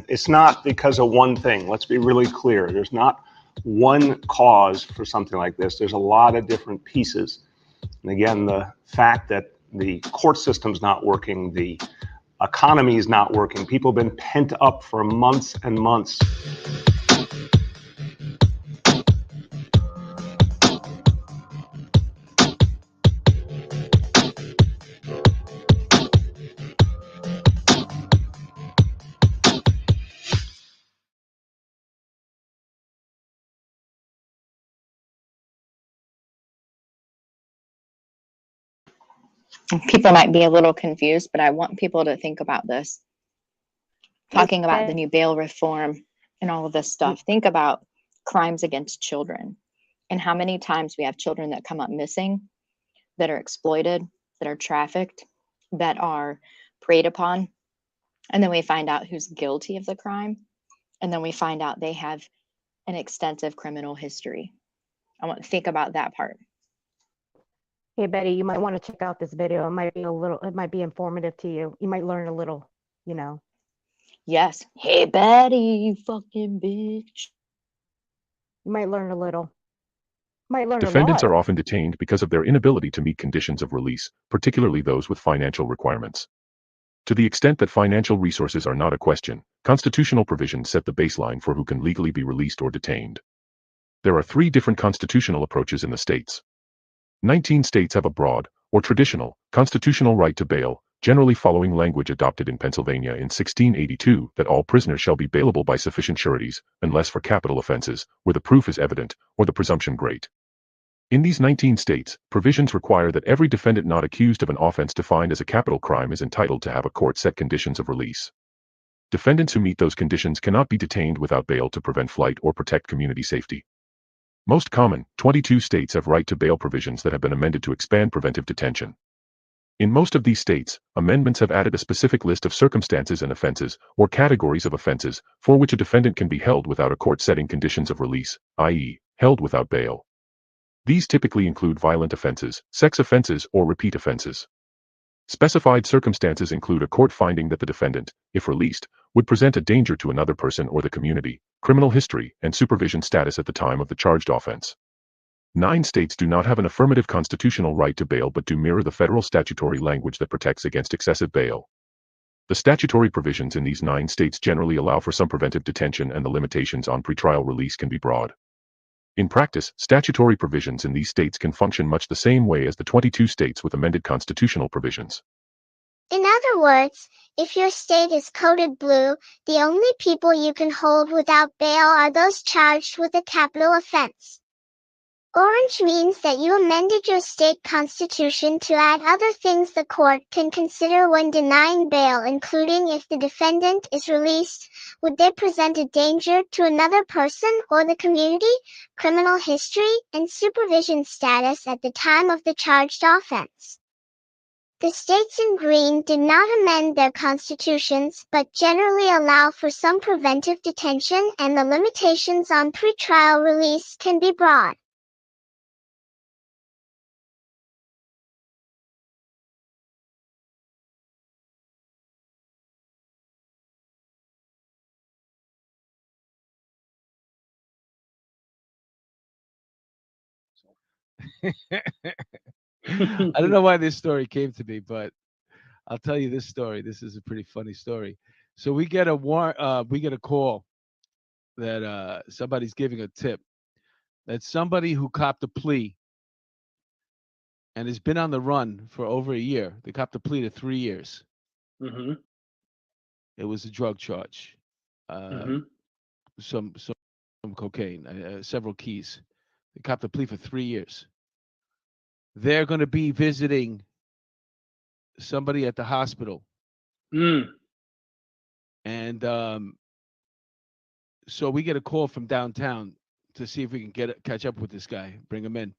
It's not because of one thing. Let's be really clear. There's not one cause for something like this. There's a lot of different pieces. And again, the fact that the court system's not working, the economy is not working. People have been pent up for months and months. People might be a little confused, but I want people to think about this. Talking about the new bail reform and all of this stuff. Think about crimes against children and how many times we have children that come up missing, that are exploited, that are trafficked, that are preyed upon. And then we find out who's guilty of the crime. And then we find out they have an extensive criminal history. I want to think about that part. Hey Betty, you might want to check out this video. It might be informative to you. You might learn a little, you know. Yes. Hey Betty, you fucking bitch. You might learn a little. Might learn Defendants a lot. are often detained because of their inability to meet conditions of release, particularly those with financial requirements. To the extent that financial resources are not a question, constitutional provisions set the baseline for who can legally be released or detained. There are 3 different constitutional approaches in the states. 19 states have a broad, or traditional, constitutional right to bail, generally following language adopted in Pennsylvania in 1682 that all prisoners shall be bailable by sufficient sureties, unless for capital offenses, where the proof is evident, or the presumption great. In these 19 states, provisions require that every defendant not accused of an offense defined as a capital crime is entitled to have a court-set conditions of release. Defendants who meet those conditions cannot be detained without bail to prevent flight or protect community safety. Most common, 22 states have right to bail provisions that have been amended to expand preventive detention. In most of these states, amendments have added a specific list of circumstances and offenses, or categories of offenses, for which a defendant can be held without a court setting conditions of release, i.e., held without bail. These typically include violent offenses, sex offenses, or repeat offenses. Specified circumstances include a court finding that the defendant, if released, would present a danger to another person or the community, criminal history, and supervision status at the time of the charged offense. 9 states do not have an affirmative constitutional right to bail but do mirror the federal statutory language that protects against excessive bail. The statutory provisions in these 9 states generally allow for some preventive detention, and the limitations on pretrial release can be broad. In practice, statutory provisions in these states can function much the same way as the 22 states with amended constitutional provisions. In other words, if your state is coded blue, the only people you can hold without bail are those charged with a capital offense. Orange means that you amended your state constitution to add other things the court can consider when denying bail, including if the defendant is released, would they present a danger to another person or the community, criminal history, and supervision status at the time of the charged offense. The states in green did not amend their constitutions but generally allow for some preventive detention, and the limitations on pretrial release can be broad. I don't know why this story came to me, but I'll tell you this story. This is a pretty funny story. So we get a call that somebody's giving a tip that somebody who copped a plea and has been on the run for over a year. They copped a plea to 3 years. Mm-hmm. It was a drug charge, Mm-hmm. some cocaine, several keys. They copped a plea for 3 years. They're going to be visiting somebody at the hospital. And so we get a call from downtown to see if we can catch up with this guy, bring him in.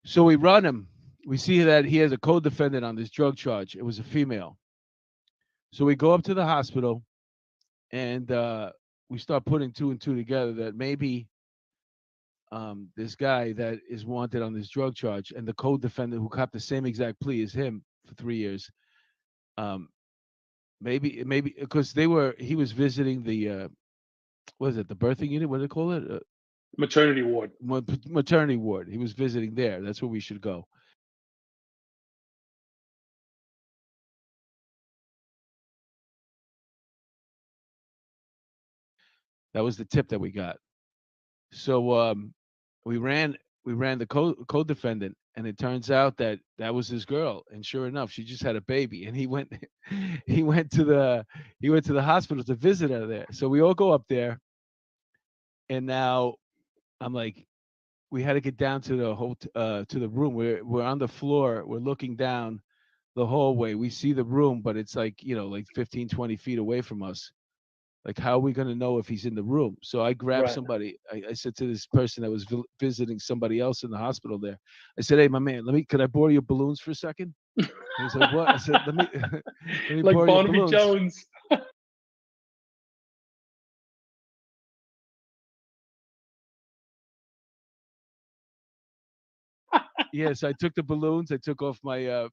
So we run him. We see that he has a co-defendant on this drug charge. It was a female. So we go up to the hospital, and we start putting 2 and 2 together that maybe this guy that is wanted on this drug charge and the co-defendant who copped the same exact plea as him for 3 years, maybe because he was visiting the what is it, the birthing unit? What do they call it? Maternity ward. Maternity ward. He was visiting there. That's where we should go. That was the tip that we got. So we ran the co-defendant, and it turns out that was his girl. And sure enough, she just had a baby. And he went to the hospital to visit her there. So we all go up there, and now I'm like, we had to get down to the room. We're on the floor. We're looking down the hallway. We see the room, but it's like 15, 20 feet away from us. Like, how are we going to know if he's in the room? So I grabbed somebody. I said to this person that was visiting somebody else in the hospital there, I said, "Hey, my man, could I borrow your balloons for a second?" And he's like, "What?" I said, let me Like borrow your Barnaby balloons. Jones. Yes, I took the balloons. I took off my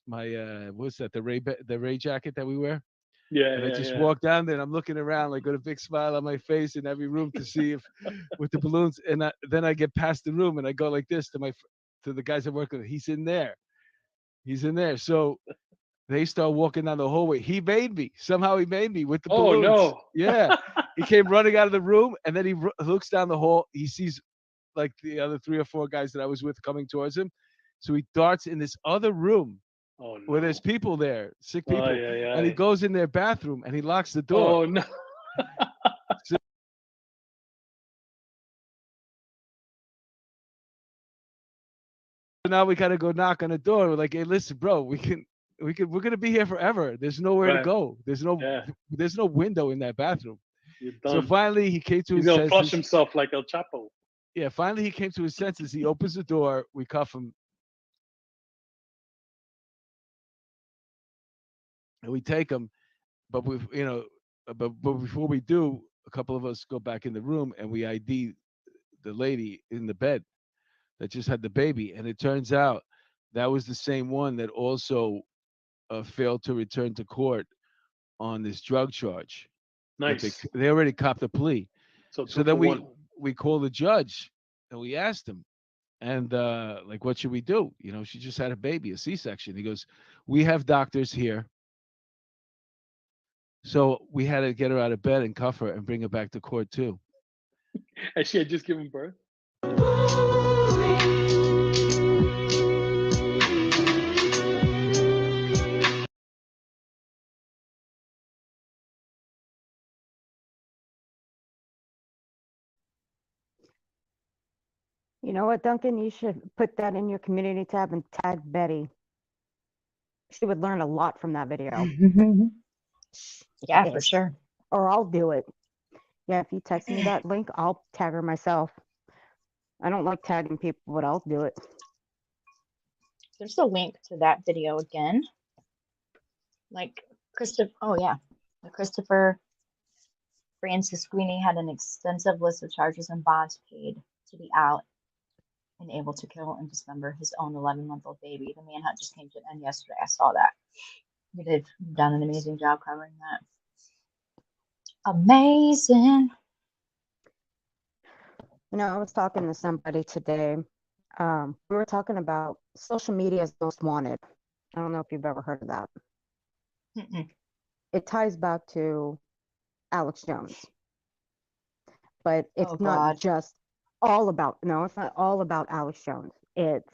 what's that? The Ray jacket that we wear. Yeah, And I just walked down there, and I'm looking around like with a big smile on my face in every room to see if with the balloons. And then I get past the room, and I go like this to the guys I'm working with. He's in there. He's in there. So they start walking down the hallway. He made me. Somehow he made me with the Oh, balloons. no. Yeah. He came running out of the room, and then he looks down the hall. He sees like the other 3 or 4 guys that I was with coming towards him. So he darts in this other room. Oh, no. Where there's people there, sick people, and he Ay. goes in their bathroom and he locks the door. Oh, no. So now we gotta go knock on the door. We're like, "Hey, listen, bro, we're gonna be here forever. There's nowhere to Right. go. There's no window in that bathroom." You're So done. finally, he came to He's his gonna flush senses. himself like El Chapo. Yeah, finally he came to his senses. He opens the door. We cuff him, and we take him. But but before we do, a couple of us go back in the room and we ID the lady in the bed that just had the baby, and it turns out that was the same one that also failed to return to court on this drug charge. That Nice. they already copped a plea. So So 2 then for 1. we call the judge and we asked him, and like, what should we do? She just had a baby, a C-section. He goes, we have doctors here. So we had to get her out of bed and cuff her and bring her back to court too. And she had just given birth. You know what, Duncan? You should put that in your community tab and tag Betty. She would learn a lot from that video. Yeah, for Yes. sure. Or I'll do it. Yeah, if you text me that link, I'll tag her myself. I don't like tagging people, but I'll do it. There's a link to that video again. Like Christopher, oh yeah, Christopher Francis Sweeney had an extensive list of charges and bonds paid to be out and able to kill and dismember his own 11-month-old baby. The manhunt just came to an end yesterday. I saw that. You've done an amazing job covering that. Amazing. You know, I was talking to somebody today. We were talking about social media's most wanted. I don't know if you've ever heard of that. Mm-mm. It ties back to Alex Jones. But it's Oh, not God. just all about, no, it's not all about Alex Jones. It's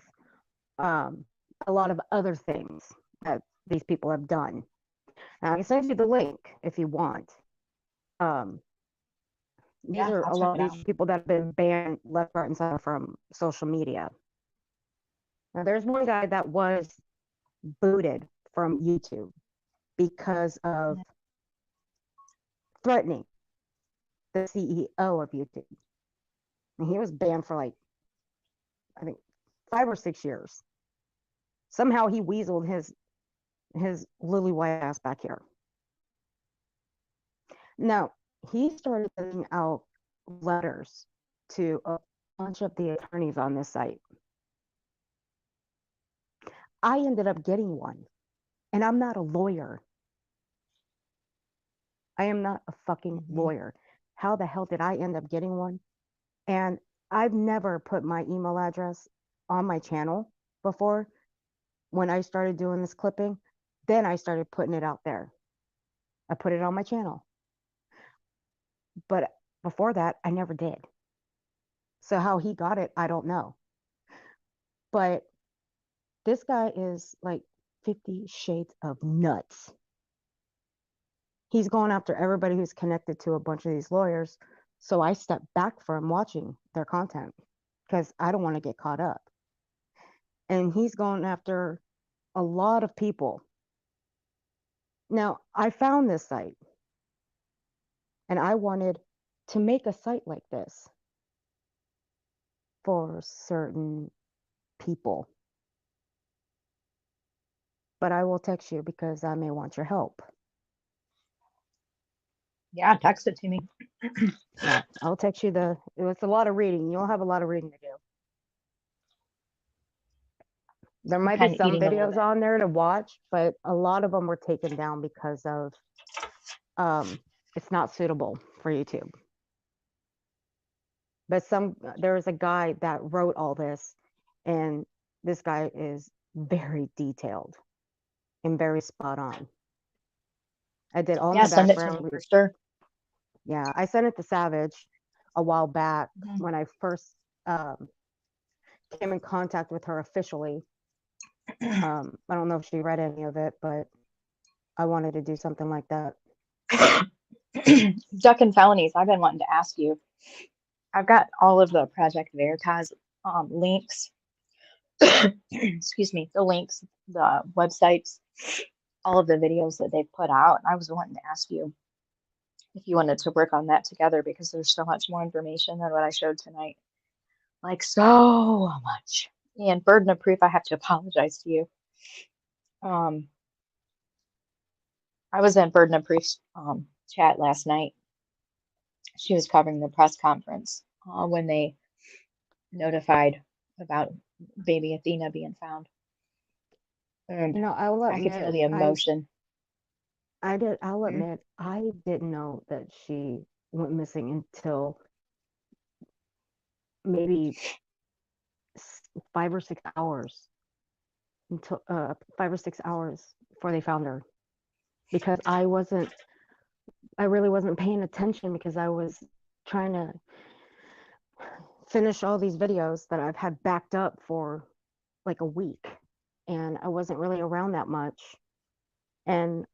a lot of other things that these people have done. Now, I can send you the link if you want. These Yeah, are I'll a check lot it of these people that have been banned left, right, and center from social media. Now, there's one guy that was booted from YouTube because of threatening the CEO of YouTube. And he was banned for like, I think, 5 or 6 years. Somehow he weaseled his lily white ass back here. Now, he started sending out letters to a bunch of the attorneys on this site. I ended up getting one, and I'm not a lawyer. I am not a fucking lawyer. How the hell did I end up getting one? And I've never put my email address on my channel before. When I started doing this clipping, then I started putting it out there. I put it on my channel. But before that, I never did. So how he got it, I don't know. But this guy is like 50 shades of nuts. He's going after everybody who's connected to a bunch of these lawyers. So I stepped back from watching their content because I don't want to get caught up. And he's going after a lot of people. Now, I found this site and I wanted to make a site like this for certain people. But I will text you because I may want your help. Yeah, text it to me. Yeah, I'll text you it's a lot of reading. You'll have a lot of reading to do. There might be kinda some eating a little videos bit. on there to watch, but a lot of them were taken down because of it's not suitable for YouTube. But there was a guy that wrote all this, and this guy is very detailed and very spot on. I did all Yeah, my send it to background. me for sure. Yeah, I sent it to Savage a while back Mhm. when I first came in contact with her officially. I don't know if she read any of it, but I wanted to do something like that. Duck and felonies. I've been wanting to ask you. I've got all of the Project Veritas links. Excuse me, the links, the websites, all of the videos that they've put out. I was wanting to ask you if you wanted to work on that together because there's so much more information than what I showed tonight. Like so much. And burden of proof, I have to apologize to you. I was in burden of proof's chat last night. She was covering the press conference when they notified about baby Athena being found. And You know, I will I could feel admit, the emotion. I'll admit, I didn't know that she went missing until maybe 5 or 6 hours. Until 5 or 6 hours before they found her, because I really wasn't paying attention because I was trying to finish all these videos that I've had backed up for like a week, and I wasn't really around that much. And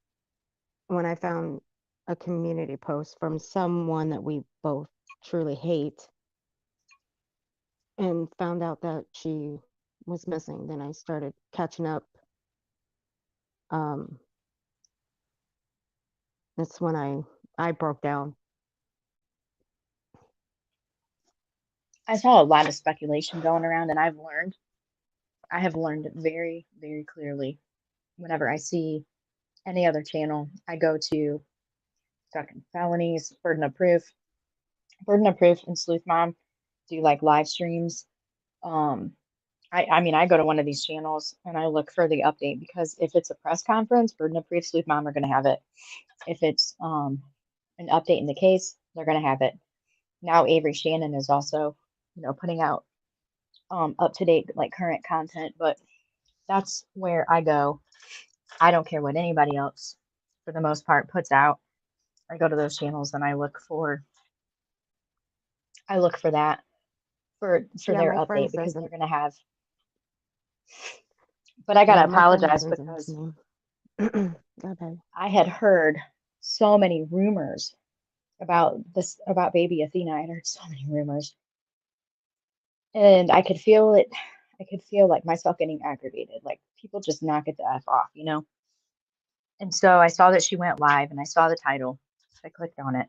when I found a community post from someone that we both truly hate, and found out that she was missing. Then I started catching up. Um, that's when I broke down. I saw a lot of speculation going around, and I have learned very, very clearly whenever I see any other channel, I go to Stuck in Felonies, Burden of Proof, and Sleuth Mom do like live streams. Um, I mean, I go to one of these channels and I look for the update because if it's a press conference, Burden of Proof, Sleuth Mom are going to have it. If it's an update in the case, they're going to have it. Now Avery Shannon is also, putting out up to date like current content, but that's where I go. I don't care what anybody else, for the most part, puts out. I go to those channels and I look for that for Yeah, their my friend update because says they're it. gonna have. But I Yeah, gotta my friend apologize sends them to because me. Okay. I had heard so many rumors about baby Athena. I had heard so many rumors, and I could feel it. I could feel like myself getting aggravated. Like people just knock it the f off. And so I saw that she went live, and I saw the title. So I clicked on it.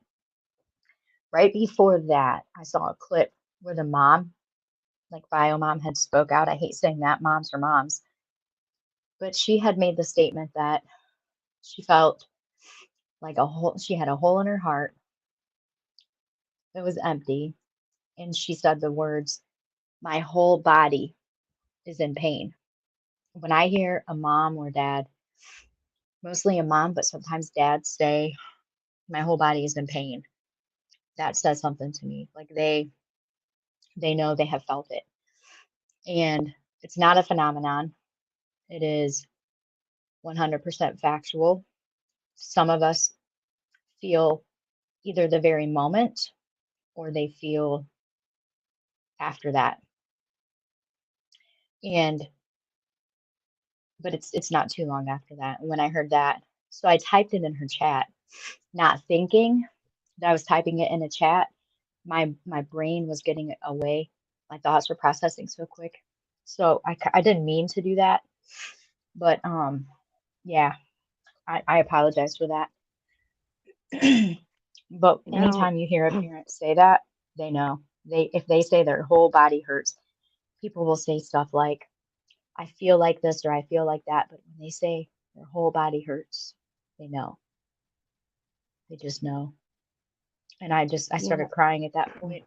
Right before that, I saw a clip where the mom, like bio mom, had spoke out. I hate saying that, moms are moms, but she had made the statement that she felt like she had a hole in her heart that was empty, and she said the words, "My whole body is in pain." When I hear a mom or dad, mostly a mom, but sometimes dads say, "My whole body is in pain," that says something to me. Like they know, they have felt it, and it's not a phenomenon. It is 100% factual. Some of us feel either the very moment or they feel after that. And but it's not too long after that. When I heard that, so I typed it in her chat, not thinking that I was typing it in a chat. My brain was getting away. My thoughts were processing so quick. So I didn't mean to do that, but yeah, I apologize for that. But Now, anytime you hear a parent say that, they know. If they say their whole body hurts, people will say stuff like, "I feel like this" or "I feel like that." But when they say their whole body hurts, they know. They just know. And I yeah. started crying at that point.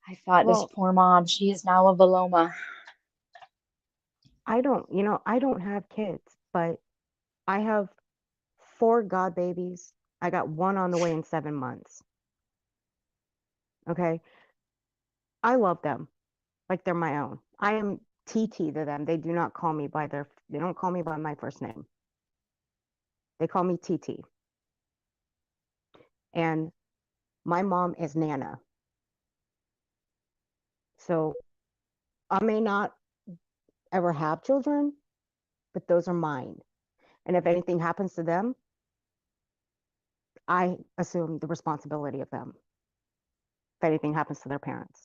I thought, this Well, poor mom, she is now a Vilomah. I don't have kids, but I have 4 god babies. I got one on the way in 7 months. Okay. I love them like they're my own. I am TT to them. They do not call me they don't call me by my first name. They call me TT. And my mom is Nana. So I may not ever have children, but those are mine. And if anything happens to them, I assume the responsibility of them if anything happens to their parents.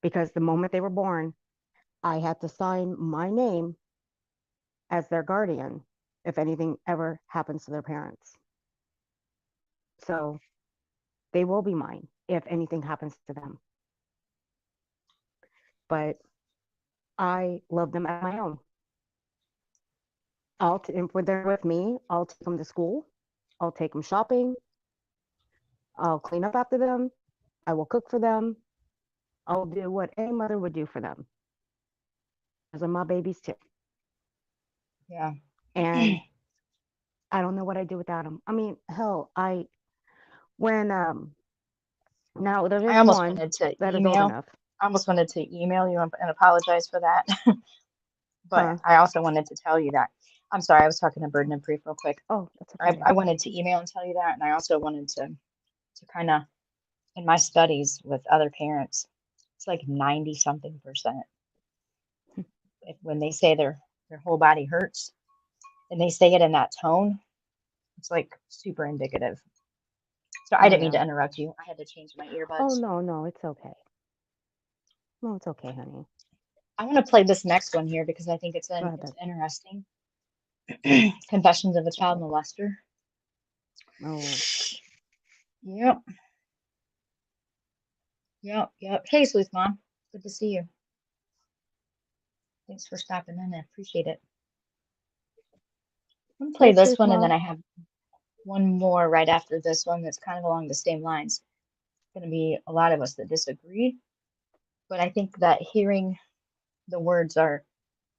Because the moment they were born, I had to sign my name as their guardian if anything ever happens to their parents. So they will be mine if anything happens to them. But I love them as my own. When they're with me, I'll take them to school. I'll take them shopping. I'll clean up after them. I will cook for them. I'll do what any mother would do for them. Those are my babies too. Yeah. And I don't know what I'd do without them. I mean, hell, when now there I is almost one wanted to that is old email. enough. I almost wanted to email you and apologize for that. But Huh? I also wanted to tell you that. I'm sorry, I was talking to Burden and Proof real quick. Oh, that's okay. I wanted to email and tell you that, and I also wanted to kind of, in my studies with other parents, it's like 90 something percent. When they say their whole body hurts, and they say it in that tone, it's like super indicative. So I didn't mean to interrupt you. I had to change my Oh earbuds. no, it's okay. No, it's okay, honey. I want to play this next one here because I think it's Go ahead, it's babe. interesting. Confessions of a Child Molester. Oh, Yep. Hey, Sleuth Mom. Good to see you. Thanks for stopping in. I appreciate it. I'm gonna play hey, this Sleuth one, and then Mom. I have one more right after this one that's kind of along the same lines. It's going to be a lot of us that disagree, but I think that hearing the words are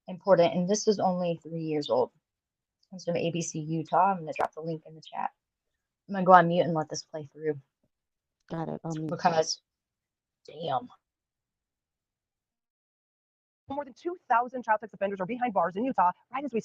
important. And this is only 3 years old. It comes from ABC Utah. I'm going to drop the link in the chat. I'm going to go on mute and let this play through Got it. I'll mute. because, damn. More than 2,000 child sex offenders are behind bars in Utah right as we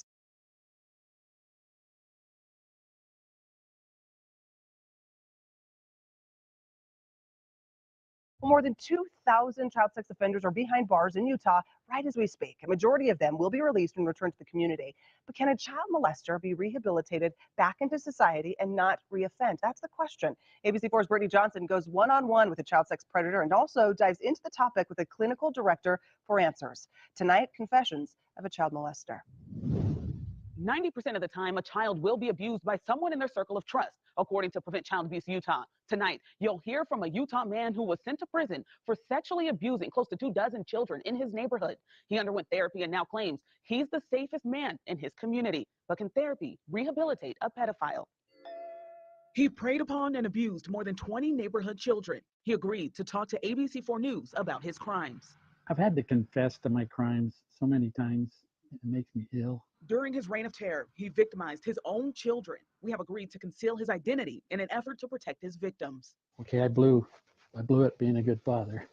More than 2,000 child sex offenders are behind bars in Utah right as we speak. A majority of them will be released and returned to the community. But can a child molester be rehabilitated back into society and not reoffend? That's the question. ABC4's Brittany Johnson goes one-on-one with a child sex predator and also dives into the topic with a clinical director for answers. Tonight, confessions of a child molester. 90% of the time, a child will be abused by someone in their circle of trust, according to Prevent Child Abuse Utah. Tonight, you'll hear from a Utah man who was sent to prison for sexually abusing close to 24 children in his neighborhood. He underwent therapy and now claims he's the safest man in his community. But can therapy rehabilitate a pedophile? He preyed upon and abused more than 20 neighborhood children. He agreed to talk to ABC4 News about his crimes. I've had to confess to my crimes so many times. It makes me ill. During his reign of terror, he victimized his own children. We have agreed to conceal his identity in an effort to protect his victims. Okay, I blew it being a good father,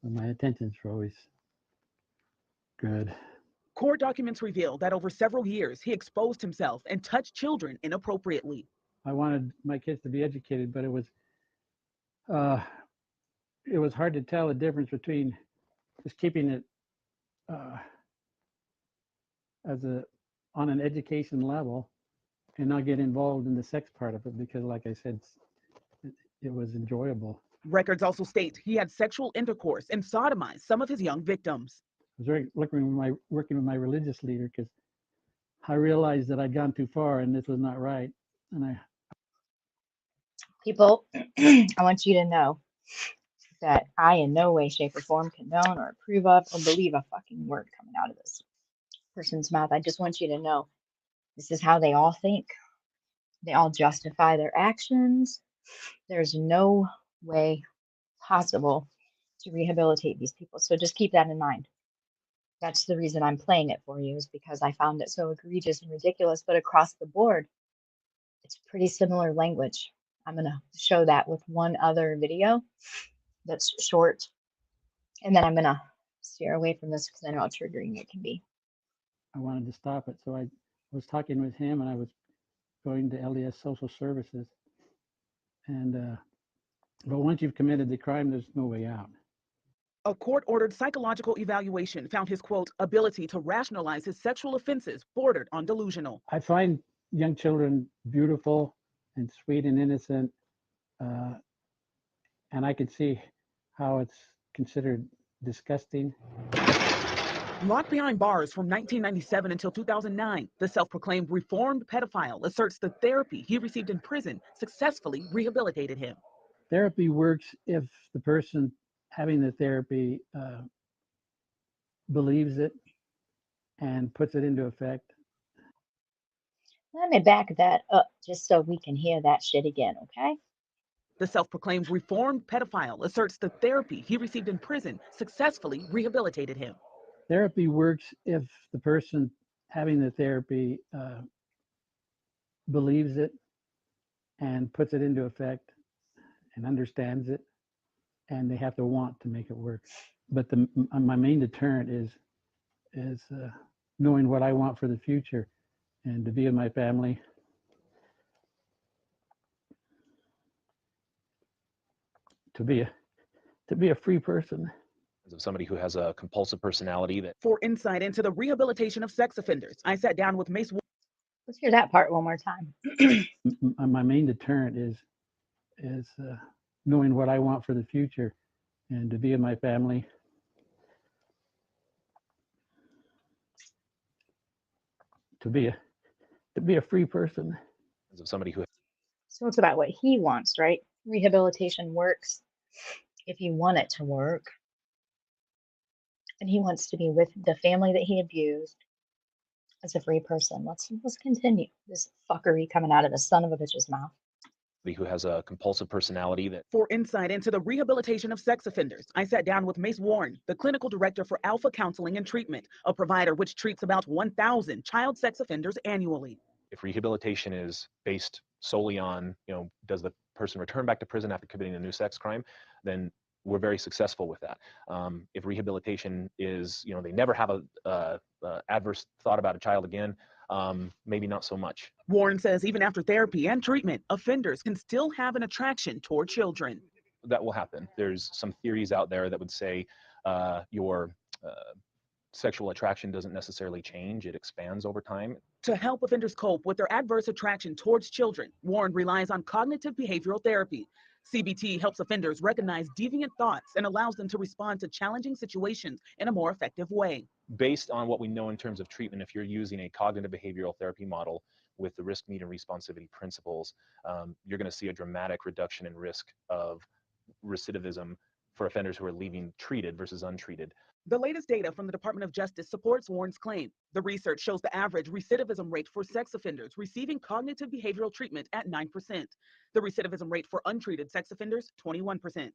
but my intentions were always good. Court documents reveal that over several years, he exposed himself and touched children inappropriately. I wanted my kids to be educated, but it was hard to tell the difference between just keeping it on an education level and not get involved in the sex part of it, because like I said, it was enjoyable. Records also state he had sexual intercourse and sodomized some of his young victims. I was working with my religious leader because I realized that I'd gone too far and this was not right. And People, I want you to know that I in no way, shape, or form condone or approve of or believe a fucking word coming out of this person's mouth. I just want you to know this is how they all think. They all justify their actions. There's no way possible to rehabilitate these people. So just keep that in mind. That's the reason I'm playing it for you, is because I found it so egregious and ridiculous. But across the board, it's pretty similar language. I'm going to show that with one other video that's short. And then I'm going to steer away from this because I know how triggering it can be. I wanted to stop it. So I was talking with him and I was going to LDS Social Services. And but once you've committed the crime, there's no way out. A court-ordered psychological evaluation found his, quote, ability to rationalize his sexual offenses bordered on delusional. I find young children beautiful and sweet and innocent, and I could see how it's considered disgusting. Locked behind bars from 1997 until 2009, the self-proclaimed reformed pedophile asserts the therapy he received in prison successfully rehabilitated him. Therapy works if the person having the therapy believes it and puts it into effect. Let me back that up just so we can hear that shit again, okay? The self-proclaimed reformed pedophile asserts the therapy he received in prison successfully rehabilitated him. Therapy works if the person having the therapy believes it and puts it into effect and understands it, and they have to want to make it work. But my main deterrent is knowing what I want for the future and to be with my family. To be a free person. Of somebody who has a compulsive personality that. For insight into the rehabilitation of sex offenders, I sat down with Mace. Let's hear that part one more time. My main deterrent knowing what I want for the future and to be in my family. To be a free person. Of somebody who So it's about what he wants, right? Rehabilitation works if you want it to work. And he wants to be with the family that he abused as a free person. Let's continue this fuckery coming out of the son of a bitch's mouth. who has a compulsive personality that For insight into the rehabilitation of sex offenders, I sat down with Mace Warren, the clinical director for Alpha Counseling and Treatment, a provider which treats about 1,000 child sex offenders annually. if rehabilitation is based solely on, does the person return back to prison after committing a new sex crime, then we're very successful with that. If rehabilitation is, they never have a adverse thought about a child again, maybe not so much. Warren says even after therapy and treatment, offenders can still have an attraction toward children. That will happen. There's some theories out there that would say your sexual attraction doesn't necessarily change, it expands over time. To help offenders cope with their adverse attraction towards children, Warren relies on cognitive behavioral therapy. CBT helps offenders recognize deviant thoughts and allows them to respond to challenging situations in a more effective way. Based on what we know in terms of treatment, if you're using a cognitive behavioral therapy model with the risk, need, and responsivity principles, you're going to see a dramatic reduction in risk of recidivism for offenders who are leaving treated versus untreated. The latest data from the Department of Justice supports Warren's claim. The research shows the average recidivism rate for sex offenders receiving cognitive behavioral treatment at 9%. The recidivism rate for untreated sex offenders, 21%.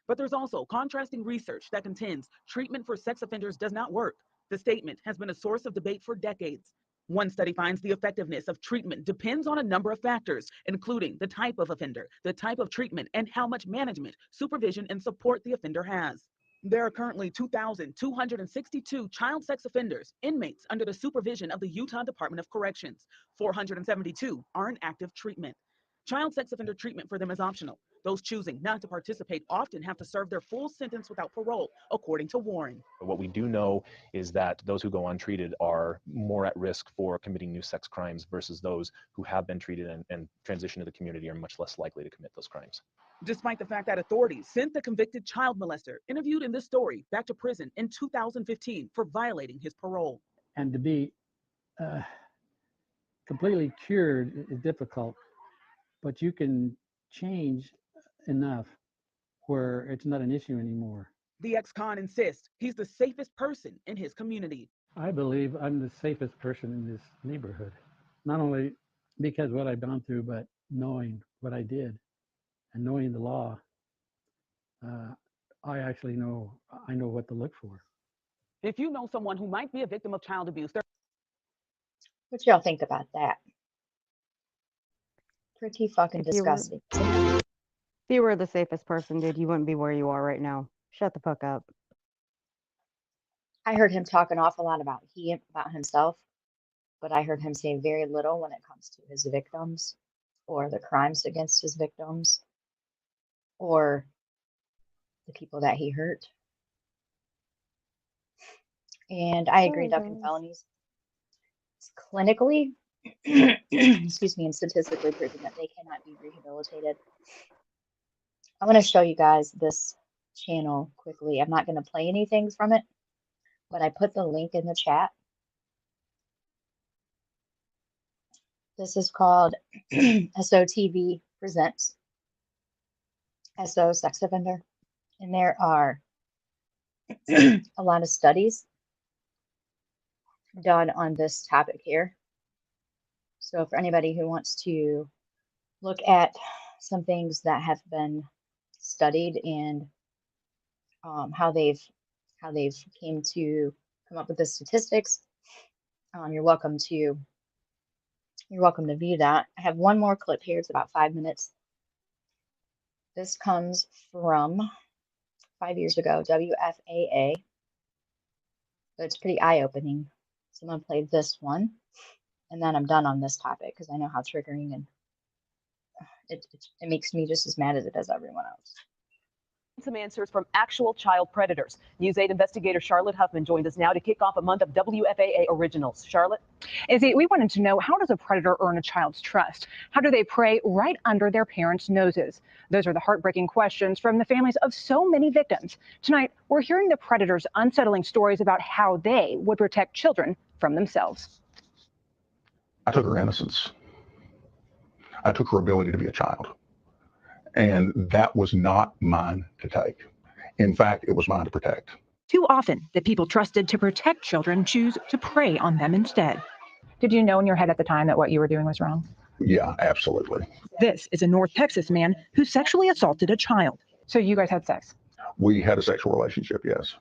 But there's also contrasting research that contends treatment for sex offenders does not work. The statement has been a source of debate for decades. One study finds the effectiveness of treatment depends on a number of factors, including the type of offender, the type of treatment, and how much management, supervision, and support the offender has. There are currently 2,262 child sex offenders, inmates under the supervision of the Utah Department of Corrections. 472 are in active treatment. Child sex offender treatment for them is optional. Those choosing not to participate often have to serve their full sentence without parole, according to Warren. What we do know is that those who go untreated are more at risk for committing new sex crimes versus those who have been treated and transition to the community are much less likely to commit those crimes. Despite the fact that authorities sent the convicted child molester interviewed in this story back to prison in 2015 for violating his parole. And to be completely cured is difficult, but you can change enough where it's not an issue anymore. The ex-con insists he's the safest person in his community. I believe I'm the safest person in this neighborhood, not only because what I've gone through, but knowing what I did and knowing the law. I actually know what to look for. If you know someone who might be a victim of child abuse, What y'all think about that? Pretty fucking disgusting. If you were the safest person, dude, you wouldn't be where you are right now. Shut the fuck up. I heard him talk an awful lot about himself, but I heard him say very little when it comes to his victims or the crimes against his victims or the people that he hurt. And I agree, ducking felonies. It's clinically, excuse me, and statistically proven that they cannot be rehabilitated. I want to show you guys this channel quickly. I'm not going to play anything from it, but I put the link in the chat. This is called SOTV Presents SO Sex Offender. And there are a lot of studies done on this topic here. So for anybody who wants to look at some things that have been studied and how they've came to come up with the statistics, you're welcome to view that. I have one more clip here. It's about 5 minutes. This comes from 5 years ago, WFAA. But it's pretty eye-opening. So I'm going to play this one, and then I'm done on this topic because I know how triggering and it makes me just as mad as it does everyone else. Some answers from actual child predators. News 8 investigator Charlotte Huffman joined us now to kick off a month of WFAA Originals. Charlotte? Izzy, we wanted to know, how does a predator earn a child's trust? How do they prey right under their parents' noses? Those are the heartbreaking questions from the families of so many victims. Tonight, we're hearing the predators' unsettling stories about how they would protect children from themselves. I took her innocence. I took her ability to be a child. And that was not mine to take. In fact, it was mine to protect. Too often, the people trusted to protect children choose to prey on them instead. Did you know in your head at the time that what you were doing was wrong? Yeah, absolutely. This is a North Texas man who sexually assaulted a child. So you guys had sex? We had a sexual relationship, yes.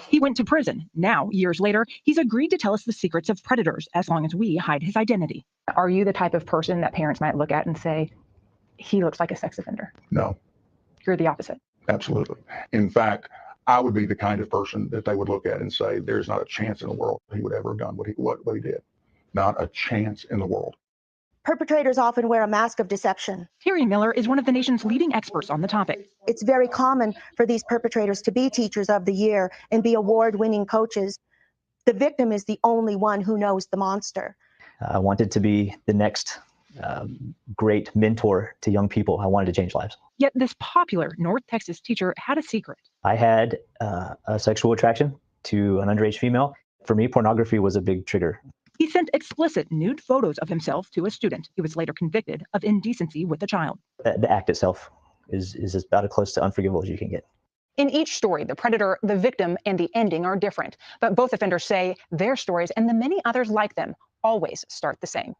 He went to prison. Now, years later, he's agreed to tell us the secrets of predators as long as we hide his identity. Are you the type of person that parents might look at and say, he looks like a sex offender? No. You're the opposite. Absolutely. In fact, I would be the kind of person that they would look at and say, there's not a chance in the world he would ever have done what he did. Not a chance in the world. Perpetrators often wear a mask of deception. Terry Miller is one of the nation's leading experts on the topic. It's very common for these perpetrators to be teachers of the year and be award-winning coaches. The victim is the only one who knows the monster. I wanted to be the next great mentor to young people. I wanted to change lives. Yet this popular North Texas teacher had a secret. I had a sexual attraction to an underage female. For me, pornography was a big trigger. He sent explicit nude photos of himself to a student. He was later convicted of indecency with a child. The act itself is about as close to unforgivable as you can get. In each story, the predator, the victim, and the ending are different. But both offenders say their stories and the many others like them always start the same.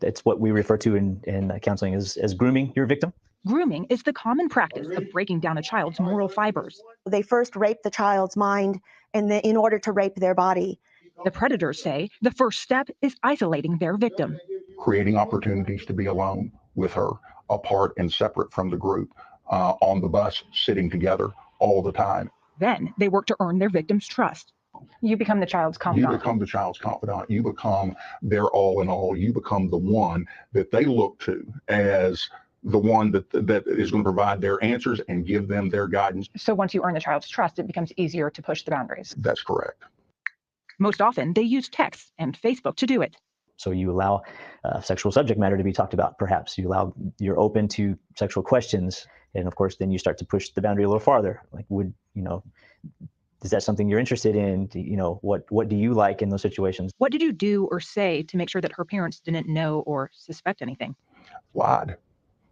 It's what we refer to in counseling as grooming your victim. Grooming is the common practice of breaking down a child's moral fibers. They first rape the child's mind in order to rape their body. The predators say the first step is isolating their victim. Creating opportunities to be alone with her, apart and separate from the group, on the bus, sitting together all the time. Then they work to earn their victim's trust. You become the child's confidant. You become the child's confidant. You become their all in all. You become the one that they look to as the one that is going to provide their answers and give them their guidance. So once you earn the child's trust, it becomes easier to push the boundaries. That's correct. Most often, they use text and Facebook to do it. So you allow sexual subject matter to be talked about, perhaps. You're open to sexual questions. And of course, then you start to push the boundary a little farther. Like, is that something you're interested in? What do you like in those situations? What did you do or say to make sure that her parents didn't know or suspect anything? Lied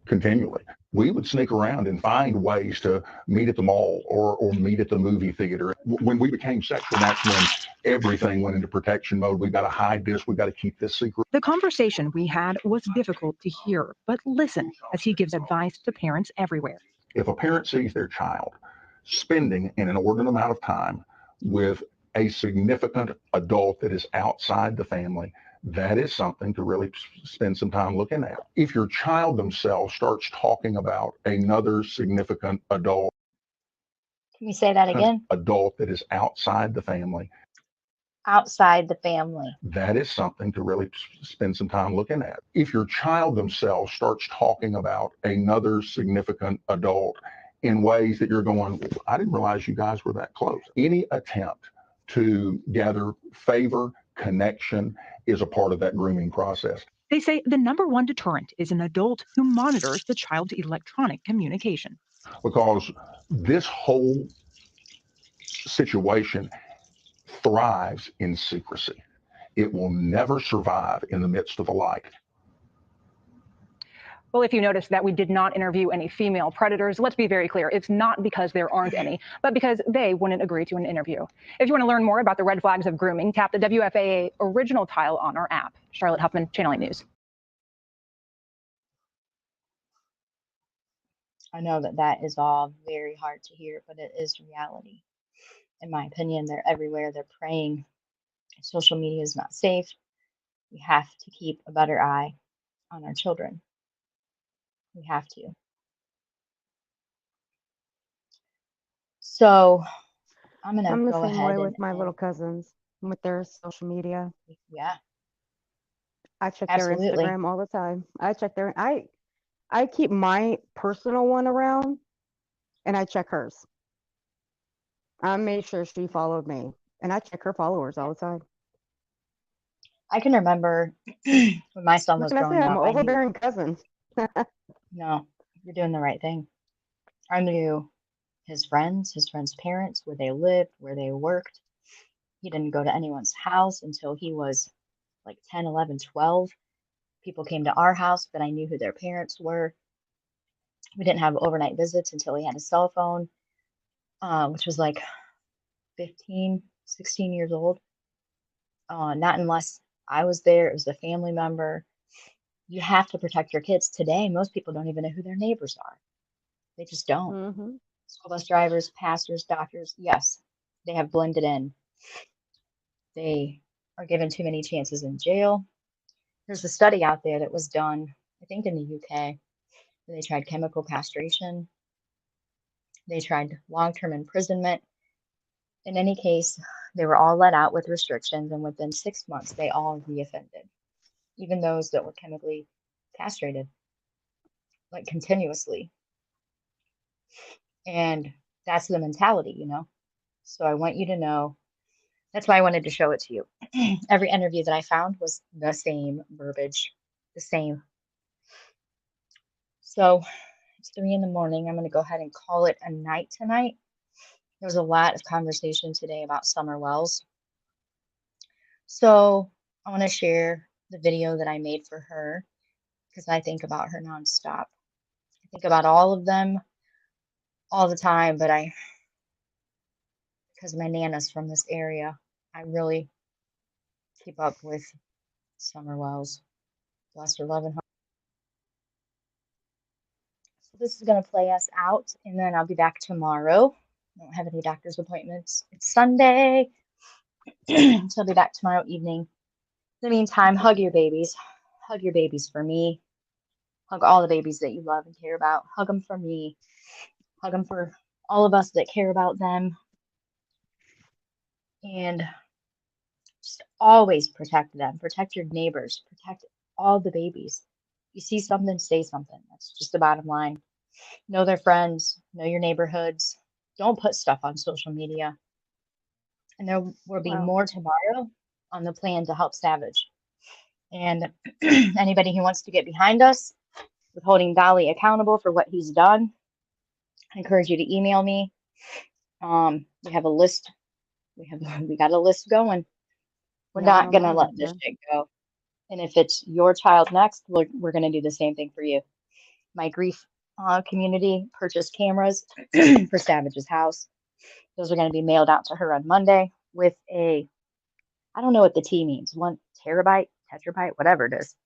continually. We would sneak around and find ways to meet at the mall or meet at the movie theater. When we became sexual, that's when everything went into protection mode. We got to hide this. We got to keep this secret. The conversation we had was difficult to hear, but listen as he gives advice to parents everywhere. If a parent sees their child spending an inordinate amount of time with a significant adult that is outside the family, that is something to really spend some time looking at. If your child themselves starts talking about another significant adult. Can you say that again? Adult that is outside the family. Outside the family. That is something to really spend some time looking at. If your child themselves starts talking about another significant adult in ways that you're going, I didn't realize you guys were that close. Any attempt to gather favor, connection is a part of that grooming process. They say the number one deterrent is an adult who monitors the child's electronic communication. Because this whole situation thrives in secrecy. It will never survive in the midst of the light. Well, if you notice that we did not interview any female predators, let's be very clear. It's not because there aren't any, but because they wouldn't agree to an interview. If you want to learn more about the red flags of grooming, tap the WFAA original tile on our app. Charlotte Huffman, Channel 8 News. I know that is all very hard to hear, but it is reality. In my opinion, they're everywhere. They're praying. Social media is not safe. We have to keep a better eye on our children. We have to. So I'm I'm gonna the go same ahead way with my little cousins with their social media. Yeah. I check Absolutely. their Instagram all the time. I check I keep my personal one around and I check hers. I made sure she followed me, and I check her followers all the time. I can remember when my son What was can I say? growing I'm up, an I knew, overbearing cousin. no, you're doing the right thing. I knew his friends' parents, where they lived, where they worked. He didn't go to anyone's house until he was like 10, 11, 12. People came to our house, but I knew who their parents were. We didn't have overnight visits until he had a cell phone, which was like 15, 16 years old. Not unless I was there, it was a family member. You have to protect your kids. Today, most people don't even know who their neighbors are. They just don't. Mm-hmm. School bus drivers, pastors, doctors, yes, they have blended in. They are given too many chances in jail. There's a study out there that was done, I think in the UK, where they tried chemical castration. They tried long-term imprisonment. In any case, they were all let out with restrictions, and within 6 months, they all reoffended, even those that were chemically castrated, like continuously. And that's the mentality, you know? So I want you to know, that's why I wanted to show it to you. Every interview that I found was the same verbiage, the same. So it's 3 in the morning. I'm going to go ahead and call it a night tonight. There was a lot of conversation today about Summer Wells. So I want to share the video that I made for her because I think about her nonstop. I think about all of them all the time, but because my Nana's from this area, I really keep up with Summer Wells. Bless her love and heart. So this is going to play us out, and then I'll be back tomorrow. I don't have any doctor's appointments. It's Sunday, so I'll be back tomorrow evening. In the meantime, hug your babies. Hug your babies for me. Hug all the babies that you love and care about. Hug them for me. Hug them for all of us that care about them. And just always protect them. Protect your neighbors. Protect all the babies. You see something, say something. That's just the bottom line. Know their friends. Know your neighborhoods. Don't put stuff on social media. And there will be more tomorrow on the plan to help Savage. And anybody who wants to get behind us with holding Dolly accountable for what he's done, I encourage you to email me. We have a list. We got a list going. We're Yeah, not I'm gonna on let it, this yeah. shit go. And if it's your child next, we're gonna do the same thing for you. My grief community purchased cameras for Savage's house. Those are gonna be mailed out to her on Monday with a, I don't know what the T means, 1 terabyte, tetrabyte, whatever it is,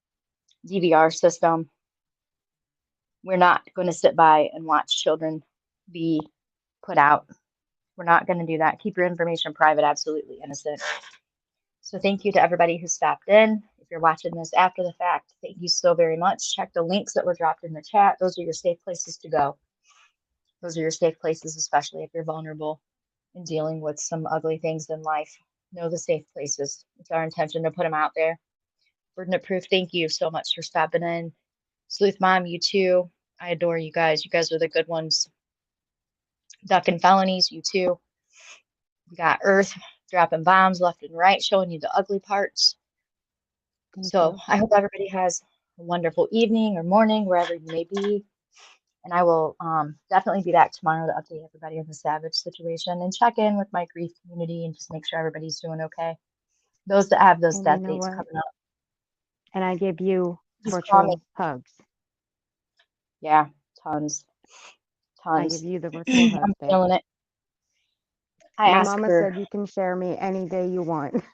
DVR system. We're not going to sit by and watch children be put out. We're not going to do that. Keep your information private, absolutely innocent. So thank you to everybody who stopped in. If you're watching this after the fact, thank you so very much. Check the links that were dropped in the chat. Those are your safe places to go. Those are your safe places, especially if you're vulnerable and dealing with some ugly things in life. Know the safe places. It's our intention to put them out there. Burden of Proof, thank you so much for stopping in. Sleuth Mom, you too. I adore you guys. You guys are the good ones. Duck and Felonies, you too. We got Earth dropping bombs left and right, showing you the ugly parts. So I hope everybody has a wonderful evening or morning, wherever you may be. And I will definitely be back tomorrow to update everybody on the Savage situation and check in with my grief community and just make sure everybody's doing okay. Those that have those And death you know dates what? coming up. And I give you Just call me. virtual hugs. Yeah, tons. I Tons. give you the virtual hugs I'm back. feeling it. I My ask mama for said you can share me any day you want.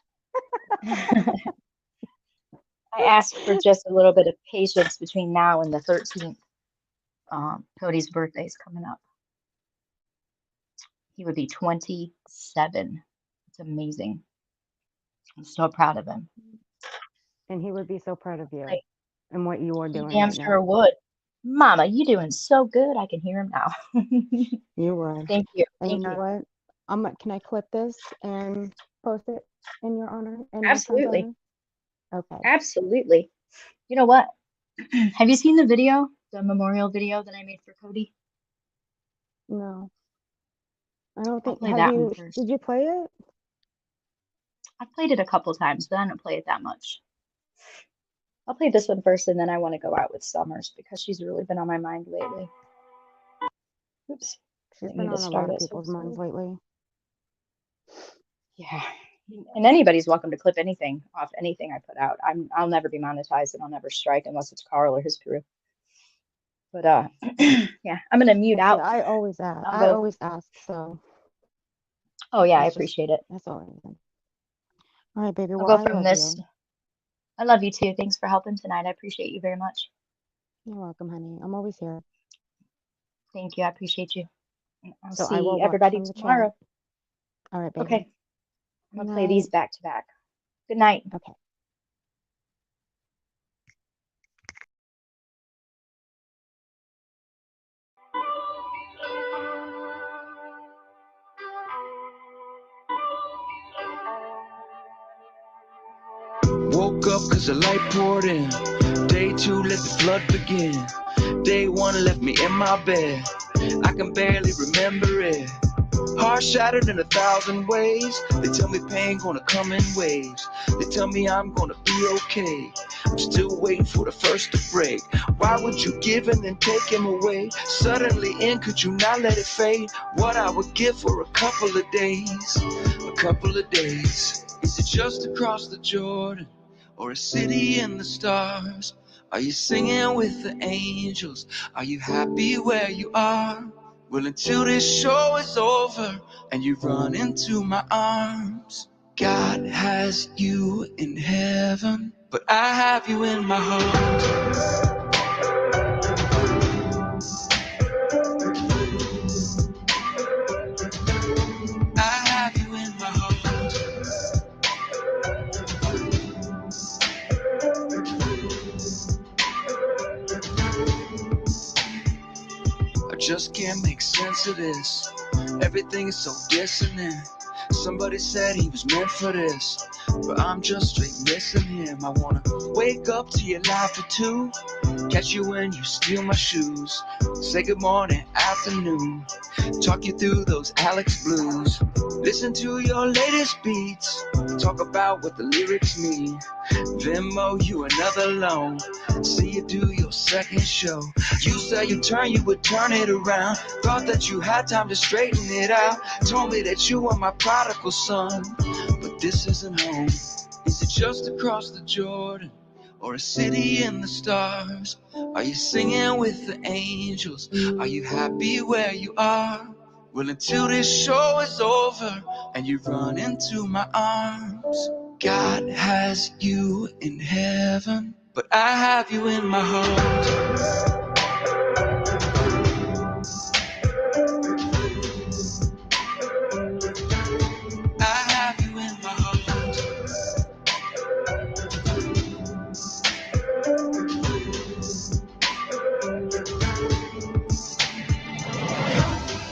I ask for just a little bit of patience between now and the 13th. Cody's birthday is coming up. He would be 27. It's amazing. I'm so proud of him. And he would be so proud of you Like, and what you are he doing damn right sure now. would. Mama, you doing so good. I can hear him now. You would. Thank you. And you Thank know you. what? Can I clip this and post it in your honor, in your son's Absolutely. honor? Okay. Absolutely. You know what? Have you seen the video, the memorial video that I made for Cody? No, I don't I'll think. play Have that one you? first. Did you play it? I've played it a couple times, but I don't play it that much. I'll play this one first, and then I want to go out with Summers because she's really been on my mind lately. Oops, She's didn't been mean to on a lot start of it. So people's minds lately. yeah, and anybody's welcome to clip anything off anything I put out. I'll never be monetized, and I'll never strike unless it's Carl or his crew. But yeah, I'm gonna mute Yeah, out. I always ask. I'll I go. always ask. So Oh yeah, I that's just appreciate it. that's all. All right, baby. I'll Well, go I from love this. you. I love you too. Thanks for helping tonight. I appreciate you very much. You're welcome, honey. I'm always here. Thank you. I appreciate you. I'll So I will see watch everybody from the chat. tomorrow. All right, baby. Okay. I'm Good gonna play these night. back to back. Good night. Okay. Woke up cause the light poured in. Day 2, let the flood begin. Day 1 left me in my bed. I can barely remember it. Heart shattered in 1,000 ways. They tell me pain gonna come in waves. They tell me I'm gonna be okay. I'm still waiting for the first to break. Why would you give and then take him away? Suddenly in, could you not let it fade? What I would give for a couple of days. A couple of days. Is it just across the Jordan? Or a city in the stars? Are you singing with the angels? Are you happy where you are? Well, until this show is over and you run into my arms, God has you in heaven, but I have you in my heart. I have you in my heart. I just can't make sense of this. Everything is so dissonant. Somebody said he was meant for this, but I'm just straight missing him. I wanna wake up to your life or two, catch you when you steal my shoes, say good morning, afternoon, talk you through those Alex blues, listen to your latest beats, talk about what the lyrics mean, Venmo you another loan, see you do your second show. You say you would turn it around. Thought that you had time to straighten it out. Told me that you were my prodigal son, but this isn't home. Is it just across the Jordan? Or a city in the stars? Are you singing with the angels? Are you happy where you are? Well, until this show is over and you run into my arms, God has you in heaven, but I have you in my heart. I have you in my heart.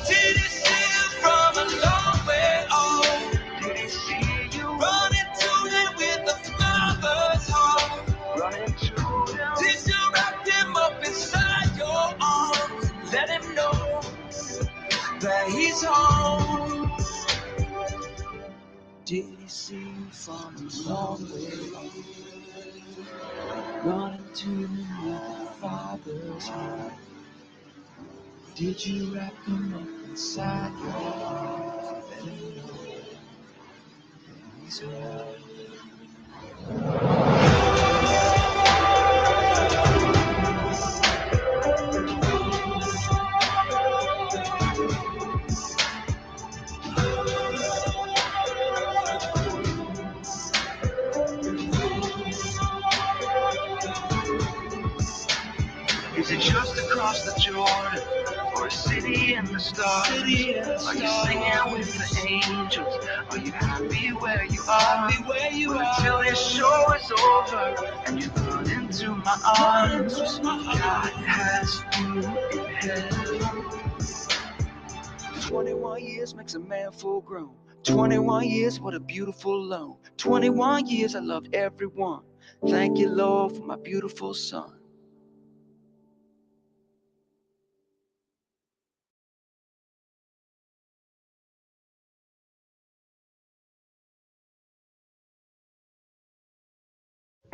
Did he see you from a long way off? Did he see you running to him with a father's heart? Running to him. Did you wrap him up inside your arms? Let him know that he's home. Did he see you from a long way off? Running to him with a father's heart. Did you wrap him up inside your arms? Let him know he's home. Is it just across the Jordan, or a city in the stars? Are you singing with the angels? Are you happy where you are? Until this show is over and you run into my arms, God has you in heaven. 21 years makes a man full grown. 21 years, what a beautiful loan. 21 years, I loved everyone. Thank you, Lord, for my beautiful son.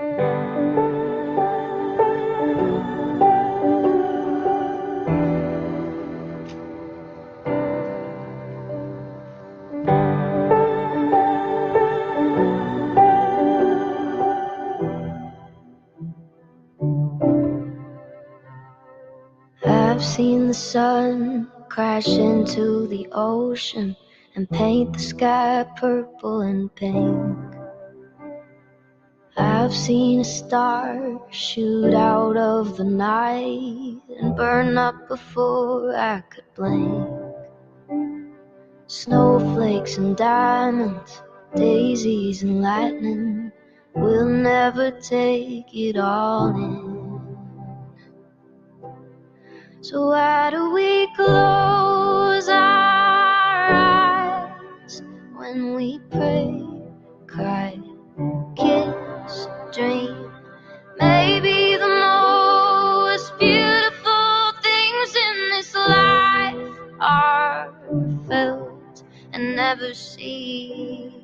I've seen the sun crash into the ocean and paint the sky purple and pink. I've seen a star shoot out of the night and burn up before I could blink. Snowflakes and diamonds, daisies and lightning, we'll never take it all in. So why do we close our eyes when we pray, cry, kiss, dream? Maybe the most beautiful things in this life are felt and never seen.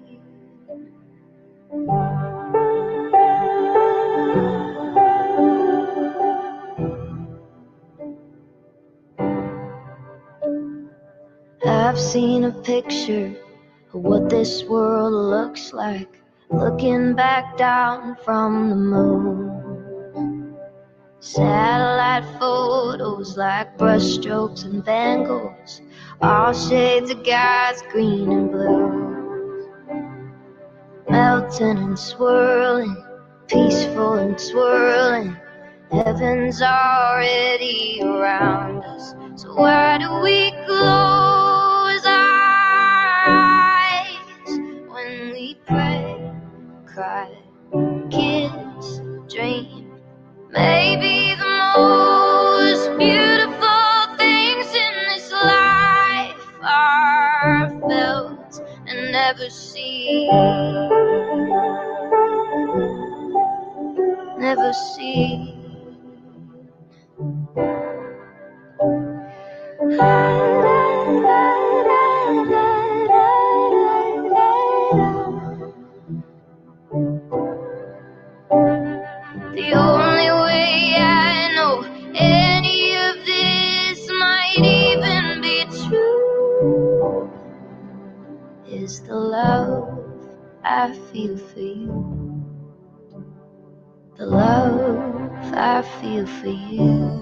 I've seen a picture of what this world looks like, looking back down from the moon. Satellite photos like brushstrokes and Van Goghs, all shades of guys, green and blue. Melting and swirling, peaceful and swirling, heaven's already around us. So why do we close our eyes when we pray, cry, kiss, dream? Maybe the most beautiful things in this life are felt and never seen. Never seen. The only way I know any of this might even be true is the love I feel for you. The love I feel for you.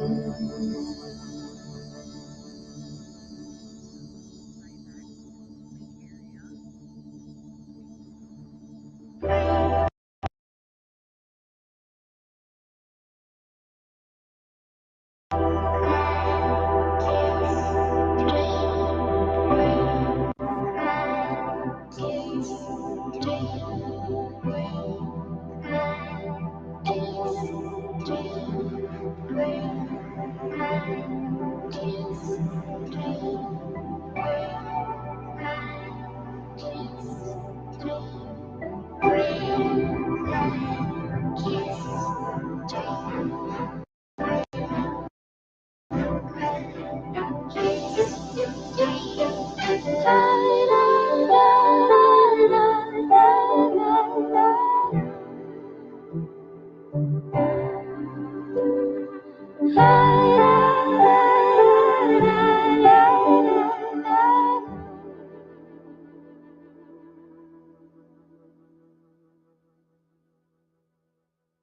Ah